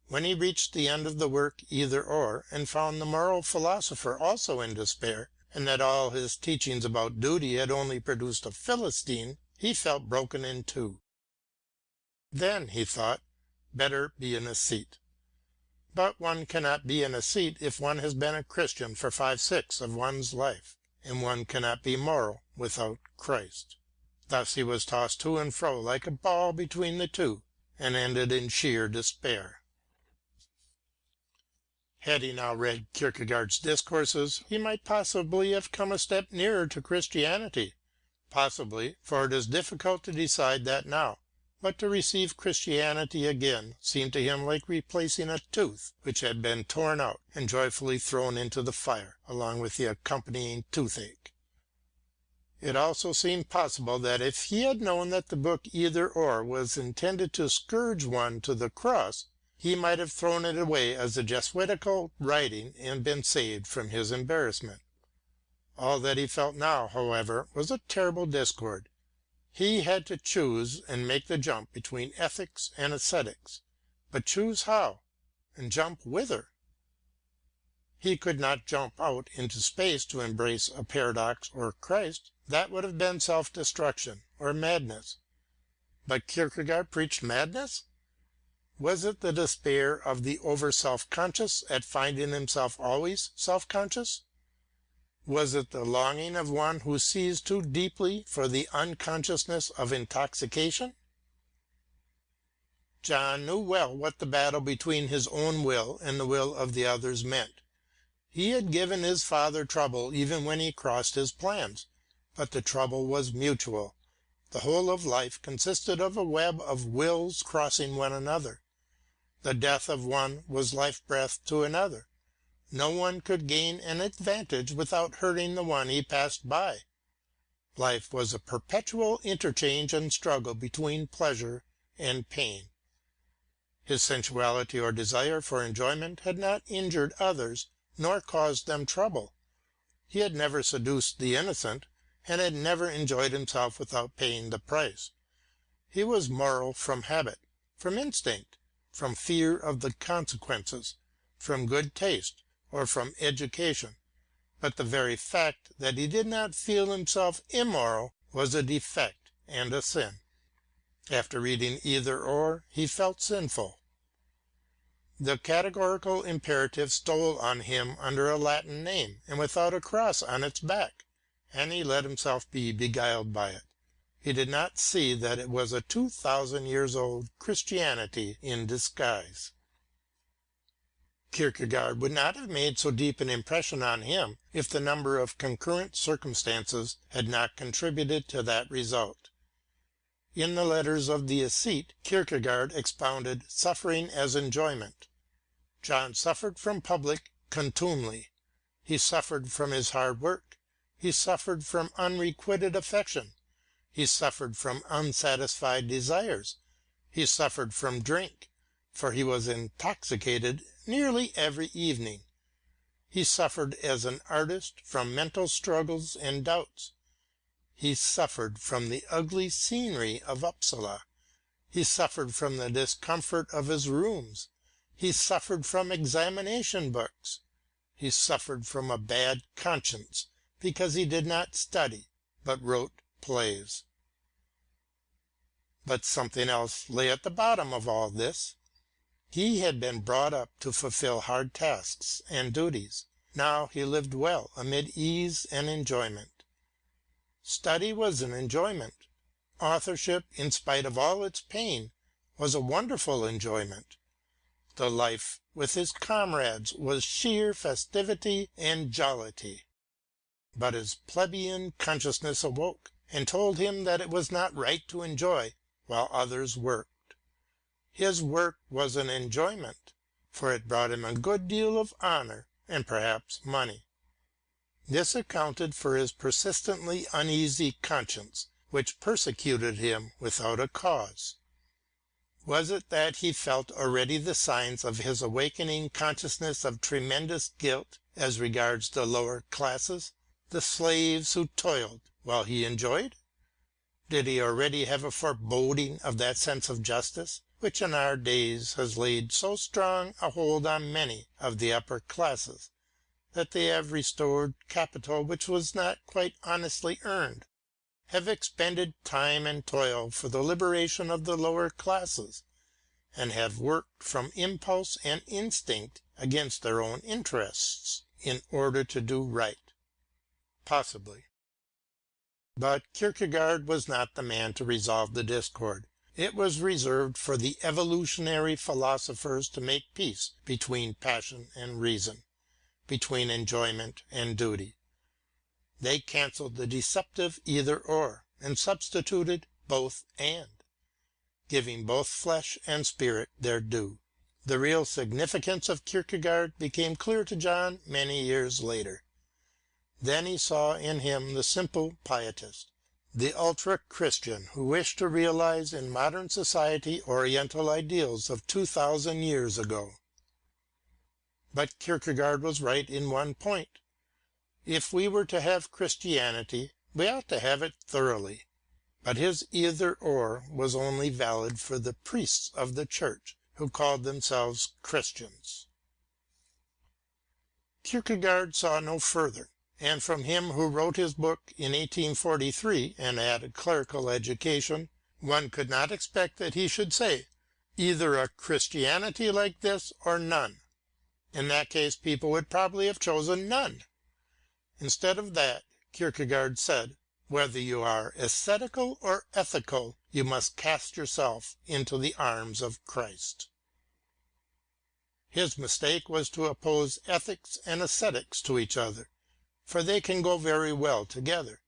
When he reached the end of the work Either Or, and found the moral philosopher also in despair, and that all his teachings about duty had only produced a Philistine, he felt broken in two. Then, he thought, better be an æsthete. But one cannot be an æsthete if one has been a Christian for 5/6 of one's life, and one cannot be moral without Christ. Thus he was tossed to and fro like a ball between the two, and ended in sheer despair. Had he now read Kierkegaard's discourses, he might possibly have come a step nearer to Christianity. Possibly, for it is difficult to decide that now. But to receive Christianity again seemed to him like replacing a tooth which had been torn out and joyfully thrown into the fire, along with the accompanying toothache. It also seemed possible that if he had known that the book Either Or was intended to scourge one to the cross, he might have thrown it away as a Jesuitical writing and been saved from his embarrassment. All that he felt now, however, was a terrible discord. He had to choose and make the jump between ethics and aesthetics, but choose how, and jump whither? He could not jump out into space to embrace a paradox or Christ. That would have been self-destruction or madness. But Kierkegaard preached madness? Was it the despair of the over-self-conscious at finding himself always self-conscious? Was it the longing of one who sees too deeply for the unconsciousness of intoxication? John knew well what the battle between his own will and the will of the others meant. He had given his father trouble even when he crossed his plans, but the trouble was mutual. The whole of life consisted of a web of wills crossing one another. The death of one was life breath to another. No one could gain an advantage without hurting the one he passed by. Life was a perpetual interchange and struggle between pleasure and pain. His sensuality or desire for enjoyment had not injured others nor caused them trouble. He had never seduced the innocent, and had never enjoyed himself without paying the price. He was moral from habit, from instinct, from fear of the consequences, from good taste, or from education, but the very fact that he did not feel himself immoral was a defect and a sin. After reading Either Or, he felt sinful. The categorical imperative stole on him under a Latin name and without a cross on its back, and he let himself be beguiled by it. He did not see that it was a 2,000 years old Christianity in disguise. Kierkegaard would not have made so deep an impression on him if the number of concurrent circumstances had not contributed to that result. In the Letters of the Ascete, Kierkegaard expounded suffering as enjoyment. John suffered from public contumely. He suffered from his hard work. He suffered from unrequited affection. He suffered from unsatisfied desires. He suffered from drink, for he was intoxicated nearly every evening. He suffered as an artist from mental struggles and doubts. He suffered from the ugly scenery of Upsala. He suffered from the discomfort of his rooms. He suffered from examination books. He suffered from a bad conscience because he did not study, but wrote plays. But something else lay at the bottom of all this. He had been brought up to fulfill hard tasks and duties. Now he lived well amid ease and enjoyment. Study was an enjoyment. Authorship, in spite of all its pain, was a wonderful enjoyment. The life with his comrades was sheer festivity and jollity. But his plebeian consciousness awoke, and told him that it was not right to enjoy while others worked. His work was an enjoyment, for it brought him a good deal of honor and perhaps money. This accounted for his persistently uneasy conscience, which persecuted him without a cause. Was it that he felt already the signs of his awakening consciousness of tremendous guilt as regards the lower classes, the slaves who toiled while he enjoyed? Did he already have a foreboding of that sense of justice, which in our days has laid so strong a hold on many of the upper classes, that they have restored capital which was not quite honestly earned, have expended time and toil for the liberation of the lower classes, and have worked from impulse and instinct against their own interests in order to do right? Possibly. But Kierkegaard was not the man to resolve the discord. It was reserved for the evolutionary philosophers to make peace between passion and reason, between enjoyment and duty. They cancelled the deceptive Either Or, and substituted Both And, giving both flesh and spirit their due. The real significance of Kierkegaard became clear to John many years later. Then he saw in him the simple pietist, the ultra-Christian who wished to realize in modern society Oriental ideals of 2,000 years ago. But Kierkegaard was right in one point. If we were to have Christianity, we ought to have it thoroughly. But his Either Or was only valid for the priests of the Church who called themselves Christians. Kierkegaard saw no further, and from him who wrote his book in 1843 and had a clerical education, one could not expect that he should say, either a Christianity like this or none. In that case people would probably have chosen none. Instead of that, Kierkegaard said, whether you are ascetical or ethical, you must cast yourself into the arms of Christ. His mistake was to oppose ethics and aesthetics to each other, for they can go very well together.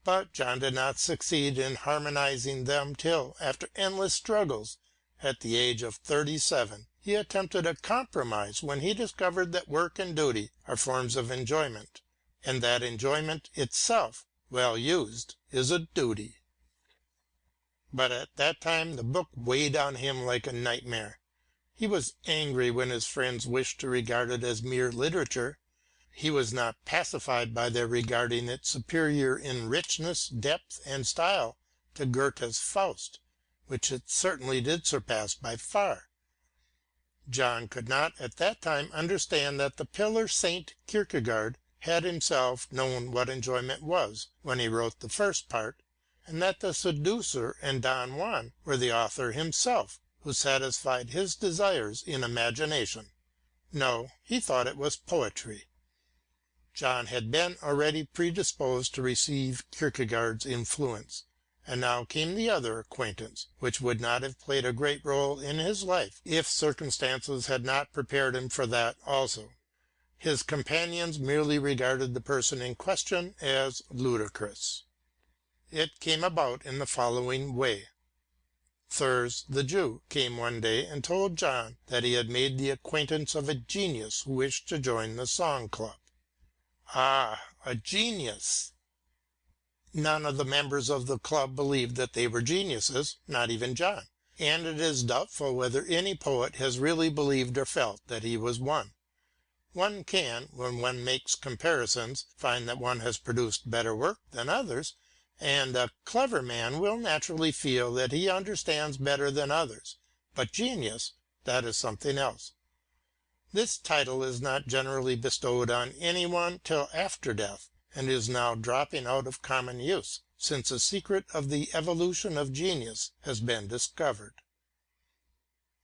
But John did not succeed in harmonizing them till, after endless struggles, at the age of 37, he attempted a compromise when he discovered that work and duty are forms of enjoyment, and that enjoyment itself, well used, is a duty. But at that time the book weighed on him like a nightmare. He was angry when his friends wished to regard it as mere literature. He was not pacified by their regarding it superior in richness, depth, and style to Goethe's Faust, which it certainly did surpass by far. John could not at that time understand that the pillar saint Kierkegaard had himself known what enjoyment was when he wrote the first part, and that the seducer and Don Juan were the author himself, who satisfied his desires in imagination. No, he thought it was poetry. John had been already predisposed to receive Kierkegaard's influence, and now came the other acquaintance, which would not have played a great role in his life if circumstances had not prepared him for that also. His companions merely regarded the person in question as ludicrous. It came about in the following way. Thurs the Jew came one day and told John that he had made the acquaintance of a genius who wished to join the Song Club. Ah, a genius! None of the members of the club believed that they were geniuses, not even John, and it is doubtful whether any poet has really believed or felt that he was one. One can, when one makes comparisons, find that one has produced better work than others, and a clever man will naturally feel that he understands better than others, but genius, that is something else. This title is not generally bestowed on any one till after death, and is now dropping out of common use, since the secret of the evolution of genius has been discovered.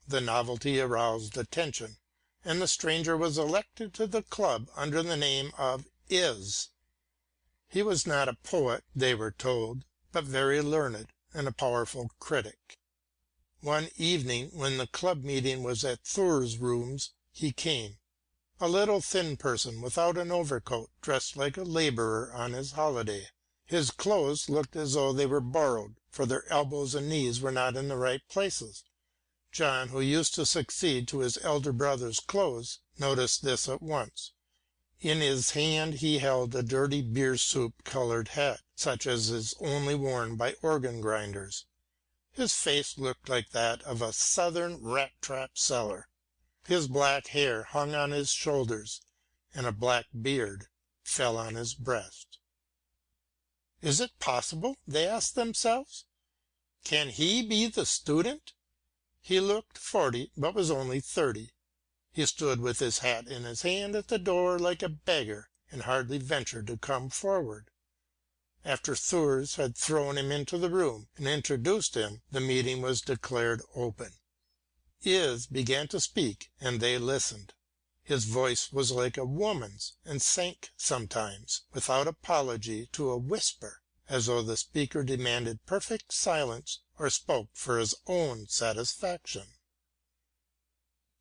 The novelty aroused attention, and the stranger was elected to the club under the name of Is. He was not a poet, they were told, but very learned and a powerful critic. One evening, when the club meeting was at Thurs' rooms, he came, a little thin person without an overcoat, dressed like a labourer on his holiday. His clothes looked as though they were borrowed, for their elbows and knees were not in the right places. John, who used to succeed to his elder brother's clothes, noticed this at once. In his hand he held a dirty beer-soup coloured hat, such as is only worn by organ-grinders. His face looked like that of a southern rat-trap seller. His black hair hung on his shoulders, and a black beard fell on his breast. Is it possible, they asked themselves? Can he be the student? He looked 40, but was only 30. He stood with his hat in his hand at the door like a beggar, and hardly ventured to come forward. After Thurs had thrown him into the room and introduced him, the meeting was declared open. Is began to speak, and they listened. His voice was like a woman's, and sank sometimes, without apology, to a whisper, as though the speaker demanded perfect silence or spoke for his own satisfaction.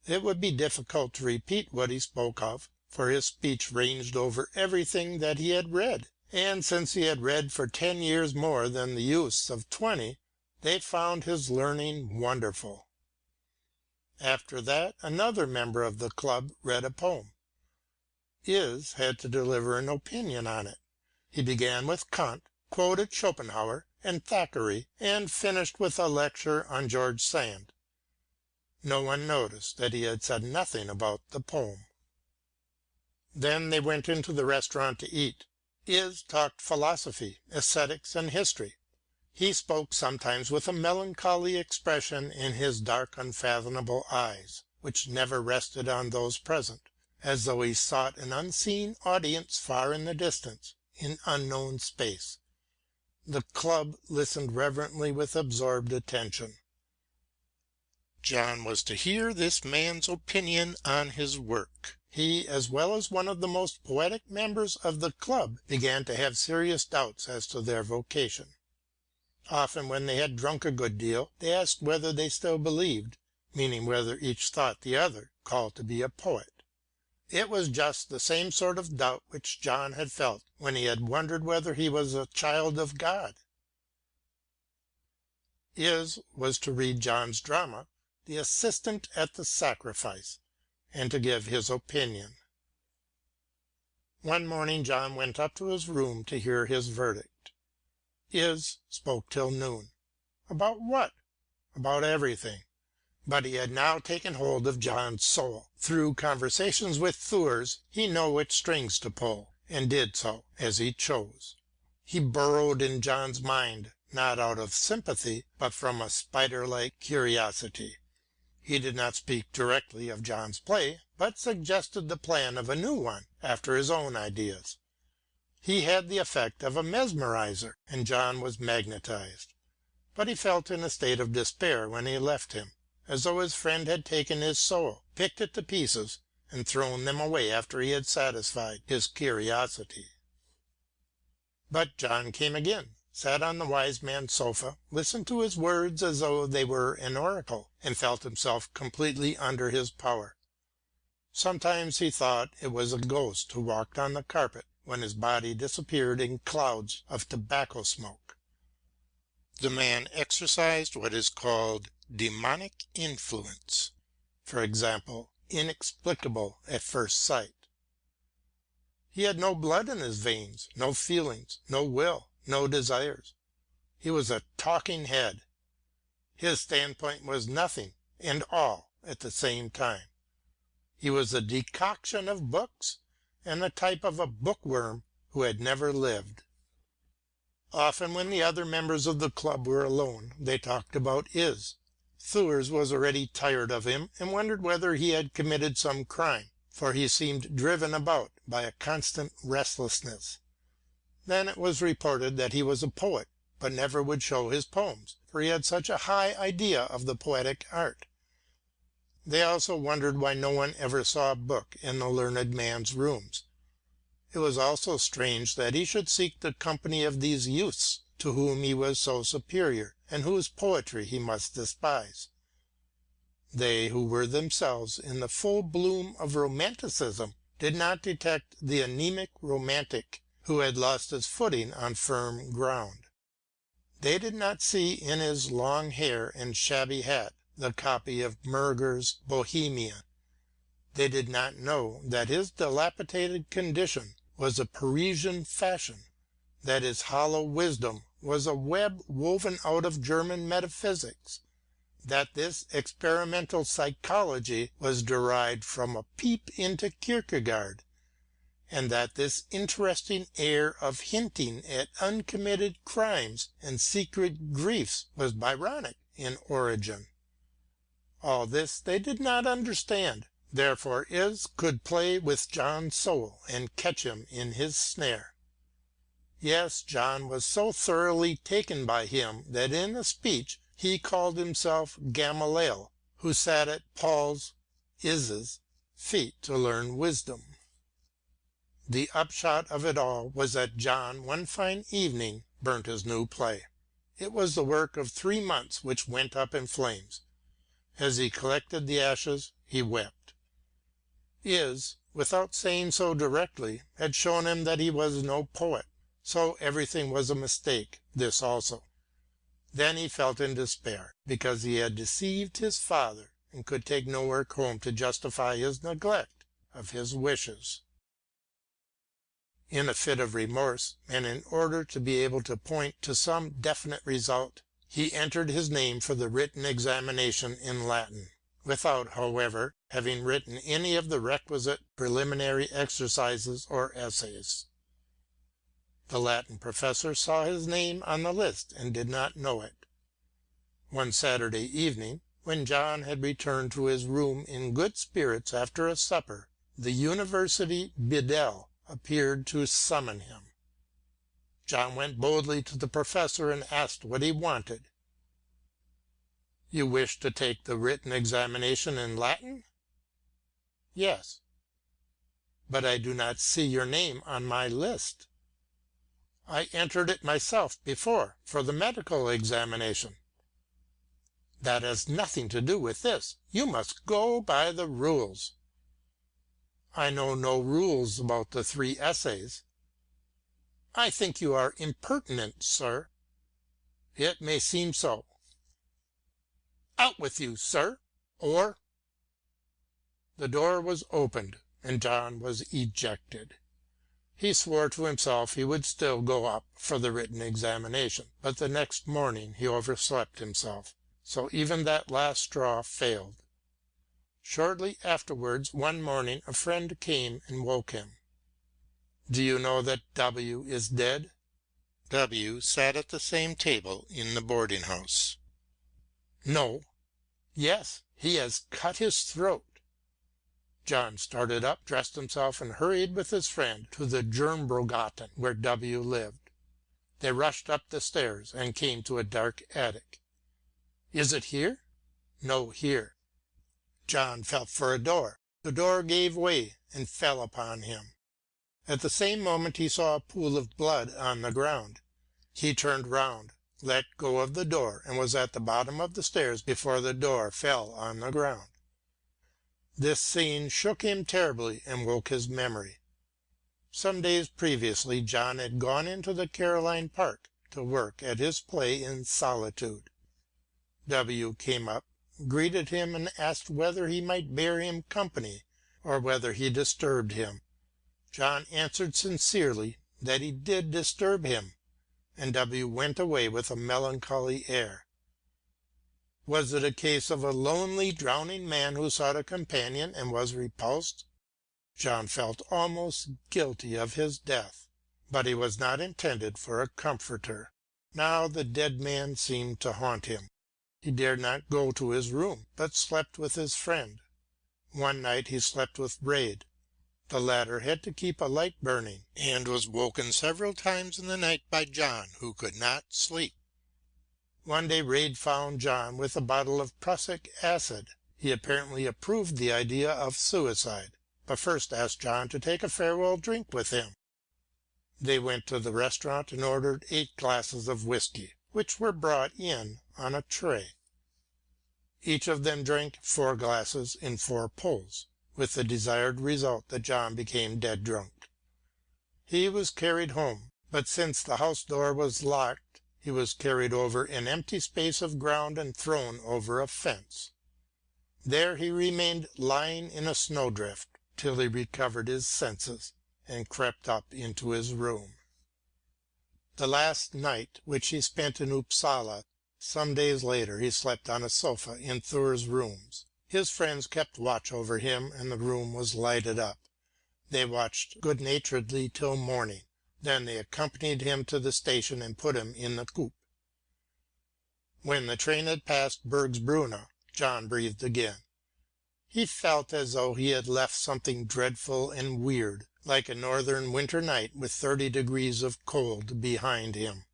It would be difficult to repeat what he spoke of, for his speech ranged over everything that he had read, and since he had read for 10 years more than the youths of 20, they found his learning wonderful. After that, another member of the club read a poem. Is had to deliver an opinion on it. He began with Kant, quoted Schopenhauer and Thackeray, and finished with a lecture on George Sand. No one noticed that he had said nothing about the poem. Then they went into the restaurant to eat. Is talked philosophy, aesthetics, and history. He spoke sometimes with a melancholy expression in his dark unfathomable eyes, which never rested on those present, as though he sought an unseen audience far in the distance, in unknown space. The club listened reverently with absorbed attention. John was to hear this man's opinion on his work. He, as well as one of the most poetic members of the club, began to have serious doubts as to their vocation. Often when they had drunk a good deal, they asked whether they still believed, meaning whether each thought the other called to be a poet. It was just the same sort of doubt which John had felt when he had wondered whether he was a child of God. Is was to read John's drama, The Assistant at the Sacrifice, and to give his opinion. One morning John went up to his room to hear his verdict. Is spoke till noon. About what? About everything. But he had now taken hold of John's soul. Through conversations with Thurs he knew which strings to pull, and did so as he chose. He burrowed in John's mind, not out of sympathy, but from a spider-like curiosity. He did not speak directly of John's play, but suggested the plan of a new one after his own ideas. He had the effect of a mesmerizer, and John was magnetized. But he felt in a state of despair when he left him, as though his friend had taken his soul, picked it to pieces, and thrown them away after he had satisfied his curiosity. But John came again, sat on the wise man's sofa, listened to his words as though they were an oracle, and felt himself completely under his power. Sometimes he thought it was a ghost who walked on the carpet when his body disappeared in clouds of tobacco smoke. The man exercised what is called demonic influence, for example, inexplicable at first sight. He had no blood in his veins, no feelings, no will, no desires. He was a talking head. His standpoint was nothing and all at the same time. He was a decoction of books and the type of a bookworm who had never lived. Often when the other members of the club were alone, they talked about Is. Thurs was already tired of him and wondered whether he had committed some crime, for he seemed driven about by a constant restlessness. Then it was reported that he was a poet, but never would show his poems, for he had such a high idea of the poetic art. They also wondered why no one ever saw a book in the learned man's rooms. It was also strange that he should seek the company of these youths to whom he was so superior, and whose poetry he must despise. They who were themselves in the full bloom of romanticism did not detect the anemic romantic who had lost his footing on firm ground. They did not see in his long hair and shabby hat the copy of Murger's Bohemian. They did not know that his dilapidated condition was a Parisian fashion, that his hollow wisdom was a web woven out of German metaphysics, that this experimental psychology was derived from a peep into Kierkegaard, and that this interesting air of hinting at uncommitted crimes and secret griefs was Byronic in origin. All this they did not understand. Therefore Is could play with John's soul and catch him in his snare. Yes, John was so thoroughly taken by him that in a speech he called himself Gamaliel, who sat at Paul's, Is's, feet to learn wisdom. The upshot of it all was that John one fine evening burnt his new play. It was the work of 3 months which went up in flames. As he collected the ashes he wept. Is, without saying so directly, had shown him that he was no poet, so everything was a mistake, this also. Then he felt in despair, because he had deceived his father and could take no work home to justify his neglect of his wishes. In a fit of remorse, and in order to be able to point to some definite result, he entered his name for the written examination in Latin, without, however, having written any of the requisite preliminary exercises or essays. The Latin professor saw his name on the list and did not know it. One Saturday evening, when John had returned to his room in good spirits after a supper, the university bedell appeared to summon him. John went boldly to the professor and asked what he wanted. "You wish to take the written examination in Latin?" "Yes." "But I do not see your name on my list." "I entered it myself before, for the medical examination." That has nothing to do with this. You must go by the rules." "I know no rules about the 3 essays." "I think you are impertinent, sir." "It may seem so." "Out with you, sir, or—" The door was opened and John was ejected. He swore to himself he would still go up for the written examination, but the next morning he overslept himself, so even that last straw failed. Shortly afterwards, one morning, a friend came and woke him. "Do you know that W. is dead?" W. sat at the same table in the boarding house. "No." "Yes, he has cut his throat." John started up, dressed himself, and hurried with his friend to the Jernbrogaten, where W. lived. They rushed up the stairs and came to a dark attic. "Is it here?" "No, here." John felt for a door. The door gave way and fell upon him. At the same moment he saw a pool of blood on the ground. He turned round, let go of the door, and was at the bottom of the stairs before the door fell on the ground. This scene shook him terribly and woke his memory. Some days previously John had gone into the Caroline Park to work at his play in solitude. W. came up, greeted him, and asked whether he might bear him company or whether he disturbed him. John answered sincerely that he did disturb him, and W. went away with a melancholy air. Was it a case of a lonely drowning man who sought a companion and was repulsed? John felt almost guilty of his death, but he was not intended for a comforter. Now the dead man seemed to haunt him. He dared not go to his room, but slept with his friend. One night he slept with Braid. The latter had to keep a light burning, and was woken several times in the night by John, who could not sleep. One day Braid found John with a bottle of prussic acid. He apparently approved the idea of suicide, but first asked John to take a farewell drink with him. They went to the restaurant and ordered 8 glasses of whiskey, which were brought in on a tray. Each of them drank 4 glasses in 4 pulls, with the desired result that John became dead drunk. He was carried home, but since the house door was locked, he was carried over an empty space of ground and thrown over a fence. There he remained lying in a snowdrift till he recovered his senses and crept up into his room. The last night which he spent in Upsala, some days later, he slept on a sofa in Thur's rooms. His friends kept watch over him and the room was lighted up. They watched good-naturedly till morning. Then they accompanied him to the station and put him in the coupe. When the train had passed Bergsbrunna, John breathed again. He felt as though he had left something dreadful and weird, like a northern winter night with 30 degrees of cold behind him,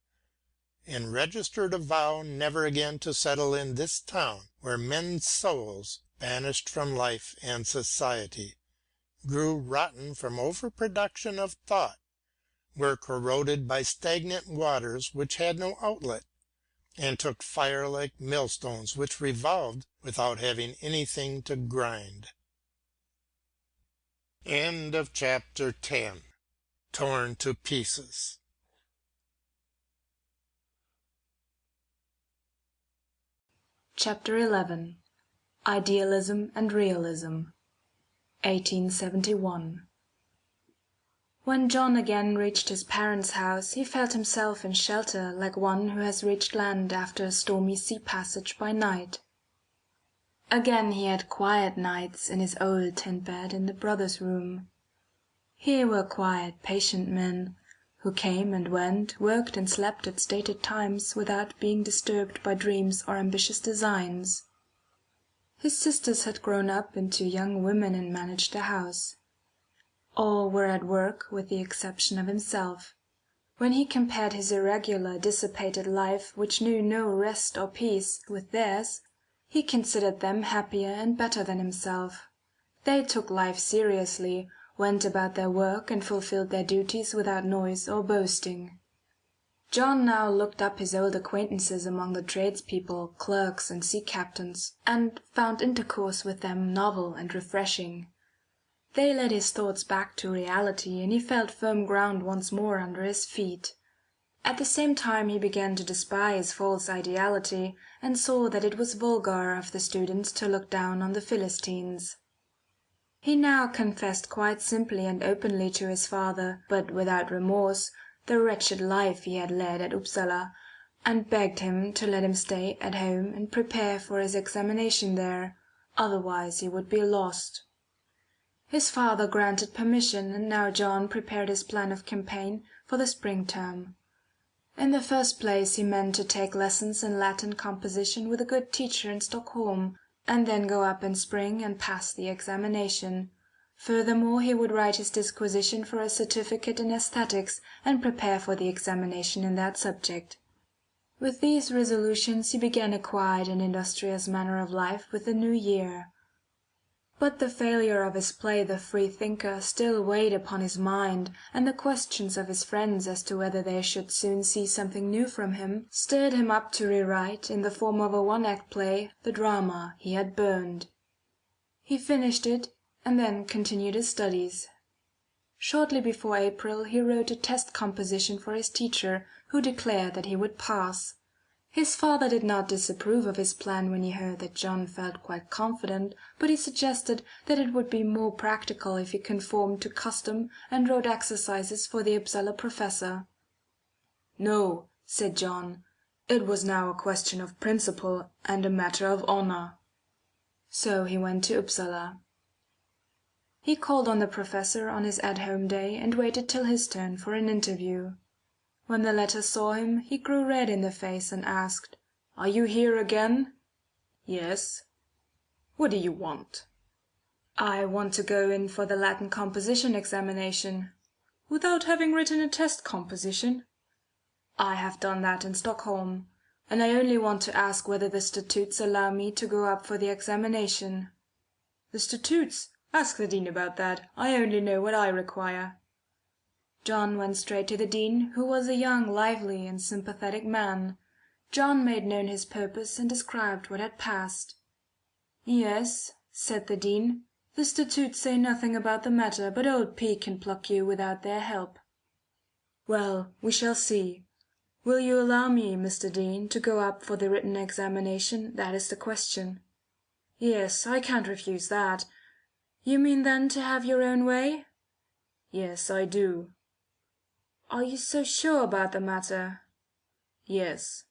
and registered a vow never again to settle in this town where men's souls, banished from life and society, grew rotten from overproduction of thought, were corroded by stagnant waters which had no outlet, and took fire like millstones which revolved without having anything to grind. End of chapter 10. Torn to pieces. Chapter 11. Idealism and Realism, 1871. When John again reached his parents' house, he felt himself in shelter like one who has reached land after a stormy sea passage by night. Again he had quiet nights in his old tent bed in the brothers' room. Here were quiet, patient men, who came and went, worked and slept at stated times without being disturbed by dreams or ambitious designs. His sisters had grown up into young women and managed the house. All were at work with the exception of himself. When he compared his irregular, dissipated life, which knew no rest or peace, with theirs, he considered them happier and better than himself. They took life seriously, went about their work and fulfilled their duties without noise or boasting. John now looked up his old acquaintances among the tradespeople, clerks, and sea captains, and found intercourse with them novel and refreshing. They led his thoughts back to reality, and he felt firm ground once more under his feet. At the same time he began to despise false ideality, and saw that it was vulgar of the students to look down on the Philistines. He now confessed quite simply and openly to his father, but without remorse, the wretched life he had led at Upsala, and begged him to let him stay at home and prepare for his examination there, otherwise he would be lost. His father granted permission, and now John prepared his plan of campaign for the spring term. In the first place he meant to take lessons in Latin composition with a good teacher in Stockholm, and then go up in spring and pass the examination. Furthermore, he would write his disquisition for a certificate in aesthetics, and prepare for the examination in that subject. With these resolutions he began a quiet and industrious manner of life with the new year. But the failure of his play The Freethinker still weighed upon his mind, and the questions of his friends as to whether they should soon see something new from him stirred him up to rewrite, in the form of a one-act play, the drama he had burned. He finished it, and then continued his studies. Shortly before April he wrote a test composition for his teacher, who declared that he would pass. His father did not disapprove of his plan when he heard that John felt quite confident, but he suggested that it would be more practical if he conformed to custom and wrote exercises for the Upsala professor. "No," said John, "it was now a question of principle and a matter of honour." So he went to Upsala. He called on the professor on his at-home day and waited till his turn for an interview. When the latter saw him, he grew red in the face and asked, "Are you here again?" "Yes." "What do you want?" "I want to go in for the Latin composition examination." "Without having written a test composition?" "I have done that in Stockholm, and I only want to ask whether the statutes allow me to go up for the examination." "The statutes? Ask the dean about that. I only know what I require." John went straight to the dean, who was a young, lively, and sympathetic man. John made known his purpose and described what had passed. "Yes," said the dean, "the statutes say nothing about the matter, but old P can pluck you without their help." "Well, we shall see. Will you allow me, Mr. Dean, to go up for the written examination? That is the question." "Yes, I can't refuse that. You mean then to have your own way?" "Yes, I do." "Are you so sure about the matter?" "Yes."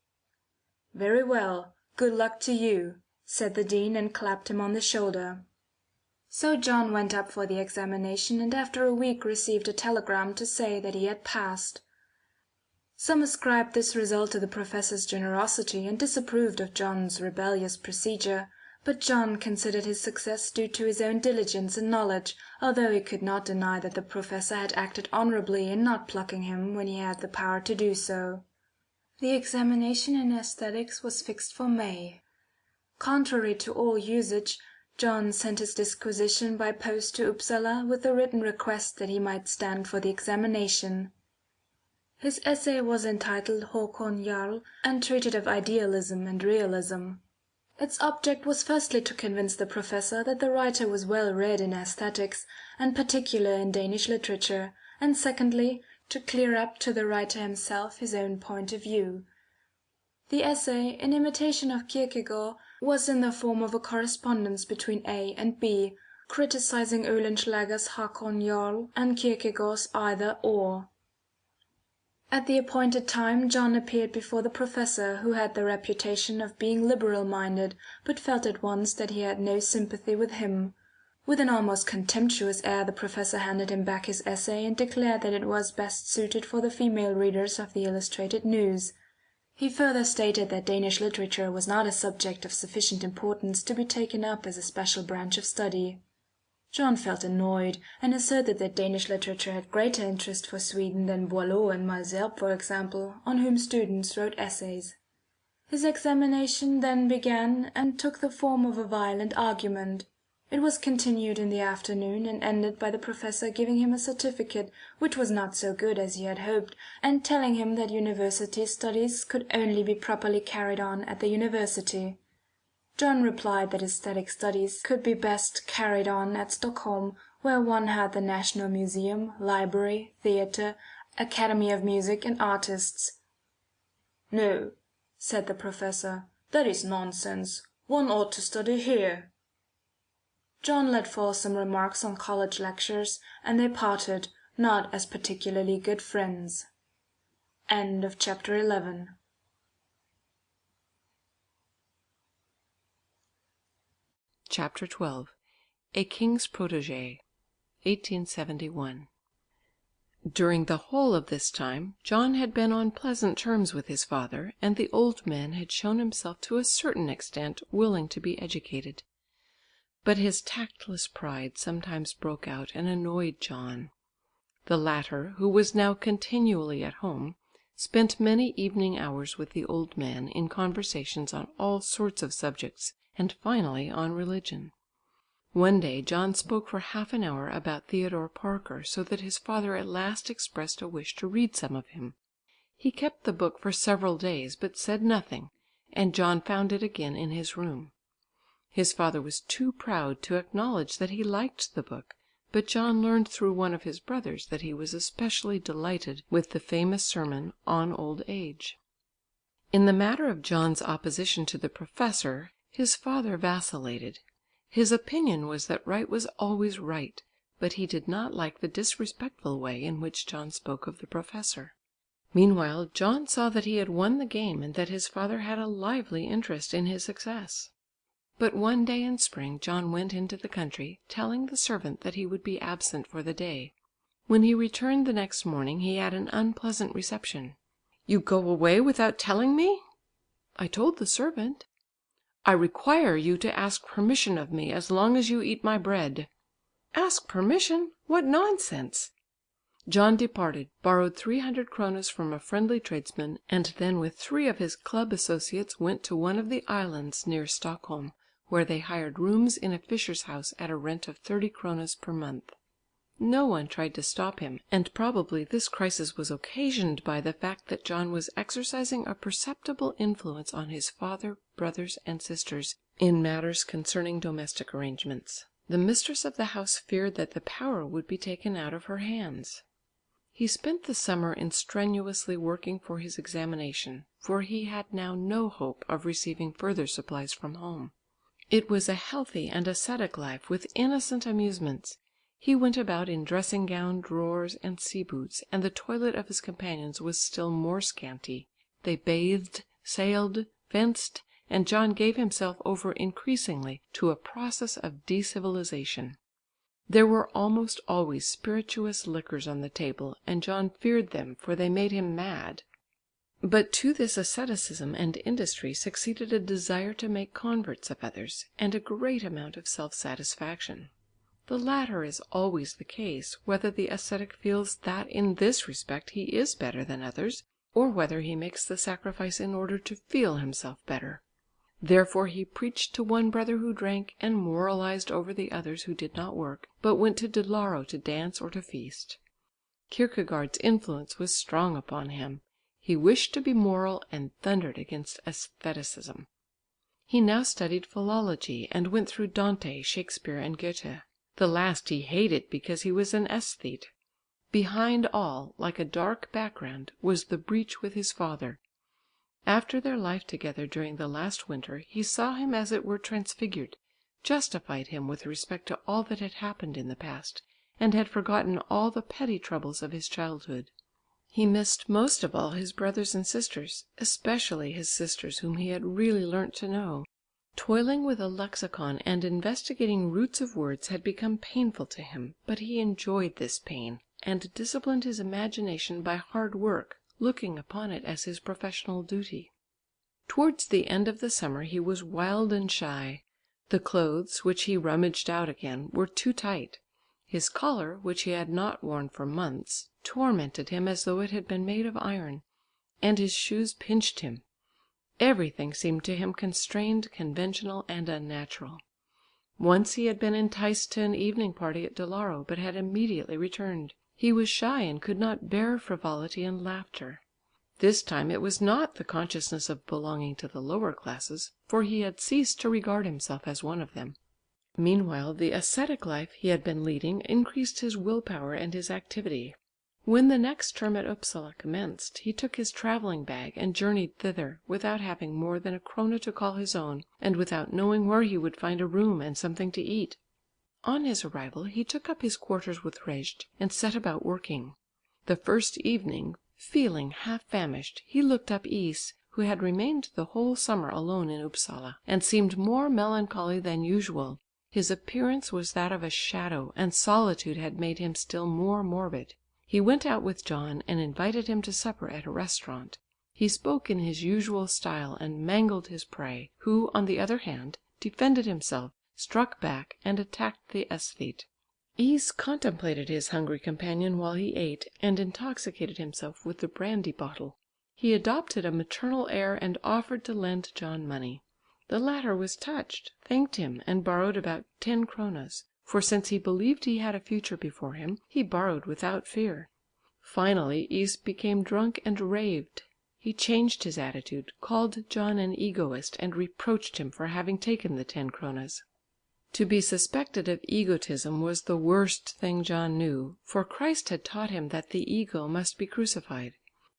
"Very well. Good luck to you," said the dean, and clapped him on the shoulder. So John went up for the examination, and after a week received a telegram to say that he had passed. Some ascribed this result to the professor's generosity, and disapproved of John's rebellious procedure, but John considered his success due to his own diligence and knowledge, although he could not deny that the professor had acted honourably in not plucking him when he had the power to do so. The examination in aesthetics was fixed for May. Contrary to all usage, John sent his disquisition by post to Upsala with the written request that he might stand for the examination. His essay was entitled Håkon Jarl, and treated of idealism and realism. Its object was firstly to convince the professor that the writer was well read in aesthetics, and particularly in Danish literature, and secondly, to clear up to the writer himself his own point of view. The essay, in imitation of Kierkegaard, was in the form of a correspondence between A and B, criticizing Oehlenschläger's Håkon Jarl and Kierkegaard's Either Or. At the appointed time John appeared before the professor, who had the reputation of being liberal-minded, but felt at once that he had no sympathy with him. With an almost contemptuous air the professor handed him back his essay, and declared that it was best suited for the female readers of the Illustrated News. He further stated that Danish literature was not a subject of sufficient importance to be taken up as a special branch of study. John felt annoyed, and asserted that Danish literature had greater interest for Sweden than Boileau and Malesherbes, for example, on whom students wrote essays. His examination then began, and took the form of a violent argument. It was continued in the afternoon, and ended by the professor giving him a certificate which was not so good as he had hoped, and telling him that university studies could only be properly carried on at the university. John replied that aesthetic studies could be best carried on at Stockholm, where one had the National Museum, library, theatre, Academy of Music, and artists. "No," said the professor, "that is nonsense. One ought to study here." John let fall some remarks on college lectures, and they parted, not as particularly good friends. End of chapter 11. Chapter 12. A King's Protégé, 1871. During the whole of this time, John had been on pleasant terms with his father, and the old man had shown himself to a certain extent willing to be educated. But his tactless pride sometimes broke out and annoyed John. The latter, who was now continually at home, spent many evening hours with the old man in conversations on all sorts of subjects, and finally on religion. One day John spoke for half an hour about Theodore Parker, so that his father at last expressed a wish to read some of him. He kept the book for several days, but said nothing, and John found it again in his room. His father was too proud to acknowledge that he liked the book, but John learned through one of his brothers that he was especially delighted with the famous sermon on old age. In the matter of John's opposition to the professor, his father vacillated. His opinion was that right was always right, but he did not like the disrespectful way in which John spoke of the professor. Meanwhile John saw that he had won the game, and that his father had a lively interest in his success. But one day in spring John went into the country, telling the servant that he would be absent for the day. When he returned the next morning he had an unpleasant reception. "You go away without telling me?" "I told the servant." "I require you to ask permission of me as long as you eat my bread." "Ask permission? What nonsense!" John departed, borrowed 300 kronas from a friendly tradesman, and then with 3 of his club associates went to one of the islands near Stockholm, where they hired rooms in a fisher's house at a rent of 30 kronas per month. No one tried to stop him, and probably this crisis was occasioned by the fact that John was exercising a perceptible influence on his father, brothers, and sisters in matters concerning domestic arrangements. The mistress of the house feared that the power would be taken out of her hands. He spent the summer in strenuously working for his examination, for he had now no hope of receiving further supplies from home. It was a healthy and ascetic life with innocent amusements. He went about in dressing gown, drawers, and sea boots, and the toilet of his companions was still more scanty. They bathed, sailed, fenced, and John gave himself over increasingly to a process of decivilization. There were almost always spirituous liquors on the table, and John feared them, for they made him mad. But to this asceticism and industry succeeded a desire to make converts of others, and a great amount of self-satisfaction. The latter is always the case, whether the ascetic feels that in this respect he is better than others, or whether he makes the sacrifice in order to feel himself better. Therefore he preached to one brother who drank, and moralized over the others who did not work, but went to Dalarö to dance or to feast. Kierkegaard's influence was strong upon him. He wished to be moral, and thundered against aestheticism. He now studied philology, and went through Dante, Shakespeare, and Goethe. The last he hated because he was an aesthete. Behind all, like a dark background, was the breach with his father. After their life together during the last winter, he saw him as it were transfigured, justified him with respect to all that had happened in the past, and had forgotten all the petty troubles of his childhood. He missed most of all his brothers and sisters, especially his sisters whom he had really learnt to know. Toiling with a lexicon and investigating roots of words had become painful to him, but he enjoyed this pain, and disciplined his imagination by hard work, looking upon it as his professional duty. Towards the end of the summer he was wild and shy. The clothes, which he rummaged out again, were too tight. His collar, which he had not worn for months, tormented him as though it had been made of iron, and his shoes pinched him. Everything seemed to him constrained, conventional, and unnatural. Once he had been enticed to an evening party at Dalarö, but had immediately returned. He was shy and could not bear frivolity and laughter. This time it was not the consciousness of belonging to the lower classes, for he had ceased to regard himself as one of them. Meanwhile the ascetic life he had been leading increased his will power and his activity. When the next term at Upsala commenced, he took his travelling bag and journeyed thither, without having more than a krona to call his own, and without knowing where he would find a room and something to eat. On his arrival he took up his quarters with Rejd and set about working. The first evening, feeling half famished, he looked up Is, who had remained the whole summer alone in Upsala, and seemed more melancholy than usual. His appearance was that of a shadow, and solitude had made him still more morbid. He went out with John and invited him to supper at a restaurant. He spoke in his usual style and mangled his prey, who, on the other hand, defended himself, struck back and attacked the æsthete. Is contemplated his hungry companion while he ate, and intoxicated himself with the brandy bottle. He adopted a maternal air and offered to lend John money. The latter was touched, thanked him, and borrowed about 10 kronas, for since he believed he had a future before him, he borrowed without fear. Finally Is became drunk and raved. He changed his attitude, called John an egoist, and reproached him for having taken the 10 kronas. To be suspected of egotism was the worst thing John knew, for Christ had taught him that the ego must be crucified.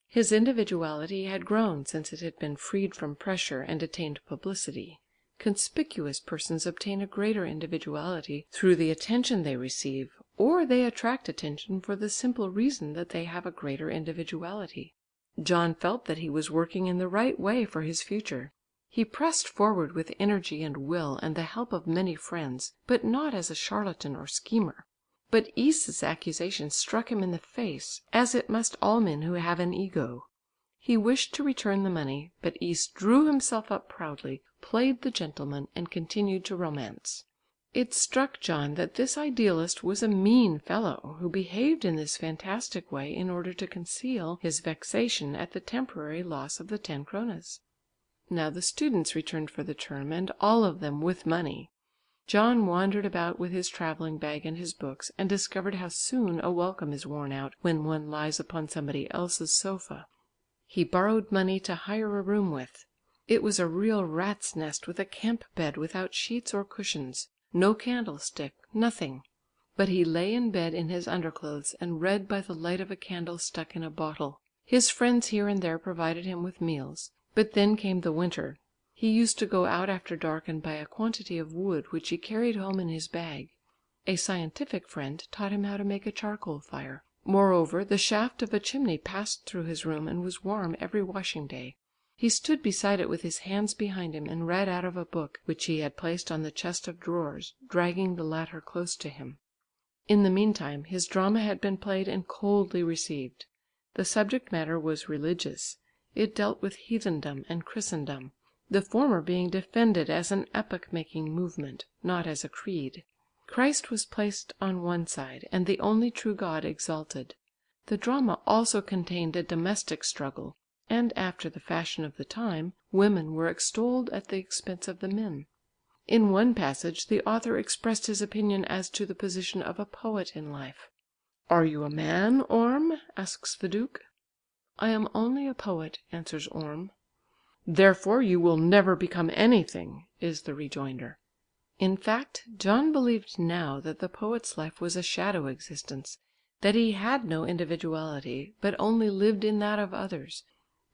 His individuality had grown since it had been freed from pressure and attained publicity. Conspicuous persons obtain a greater individuality through the attention they receive, or they attract attention for the simple reason that they have a greater individuality. John felt that he was working in the right way for his future. He pressed forward with energy and will and the help of many friends, but not as a charlatan or schemer. But Is's accusation struck him in the face, as it must all men who have an ego. He wished to return the money, but Is drew himself up proudly, played the gentleman, and continued to romance. It struck John that this idealist was a mean fellow, who behaved in this fantastic way in order to conceal his vexation at the temporary loss of the 10 kronas. Now the students returned for the term, and all of them with money. John wandered about with his travelling bag and his books, and discovered how soon a welcome is worn out when one lies upon somebody else's sofa. He borrowed money to hire a room with. It was a real rat's nest with a camp bed without sheets or cushions, no candlestick, nothing. But he lay in bed in his underclothes and read by the light of a candle stuck in a bottle. His friends here and there provided him with meals. But then came the winter. He used to go out after dark and buy a quantity of wood which he carried home in his bag. A scientific friend taught him how to make a charcoal fire. Moreover, the shaft of a chimney passed through his room and was warm every washing day. He stood beside it with his hands behind him and read out of a book which he had placed on the chest of drawers, dragging the latter close to him. In the meantime his drama had been played and coldly received. The subject matter was religious. It dealt with heathendom and Christendom, the former being defended as an epoch-making movement, not as a creed. Christ was placed on one side, and the only true God exalted. The drama also contained a domestic struggle, and after the fashion of the time, women were extolled at the expense of the men. In one passage the author expressed his opinion as to the position of a poet in life. "Are you a man, Orm?" asks the Duke. "I am only a poet," answers Orm. "Therefore you will never become anything," is the rejoinder. In fact, John believed now that the poet's life was a shadow existence, that he had no individuality, but only lived in that of others.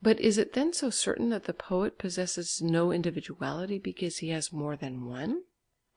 But is it then so certain that the poet possesses no individuality because he has more than one?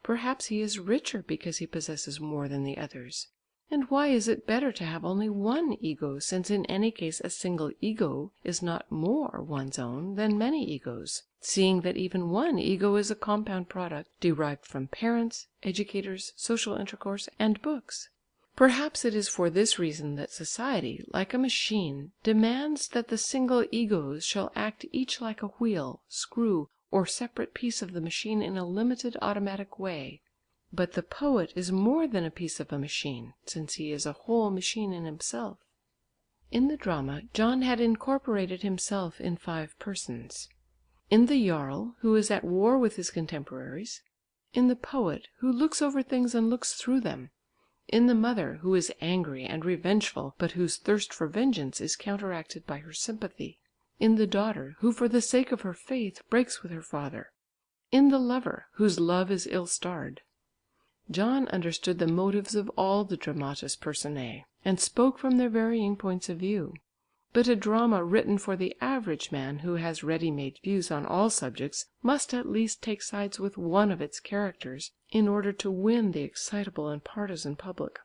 Perhaps he is richer because he possesses more than the others. And why is it better to have only one ego, since in any case a single ego is not more one's own than many egos, seeing that even one ego is a compound product derived from parents, educators, social intercourse, and books? Perhaps it is for this reason that society, like a machine, demands that the single egos shall act each like a wheel, screw, or separate piece of the machine in a limited automatic way. But the poet is more than a piece of a machine, since he is a whole machine in himself. In the drama John had incorporated himself in 5 persons. In the Jarl, who is at war with his contemporaries; in the poet who looks over things and looks through them, in the mother who is angry and revengeful but whose thirst for vengeance is counteracted by her sympathy, in the daughter who for the sake of her faith breaks with her father, in the lover whose love is ill-starred. John understood the motives of all the dramatis personae, and spoke from their varying points of view. But a drama written for the average man who has ready-made views on all subjects must at least take sides with one of its characters in order to win the excitable and partisan public.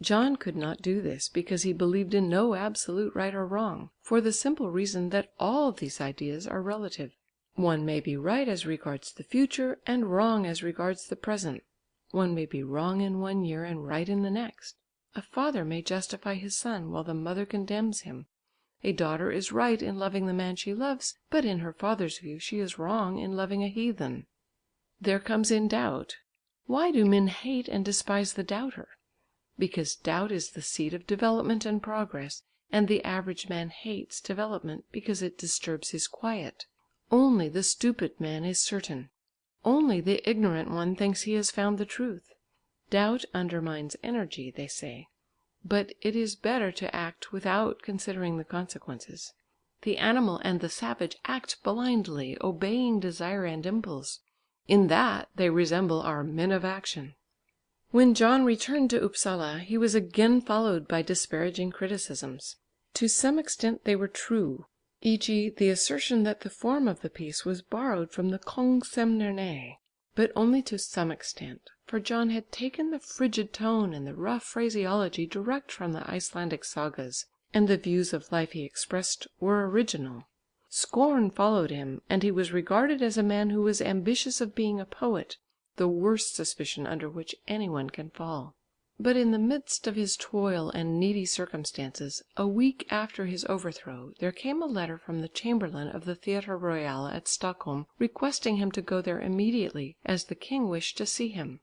John could not do this because he believed in no absolute right or wrong, for the simple reason that all these ideas are relative. One may be right as regards the future and wrong as regards the present. One may be wrong in one year and right in the next. A father may justify his son while the mother condemns him. A daughter is right in loving the man she loves, but in her father's view she is wrong in loving a heathen. There comes in doubt. Why do men hate and despise the doubter? Because doubt is the seed of development and progress, and the average man hates development because it disturbs his quiet. Only the stupid man is certain. Only the ignorant one thinks he has found the truth. Doubt undermines energy, they say. But it is better to act without considering the consequences. The animal and the savage act blindly, obeying desire and impulse. In that they resemble our men of action. When John returned to Upsala, he was again followed by disparaging criticisms. To some extent they were true, e.g. the assertion that the form of the piece was borrowed from the Kongsemnerne, but only to some extent, for John had taken the frigid tone and the rough phraseology direct from the Icelandic sagas, and the views of life he expressed were original. Scorn followed him, and he was regarded as a man who was ambitious of being a poet, the worst suspicion under which any one can fall. But in the midst of his toil and needy circumstances, a week after his overthrow, there came a letter from the chamberlain of the Theatre Royal at Stockholm requesting him to go there immediately, as the king wished to see him.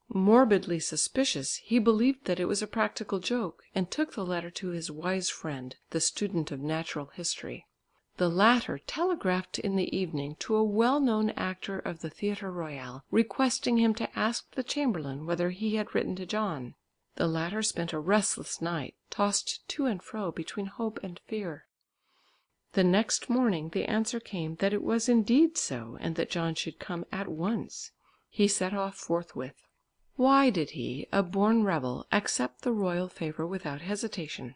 Morbidly suspicious, he believed that it was a practical joke, and took the letter to his wise friend, the student of natural history. The latter telegraphed in the evening to a well-known actor of the Theatre Royal, requesting him to ask the chamberlain whether he had written to John. The latter spent a restless night, tossed to and fro between hope and fear. The next morning the answer came that it was indeed so, and that John should come at once. He set off forthwith. Why did he, a born rebel, accept the royal favour without hesitation?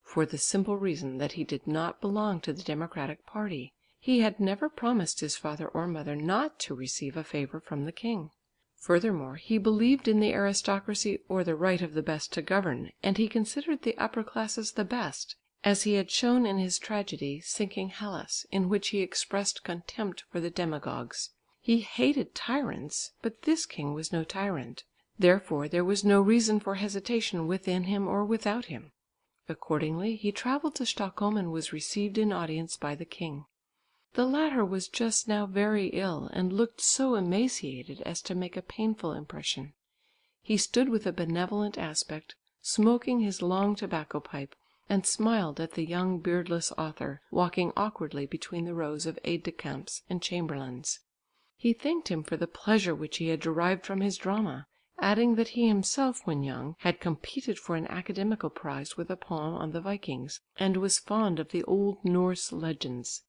For the simple reason that he did not belong to the democratic party. He had never promised his father or mother not to receive a favour from the king. Furthermore, he believed in the aristocracy or the right of the best to govern, and he considered the upper classes the best, as he had shown in his tragedy Sinking Hellas, in which he expressed contempt for the demagogues. He hated tyrants, but this king was no tyrant. Therefore there was no reason for hesitation within him or without him. Accordingly he travelled to Stockholm and was received in audience by the king. The latter was just now very ill, and looked so emaciated as to make a painful impression. He stood with a benevolent aspect, smoking his long tobacco pipe, and smiled at the young beardless author, walking awkwardly between the rows of aides-de-camps and chamberlains. He thanked him for the pleasure which he had derived from his drama, adding that he himself when young had competed for an academical prize with a poem on the Vikings, and was fond of the old Norse legends.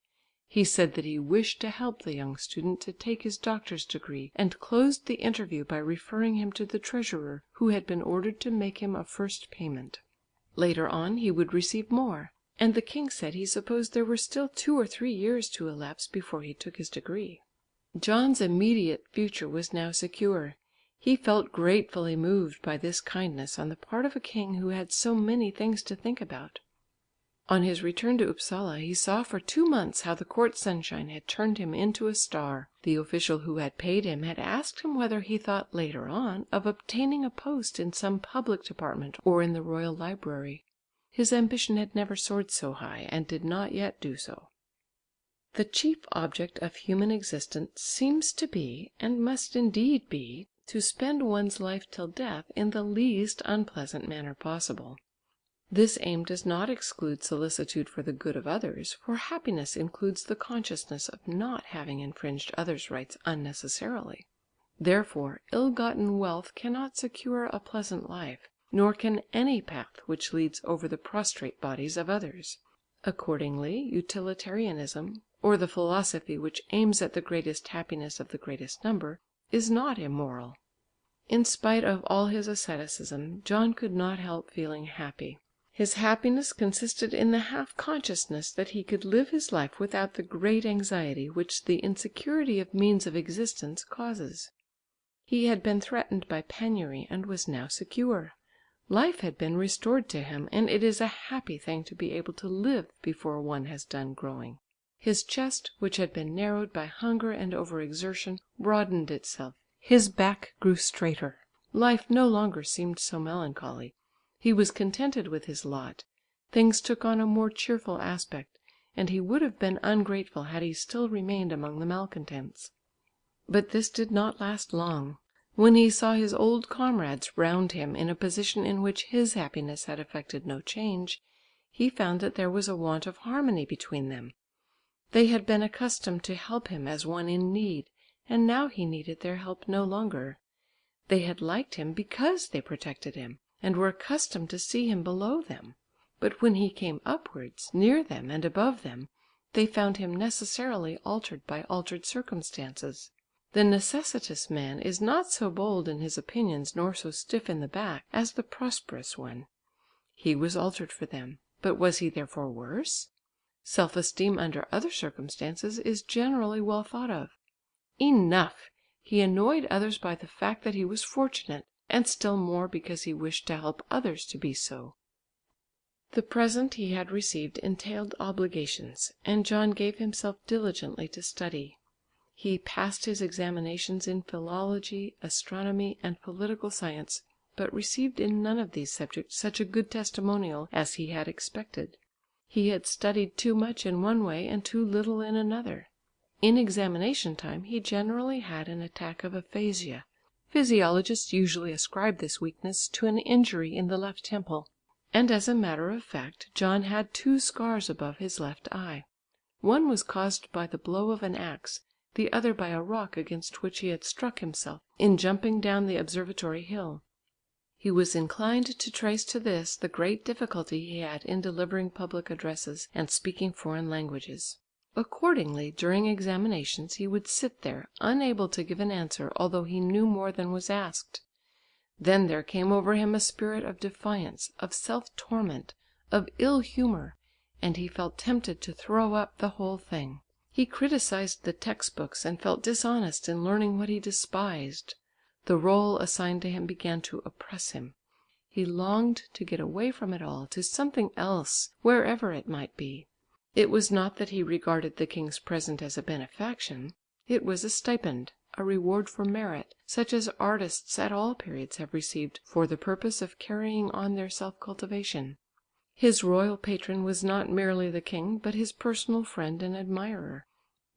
He said that he wished to help the young student to take his doctor's degree, and closed the interview by referring him to the treasurer, who had been ordered to make him a first payment. Later on he would receive more, and the king said he supposed there were still 2 or 3 years to elapse before he took his degree. John's immediate future was now secure. He felt gratefully moved by this kindness on the part of a king who had so many things to think about. On his return to Upsala he saw for 2 months how the court sunshine had turned him into a star. The official who had paid him had asked him whether he thought later on of obtaining a post in some public department or in the royal library. His ambition had never soared so high, and did not yet do so. The chief object of human existence seems to be, and must indeed be, to spend one's life till death in the least unpleasant manner possible. This aim does not exclude solicitude for the good of others, for happiness includes the consciousness of not having infringed others' rights unnecessarily. Therefore ill-gotten wealth cannot secure a pleasant life, nor can any path which leads over the prostrate bodies of others. Accordingly utilitarianism, or the philosophy which aims at the greatest happiness of the greatest number, is not immoral. In spite of all his asceticism, John could not help feeling happy. His happiness consisted in the half consciousness that he could live his life without the great anxiety which the insecurity of means of existence causes. He had been threatened by penury and was now secure. Life had been restored to him, and it is a happy thing to be able to live before one has done growing. His chest, which had been narrowed by hunger and over-exertion, broadened itself. His back grew straighter. Life no longer seemed so melancholy. He was contented with his lot. Things took on a more cheerful aspect, and he would have been ungrateful had he still remained among the malcontents. But this did not last long. When he saw his old comrades round him in a position in which his happiness had effected no change, he found that there was a want of harmony between them. They had been accustomed to help him as one in need, and now he needed their help no longer. They had liked him because they protected him, and were accustomed to see him below them. But when he came upwards, near them and above them, they found him necessarily altered by altered circumstances. The necessitous man is not so bold in his opinions nor so stiff in the back as the prosperous one. He was altered for them, but was he therefore worse? Self-esteem under other circumstances is generally well thought of. Enough! He annoyed others by the fact that he was fortunate, and still more because he wished to help others to be so. The present he had received entailed obligations, and John gave himself diligently to study. He passed his examinations in philology, astronomy, and political science, but received in none of these subjects such a good testimonial as he had expected. He had studied too much in one way and too little in another. In examination time he generally had an attack of aphasia. Physiologists usually ascribe this weakness to an injury in the left temple, and as a matter of fact John had 2 scars above his left eye. One was caused by the blow of an axe, the other by a rock against which he had struck himself in jumping down the observatory hill. He was inclined to trace to this the great difficulty he had in delivering public addresses and speaking foreign languages. Accordingly, during examinations he would sit there, unable to give an answer although he knew more than was asked. Then there came over him a spirit of defiance, of self-torment, of ill humour, and he felt tempted to throw up the whole thing. He criticised the textbooks and felt dishonest in learning what he despised. The rôle assigned to him began to oppress him. He longed to get away from it all to something else, wherever it might be. It was not that he regarded the king's present as a benefaction. It was a stipend, a reward for merit, such as artists at all periods have received for the purpose of carrying on their self-cultivation. His royal patron was not merely the king, but his personal friend and admirer.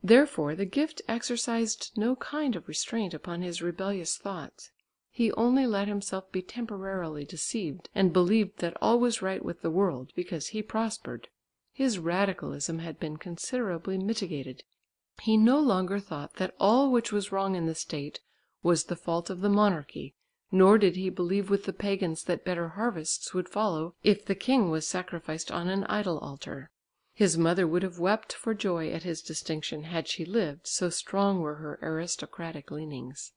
Therefore the gift exercised no kind of restraint upon his rebellious thoughts. He only let himself be temporarily deceived, and believed that all was right with the world because he prospered. His radicalism had been considerably mitigated. He no longer thought that all which was wrong in the state was the fault of the monarchy, nor did he believe with the pagans that better harvests would follow if the king was sacrificed on an idol altar. His mother would have wept for joy at his distinction had she lived, so strong were her aristocratic leanings.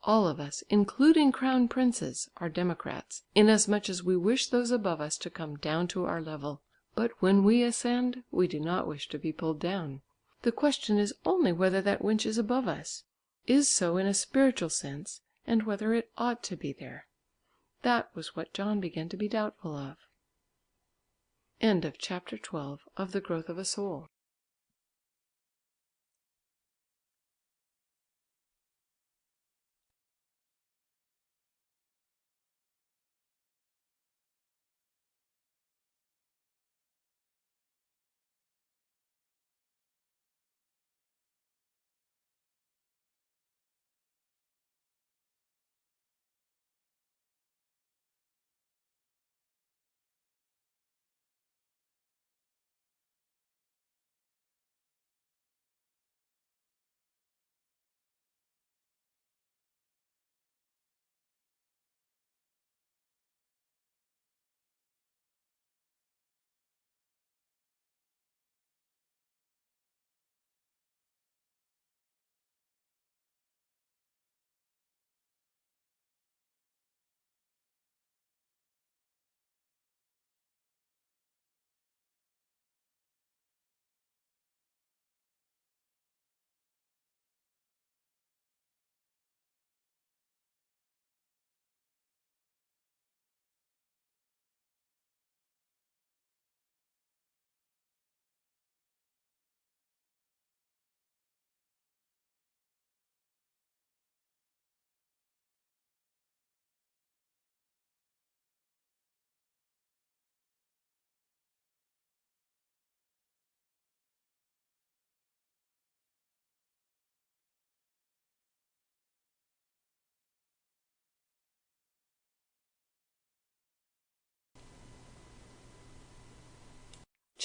All of us, including crown princes, are democrats, inasmuch as we wish those above us to come down to our level. But when we ascend, we do not wish to be pulled down. The question is only whether that winch is above us, is so in a spiritual sense, and whether it ought to be there. That was what John began to be doubtful of. End of chapter 12 of The Growth of a Soul.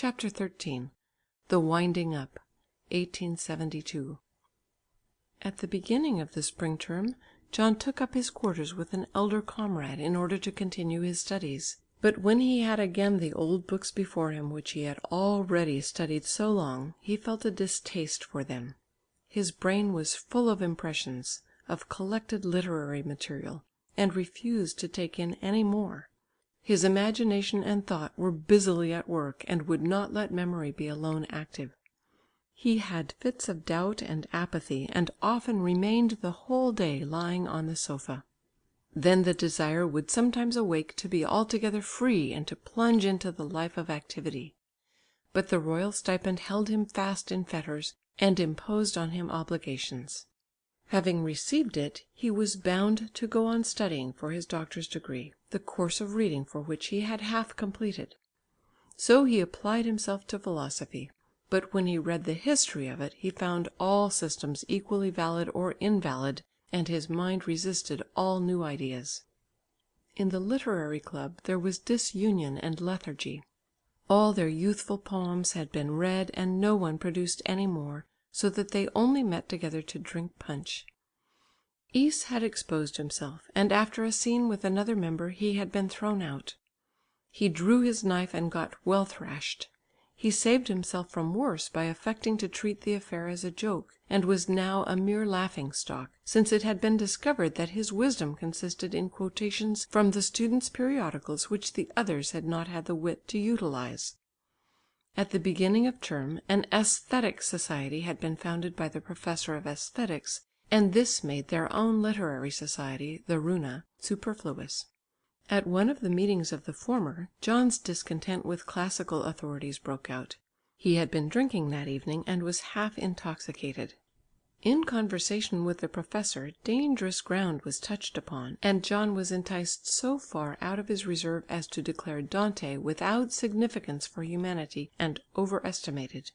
Chapter 13. The Winding Up, 1872. At the beginning of the spring term, John took up his quarters with an elder comrade in order to continue his studies. But when he had again the old books before him which he had already studied so long, he felt a distaste for them. His brain was full of impressions, of collected literary material, and refused to take in any more. His imagination and thought were busily at work and would not let memory be alone active. He had fits of doubt and apathy, and often remained the whole day lying on the sofa. Then the desire would sometimes awake to be altogether free and to plunge into the life of activity. But the royal stipend held him fast in fetters and imposed on him obligations. Having received it, he was bound to go on studying for his doctor's degree, the course of reading for which he had half completed. So he applied himself to philosophy, but when he read the history of it, he found all systems equally valid or invalid, and his mind resisted all new ideas. In the literary club there was disunion and lethargy. All their youthful poems had been read and no one produced any more, so that they only met together to drink punch. Ys had exposed himself, and after a scene with another member he had been thrown out. He drew his knife and got well thrashed. He saved himself from worse by affecting to treat the affair as a joke, and was now a mere laughing stock, since it had been discovered that his wisdom consisted in quotations from the students' periodicals which the others had not had the wit to utilise. At the beginning of term, an æsthetic society had been founded by the professor of æsthetics, and this made their own literary society, the Runa, superfluous. At one of the meetings of the former, John's discontent with classical authorities broke out. He had been drinking that evening and was half intoxicated. In conversation with the professor, dangerous ground was touched upon, and John was enticed so far out of his reserve as to declare Dante without significance for humanity and overestimated.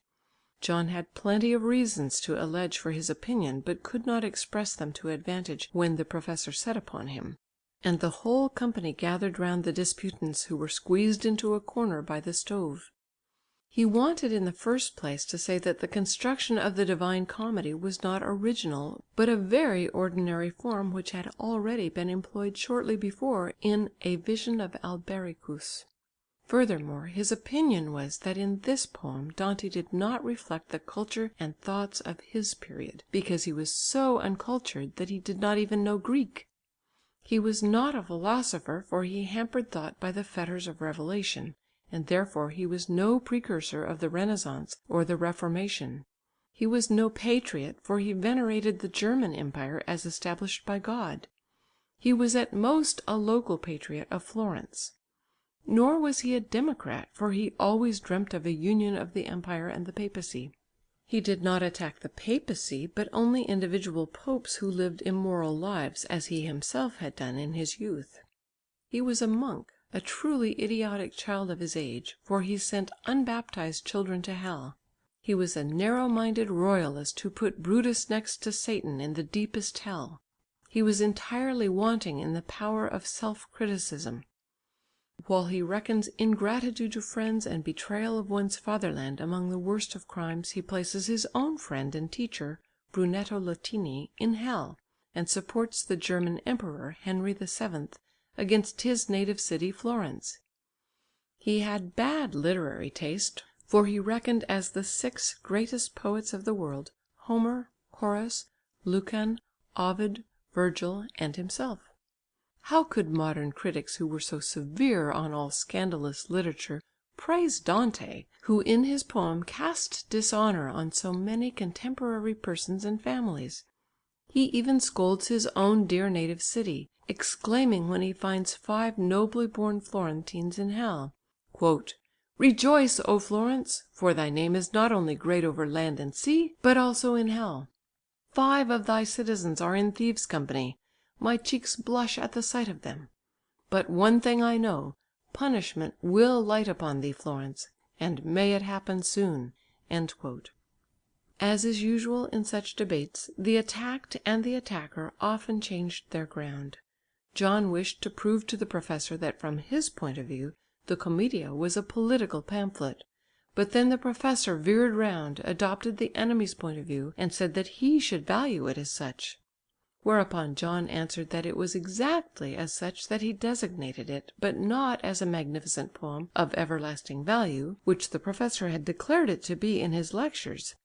John had plenty of reasons to allege for his opinion, but could not express them to advantage when the professor set upon him, and the whole company gathered round the disputants who were squeezed into a corner by the stove. He wanted in the first place to say that the construction of the Divine Comedy was not original, but a very ordinary form which had already been employed shortly before in A Vision of Albericus. Furthermore, his opinion was that in this poem Dante did not reflect the culture and thoughts of his period, because he was so uncultured that he did not even know Greek. He was not a philosopher, for he hampered thought by the fetters of revelation, and therefore he was no precursor of the Renaissance or the Reformation. He was no patriot, for he venerated the German Empire as established by God. He was at most a local patriot of Florence. Nor was he a democrat, for he always dreamt of a union of the empire and the papacy. He did not attack the papacy, but only individual popes who lived immoral lives, as he himself had done in his youth. He was a monk, a truly idiotic child of his age, for he sent unbaptized children to hell. He was a narrow-minded royalist who put Brutus next to Satan in the deepest hell. He was entirely wanting in the power of self-criticism. While he reckons ingratitude to friends and betrayal of one's fatherland among the worst of crimes, he places his own friend and teacher, Brunetto Latini, in hell, and supports the German Emperor, Henry VII, against his native city, Florence. He had bad literary taste, for he reckoned as the 6 greatest poets of the world, Homer, Horace, Lucan, Ovid, Virgil, and himself. How could modern critics who were so severe on all scandalous literature praise Dante, who in his poem cast dishonour on so many contemporary persons and families? He even scolds his own dear native city, exclaiming when he finds 5 nobly born Florentines in hell, "Rejoice, O Florence, for thy name is not only great over land and sea, but also in hell. 5 of thy citizens are in thieves' company. My cheeks blush at the sight of them. But one thing I know, punishment will light upon thee, Florence, and may it happen soon." As is usual in such debates, the attacked and the attacker often changed their ground. John wished to prove to the professor that from his point of view the Commedia was a political pamphlet, But then the professor veered round, adopted the enemy's point of view, and said that he should value it as such. Whereupon John answered that it was exactly as such that he designated it, but not as a magnificent poem of everlasting value, which the professor had declared it to be in his lectures.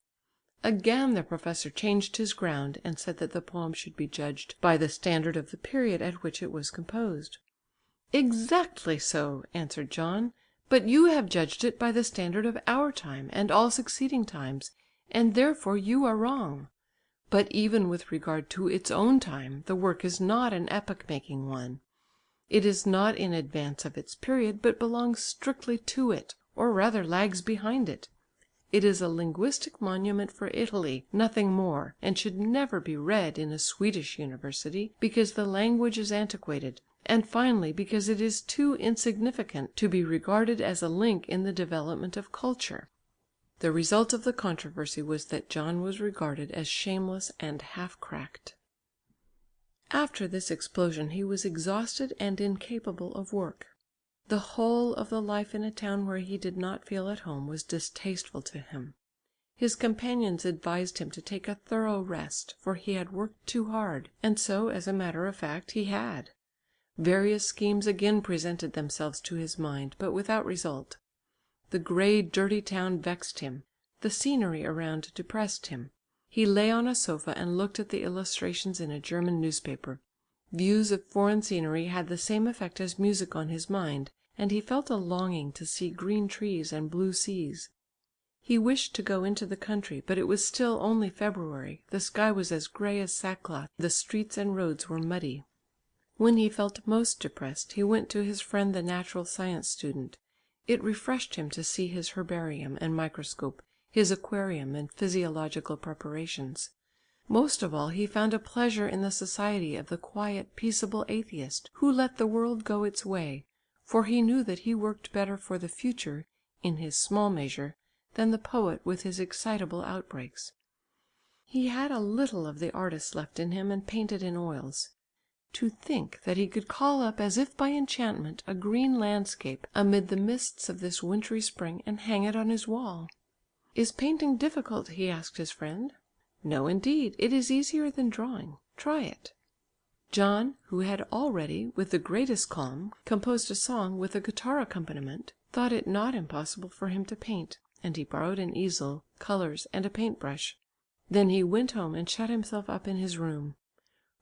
Again the professor changed his ground and said that the poem should be judged by the standard of the period at which it was composed. "Exactly so," answered John, "but you have judged it by the standard of our time and all succeeding times, and therefore you are wrong. But even with regard to its own time, the work is not an epoch-making one. It is not in advance of its period, but belongs strictly to it, or rather lags behind it. It is a linguistic monument for Italy, nothing more, and should never be read in a Swedish university, because the language is antiquated, and finally because it is too insignificant to be regarded as a link in the development of culture." The result of the controversy was that John was regarded as shameless and half-cracked. After this explosion he was exhausted and incapable of work. The whole of the life in a town where he did not feel at home was distasteful to him. His companions advised him to take a thorough rest, for he had worked too hard, and so, as a matter of fact, he had. Various schemes again presented themselves to his mind, but without result. The grey, dirty town vexed him. The scenery around depressed him. He lay on a sofa and looked at the illustrations in a German newspaper. Views of foreign scenery had the same effect as music on his mind, and he felt a longing to see green trees and blue seas. He wished to go into the country, but it was still only February, the sky was as grey as sackcloth, the streets and roads were muddy. When he felt most depressed, he went to his friend the natural science student. It refreshed him to see his herbarium and microscope, his aquarium and physiological preparations. Most of all he found a pleasure in the society of the quiet, peaceable atheist, who let the world go its way, for he knew that he worked better for the future, in his small measure, than the poet with his excitable outbreaks. He had a little of the artist left in him and painted in oils. To think that he could call up as if by enchantment a green landscape amid the mists of this wintry spring and hang it on his wall! "Is painting difficult?" he asked his friend. "No, indeed, it is easier than drawing. Try it." John, who had already, with the greatest calm, composed a song with a guitar accompaniment, thought it not impossible for him to paint, and he borrowed an easel, colours and a paint brush. Then he went home and shut himself up in his room.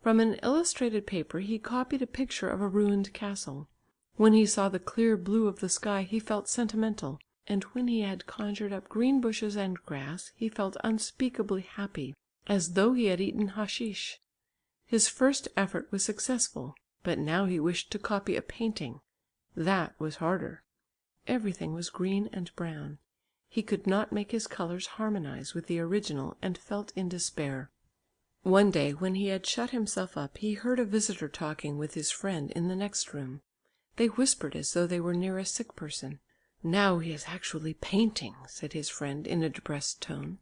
From an illustrated paper he copied a picture of a ruined castle. When he saw the clear blue of the sky he felt sentimental, and when he had conjured up green bushes and grass he felt unspeakably happy, as though he had eaten hashish. His first effort was successful, but now he wished to copy a painting. That was harder. Everything was green and brown. He could not make his colours harmonize with the original and felt in despair. One day when he had shut himself up, he heard a visitor talking with his friend in the next room. They whispered as though they were near a sick person. "Now he is actually painting," said his friend in a depressed tone.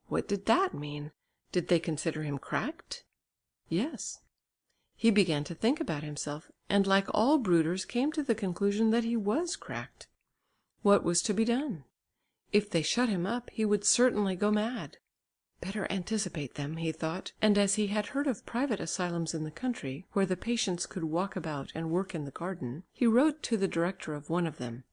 What did that mean? Did they consider him cracked? Yes. He began to think about himself, and like all brooders came to the conclusion that he was cracked. What was to be done? If they shut him up, he would certainly go mad. Better anticipate them, he thought, and as he had heard of private asylums in the country, where the patients could walk about and work in the garden, he wrote to the director of one of them.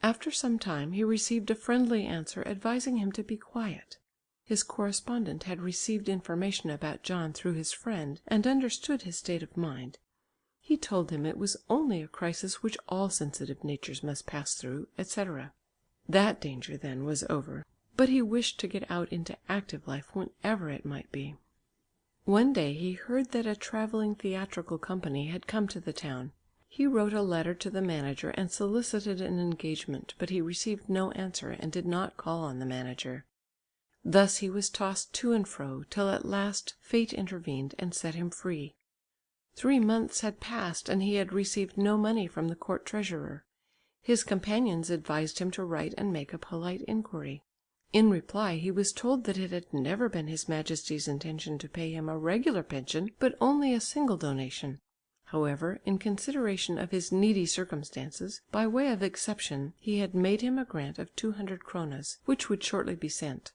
After some time he received a friendly answer advising him to be quiet. His correspondent had received information about John through his friend, and understood his state of mind. He told him it was only a crisis which all sensitive natures must pass through, etc. That danger then was over. But he wished to get out into active life whenever it might be. One day he heard that a travelling theatrical company had come to the town. He wrote a letter to the manager and solicited an engagement, but he received no answer and did not call on the manager. Thus he was tossed to and fro, till at last fate intervened and set him free. 3 months had passed and he had received no money from the court treasurer. His companions advised him to write and make a polite inquiry. In reply he was told that it had never been his Majesty's intention to pay him a regular pension, but only a single donation. However, in consideration of his needy circumstances, by way of exception he had made him a grant of 200 kronas, which would shortly be sent.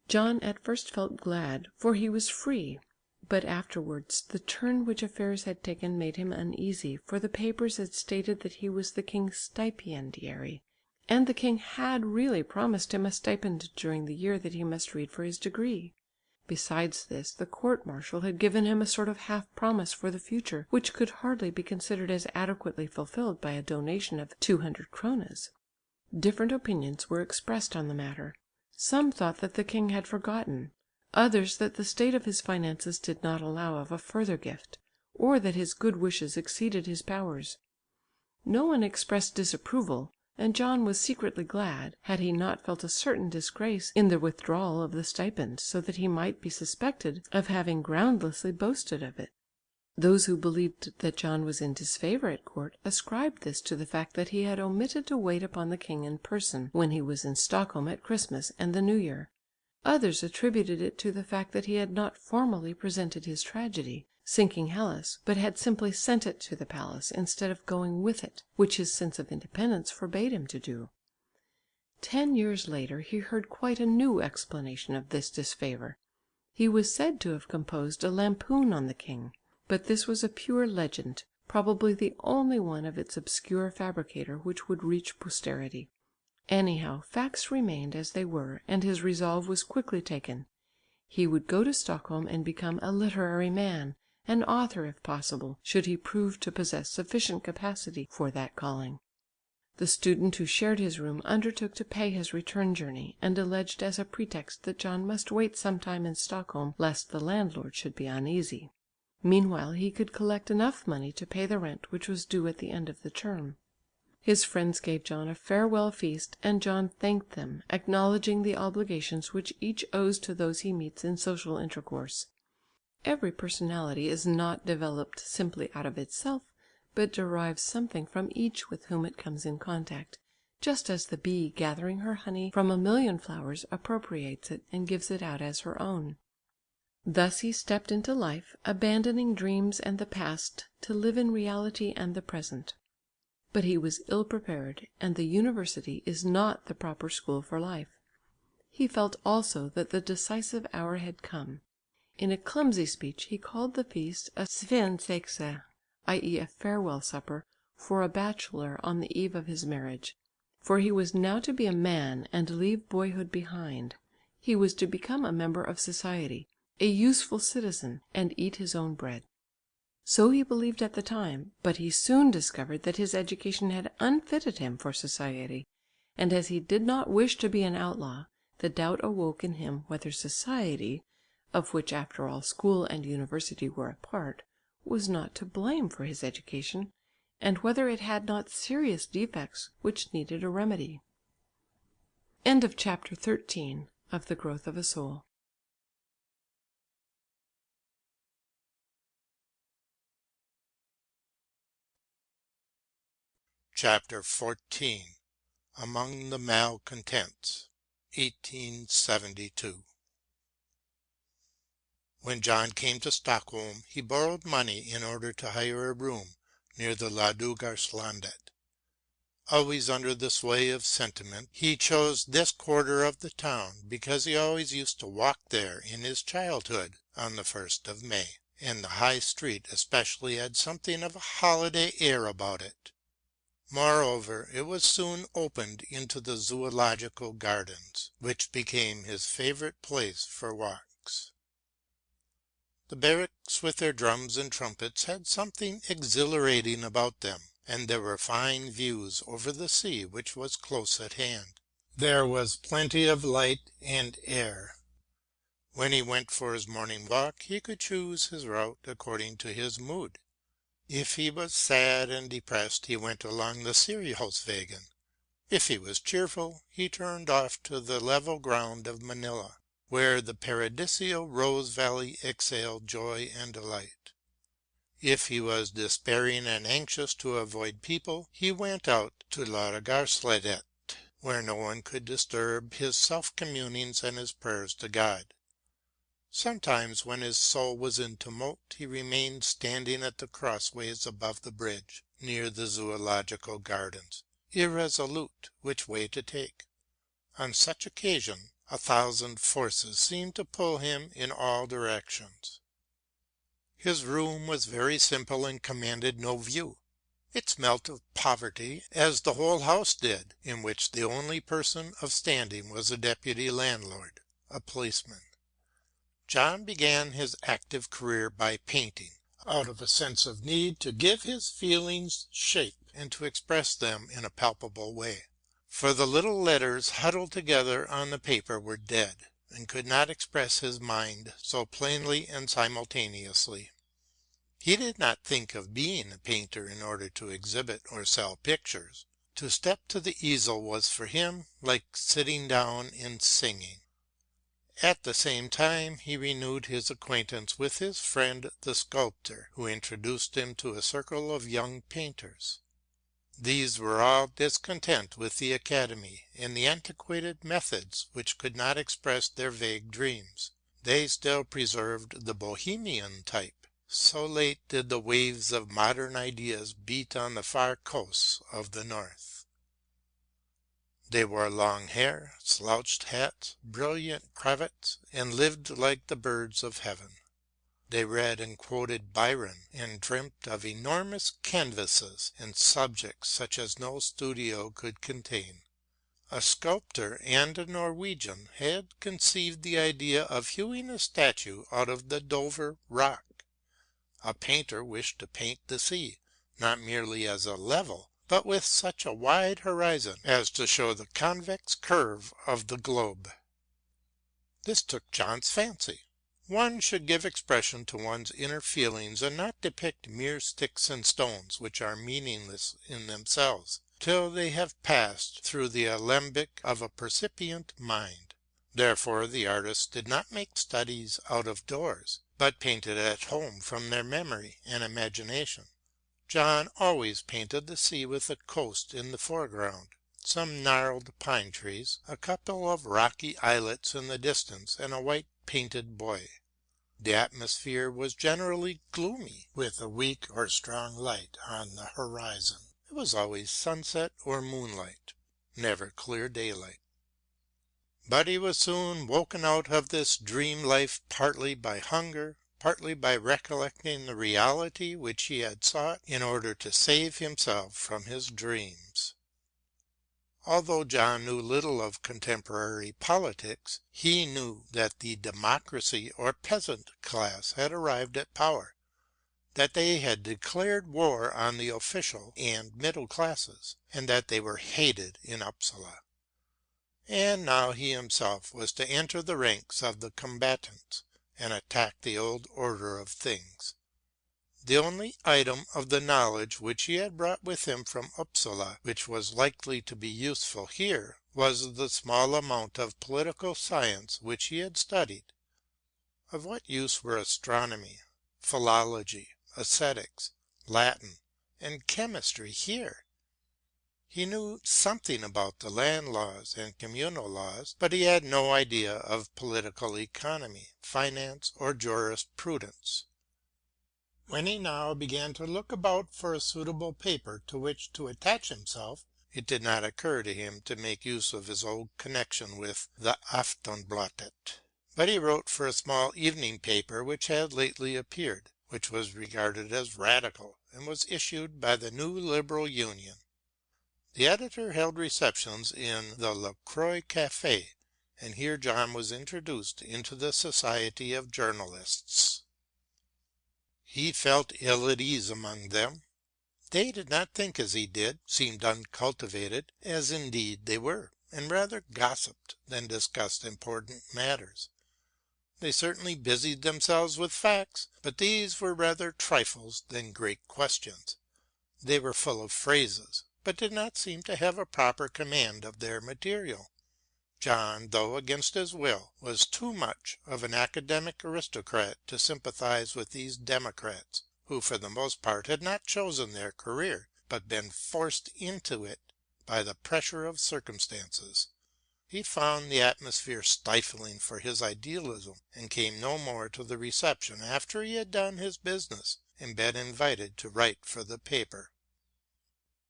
John at first felt glad, for he was free, but afterwards the turn which affairs had taken made him uneasy, for the papers had stated that he was the king's stipendiary, and the king had really promised him a stipend during the year that he must read for his degree. Besides this, the court-martial had given him a sort of half-promise for the future, which could hardly be considered as adequately fulfilled by a donation of 200 kronas. Different opinions were expressed on the matter. Some thought that the king had forgotten, others that the state of his finances did not allow of a further gift, or that his good wishes exceeded his powers. No one expressed disapproval, and John was secretly glad, had he not felt a certain disgrace in the withdrawal of the stipend, so that he might be suspected of having groundlessly boasted of it. Those who believed that John was in disfavour at court ascribed this to the fact that he had omitted to wait upon the king in person when he was in Stockholm at Christmas and the New Year. Others attributed it to the fact that he had not formally presented his tragedy, Sinking Hellas, but had simply sent it to the palace instead of going with it, which his sense of independence forbade him to do. 10 years later he heard quite a new explanation of this disfavour. He was said to have composed a lampoon on the king, but this was a pure legend, probably the only one of its obscure fabricator which would reach posterity. Anyhow, facts remained as they were, and his resolve was quickly taken. He would go to Stockholm and become a literary man, an author if possible, should he prove to possess sufficient capacity for that calling. The student who shared his room undertook to pay his return journey, and alleged as a pretext that John must wait some time in Stockholm lest the landlord should be uneasy. Meanwhile he could collect enough money to pay the rent which was due at the end of the term. His friends gave John a farewell feast, and John thanked them, acknowledging the obligations which each owes to those he meets in social intercourse. Every personality is not developed simply out of itself, but derives something from each with whom it comes in contact, just as the bee gathering her honey from a million flowers appropriates it and gives it out as her own. Thus he stepped into life, abandoning dreams and the past to live in reality and the present. But he was ill prepared, and the university is not the proper school for life. He felt also that the decisive hour had come. In a clumsy speech he called the feast a svensexa, i.e. a farewell supper, for a bachelor on the eve of his marriage. For he was now to be a man and leave boyhood behind. He was to become a member of society, a useful citizen, and eat his own bread. So he believed at the time, but he soon discovered that his education had unfitted him for society, and as he did not wish to be an outlaw, the doubt awoke in him whether society, of which after all school and university were a part, was not to blame for his education, and whether it had not serious defects which needed a remedy. End of chapter 13 of The Growth of a Soul. Chapter 14 Among the Malcontents, 1872. When John came to Stockholm, he borrowed money in order to hire a room near the Ladugarslandet. Always under the sway of sentiment, he chose this quarter of the town because he always used to walk there in his childhood on the 1st of May, and the High Street especially had something of a holiday air about it. Moreover, it was soon opened into the zoological gardens, which became his favourite place for walks. The barracks with their drums and trumpets had something exhilarating about them, and there were fine views over the sea which was close at hand. There was plenty of light and air. When he went for his morning walk he could choose his route according to his mood. If he was sad and depressed he went along the Siriusvägen. If he was cheerful he turned off to the level ground of Manila, where the Paradisio Rose Valley exhaled joy and delight. If he was despairing and anxious to avoid people, he went out to Ladugarslandet, where no one could disturb his self-communings and his prayers to God. Sometimes when his soul was in tumult he remained standing at the crossways above the bridge, near the Zoological Gardens, irresolute which way to take. On such occasion 1,000 forces seemed to pull him in all directions. His room was very simple and commanded no view. It smelt of poverty, as the whole house did, in which the only person of standing was the deputy landlord, a policeman. John began his active career by painting, out of a sense of need to give his feelings shape and to express them in a palpable way. For the little letters huddled together on the paper were dead, and could not express his mind so plainly and simultaneously. He did not think of being a painter in order to exhibit or sell pictures. To step to the easel was for him like sitting down and singing. At the same time he renewed his acquaintance with his friend the sculptor, who introduced him to a circle of young painters. These were all discontent with the academy and the antiquated methods which could not express their vague dreams. They still preserved the Bohemian type. So late did the waves of modern ideas beat on the far coasts of the north. They wore long hair, slouched hats, brilliant cravats, and lived like the birds of heaven. They read and quoted Byron, and dreamt of enormous canvases and subjects such as no studio could contain. A sculptor and a Norwegian had conceived the idea of hewing a statue out of the Dover rock. A painter wished to paint the sea, not merely as a level, but with such a wide horizon as to show the convex curve of the globe. This took John's fancy. One should give expression to one's inner feelings and not depict mere sticks and stones which are meaningless in themselves, till they have passed through the alembic of a percipient mind. Therefore the artists did not make studies out of doors, but painted at home from their memory and imagination. John always painted the sea with the coast in the foreground, some gnarled pine trees, a couple of rocky islets in the distance, and a white painted buoy. The atmosphere was generally gloomy, with a weak or strong light on the horizon. It was always sunset or moonlight, never clear daylight. But he was soon woken out of this dream life partly by hunger, partly by recollecting the reality which he had sought in order to save himself from his dreams. Although John knew little of contemporary politics, he knew that the democracy or peasant class had arrived at power, that they had declared war on the official and middle classes, and that they were hated in Upsala. And now he himself was to enter the ranks of the combatants and attack the old order of things. The only item of the knowledge which he had brought with him from Upsala which was likely to be useful here was the small amount of political science which he had studied. Of what use were astronomy, philology, aesthetics, Latin, and chemistry here? He knew something about the land laws and communal laws, but he had no idea of political economy, finance, or jurisprudence. When he now began to look about for a suitable paper to which to attach himself, it did not occur to him to make use of his old connection with the Aftonbladet, but he wrote for a small evening paper which had lately appeared, which was regarded as radical, and was issued by the New Liberal Union. The editor held receptions in the La Croix Café, and here John was introduced into the society of journalists. He felt ill at ease among them. They did not think as he did, seemed uncultivated, as indeed they were, and rather gossiped than discussed important matters. They certainly busied themselves with facts, but these were rather trifles than great questions. They were full of phrases, but did not seem to have a proper command of their material. John, though against his will, was too much of an academic aristocrat to sympathize with these democrats, who for the most part had not chosen their career, but been forced into it by the pressure of circumstances. He found the atmosphere stifling for his idealism and came no more to the reception after he had done his business and been invited to write for the paper.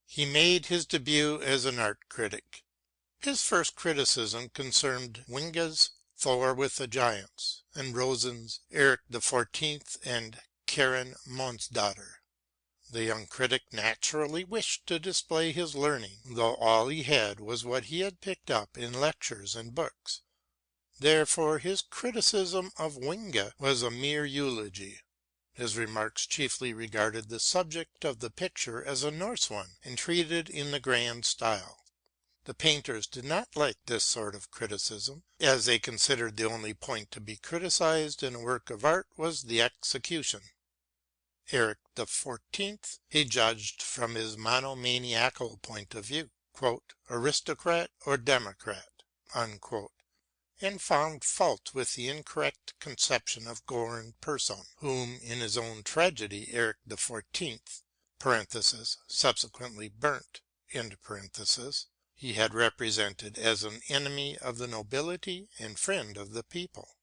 He made his debut as an art critic. His first criticism concerned Winge's Thor with the Giants and Rosen's Erik XIV and Karin Monsdotter. The young critic naturally wished to display his learning, though all he had was what he had picked up in lectures and books. Therefore his criticism of Winge was a mere eulogy. His remarks chiefly regarded the subject of the picture as a Norse one and treated in the grand style. The painters did not like this sort of criticism, as they considered the only point to be criticized in a work of art was the execution. Erik XIV he judged from his monomaniacal point of view, "aristocrat or democrat," and found fault with the incorrect conception of Göran Persson, whom in his own tragedy Erik XIV (subsequently burnt) he had represented as an enemy of the nobility and friend of the people.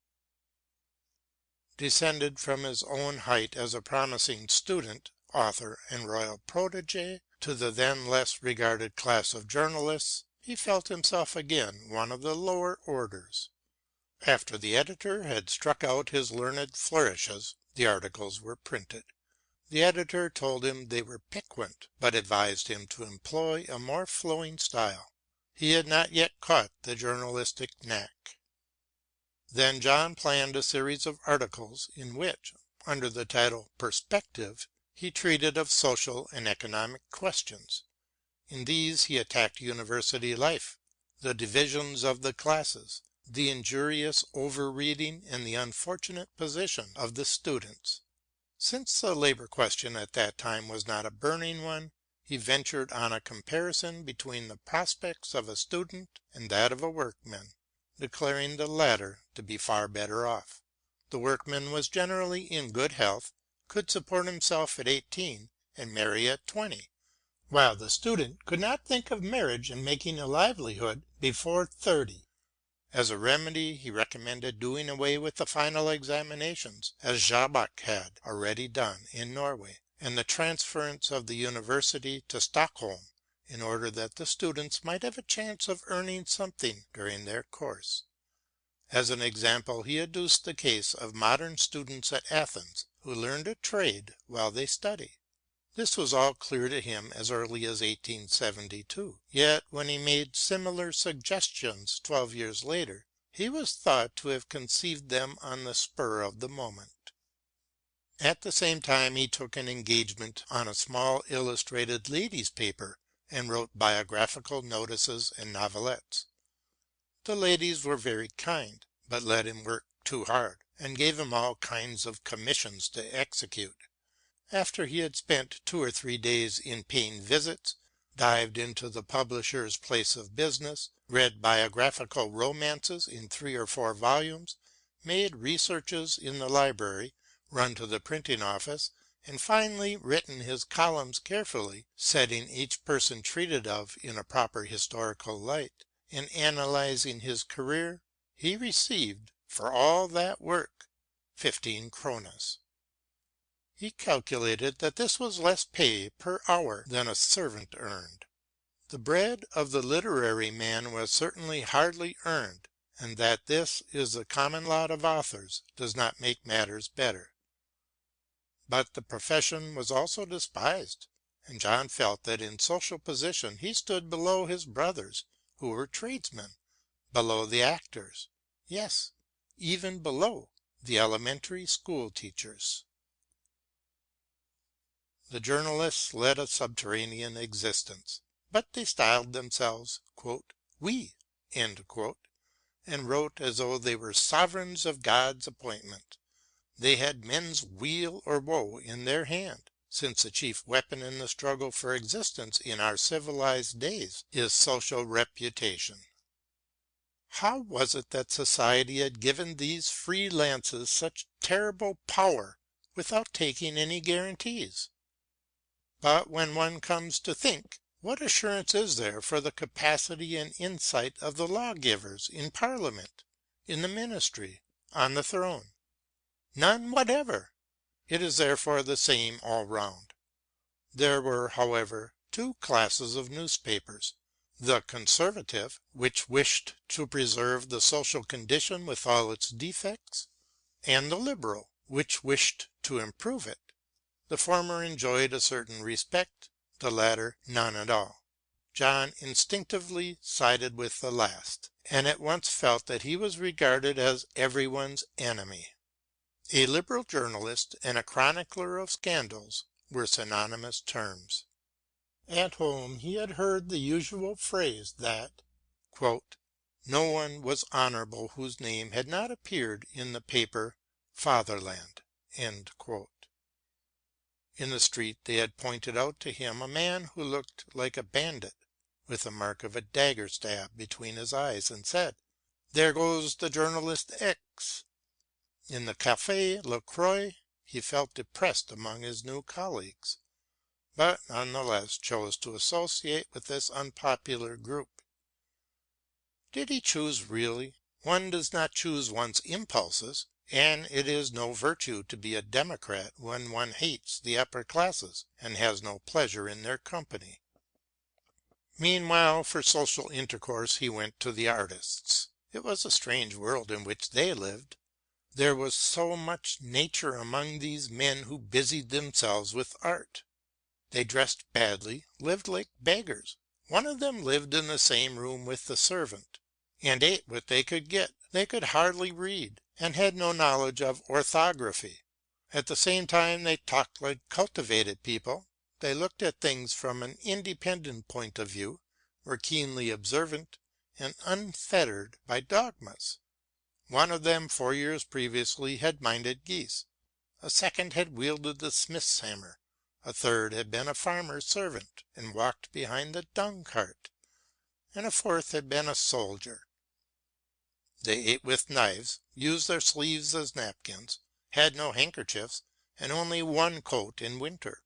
Descended from his own height as a promising student, author, and royal protégé to the then less regarded class of journalists, he felt himself again one of the lower orders. After the editor had struck out his learned flourishes, the articles were printed. The editor told him they were piquant, but advised him to employ a more flowing style. He had not yet caught the journalistic knack. Then John planned a series of articles in which, under the title "Perspective," he treated of social and economic questions. In these he attacked university life, the divisions of the classes, the injurious over-reading and the unfortunate position of the students. Since the labor question at that time was not a burning one, he ventured on a comparison between the prospects of a student and that of a workman, declaring the latter to be far better off. The workman was generally in good health, could support himself at 18 and marry at 20, while the student could not think of marriage and making a livelihood before 30. As a remedy he recommended doing away with the final examinations, as Jabach had already done in Norway, and the transference of the university to Stockholm, in order that the students might have a chance of earning something during their course. As an example he adduced the case of modern students at Athens who learned a trade while they study. This was all clear to him as early as 1872, yet when he made similar suggestions 12 years later, he was thought to have conceived them on the spur of the moment. At the same time he took an engagement on a small illustrated ladies' paper and wrote biographical notices and novelettes. The ladies were very kind, but let him work too hard, and gave him all kinds of commissions to execute. After he had spent 2 or 3 days in paying visits, dived into the publisher's place of business, read biographical romances in 3 or 4 volumes, made researches in the library, run to the printing office, and finally written his columns carefully, setting each person treated of in a proper historical light, and analyzing his career, he received, for all that work, 15 kronas. He calculated that this was less pay per hour than a servant earned. The bread of the literary man was certainly hardly earned, and that this is the common lot of authors does not make matters better. But the profession was also despised, and John felt that in social position he stood below his brothers, who were tradesmen, below the actors, yes, even below the elementary school teachers. The journalists led a subterranean existence, but they styled themselves "we," and wrote as though they were sovereigns of God's appointment. They had men's weal or woe in their hand, since the chief weapon in the struggle for existence in our civilized days is social reputation. How was it that society had given these free lances such terrible power without taking any guarantees? But when one comes to think, What assurance is there for the capacity and insight of the lawgivers in Parliament, in the ministry, on the throne? None whatever. It is therefore the same all round. There were, however, two classes of newspapers: the conservative, which wished to preserve the social condition with all its defects, and the liberal, which wished to improve it. The former enjoyed a certain respect, the latter none at all. John instinctively sided with the last, and at once felt that he was regarded as everyone's enemy. A liberal journalist and a chronicler of scandals were synonymous terms. At home he had heard the usual phrase that "no one was honourable whose name had not appeared in the paper Fatherland." In the street they had pointed out to him a man who looked like a bandit, with the mark of a dagger stab between his eyes, and said, "There goes the journalist X." In the Café La Croix he felt depressed among his new colleagues, but none the less chose to associate with this unpopular group. Did he choose really? One does not choose one's impulses, and it is no virtue to be a democrat when one hates the upper classes and has no pleasure in their company. Meanwhile, for social intercourse he went to the artists. It was a strange world in which they lived. There was so much nature among these men who busied themselves with art. They dressed badly, lived like beggars. One of them lived in the same room with the servant, and ate what they could get. They could hardly read, and had no knowledge of orthography. At the same time they talked like cultivated people. They looked at things from an independent point of view, were keenly observant, and unfettered by dogmas. One of them 4 years previously had minded geese, a second had wielded the smith's hammer, a third had been a farmer's servant and walked behind the dung cart, and a fourth had been a soldier. They ate with knives, used their sleeves as napkins, had no handkerchiefs, and only one coat in winter.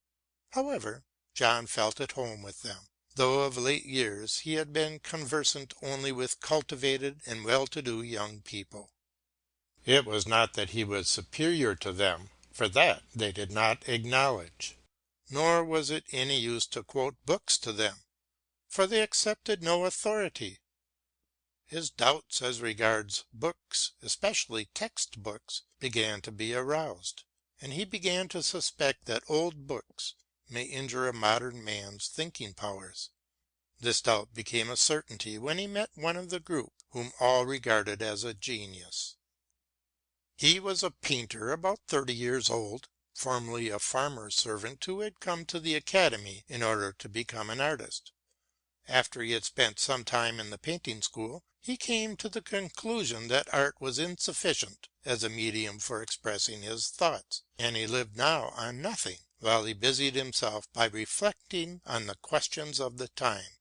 However, John felt at home with them, though of late years he had been conversant only with cultivated and well-to-do young people. It was not that he was superior to them, for that they did not acknowledge. Nor was it any use to quote books to them, for they accepted no authority. His doubts as regards books, especially text books, began to be aroused, and he began to suspect that old books may injure a modern man's thinking powers. This doubt became a certainty when he met one of the group whom all regarded as a genius. He was a painter about 30 years old, formerly a farmer's servant who had come to the academy in order to become an artist. After he had spent some time in the painting school, he came to the conclusion that art was insufficient as a medium for expressing his thoughts, and he lived now on nothing, while he busied himself by reflecting on the questions of the time.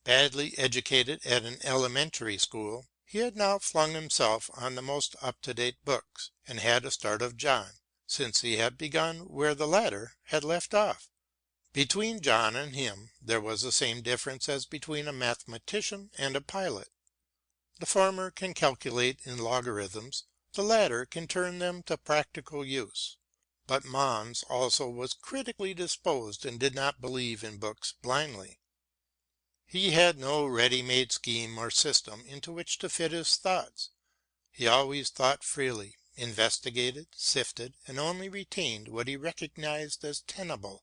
Badly educated at an elementary school, he had now flung himself on the most up-to-date books, and had a start of John, since he had begun where the latter had left off. Between John and him there was the same difference as between a mathematician and a pilot. The former can calculate in logarithms, the latter can turn them to practical use. But Måns also was critically disposed and did not believe in books blindly. He had no ready-made scheme or system into which to fit his thoughts. He always thought freely, investigated, sifted, and only retained what he recognized as tenable.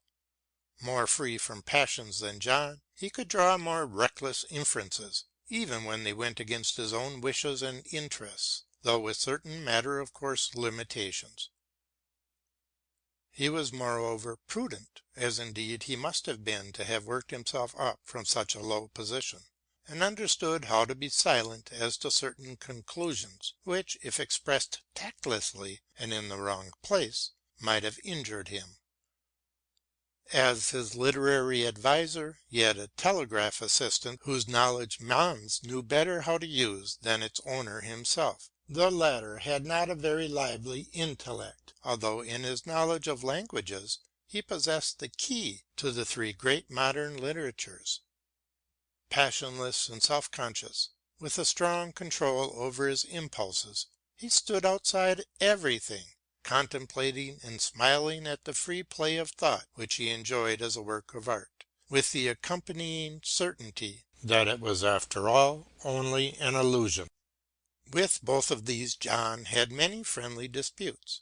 More free from passions than John, he could draw more reckless inferences, even when they went against his own wishes and interests, though with certain matter-of-course limitations. He was moreover prudent, as indeed he must have been to have worked himself up from such a low position, and understood how to be silent as to certain conclusions, which, if expressed tactlessly and in the wrong place, might have injured him. As his literary adviser, he had a telegraph assistant whose knowledge Måns knew better how to use than its owner himself. The latter had not a very lively intellect, although in his knowledge of languages he possessed the key to the three great modern literatures. Passionless and self-conscious, with a strong control over his impulses, he stood outside everything, contemplating and smiling at the free play of thought which he enjoyed as a work of art, with the accompanying certainty that it was after all only an illusion. With both of these John had many friendly disputes.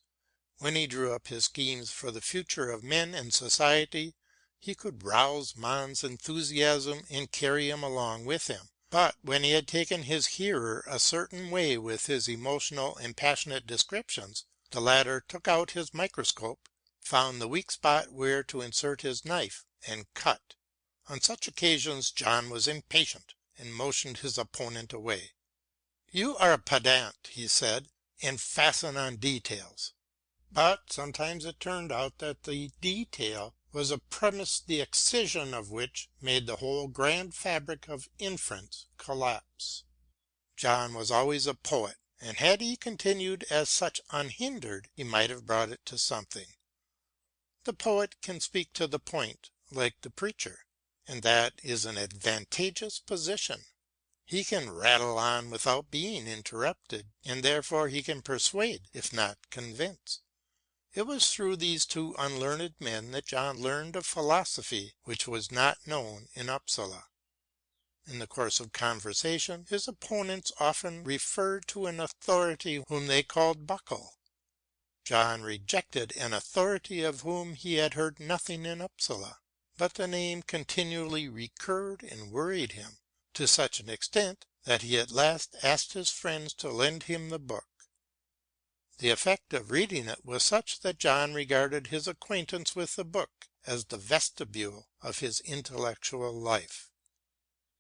When he drew up his schemes for the future of men and society, he could rouse Mann's enthusiasm and carry him along with him. But when he had taken his hearer a certain way with his emotional and passionate descriptions, the latter took out his microscope, found the weak spot where to insert his knife, and cut. On such occasions John was impatient and motioned his opponent away. "You are a pedant," he said, "and fasten on details." But sometimes it turned out that the detail was a premise the excision of which made the whole grand fabric of inference collapse. John was always a poet, and had he continued as such unhindered, he might have brought it to something. The poet can speak to the point like the preacher, and that is an advantageous position. He can rattle on without being interrupted, and therefore he can persuade if not convince. It was through these two unlearned men that John learned a philosophy which was not known in Upsala. In the course of conversation his opponents often referred to an authority whom they called Buckle. John rejected an authority of whom he had heard nothing in Upsala, but the name continually recurred and worried him, to such an extent that he at last asked his friends to lend him the book. The effect of reading it was such that John regarded his acquaintance with the book as the vestibule of his intellectual life.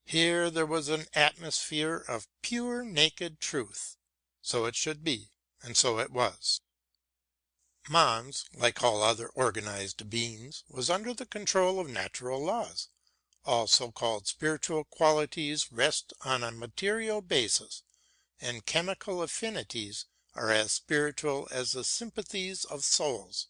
Here there was an atmosphere of pure naked truth. So it should be, and so it was. Mons, like all other organized beings, was under the control of natural laws. All so-called spiritual qualities rest on a material basis, and chemical affinities are as spiritual as the sympathies of souls.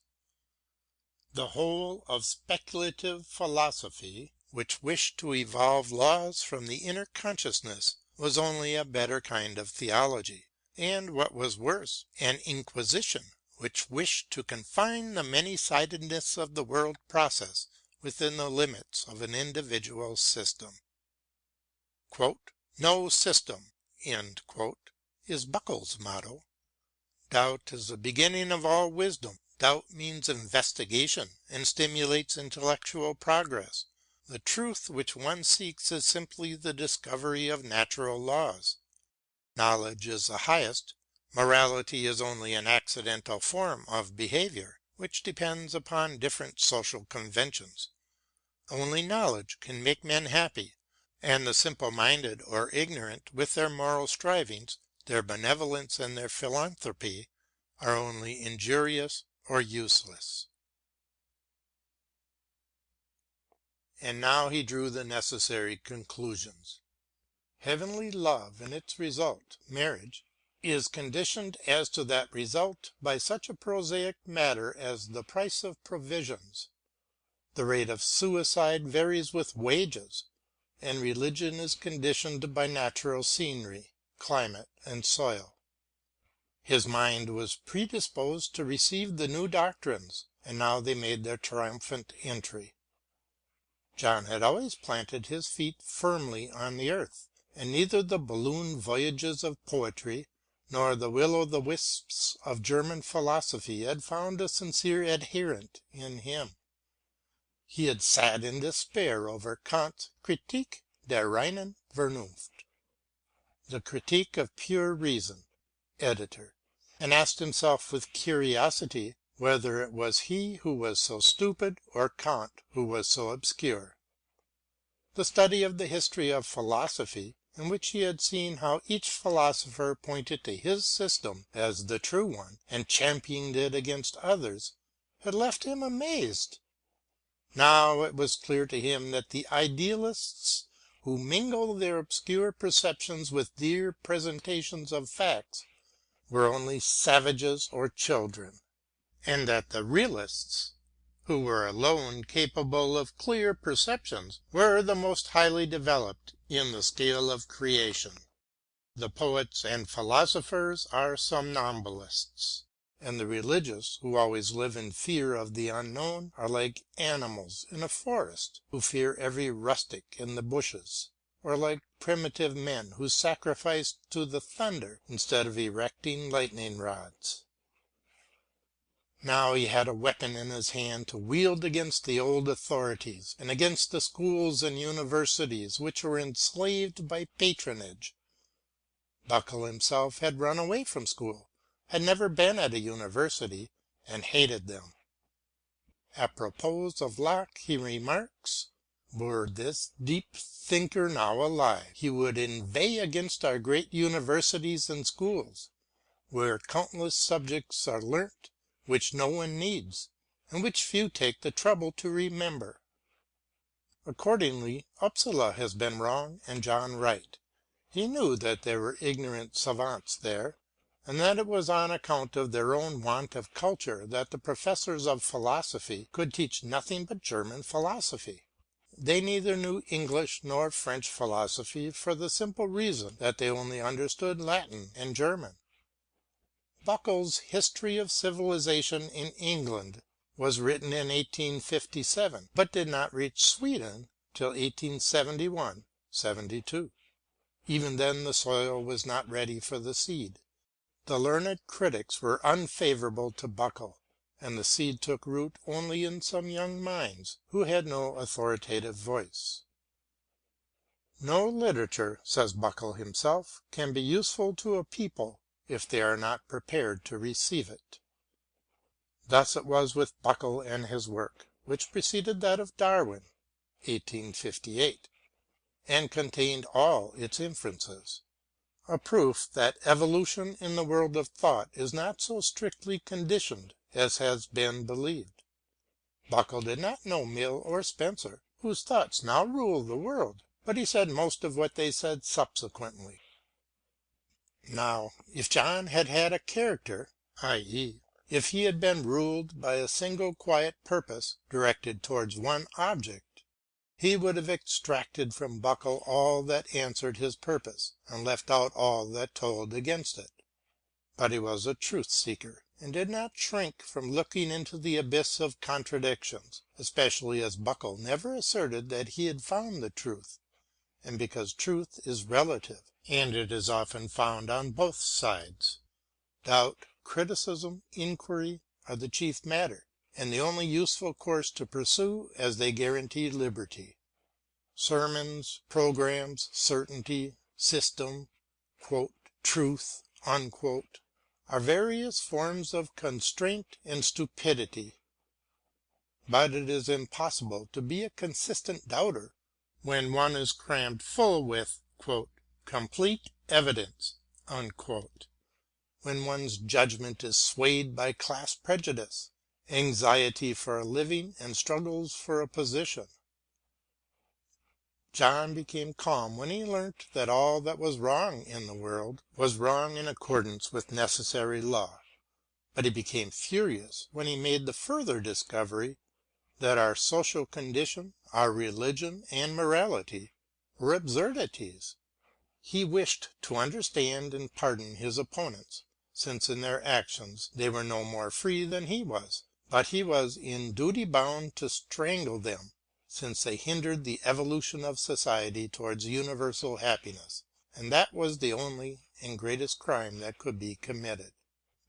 The whole of speculative philosophy, which wished to evolve laws from the inner consciousness, was only a better kind of theology, and what was worse, an inquisition, which wished to confine the many-sidedness of the world process within the limits of an individual system. "No system," is Buckle's motto. Doubt is the beginning of all wisdom. Doubt means investigation and stimulates intellectual progress. The truth which one seeks is simply the discovery of natural laws. Knowledge is the highest. Morality is only an accidental form of behavior, which depends upon different social conventions. Only knowledge can make men happy, and the simple-minded or ignorant, with their moral strivings, their benevolence and their philanthropy, are only injurious or useless. And now he drew the necessary conclusions. Heavenly love and its result, marriage, is conditioned as to that result by such a prosaic matter as the price of provisions. The rate of suicide varies with wages, and religion is conditioned by natural scenery, climate, and soil. His mind was predisposed to receive the new doctrines, and now they made their triumphant entry. John had always planted his feet firmly on the earth, and neither the balloon voyages of poetry nor the will-o'-the-wisps of German philosophy had found a sincere adherent in him. He had sat in despair over Kant's Kritik der reinen Vernunft, the critique of pure reason, editor, and asked himself with curiosity whether it was he who was so stupid or Kant who was so obscure. The study of the history of philosophy, in which he had seen how each philosopher pointed to his system as the true one and championed it against others, had left him amazed. Now it was clear to him that the idealists who mingle their obscure perceptions with dear presentations of facts were only savages or children, and that the realists who were alone capable of clear perceptions, were the most highly developed in the scale of creation. The poets and philosophers are somnambulists, and the religious, who always live in fear of the unknown, are like animals in a forest, who fear every rustic in the bushes, or like primitive men who sacrifice to the thunder instead of erecting lightning rods. Now he had a weapon in his hand to wield against the old authorities, and against the schools and universities which were enslaved by patronage. Buckle himself had run away from school, had never been at a university, and hated them. Apropos of Locke he remarks, "Were this deep thinker now alive, he would inveigh against our great universities and schools, where countless subjects are learnt which no one needs, and which few take the trouble to remember." Accordingly Upsala has been wrong and John right. He knew that there were ignorant savants there, and that it was on account of their own want of culture that the professors of philosophy could teach nothing but German philosophy. They neither knew English nor French philosophy for the simple reason that they only understood Latin and German. Buckle's History of Civilization in England was written in 1857, but did not reach Sweden till 1871–72. Even then the soil was not ready for the seed. The learned critics were unfavourable to Buckle, and the seed took root only in some young minds who had no authoritative voice. "No literature," says Buckle himself, "can be useful to a people if they are not prepared to receive it." Thus it was with Buckle and his work, which preceded that of Darwin (1858), and contained all its inferences. A proof that evolution in the world of thought is not so strictly conditioned as has been believed. Buckle did not know Mill or Spencer, whose thoughts now rule the world, but he said most of what they said subsequently. Now, if John had had a character, i.e., if he had been ruled by a single quiet purpose directed towards one object, he would have extracted from Buckle all that answered his purpose, and left out all that told against it. But he was a truth seeker, and did not shrink from looking into the abyss of contradictions, especially as Buckle never asserted that he had found the truth, and because truth is relative, and it is often found on both sides. Doubt, criticism, inquiry are the chief matter, and the only useful course to pursue, as they guarantee liberty. Sermons, programs, certainty, system, "truth," are various forms of constraint and stupidity. But it is impossible to be a consistent doubter when one is crammed full with "complete evidence," when one's judgment is swayed by class prejudice, anxiety for a living, and struggles for a position. John became calm when he learnt that all that was wrong in the world was wrong in accordance with necessary law, but he became furious when he made the further discovery that our social condition, our religion and morality were absurdities. He wished to understand and pardon his opponents, since in their actions they were no more free than he was, but he was in duty bound to strangle them, since they hindered the evolution of society towards universal happiness, and that was the only and greatest crime that could be committed.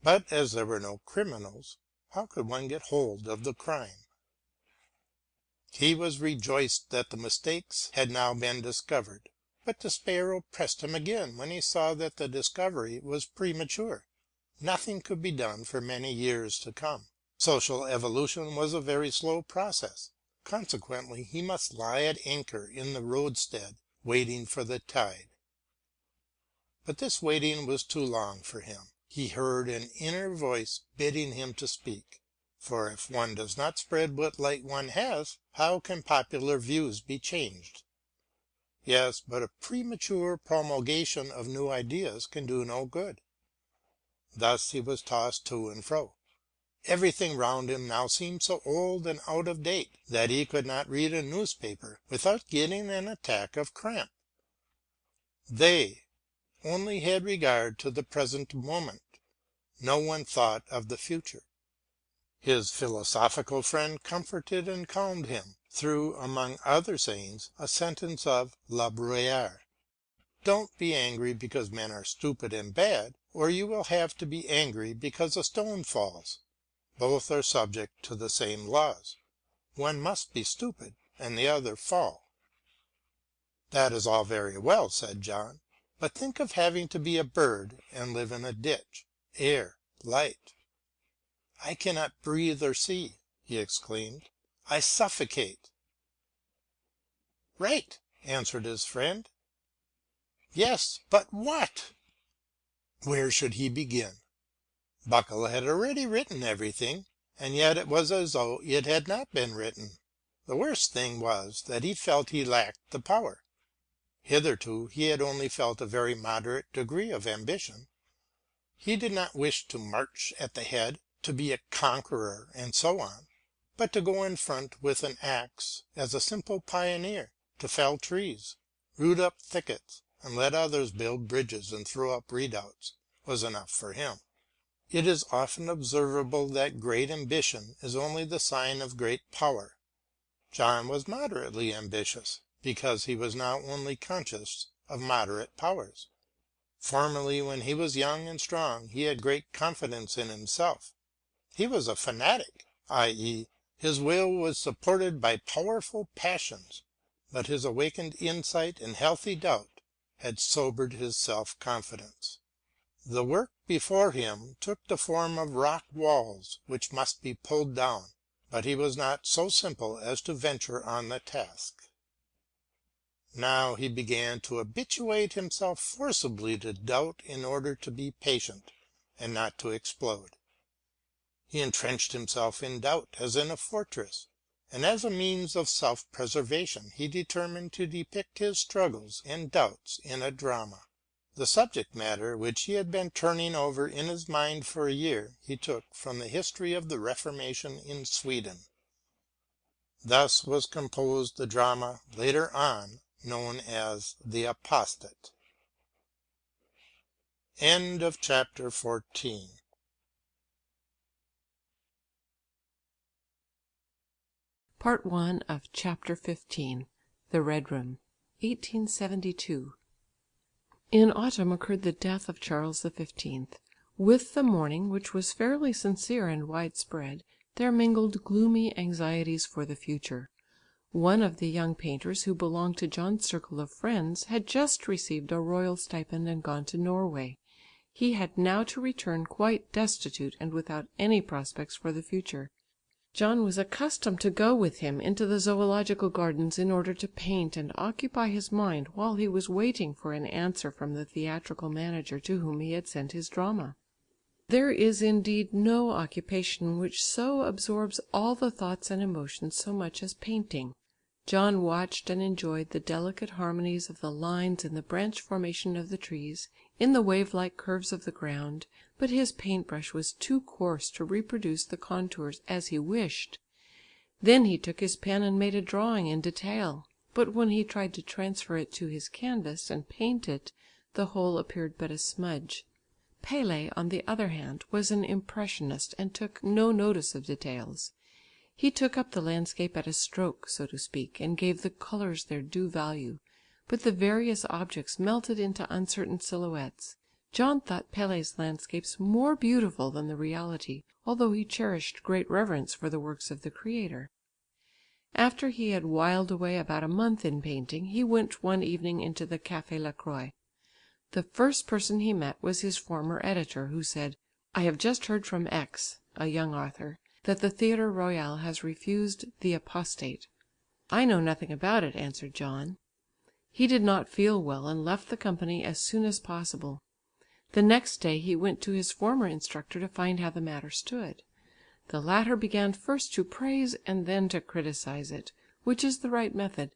But as there were no criminals, how could one get hold of the crime? He was rejoiced that the mistakes had now been discovered, but despair oppressed him again when he saw that the discovery was premature. Nothing could be done for many years to come. Social evolution was a very slow process. Consequently he must lie at anchor in the roadstead, waiting for the tide. But this waiting was too long for him. He heard an inner voice bidding him to speak. For if one does not spread what light one has, how can popular views be changed? Yes, but a premature promulgation of new ideas can do no good. Thus he was tossed to and fro. Everything round him now seemed so old and out of date that he could not read a newspaper without getting an attack of cramp. They only had regard to the present moment. No one thought of the future. His philosophical friend comforted and calmed him, through, among other sayings, a sentence of La Bruyère: "Don't be angry because men are stupid and bad, or you will have to be angry because a stone falls. Both are subject to the same laws. One must be stupid and the other fall." "That is all very well," said John, "but think of having to be a bird and live in a ditch, air, light." "I cannot breathe or see," he exclaimed. "I suffocate." "Right," answered his friend. "Yes, but what?" Where should he begin? Buckle had already written everything, and yet it was as though it had not been written. The worst thing was that he felt he lacked the power. Hitherto he had only felt a very moderate degree of ambition. He did not wish to march at the head, to be a conqueror and so on, but to go in front with an axe as a simple pioneer, to fell trees, root up thickets, and let others build bridges and throw up redoubts, was enough for him. It is often observable that great ambition is only the sign of great power. John was moderately ambitious, because he was now only conscious of moderate powers. Formerly, when he was young and strong, he had great confidence in himself. He was a fanatic, i.e., his will was supported by powerful passions, but his awakened insight and healthy doubt had sobered his self-confidence. The work before him took the form of rock walls which must be pulled down, but he was not so simple as to venture on the task. Now he began to habituate himself forcibly to doubt in order to be patient and not to explode. He entrenched himself in doubt as in a fortress, and as a means of self-preservation he determined to depict his struggles and doubts in a drama. The subject matter which he had been turning over in his mind for a year he took from the history of the Reformation in Sweden. Thus was composed the drama later on known as The Apostate. End of chapter 14. Part 1 of Chapter 15. The Red Room, 1872. In autumn occurred the death of Charles XV. With the mourning, which was fairly sincere and widespread, there mingled gloomy anxieties for the future. One of the young painters who belonged to John's circle of friends had just received a royal stipend and gone to Norway. He had now to return quite destitute and without any prospects for the future. John was accustomed to go with him into the zoological gardens in order to paint and occupy his mind while he was waiting for an answer from the theatrical manager to whom he had sent his drama. There is indeed no occupation which so absorbs all the thoughts and emotions so much as painting. John watched and enjoyed the delicate harmonies of the lines in the branch formation of the trees, in the wave-like curves of the ground, but his paint-brush was too coarse to reproduce the contours as he wished. Then he took his pen and made a drawing in detail, but when he tried to transfer it to his canvas and paint it, the whole appeared but a smudge. Pelé, on the other hand, was an impressionist and took no notice of details. He took up the landscape at a stroke, so to speak, and gave the colours their due value, but the various objects melted into uncertain silhouettes. John thought Pelé's landscapes more beautiful than the reality, although he cherished great reverence for the works of the Creator. After he had whiled away about a month in painting, he went one evening into the Café La Croix. The first person he met was his former editor, who said, "I have just heard from X, a young author, that the Theatre Royal has refused The Apostate." "I know nothing about it," answered John. He did not feel well and left the company as soon as possible. The next day he went to his former instructor to find how the matter stood. The latter began first to praise and then to criticize it, which is the right method.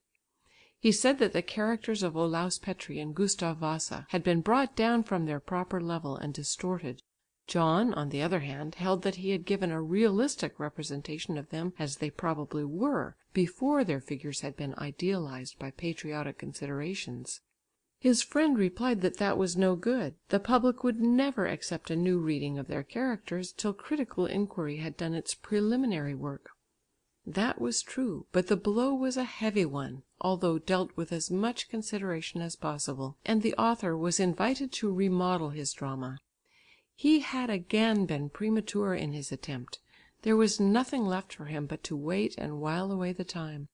He said that the characters of Olaus Petri and Gustav Vasa had been brought down from their proper level and distorted. John, on the other hand, held that he had given a realistic representation of them as they probably were, before their figures had been idealized by patriotic considerations. His friend replied that that was no good; the public would never accept a new reading of their characters till critical inquiry had done its preliminary work. That was true, but the blow was a heavy one, although dealt with as much consideration as possible, and the author was invited to remodel his drama. He had again been premature in his attempt; there was nothing left for him but to wait and while away the time.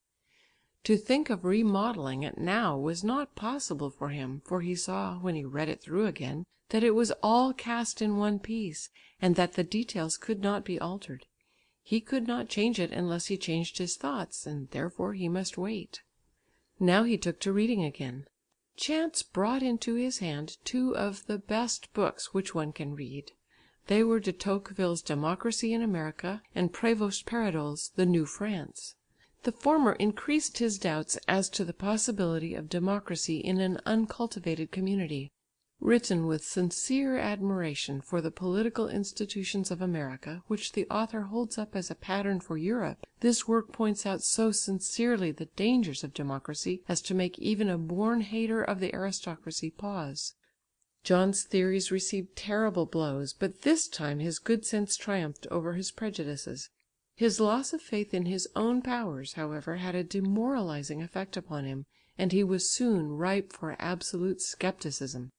To think of remodelling it now was not possible for him, for he saw, when he read it through again, that it was all cast in one piece, and that the details could not be altered. He could not change it unless he changed his thoughts, and therefore he must wait. Now he took to reading again. Chance brought into his hand two of the best books which one can read. They were de Tocqueville's Democracy in America and Prévost Paradol's The New France. The former increased his doubts as to the possibility of democracy in an uncultivated community. Written with sincere admiration for the political institutions of America, which the author holds up as a pattern for Europe, this work points out so sincerely the dangers of democracy as to make even a born hater of the aristocracy pause. John's theories received terrible blows, but this time his good sense triumphed over his prejudices. His loss of faith in his own powers, however, had a demoralizing effect upon him, and he was soon ripe for absolute scepticism.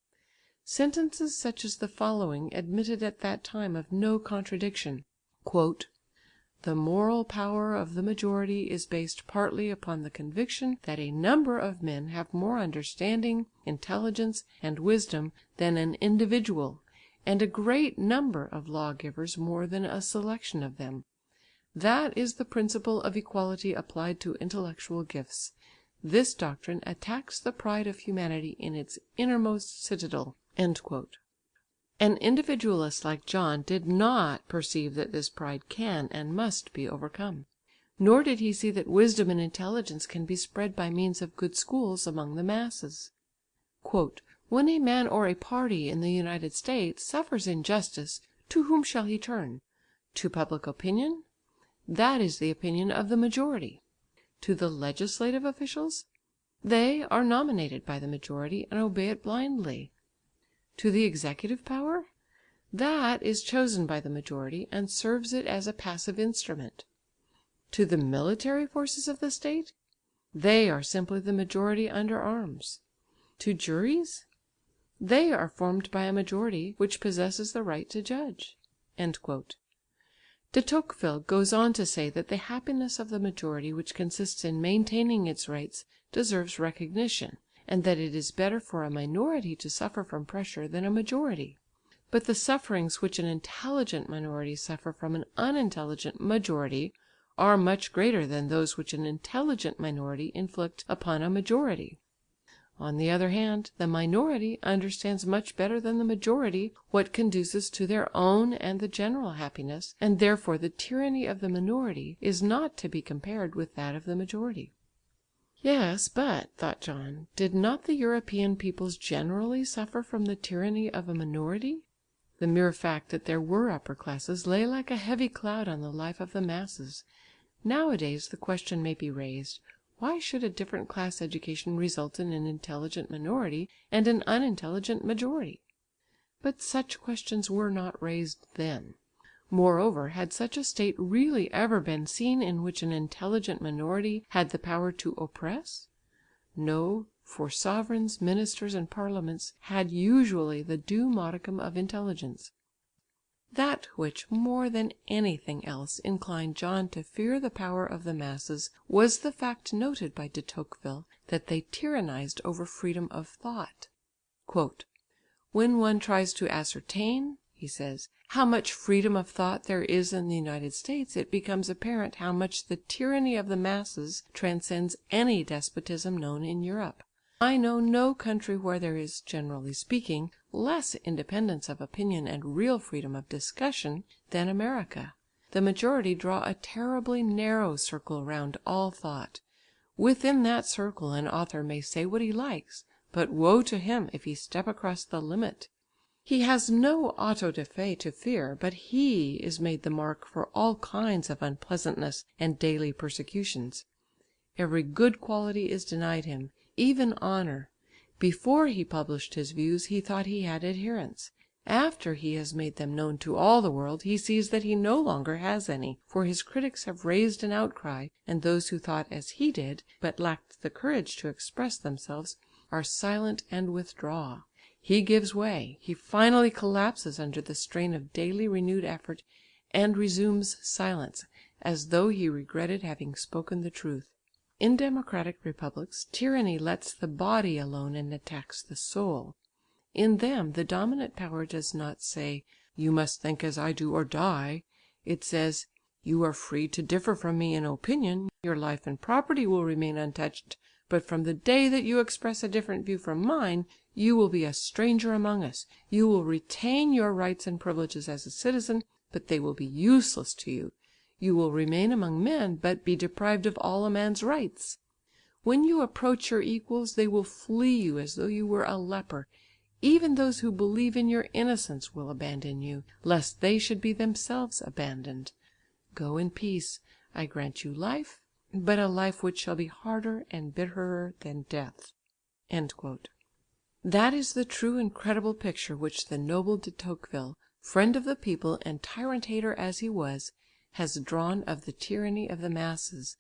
Sentences such as the following admitted at that time of no contradiction: "The moral power of the majority is based partly upon the conviction that a number of men have more understanding, intelligence, and wisdom than an individual, and a great number of lawgivers more than a selection of them. That is the principle of equality applied to intellectual gifts. This doctrine attacks the pride of humanity in its innermost citadel." An individualist like John did not perceive that this pride can and must be overcome. Nor did he see that wisdom and intelligence can be spread by means of good schools among the masses. "When a man or a party in the United States suffers injustice, to whom shall he turn? To public opinion? That is the opinion of the majority. To the legislative officials? They are nominated by the majority and obey it blindly. To the executive power? That is chosen by the majority and serves it as a passive instrument. To the military forces of the state? They are simply the majority under arms. To juries? They are formed by a majority which possesses the right to judge." De Tocqueville goes on to say that the happiness of the majority which consists in maintaining its rights deserves recognition, and that it is better for a minority to suffer from pressure than a majority. But the sufferings which an intelligent minority suffer from an unintelligent majority are much greater than those which an intelligent minority inflict upon a majority. On the other hand, the minority understands much better than the majority what conduces to their own and the general happiness, and therefore the tyranny of the minority is not to be compared with that of the majority. Yes, but, thought John, did not the European peoples generally suffer from the tyranny of a minority? The mere fact that there were upper classes lay like a heavy cloud on the life of the masses. Nowadays the question may be raised, why should a different class education result in an intelligent minority and an unintelligent majority? But such questions were not raised then. Moreover, had such a state really ever been seen in which an intelligent minority had the power to oppress? No, for sovereigns, ministers, and parliaments had usually the due modicum of intelligence. That which more than anything else inclined John to fear the power of the masses was the fact noted by de Tocqueville that they tyrannized over freedom of thought. "When one tries to ascertain," he says, "how much freedom of thought there is in the United States, it becomes apparent how much the tyranny of the masses transcends any despotism known in Europe. I know no country where there is, generally speaking, less independence of opinion and real freedom of discussion than America. The majority draw a terribly narrow circle round all thought. Within that circle an author may say what he likes, but woe to him if he step across the limit. He has no auto da fe to fear, but he is made the mark for all kinds of unpleasantness and daily persecutions. Every good quality is denied him, even honour. Before he published his views he thought he had adherents. After he has made them known to all the world, he sees that he no longer has any, for his critics have raised an outcry, and those who thought as he did, but lacked the courage to express themselves, are silent and withdraw. He gives way, he finally collapses under the strain of daily renewed effort, and resumes silence, as though he regretted having spoken the truth. In democratic republics, tyranny lets the body alone and attacks the soul. In them the dominant power does not say, "You must think as I do or die." It says, "You are free to differ from me in opinion, your life and property will remain untouched, but from the day that you express a different view from mine, you will be a stranger among us. You will retain your rights and privileges as a citizen, but they will be useless to you. You will remain among men, but be deprived of all a man's rights. When you approach your equals, they will flee you as though you were a leper. Even those who believe in your innocence will abandon you, lest they should be themselves abandoned. Go in peace. I grant you life, but a life which shall be harder and bitterer than death." That is the true and credible picture which the noble de Tocqueville, friend of the people and tyrant-hater as he was, has drawn of the tyranny of the masses,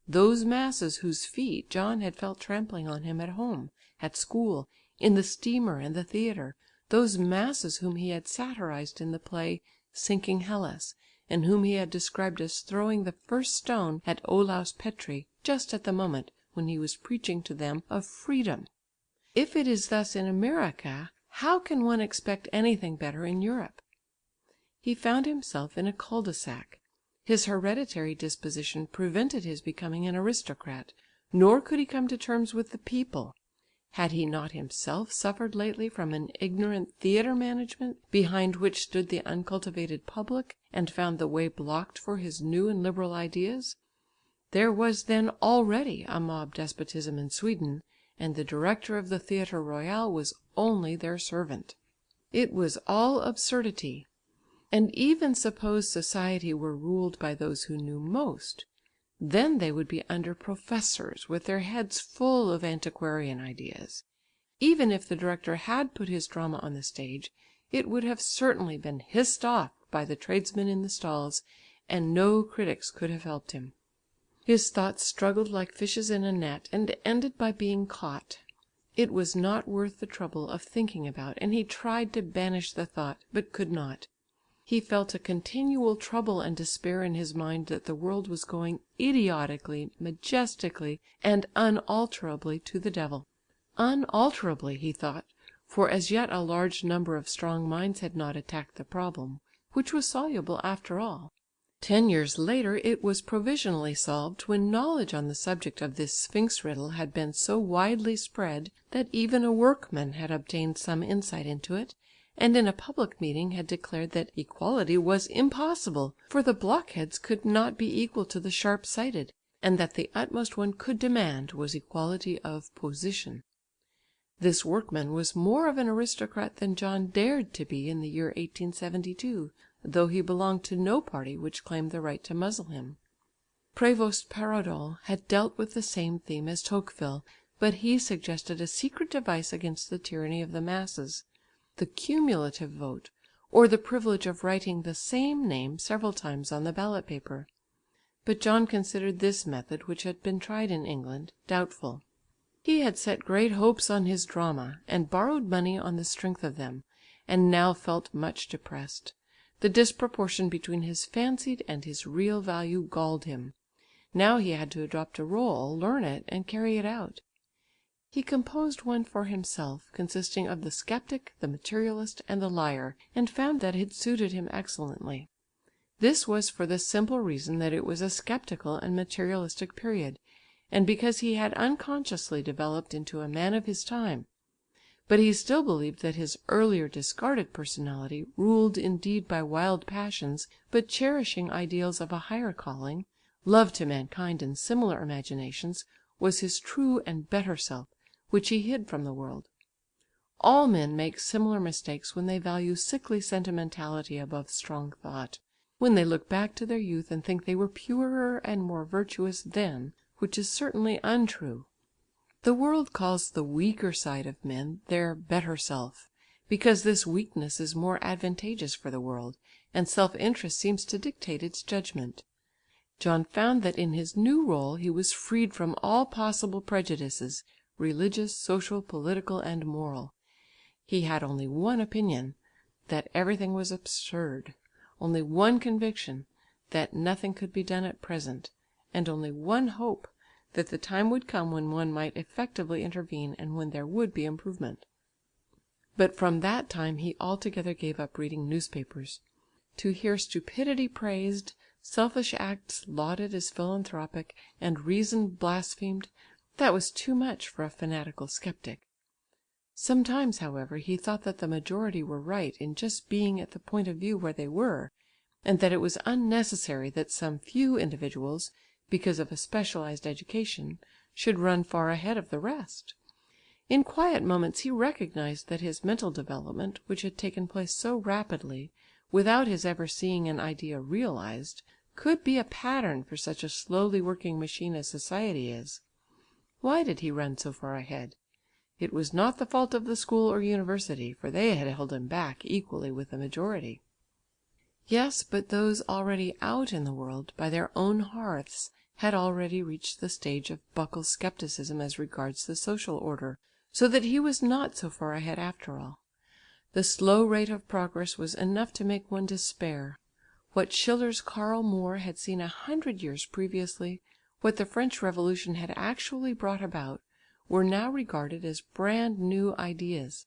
those masses whose feet John had felt trampling on him at home, at school, in the steamer and the theatre, those masses whom he had satirised in the play Sinking Hellas, and whom he had described as throwing the first stone at Olaus Petri just at the moment when he was preaching to them of freedom. If it is thus in America, how can one expect anything better in Europe? He found himself in a cul-de-sac. His hereditary disposition prevented his becoming an aristocrat, nor could he come to terms with the people. Had he not himself suffered lately from an ignorant theatre management, behind which stood the uncultivated public, and found the way blocked for his new and liberal ideas? There was then already a mob despotism in Sweden, and the director of the Theatre Royal was only their servant. It was all absurdity. And even suppose society were ruled by those who knew most, then they would be under professors with their heads full of antiquarian ideas. Even if the director had put his drama on the stage, it would have certainly been hissed off by the tradesmen in the stalls, and no critics could have helped him. His thoughts struggled like fishes in a net, and ended by being caught. It was not worth the trouble of thinking about, and he tried to banish the thought, but could not. He felt a continual trouble and despair in his mind that the world was going idiotically, majestically, and unalterably to the devil. Unalterably, he thought, for as yet a large number of strong minds had not attacked the problem, which was soluble after all. 10 years later it was provisionally solved, when knowledge on the subject of this Sphinx riddle had been so widely spread that even a workman had obtained some insight into it, and in a public meeting had declared that equality was impossible, for the blockheads could not be equal to the sharp-sighted, and that the utmost one could demand was equality of position. This workman was more of an aristocrat than John dared to be in the year 1872, though he belonged to no party which claimed the right to muzzle him. Prévost Paradol had dealt with the same theme as Tocqueville, but he suggested a secret device against the tyranny of the masses, the cumulative vote, or the privilege of writing the same name several times on the ballot paper. But John considered this method, which had been tried in England, doubtful. He had set great hopes on his drama, and borrowed money on the strength of them, and now felt much depressed. The disproportion between his fancied and his real value galled him. Now he had to adopt a rôle, learn it, and carry it out. He composed one for himself, consisting of the sceptic, the materialist, and the liar, and found that it suited him excellently. This was for the simple reason that it was a sceptical and materialistic period, and because he had unconsciously developed into a man of his time. But he still believed that his earlier discarded personality, ruled indeed by wild passions, but cherishing ideals of a higher calling, love to mankind and similar imaginations, was his true and better self, which he hid from the world. All men make similar mistakes when they value sickly sentimentality above strong thought, when they look back to their youth and think they were purer and more virtuous then, which is certainly untrue. The world calls the weaker side of men their better self, because this weakness is more advantageous for the world, and self-interest seems to dictate its judgment. John found that in his new rôle he was freed from all possible prejudices, religious, social, political and moral. He had only one opinion, that everything was absurd, only one conviction, that nothing could be done at present, and only one hope, that the time would come when one might effectively intervene and when there would be improvement. But from that time he altogether gave up reading newspapers. To hear stupidity praised, selfish acts lauded as philanthropic, and reason blasphemed, that was too much for a fanatical sceptic. Sometimes, however, he thought that the majority were right in just being at the point of view where they were, and that it was unnecessary that some few individuals, because of a specialized education, should run far ahead of the rest. In quiet moments he recognized that his mental development, which had taken place so rapidly, without his ever seeing an idea realized, could be a pattern for such a slowly working machine as society is. Why did he run so far ahead? It was not the fault of the school or university, for they had held him back equally with the majority. Yes, but those already out in the world, by their own hearths, had already reached the stage of Buckle's scepticism as regards the social order, so that he was not so far ahead after all. The slow rate of progress was enough to make one despair. What Schiller's Karl Moor had seen 100 years previously, what the French Revolution had actually brought about, were now regarded as brand new ideas.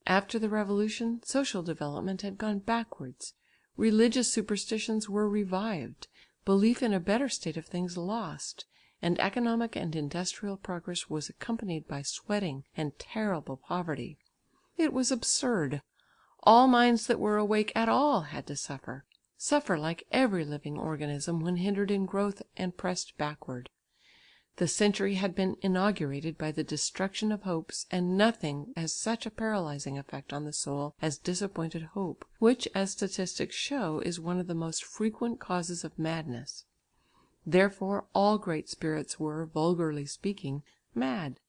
After the Revolution, social development had gone backwards, religious superstitions were revived, belief in a better state of things lost, and economic and industrial progress was accompanied by sweating and terrible poverty. It was absurd. All minds that were awake at all had to suffer like every living organism when hindered in growth and pressed backward. The century had been inaugurated by the destruction of hopes, and nothing has such a paralysing effect on the soul as disappointed hope, which, as statistics show, is one of the most frequent causes of madness. Therefore all great spirits were, vulgarly speaking, mad.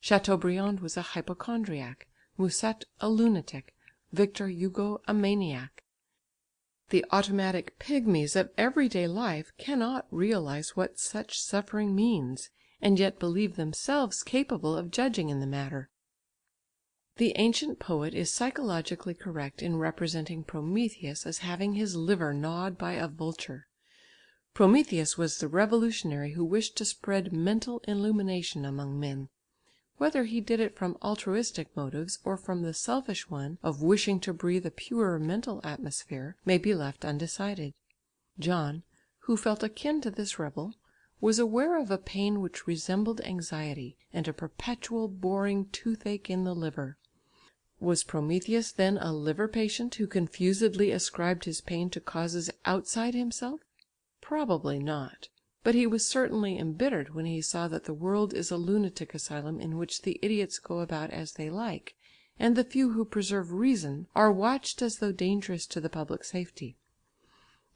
Chateaubriand was a hypochondriac, Musset a lunatic, Victor Hugo a maniac. The automatic pygmies of everyday life cannot realise what such suffering means, and yet believe themselves capable of judging in the matter. The ancient poet is psychologically correct in representing Prometheus as having his liver gnawed by a vulture. Prometheus was the revolutionary who wished to spread mental illumination among men. Whether he did it from altruistic motives or from the selfish one of wishing to breathe a purer mental atmosphere may be left undecided. John, who felt akin to this rebel, was aware of a pain which resembled anxiety, and a perpetual boring toothache in the liver. Was Prometheus then a liver patient who confusedly ascribed his pain to causes outside himself? Probably not. But he was certainly embittered when he saw that the world is a lunatic asylum in which the idiots go about as they like, and the few who preserve reason are watched as though dangerous to the public safety.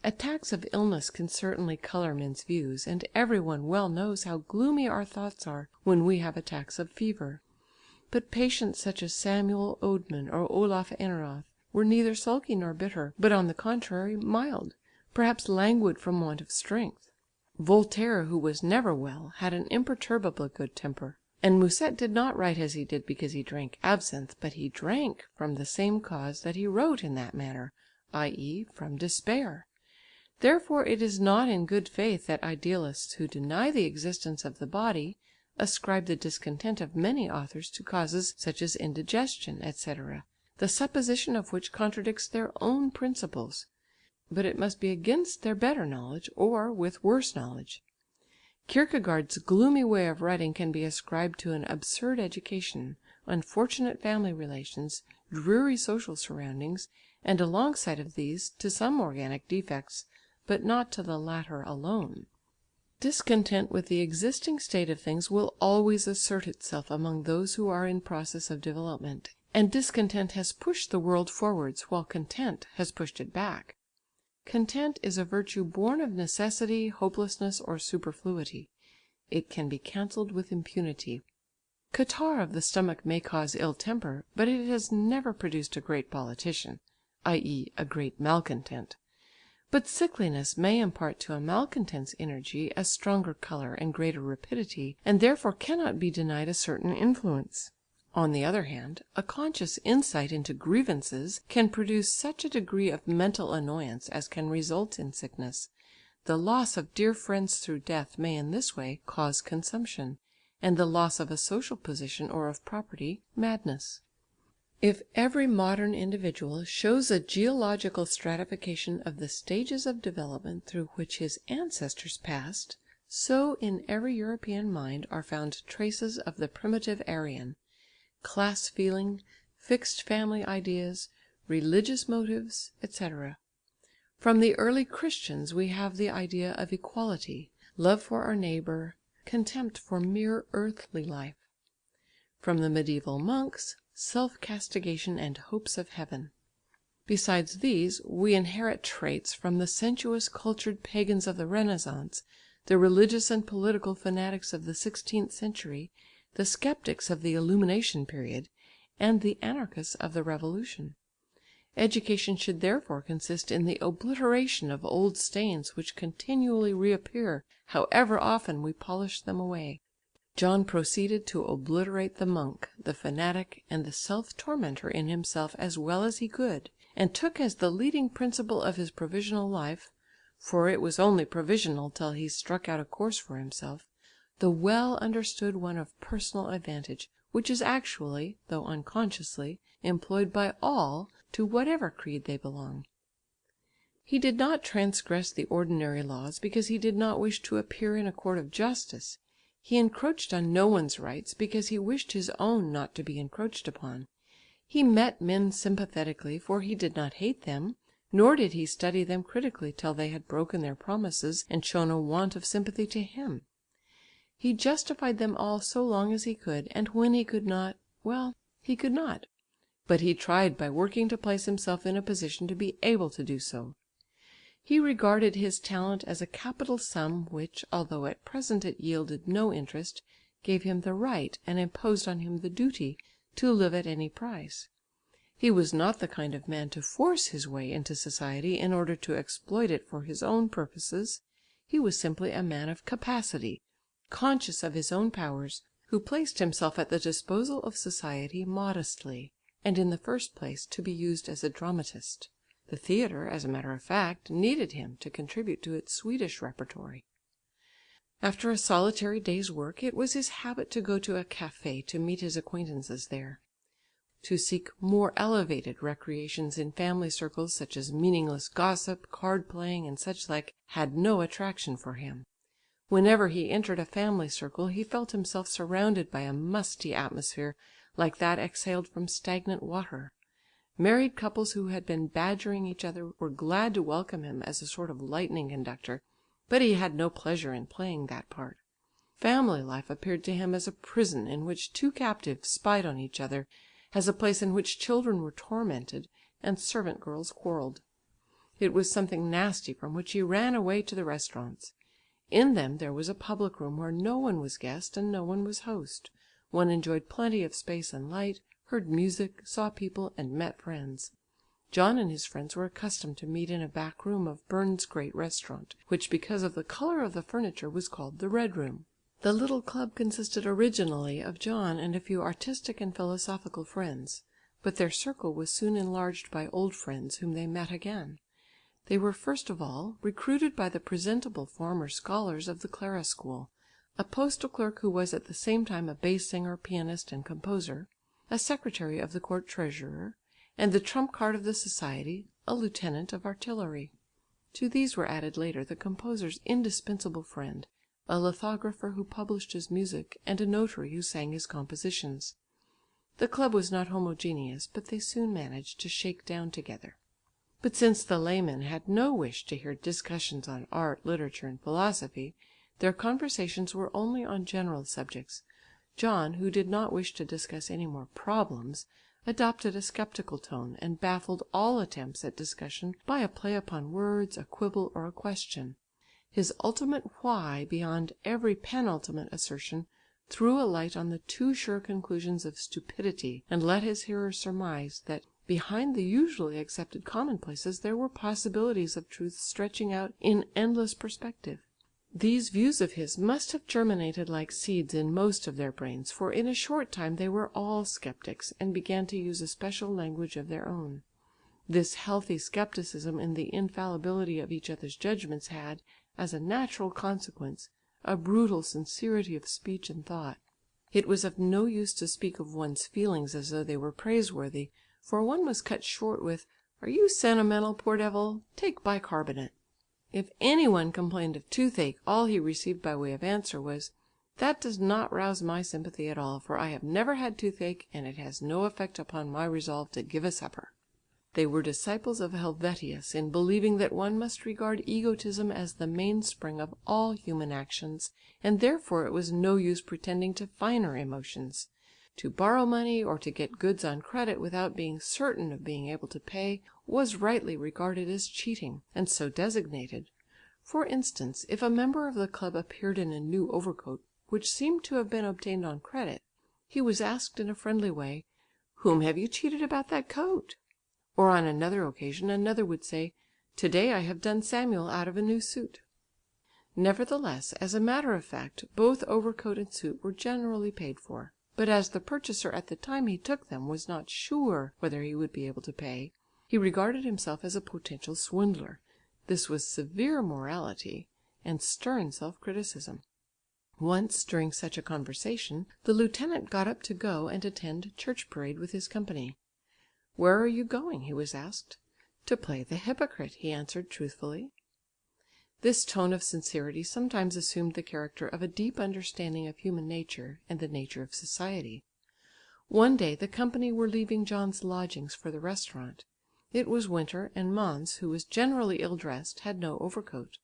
Attacks of illness can certainly colour men's views, and every one well knows how gloomy our thoughts are when we have attacks of fever. But patients such as Samuel Oedmann or Olaf Eneroth were neither sulky nor bitter, but on the contrary mild, perhaps languid from want of strength. Voltaire, who was never well, had an imperturbably good temper, and Musset did not write as he did because he drank absinthe, but he drank from the same cause that he wrote in that manner, i.e. from despair. Therefore it is not in good faith that idealists who deny the existence of the body ascribe the discontent of many authors to causes such as indigestion, etc., the supposition of which contradicts their own principles. But it must be against their better knowledge, or with worse knowledge. Kierkegaard's gloomy way of writing can be ascribed to an absurd education, unfortunate family relations, dreary social surroundings, and alongside of these, to some organic defects, but not to the latter alone. Discontent with the existing state of things will always assert itself among those who are in process of development, and discontent has pushed the world forwards, while content has pushed it back. Content is a virtue born of necessity, hopelessness, or superfluity. It can be cancelled with impunity. Catarrh of the stomach may cause ill temper, but it has never produced a great politician, i.e. a great malcontent. But sickliness may impart to a malcontent's energy a stronger colour and greater rapidity, and therefore cannot be denied a certain influence. On the other hand, a conscious insight into grievances can produce such a degree of mental annoyance as can result in sickness. The loss of dear friends through death may in this way cause consumption, and the loss of a social position or of property, madness. If every modern individual shows a geological stratification of the stages of development through which his ancestors passed, so in every European mind are found traces of the primitive Aryan, class feeling, fixed family ideas, religious motives, etc. From the early Christians we have the idea of equality, love for our neighbour, contempt for mere earthly life. From the medieval monks, self-castigation and hopes of heaven. Besides these, we inherit traits from the sensuous cultured pagans of the Renaissance, the religious and political fanatics of the 16th century, the sceptics of the Illumination period, and the anarchists of the Revolution. Education should therefore consist in the obliteration of old stains which continually reappear, however often we polish them away. John proceeded to obliterate the monk, the fanatic, and the self-tormentor in himself as well as he could, and took as the leading principle of his provisional life, for it was only provisional till he struck out a course for himself, the well understood one of personal advantage, which is actually, though unconsciously, employed by all, to whatever creed they belong. He did not transgress the ordinary laws because he did not wish to appear in a court of justice. He encroached on no one's rights because he wished his own not to be encroached upon. He met men sympathetically, for he did not hate them, nor did he study them critically till they had broken their promises and shown a want of sympathy to him. He justified them all so long as he could, and when he could not, well, he could not. But he tried by working to place himself in a position to be able to do so. He regarded his talent as a capital sum which, although at present it yielded no interest, gave him the right and imposed on him the duty to live at any price. He was not the kind of man to force his way into society in order to exploit it for his own purposes. He was simply a man of capacity, conscious of his own powers, who placed himself at the disposal of society modestly, and in the first place to be used as a dramatist. The theatre, as a matter of fact, needed him to contribute to its Swedish repertory. After a solitary day's work, it was his habit to go to a café to meet his acquaintances there. To seek more elevated recreations in family circles, such as meaningless gossip, card playing, and such like, had no attraction for him. Whenever he entered a family circle, he felt himself surrounded by a musty atmosphere like that exhaled from stagnant water. Married couples who had been badgering each other were glad to welcome him as a sort of lightning conductor, but he had no pleasure in playing that part. Family life appeared to him as a prison in which two captives spied on each other, as a place in which children were tormented and servant girls quarrelled. It was something nasty from which he ran away to the restaurants. In them there was a public room where no one was guest and no one was host. One enjoyed plenty of space and light, heard music, saw people, and met friends. John and his friends were accustomed to meet in a back room of Bern's great restaurant, which because of the colour of the furniture was called the Red Room. The little club consisted originally of John and a few artistic and philosophical friends, but their circle was soon enlarged by old friends whom they met again. They were first of all recruited by the presentable former scholars of the Clara School, a postal clerk who was at the same time a bass singer, pianist and composer, a secretary of the court treasurer, and the trump card of the society, a lieutenant of artillery. To these were added later the composer's indispensable friend, a lithographer who published his music, and a notary who sang his compositions. The club was not homogeneous, but they soon managed to shake down together. But since the laymen had no wish to hear discussions on art, literature and philosophy, Their conversations were only on general subjects. John, who did not wish to discuss any more problems, adopted a sceptical tone, and baffled all attempts at discussion by a play upon words, a quibble, or a question. His ultimate why beyond every penultimate assertion threw a light on the too sure conclusions of stupidity, and let his hearers surmise that behind the usually accepted commonplaces there were possibilities of truth stretching out in endless perspective. These views of his must have germinated like seeds in most of their brains, for in a short time they were all sceptics, and began to use a special language of their own. This healthy scepticism in the infallibility of each other's judgments had, as a natural consequence, a brutal sincerity of speech and thought. It was of no use to speak of one's feelings as though they were praiseworthy, for one was cut short with, "Are you sentimental, poor devil? Take bicarbonate." If any one complained of toothache, all he received by way of answer was, "That does not rouse my sympathy at all, for I have never had toothache, and it has no effect upon my resolve to give a supper." They were disciples of Helvetius in believing that one must regard egotism as the mainspring of all human actions, and therefore it was no use pretending to finer emotions. To borrow money or to get goods on credit without being certain of being able to pay was rightly regarded as cheating, and so designated. For instance, if a member of the club appeared in a new overcoat which seemed to have been obtained on credit, he was asked in a friendly way, "Whom have you cheated about that coat?" Or on another occasion another would say, "To-day I have done Samuel out of a new suit." Nevertheless, as a matter of fact, both overcoat and suit were generally paid for. But as the purchaser at the time he took them was not sure whether he would be able to pay, he regarded himself as a potential swindler. This was severe morality and stern self-criticism. Once during such a conversation, the lieutenant got up to go and attend church parade with his company. "Where are you going?" he was asked. "To play the hypocrite," he answered truthfully. This tone of sincerity sometimes assumed the character of a deep understanding of human nature and the nature of society. One day the company were leaving John's lodgings for the restaurant. It was winter, and Måns, who was generally ill-dressed, had no overcoat.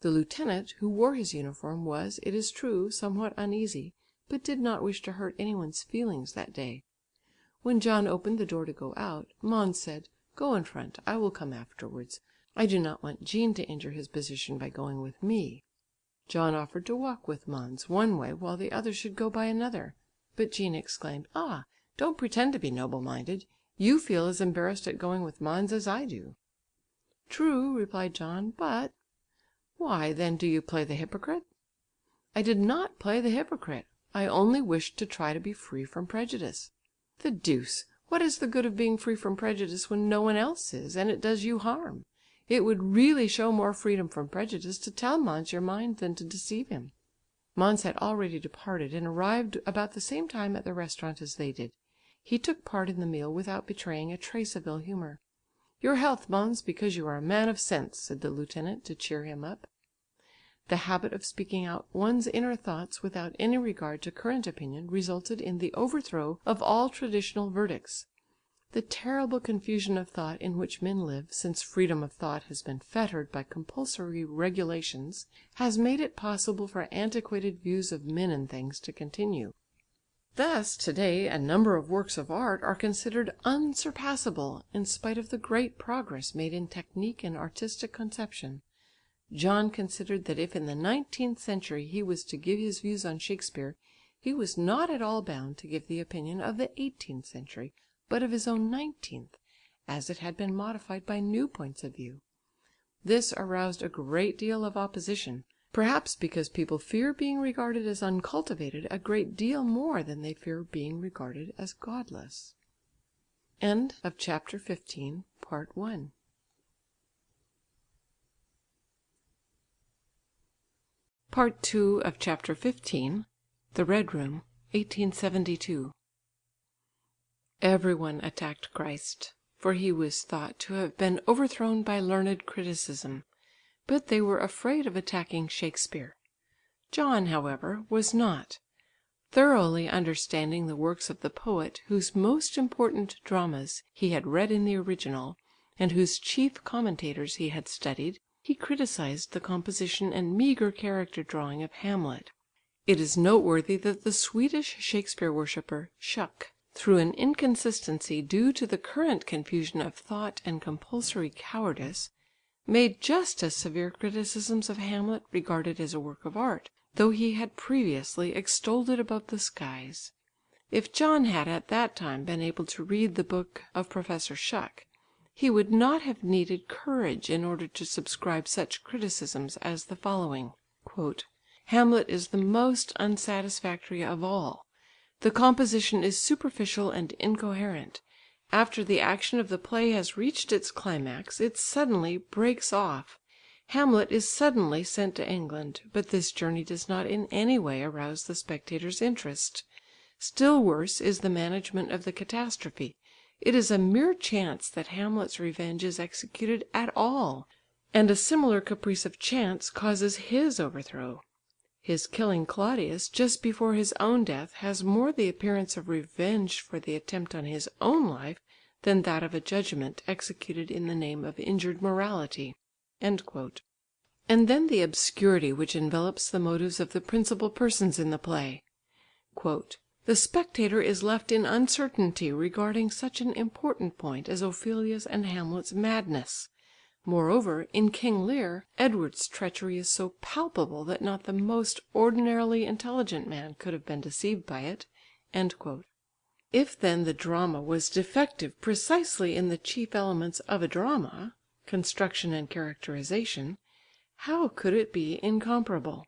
The lieutenant, who wore his uniform, was, it is true, somewhat uneasy, but did not wish to hurt any one's feelings that day. When John opened the door to go out, Måns said, "Go in front, I will come afterwards. I do not want Jean to injure his position by going with me." John offered to walk with Måns one way while the others should go by another, but Jean exclaimed, "Ah, don't pretend to be noble-minded. You feel as embarrassed at going with Måns as I do." "True," replied John, "but—" "Why, then, do you play the hypocrite?" "I did not play the hypocrite. I only wished to try to be free from prejudice." "The deuce! What is the good of being free from prejudice when no one else is, and it does you harm? It would really show more freedom from prejudice to tell Måns your mind than to deceive him." Måns had already departed and arrived about the same time at the restaurant as they did. He took part in the meal without betraying a trace of ill humour. "Your health, Måns, because you are a man of sense," said the lieutenant to cheer him up. The habit of speaking out one's inner thoughts without any regard to current opinion resulted in the overthrow of all traditional verdicts. The terrible confusion of thought in which men live, since freedom of thought has been fettered by compulsory regulations, has made it possible for antiquated views of men and things to continue. Thus to-day a number of works of art are considered unsurpassable in spite of the great progress made in technique and artistic conception. John considered that if in the 19th century he was to give his views on Shakespeare, he was not at all bound to give the opinion of the 18th century, but of his own 19th, as it had been modified by new points of view. This aroused a great deal of opposition, perhaps because people fear being regarded as uncultivated a great deal more than they fear being regarded as godless. End of chapter 15, part 1. Part 2 of chapter 15, The Red Room, 1872. Everyone attacked Christ, for he was thought to have been overthrown by learned criticism, but they were afraid of attacking Shakespeare. John, however, was not. Thoroughly understanding the works of the poet, whose most important dramas he had read in the original, and whose chief commentators he had studied, he criticized the composition and meagre character drawing of Hamlet. It is noteworthy that the Swedish Shakespeare worshipper, Schuck, through an inconsistency due to the current confusion of thought and compulsory cowardice, made just as severe criticisms of Hamlet regarded as a work of art, though he had previously extolled it above the skies. If John had at that time been able to read the book of Professor Schuck, he would not have needed courage in order to subscribe such criticisms as the following: "Hamlet is the most unsatisfactory of all. The composition is superficial and incoherent. After the action of the play has reached its climax, it suddenly breaks off. Hamlet is suddenly sent to England, but this journey does not in any way arouse the spectator's interest. Still worse is the management of the catastrophe. It is a mere chance that Hamlet's revenge is executed at all, and a similar caprice of chance causes his overthrow. His killing Claudius just before his own death has more the appearance of revenge for the attempt on his own life than that of a judgment executed in the name of injured morality." And then the obscurity which envelops the motives of the principal persons in the play. "The spectator is left in uncertainty regarding such an important point as Ophelia's and Hamlet's madness. Moreover, in King Lear, Edward's treachery is so palpable that not the most ordinarily intelligent man could have been deceived by it." If then the drama was defective precisely in the chief elements of a drama, construction and characterisation, how could it be incomparable?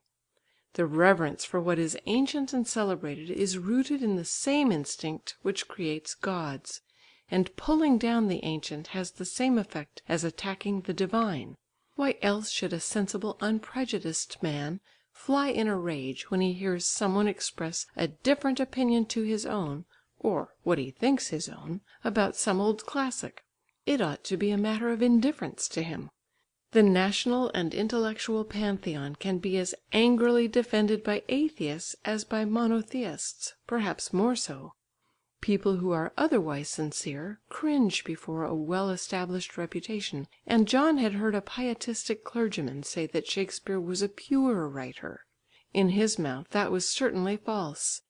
The reverence for what is ancient and celebrated is rooted in the same instinct which creates gods, and pulling down the ancient has the same effect as attacking the divine. Why else should a sensible, unprejudiced man fly in a rage when he hears some one express a different opinion to his own, or what he thinks his own, about some old classic? It ought to be a matter of indifference to him. The national and intellectual pantheon can be as angrily defended by atheists as by monotheists, perhaps more so. People who are otherwise sincere cringe before a well-established reputation, and John had heard a pietistic clergyman say that Shakespeare was a pure writer. In his mouth that was certainly false.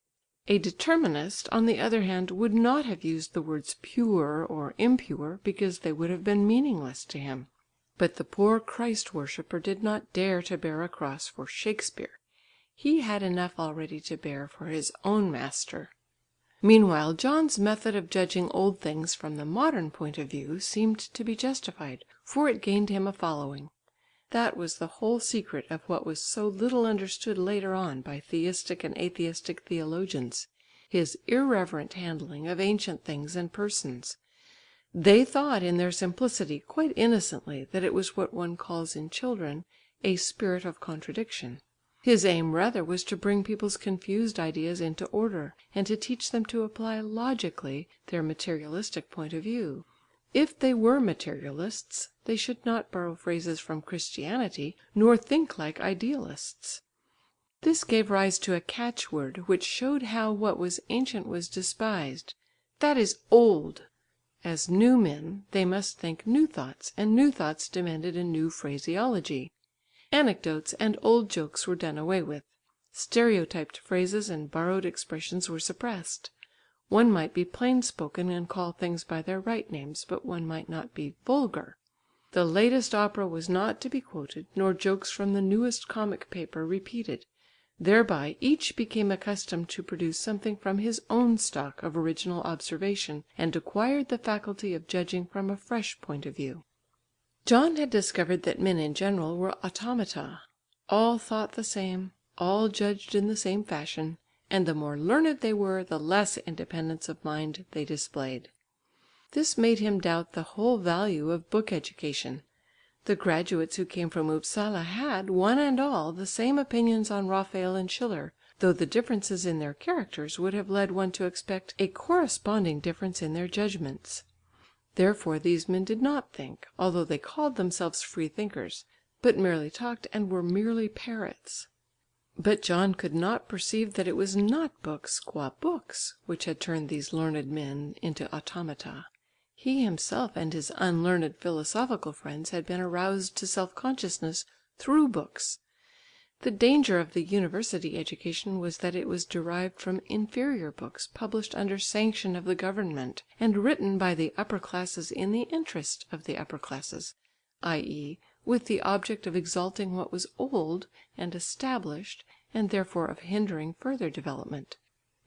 A determinist, on the other hand, would not have used the words pure or impure because they would have been meaningless to him. But the poor Christ worshipper did not dare to bear a cross for Shakespeare. He had enough already to bear for his own master. Meanwhile John's method of judging old things from the modern point of view seemed to be justified, for it gained him a following. That was the whole secret of what was so little understood later on by theistic and atheistic theologians, his irreverent handling of ancient things and persons. They thought in their simplicity, quite innocently, that it was what one calls in children a spirit of contradiction. His aim rather was to bring people's confused ideas into order, and to teach them to apply logically their materialistic point of view. If they were materialists, they should not borrow phrases from Christianity, nor think like idealists. This gave rise to a catchword which showed how what was ancient was despised. That is old. As new men, they must think new thoughts, and new thoughts demanded a new phraseology. Anecdotes and old jokes were done away with. Stereotyped phrases and borrowed expressions were suppressed. One might be plain spoken and call things by their right names, but one might not be vulgar. The latest opera was not to be quoted, nor jokes from the newest comic paper repeated. Thereby each became accustomed to produce something from his own stock of original observation, and acquired the faculty of judging from a fresh point of view. John had discovered that men in general were automata. All thought the same, all judged in the same fashion, and the more learned they were, the less independence of mind they displayed. This made him doubt the whole value of book education. The graduates who came from Upsala had, one and all, the same opinions on Raphael and Schiller, though the differences in their characters would have led one to expect a corresponding difference in their judgments. Therefore these men did not think, although they called themselves free thinkers, but merely talked and were merely parrots. But John could not perceive that it was not books qua books which had turned these learned men into automata. He himself and his unlearned philosophical friends had been aroused to self-consciousness through books. The danger of the university education was that it was derived from inferior books published under sanction of the government, and written by the upper classes in the interest of the upper classes, i.e. with the object of exalting what was old and established, and therefore of hindering further development.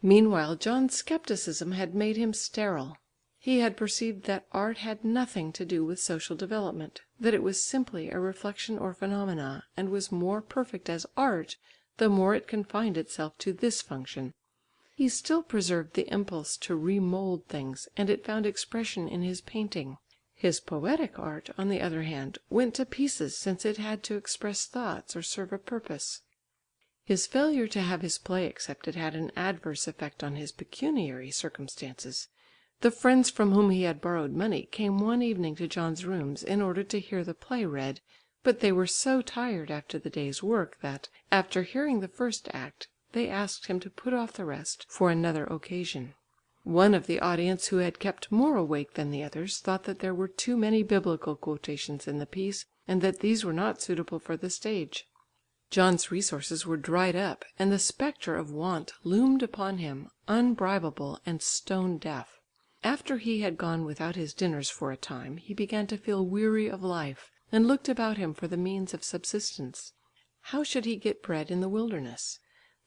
Meanwhile John's scepticism had made him sterile. He had perceived that art had nothing to do with social development, that it was simply a reflection or phenomena, and was more perfect as art the more it confined itself to this function. He still preserved the impulse to remould things, and it found expression in his painting. His poetic art, on the other hand, went to pieces since it had to express thoughts or serve a purpose. His failure to have his play accepted had an adverse effect on his pecuniary circumstances. The friends from whom he had borrowed money came one evening to John's rooms in order to hear the play read, but they were so tired after the day's work that, after hearing the first act, they asked him to put off the rest for another occasion. One of the audience who had kept more awake than the others thought that there were too many biblical quotations in the piece, and that these were not suitable for the stage. John's resources were dried up, and the spectre of want loomed upon him, unbribable and stone deaf. After he had gone without his dinners for a time, he began to feel weary of life, and looked about him for the means of subsistence. How should he get bread in the wilderness?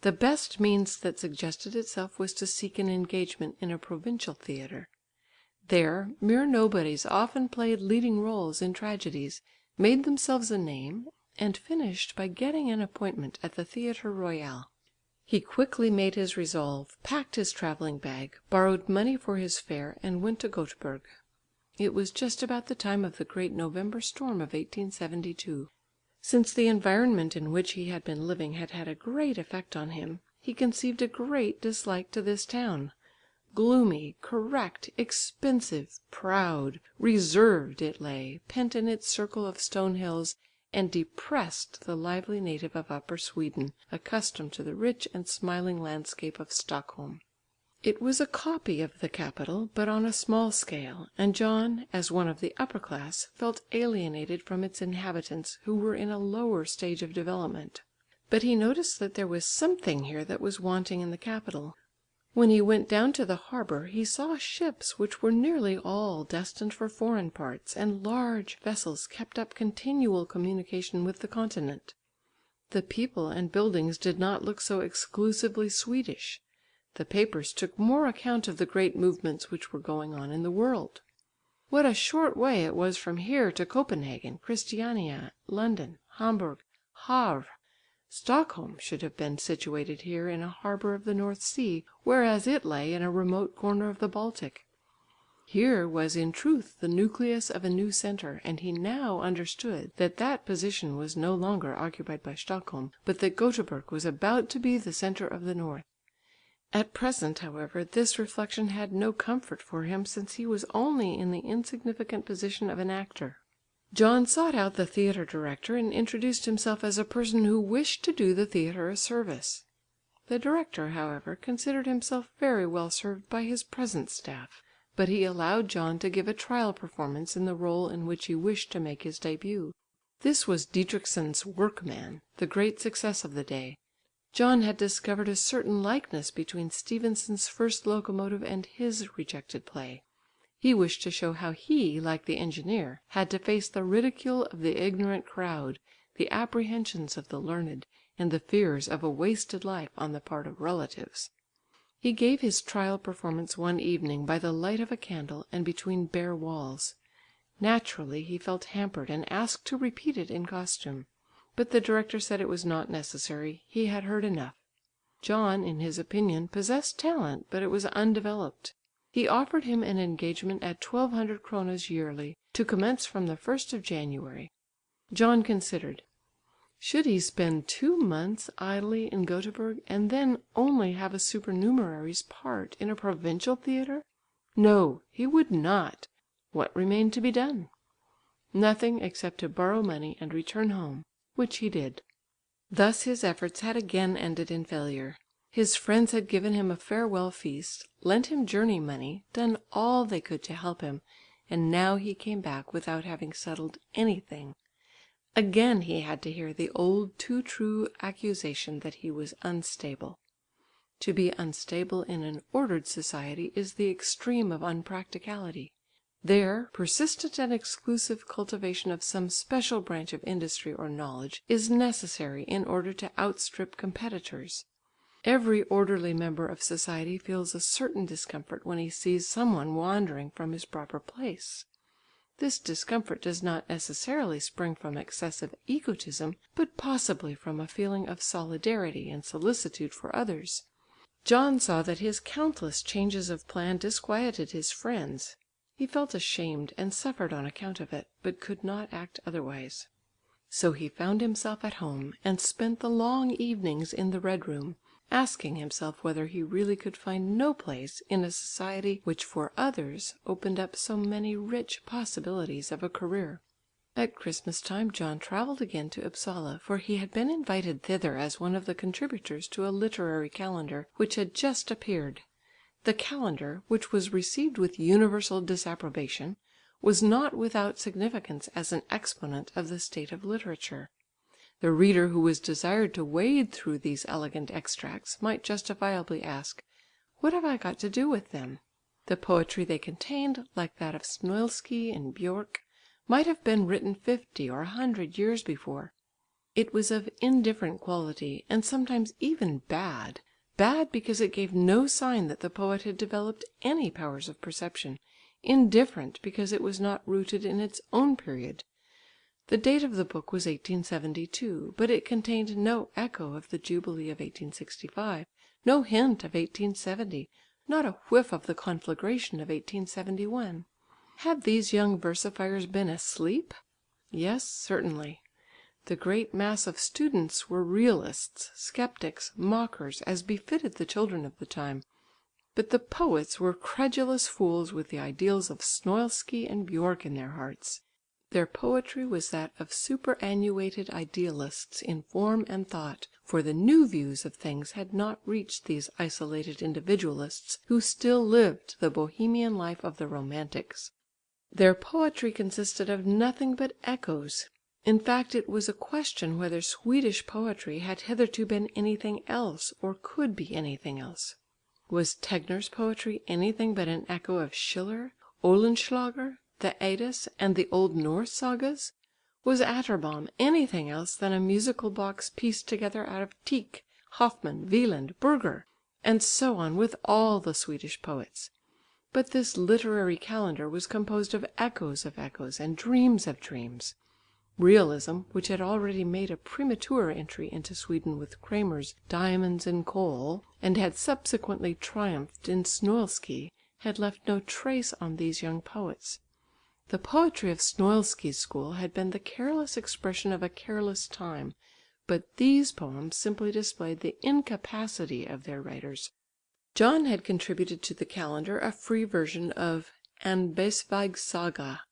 The best means that suggested itself was to seek an engagement in a provincial theatre. There mere nobodies often played leading rôles in tragedies, made themselves a name, and finished by getting an appointment at the Theatre Royal. He quickly made his resolve, packed his travelling bag, borrowed money for his fare, and went to Göteborg. It was just about the time of the great November storm of 1872. Since the environment in which he had been living had had a great effect on him, he conceived a great dislike to this town. Gloomy, correct, expensive, proud, reserved it lay, pent in its circle of stone hills, and depressed the lively native of Upper Sweden, accustomed to the rich and smiling landscape of Stockholm. It was a copy of the capital, but on a small scale, and John, as one of the upper class, felt alienated from its inhabitants who were in a lower stage of development. But he noticed that there was something here that was wanting in the capital. When he went down to the harbour he saw ships which were nearly all destined for foreign parts, and large vessels kept up continual communication with the continent. The people and buildings did not look so exclusively Swedish. The papers took more account of the great movements which were going on in the world. What a short way it was from here to Copenhagen, Christiania, London, Hamburg, Havre! Stockholm should have been situated here in a harbour of the North Sea, whereas it lay in a remote corner of the Baltic. Here was in truth the nucleus of a new centre, and he now understood that that position was no longer occupied by Stockholm, but that Göteborg was about to be the centre of the North. At present, however, this reflection had no comfort for him, since he was only in the insignificant position of an actor. John sought out the theatre director and introduced himself as a person who wished to do the theatre a service. The director, however, considered himself very well served by his present staff, but he allowed John to give a trial performance in the rôle in which he wished to make his début. This was Dietrichson's Workman, the great success of the day. John had discovered a certain likeness between Stevenson's first locomotive and his rejected play. He wished to show how he, like the engineer, had to face the ridicule of the ignorant crowd, the apprehensions of the learned, and the fears of a wasted life on the part of relatives. He gave his trial performance one evening by the light of a candle and between bare walls. Naturally he felt hampered and asked to repeat it in costume. But the director said it was not necessary, he had heard enough. John, in his opinion, possessed talent, but it was undeveloped. He offered him an engagement at 1200 kronas yearly, to commence from the 1st of January. John considered. Should he spend 2 months idly in Göteborg, and then only have a supernumerary's part in a provincial theatre? No, he would not. What remained to be done? Nothing except to borrow money and return home, which he did. Thus his efforts had again ended in failure. His friends had given him a farewell feast, lent him journey money, done all they could to help him, and now he came back without having settled anything. Again he had to hear the old too true accusation that he was unstable. To be unstable in an ordered society is the extreme of unpracticality. There, persistent and exclusive cultivation of some special branch of industry or knowledge is necessary in order to outstrip competitors. Every orderly member of society feels a certain discomfort when he sees some one wandering from his proper place. This discomfort does not necessarily spring from excessive egotism, but possibly from a feeling of solidarity and solicitude for others. John saw that his countless changes of plan disquieted his friends. He felt ashamed and suffered on account of it, but could not act otherwise. So he found himself at home and spent the long evenings in the Red Room, asking himself whether he really could find no place in a society which for others opened up so many rich possibilities of a career. At Christmas time John travelled again to Upsala, for he had been invited thither as one of the contributors to a literary calendar which had just appeared. The calendar, which was received with universal disapprobation, was not without significance as an exponent of the state of literature. The reader who was desired to wade through these elegant extracts might justifiably ask, "What have I got to do with them?" The poetry they contained, like that of Snoilsky and Björk, might have been written 50 or 100 years before. It was of indifferent quality, and sometimes even bad. Bad because it gave no sign that the poet had developed any powers of perception, indifferent because it was not rooted in its own period. The date of the book was 1872, but it contained no echo of the Jubilee of 1865, no hint of 1870, not a whiff of the conflagration of 1871. Had these young versifiers been asleep? Yes, certainly. The great mass of students were realists, sceptics, mockers, as befitted the children of the time. But the poets were credulous fools with the ideals of Snoilsky and Björk in their hearts. Their poetry was that of superannuated idealists in form and thought, for the new views of things had not reached these isolated individualists who still lived the bohemian life of the romantics. Their poetry consisted of nothing but echoes. In fact, it was a question whether Swedish poetry had hitherto been anything else, or could be anything else. Was Tegner's poetry anything but an echo of Schiller, Oehlenschläger, the Eddas, and the old Norse sagas? Was Atterbom anything else than a musical box pieced together out of Tieck, Hoffmann, Wieland, Burger, and so on with all the Swedish poets? But this literary calendar was composed of echoes and dreams of dreams. Realism, which had already made a premature entry into Sweden with Kramer's Diamonds and Coal, and had subsequently triumphed in Snoilsky, had left no trace on these young poets. The poetry of Snoilsky's school had been the careless expression of a careless time, but these poems simply displayed the incapacity of their writers. John had contributed to the calendar a free version of An Besvig Saga.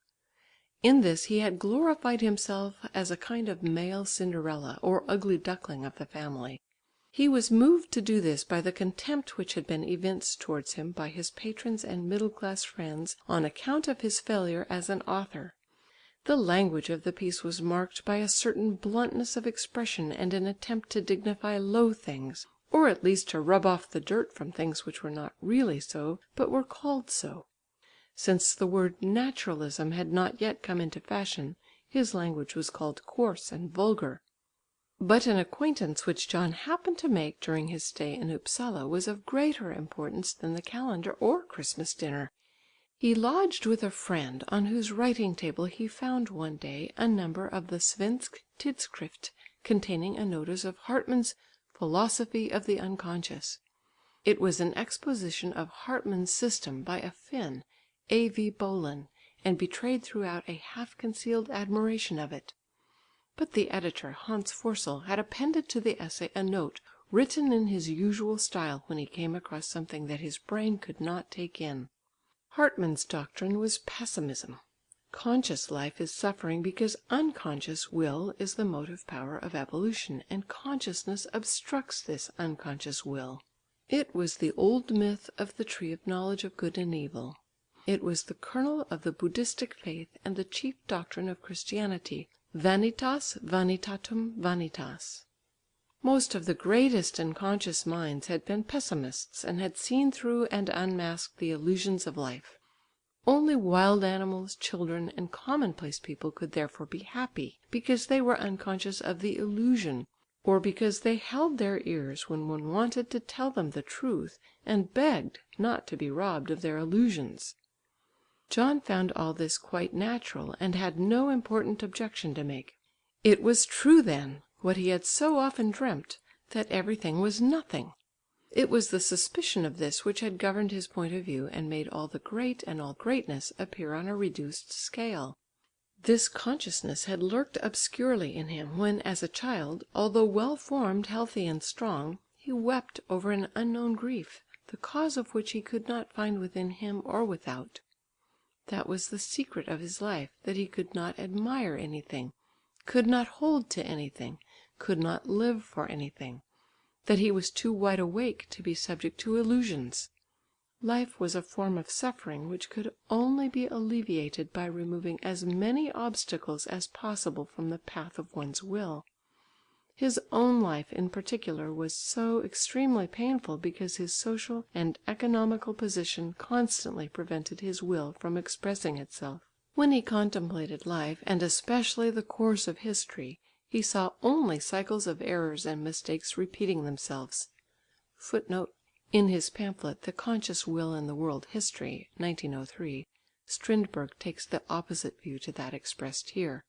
In this he had glorified himself as a kind of male Cinderella, or ugly duckling of the family. He was moved to do this by the contempt which had been evinced towards him by his patrons and middle-class friends on account of his failure as an author. The language of the piece was marked by a certain bluntness of expression and an attempt to dignify low things, or at least to rub off the dirt from things which were not really so, but were called so. Since the word naturalism had not yet come into fashion, his language was called coarse and vulgar. But an acquaintance which John happened to make during his stay in Upsala was of greater importance than the calendar or Christmas dinner. He lodged with a friend on whose writing table he found one day a number of the Svensk Tidskrift containing a notice of Hartmann's Philosophy of the Unconscious. It was an exposition of Hartmann's system by a Finn, A.V. Bolin, and betrayed throughout a half-concealed admiration of it. But the editor, Hans Forssell, had appended to the essay a note written in his usual style when he came across something that his brain could not take in. Hartmann's doctrine was pessimism. Conscious life is suffering because unconscious will is the motive power of evolution, and consciousness obstructs this unconscious will. It was the old myth of the tree of knowledge of good and evil. It was the kernel of the Buddhistic faith and the chief doctrine of Christianity, vanitas vanitatum vanitas. Most of the greatest and conscious minds had been pessimists and had seen through and unmasked the illusions of life. Only wild animals, children, and commonplace people could therefore be happy, because they were unconscious of the illusion, or because they held their ears when one wanted to tell them the truth and begged not to be robbed of their illusions. John found all this quite natural and had no important objection to make. It was true then, what he had so often dreamt, that everything was nothing. It was the suspicion of this which had governed his point of view and made all the great and all greatness appear on a reduced scale. This consciousness had lurked obscurely in him when, as a child, although well formed, healthy and strong, he wept over an unknown grief, the cause of which he could not find within him or without. That was the secret of his life, that he could not admire anything, could not hold to anything, could not live for anything, that he was too wide awake to be subject to illusions. Life was a form of suffering which could only be alleviated by removing as many obstacles as possible from the path of one's will. His own life in particular was so extremely painful because his social and economical position constantly prevented his will from expressing itself. When he contemplated life, and especially the course of history, he saw only cycles of errors and mistakes repeating themselves. In his pamphlet, The Conscious Will in the World History, 1903, Strindberg takes the opposite view to that expressed here.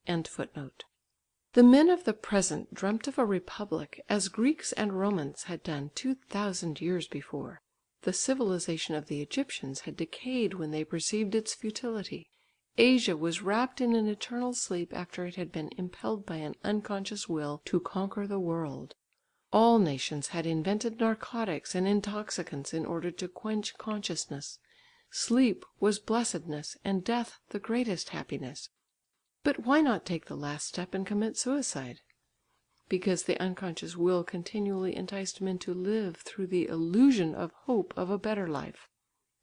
The men of the present dreamt of a republic as Greeks and Romans had done 2000 years before. The civilization of the Egyptians had decayed when they perceived its futility. Asia was wrapped in an eternal sleep after it had been impelled by an unconscious will to conquer the world. All nations had invented narcotics and intoxicants in order to quench consciousness. Sleep was blessedness and death the greatest happiness. But why not take the last step and commit suicide? Because the unconscious will continually enticed men to live through the illusion of hope of a better life.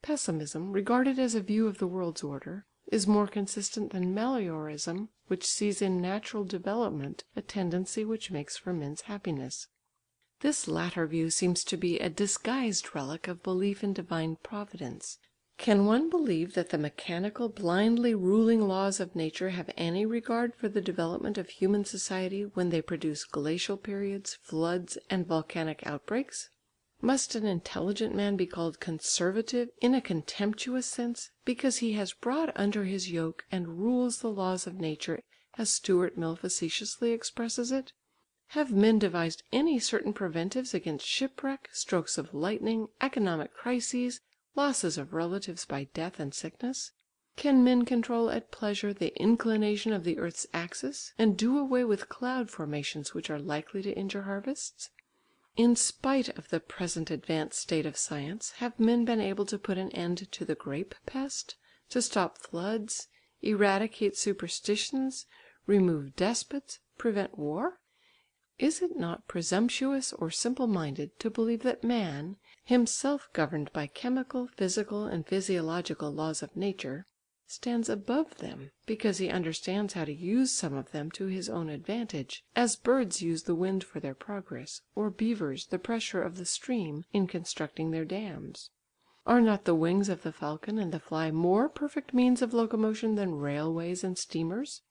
Pessimism, regarded as a view of the world's order, is more consistent than meliorism, which sees in natural development a tendency which makes for men's happiness. This latter view seems to be a disguised relic of belief in divine providence. Can one believe that the mechanical, blindly ruling laws of nature have any regard for the development of human society when they produce glacial periods, floods, and volcanic outbreaks? Must an intelligent man be called conservative in a contemptuous sense, because he has brought under his yoke and rules the laws of nature, as Stuart Mill facetiously expresses it? Have men devised any certain preventives against shipwreck, strokes of lightning, economic crises, losses of relatives by death and sickness? Can men control at pleasure the inclination of the earth's axis, and do away with cloud formations which are likely to injure harvests? In spite of the present advanced state of science, have men been able to put an end to the grape pest, to stop floods, eradicate superstitions, remove despots, prevent war? Is it not presumptuous or simple-minded to believe that man, himself governed by chemical, physical, and physiological laws of nature, stands above them, because he understands how to use some of them to his own advantage, as birds use the wind for their progress, or beavers the pressure of the stream in constructing their dams? Are not the wings of the falcon and the fly more perfect means of locomotion than railways and steamers?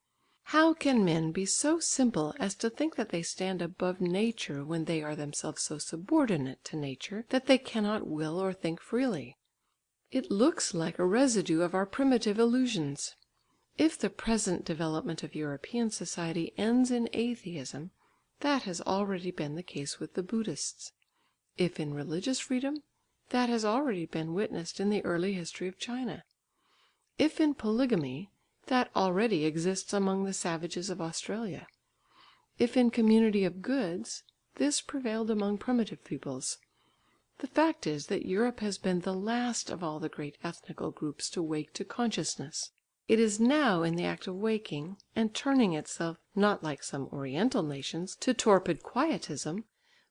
How can men be so simple as to think that they stand above nature when they are themselves so subordinate to nature that they cannot will or think freely? It looks like a residue of our primitive illusions. If the present development of European society ends in atheism, that has already been the case with the Buddhists. If in religious freedom, that has already been witnessed in the early history of China. If in polygamy, that already exists among the savages of Australia. If in community of goods, this prevailed among primitive peoples. The fact is that Europe has been the last of all the great ethnical groups to wake to consciousness. It is now in the act of waking, and turning itself, not like some Oriental nations, to torpid quietism,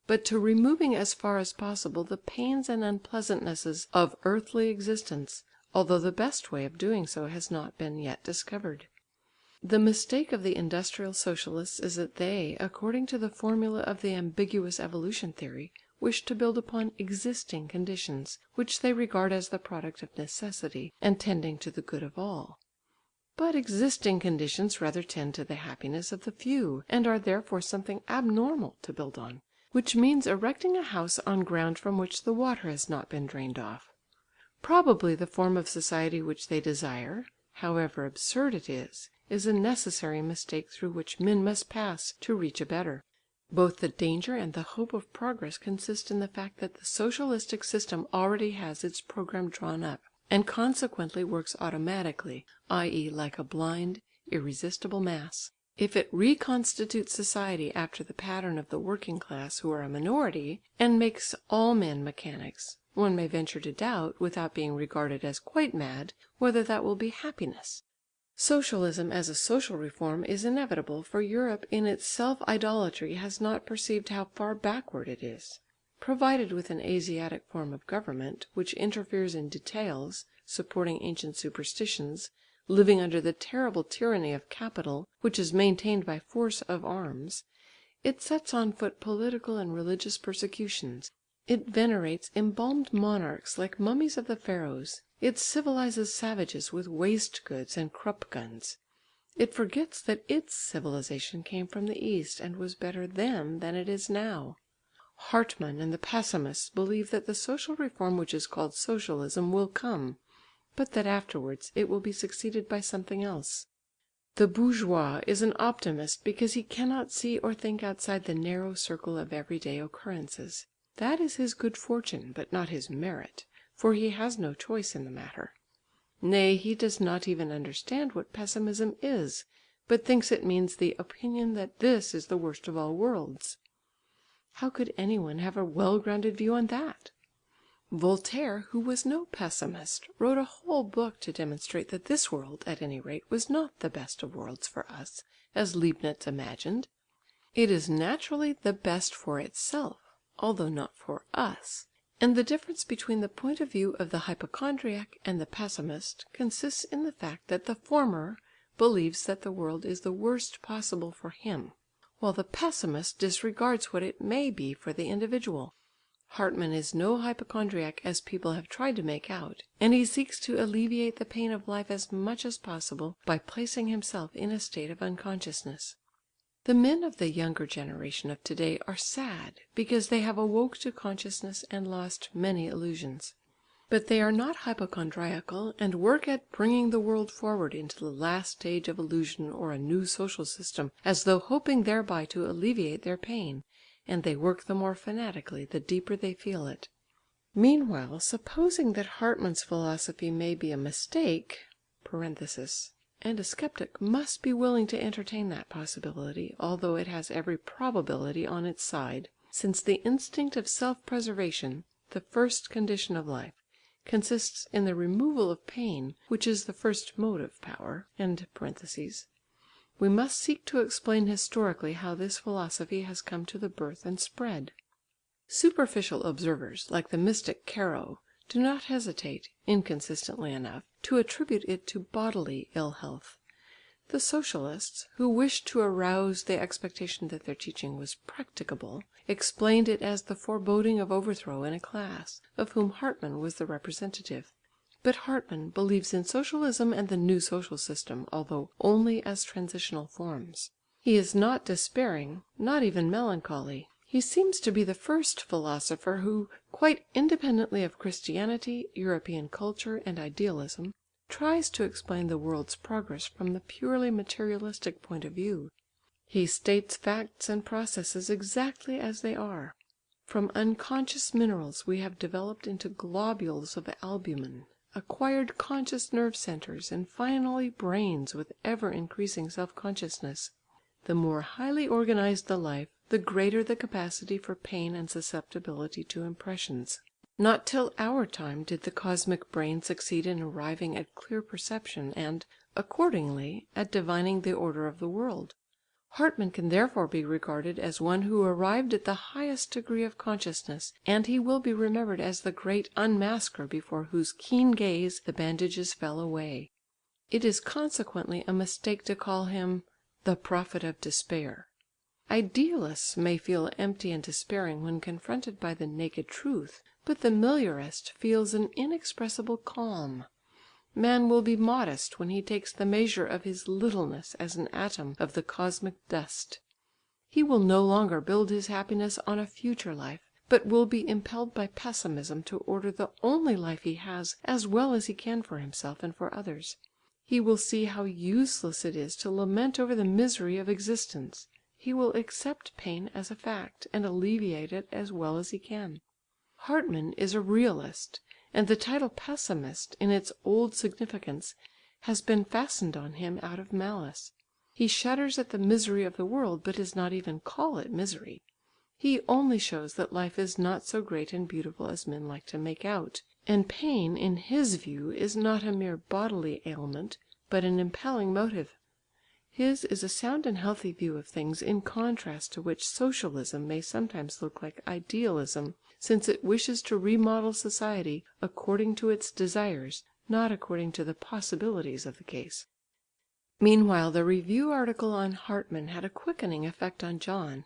but to removing as far as possible the pains and unpleasantnesses of earthly existence, although the best way of doing so has not been yet discovered. The mistake of the industrial socialists is that they, according to the formula of the ambiguous evolution theory, wish to build upon existing conditions, which they regard as the product of necessity and tending to the good of all. But existing conditions rather tend to the happiness of the few, and are therefore something abnormal to build on, which means erecting a house on ground from which the water has not been drained off. Probably the form of society which they desire, however absurd it is a necessary mistake through which men must pass to reach a better. Both the danger and the hope of progress consist in the fact that the socialistic system already has its programme drawn up, and consequently works automatically, i.e. like a blind, irresistible mass. If it reconstitutes society after the pattern of the working class who are a minority, and makes all men mechanics, one may venture to doubt, without being regarded as quite mad, whether that will be happiness. Socialism as a social reform is inevitable, for Europe in its self-idolatry has not perceived how far backward it is. Provided with an Asiatic form of government, which interferes in details, supporting ancient superstitions, living under the terrible tyranny of capital, which is maintained by force of arms, it sets on foot political and religious persecutions. It venerates embalmed monarchs like mummies of the Pharaohs. It civilises savages with waste goods and Krupp guns. It forgets that its civilisation came from the East and was better then than it is now. Hartmann and the pessimists believe that the social reform which is called socialism will come, but that afterwards it will be succeeded by something else. The bourgeois is an optimist because he cannot see or think outside the narrow circle of everyday occurrences. That is his good fortune, but not his merit, for he has no choice in the matter. Nay, he does not even understand what pessimism is, but thinks it means the opinion that this is the worst of all worlds. How could any one have a well-grounded view on that? Voltaire, who was no pessimist, wrote a whole book to demonstrate that this world, at any rate, was not the best of worlds for us, as Leibniz imagined. It is naturally the best for itself, although not for us. And the difference between the point of view of the hypochondriac and the pessimist consists in the fact that the former believes that the world is the worst possible for him, while the pessimist disregards what it may be for the individual. Hartmann is no hypochondriac as people have tried to make out, and he seeks to alleviate the pain of life as much as possible by placing himself in a state of unconsciousness. The men of the younger generation of today are sad because they have awoke to consciousness and lost many illusions. But they are not hypochondriacal and work at bringing the world forward into the last stage of illusion or a new social system, as though hoping thereby to alleviate their pain, and they work the more fanatically the deeper they feel it. Meanwhile, supposing that Hartmann's philosophy may be a mistake (and a sceptic must be willing to entertain that possibility, although it has every probability on its side, since the instinct of self-preservation, the first condition of life, consists in the removal of pain, which is the first motive power), we must seek to explain historically how this philosophy has come to the birth and spread. Superficial observers, like the mystic Caro, do not hesitate, inconsistently enough, to attribute it to bodily ill health. The socialists, who wished to arouse the expectation that their teaching was practicable, explained it as the foreboding of overthrow in a class, of whom Hartmann was the representative. But Hartmann believes in socialism and the new social system, although only as transitional forms. He is not despairing, not even melancholy. He seems to be the first philosopher who, quite independently of Christianity, European culture and idealism, tries to explain the world's progress from the purely materialistic point of view. He states facts and processes exactly as they are. From unconscious minerals we have developed into globules of albumin, acquired conscious nerve centres, and finally brains with ever-increasing self-consciousness. The more highly organised the life, the greater the capacity for pain and susceptibility to impressions. Not till our time did the cosmic brain succeed in arriving at clear perception and, accordingly, at divining the order of the world. Hartmann can therefore be regarded as one who arrived at the highest degree of consciousness, and he will be remembered as the great unmasker before whose keen gaze the bandages fell away. It is consequently a mistake to call him "the prophet of despair." Idealists may feel empty and despairing when confronted by the naked truth, but the meliorist feels an inexpressible calm. Man will be modest when he takes the measure of his littleness as an atom of the cosmic dust. He will no longer build his happiness on a future life, but will be impelled by pessimism to order the only life he has as well as he can for himself and for others. He will see how useless it is to lament over the misery of existence. He will accept pain as a fact and alleviate it as well as he can. Hartmann is a realist, and the title pessimist in its old significance has been fastened on him out of malice. He shudders at the misery of the world, but does not even call it misery. He only shows that life is not so great and beautiful as men like to make out, and pain in his view is not a mere bodily ailment, but an impelling motive. His is a sound and healthy view of things, in contrast to which socialism may sometimes look like idealism, since it wishes to remodel society according to its desires, not according to the possibilities of the case. Meanwhile the review article on Hartmann had a quickening effect on John.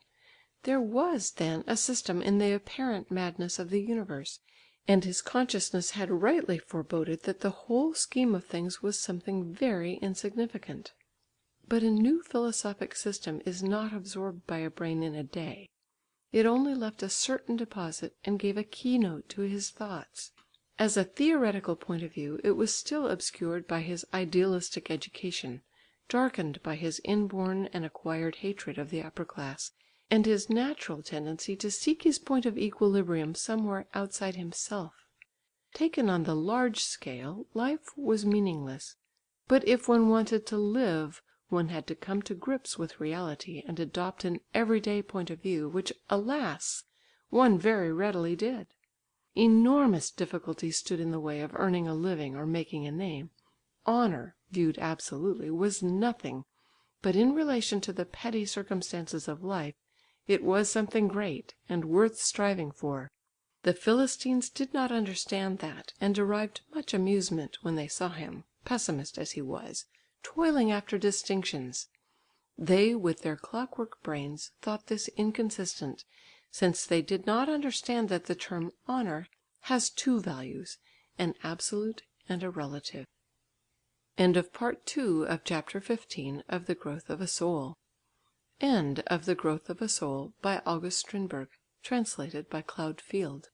There was then a system in the apparent madness of the universe, and his consciousness had rightly foreboded that the whole scheme of things was something very insignificant. But a new philosophic system is not absorbed by a brain in a day. It only left a certain deposit and gave a keynote to his thoughts. As a theoretical point of view it was still obscured by his idealistic education, darkened by his inborn and acquired hatred of the upper class, and his natural tendency to seek his point of equilibrium somewhere outside himself. Taken on the large scale, life was meaningless, but if one wanted to live, one had to come to grips with reality and adopt an everyday point of view, which, alas! one very readily did. Enormous difficulties stood in the way of earning a living or making a name. Honour, viewed absolutely, was nothing, but in relation to the petty circumstances of life, it was something great and worth striving for. The Philistines did not understand that, and derived much amusement when they saw him, pessimist as he was, toiling after distinctions. They with their clockwork brains thought this inconsistent, since they did not understand that the term honour has two values, an absolute and a relative. End of part 2 of chapter 15 of The Growth of a Soul. End of The Growth of a Soul by August Strindberg, translated by Cloud Field.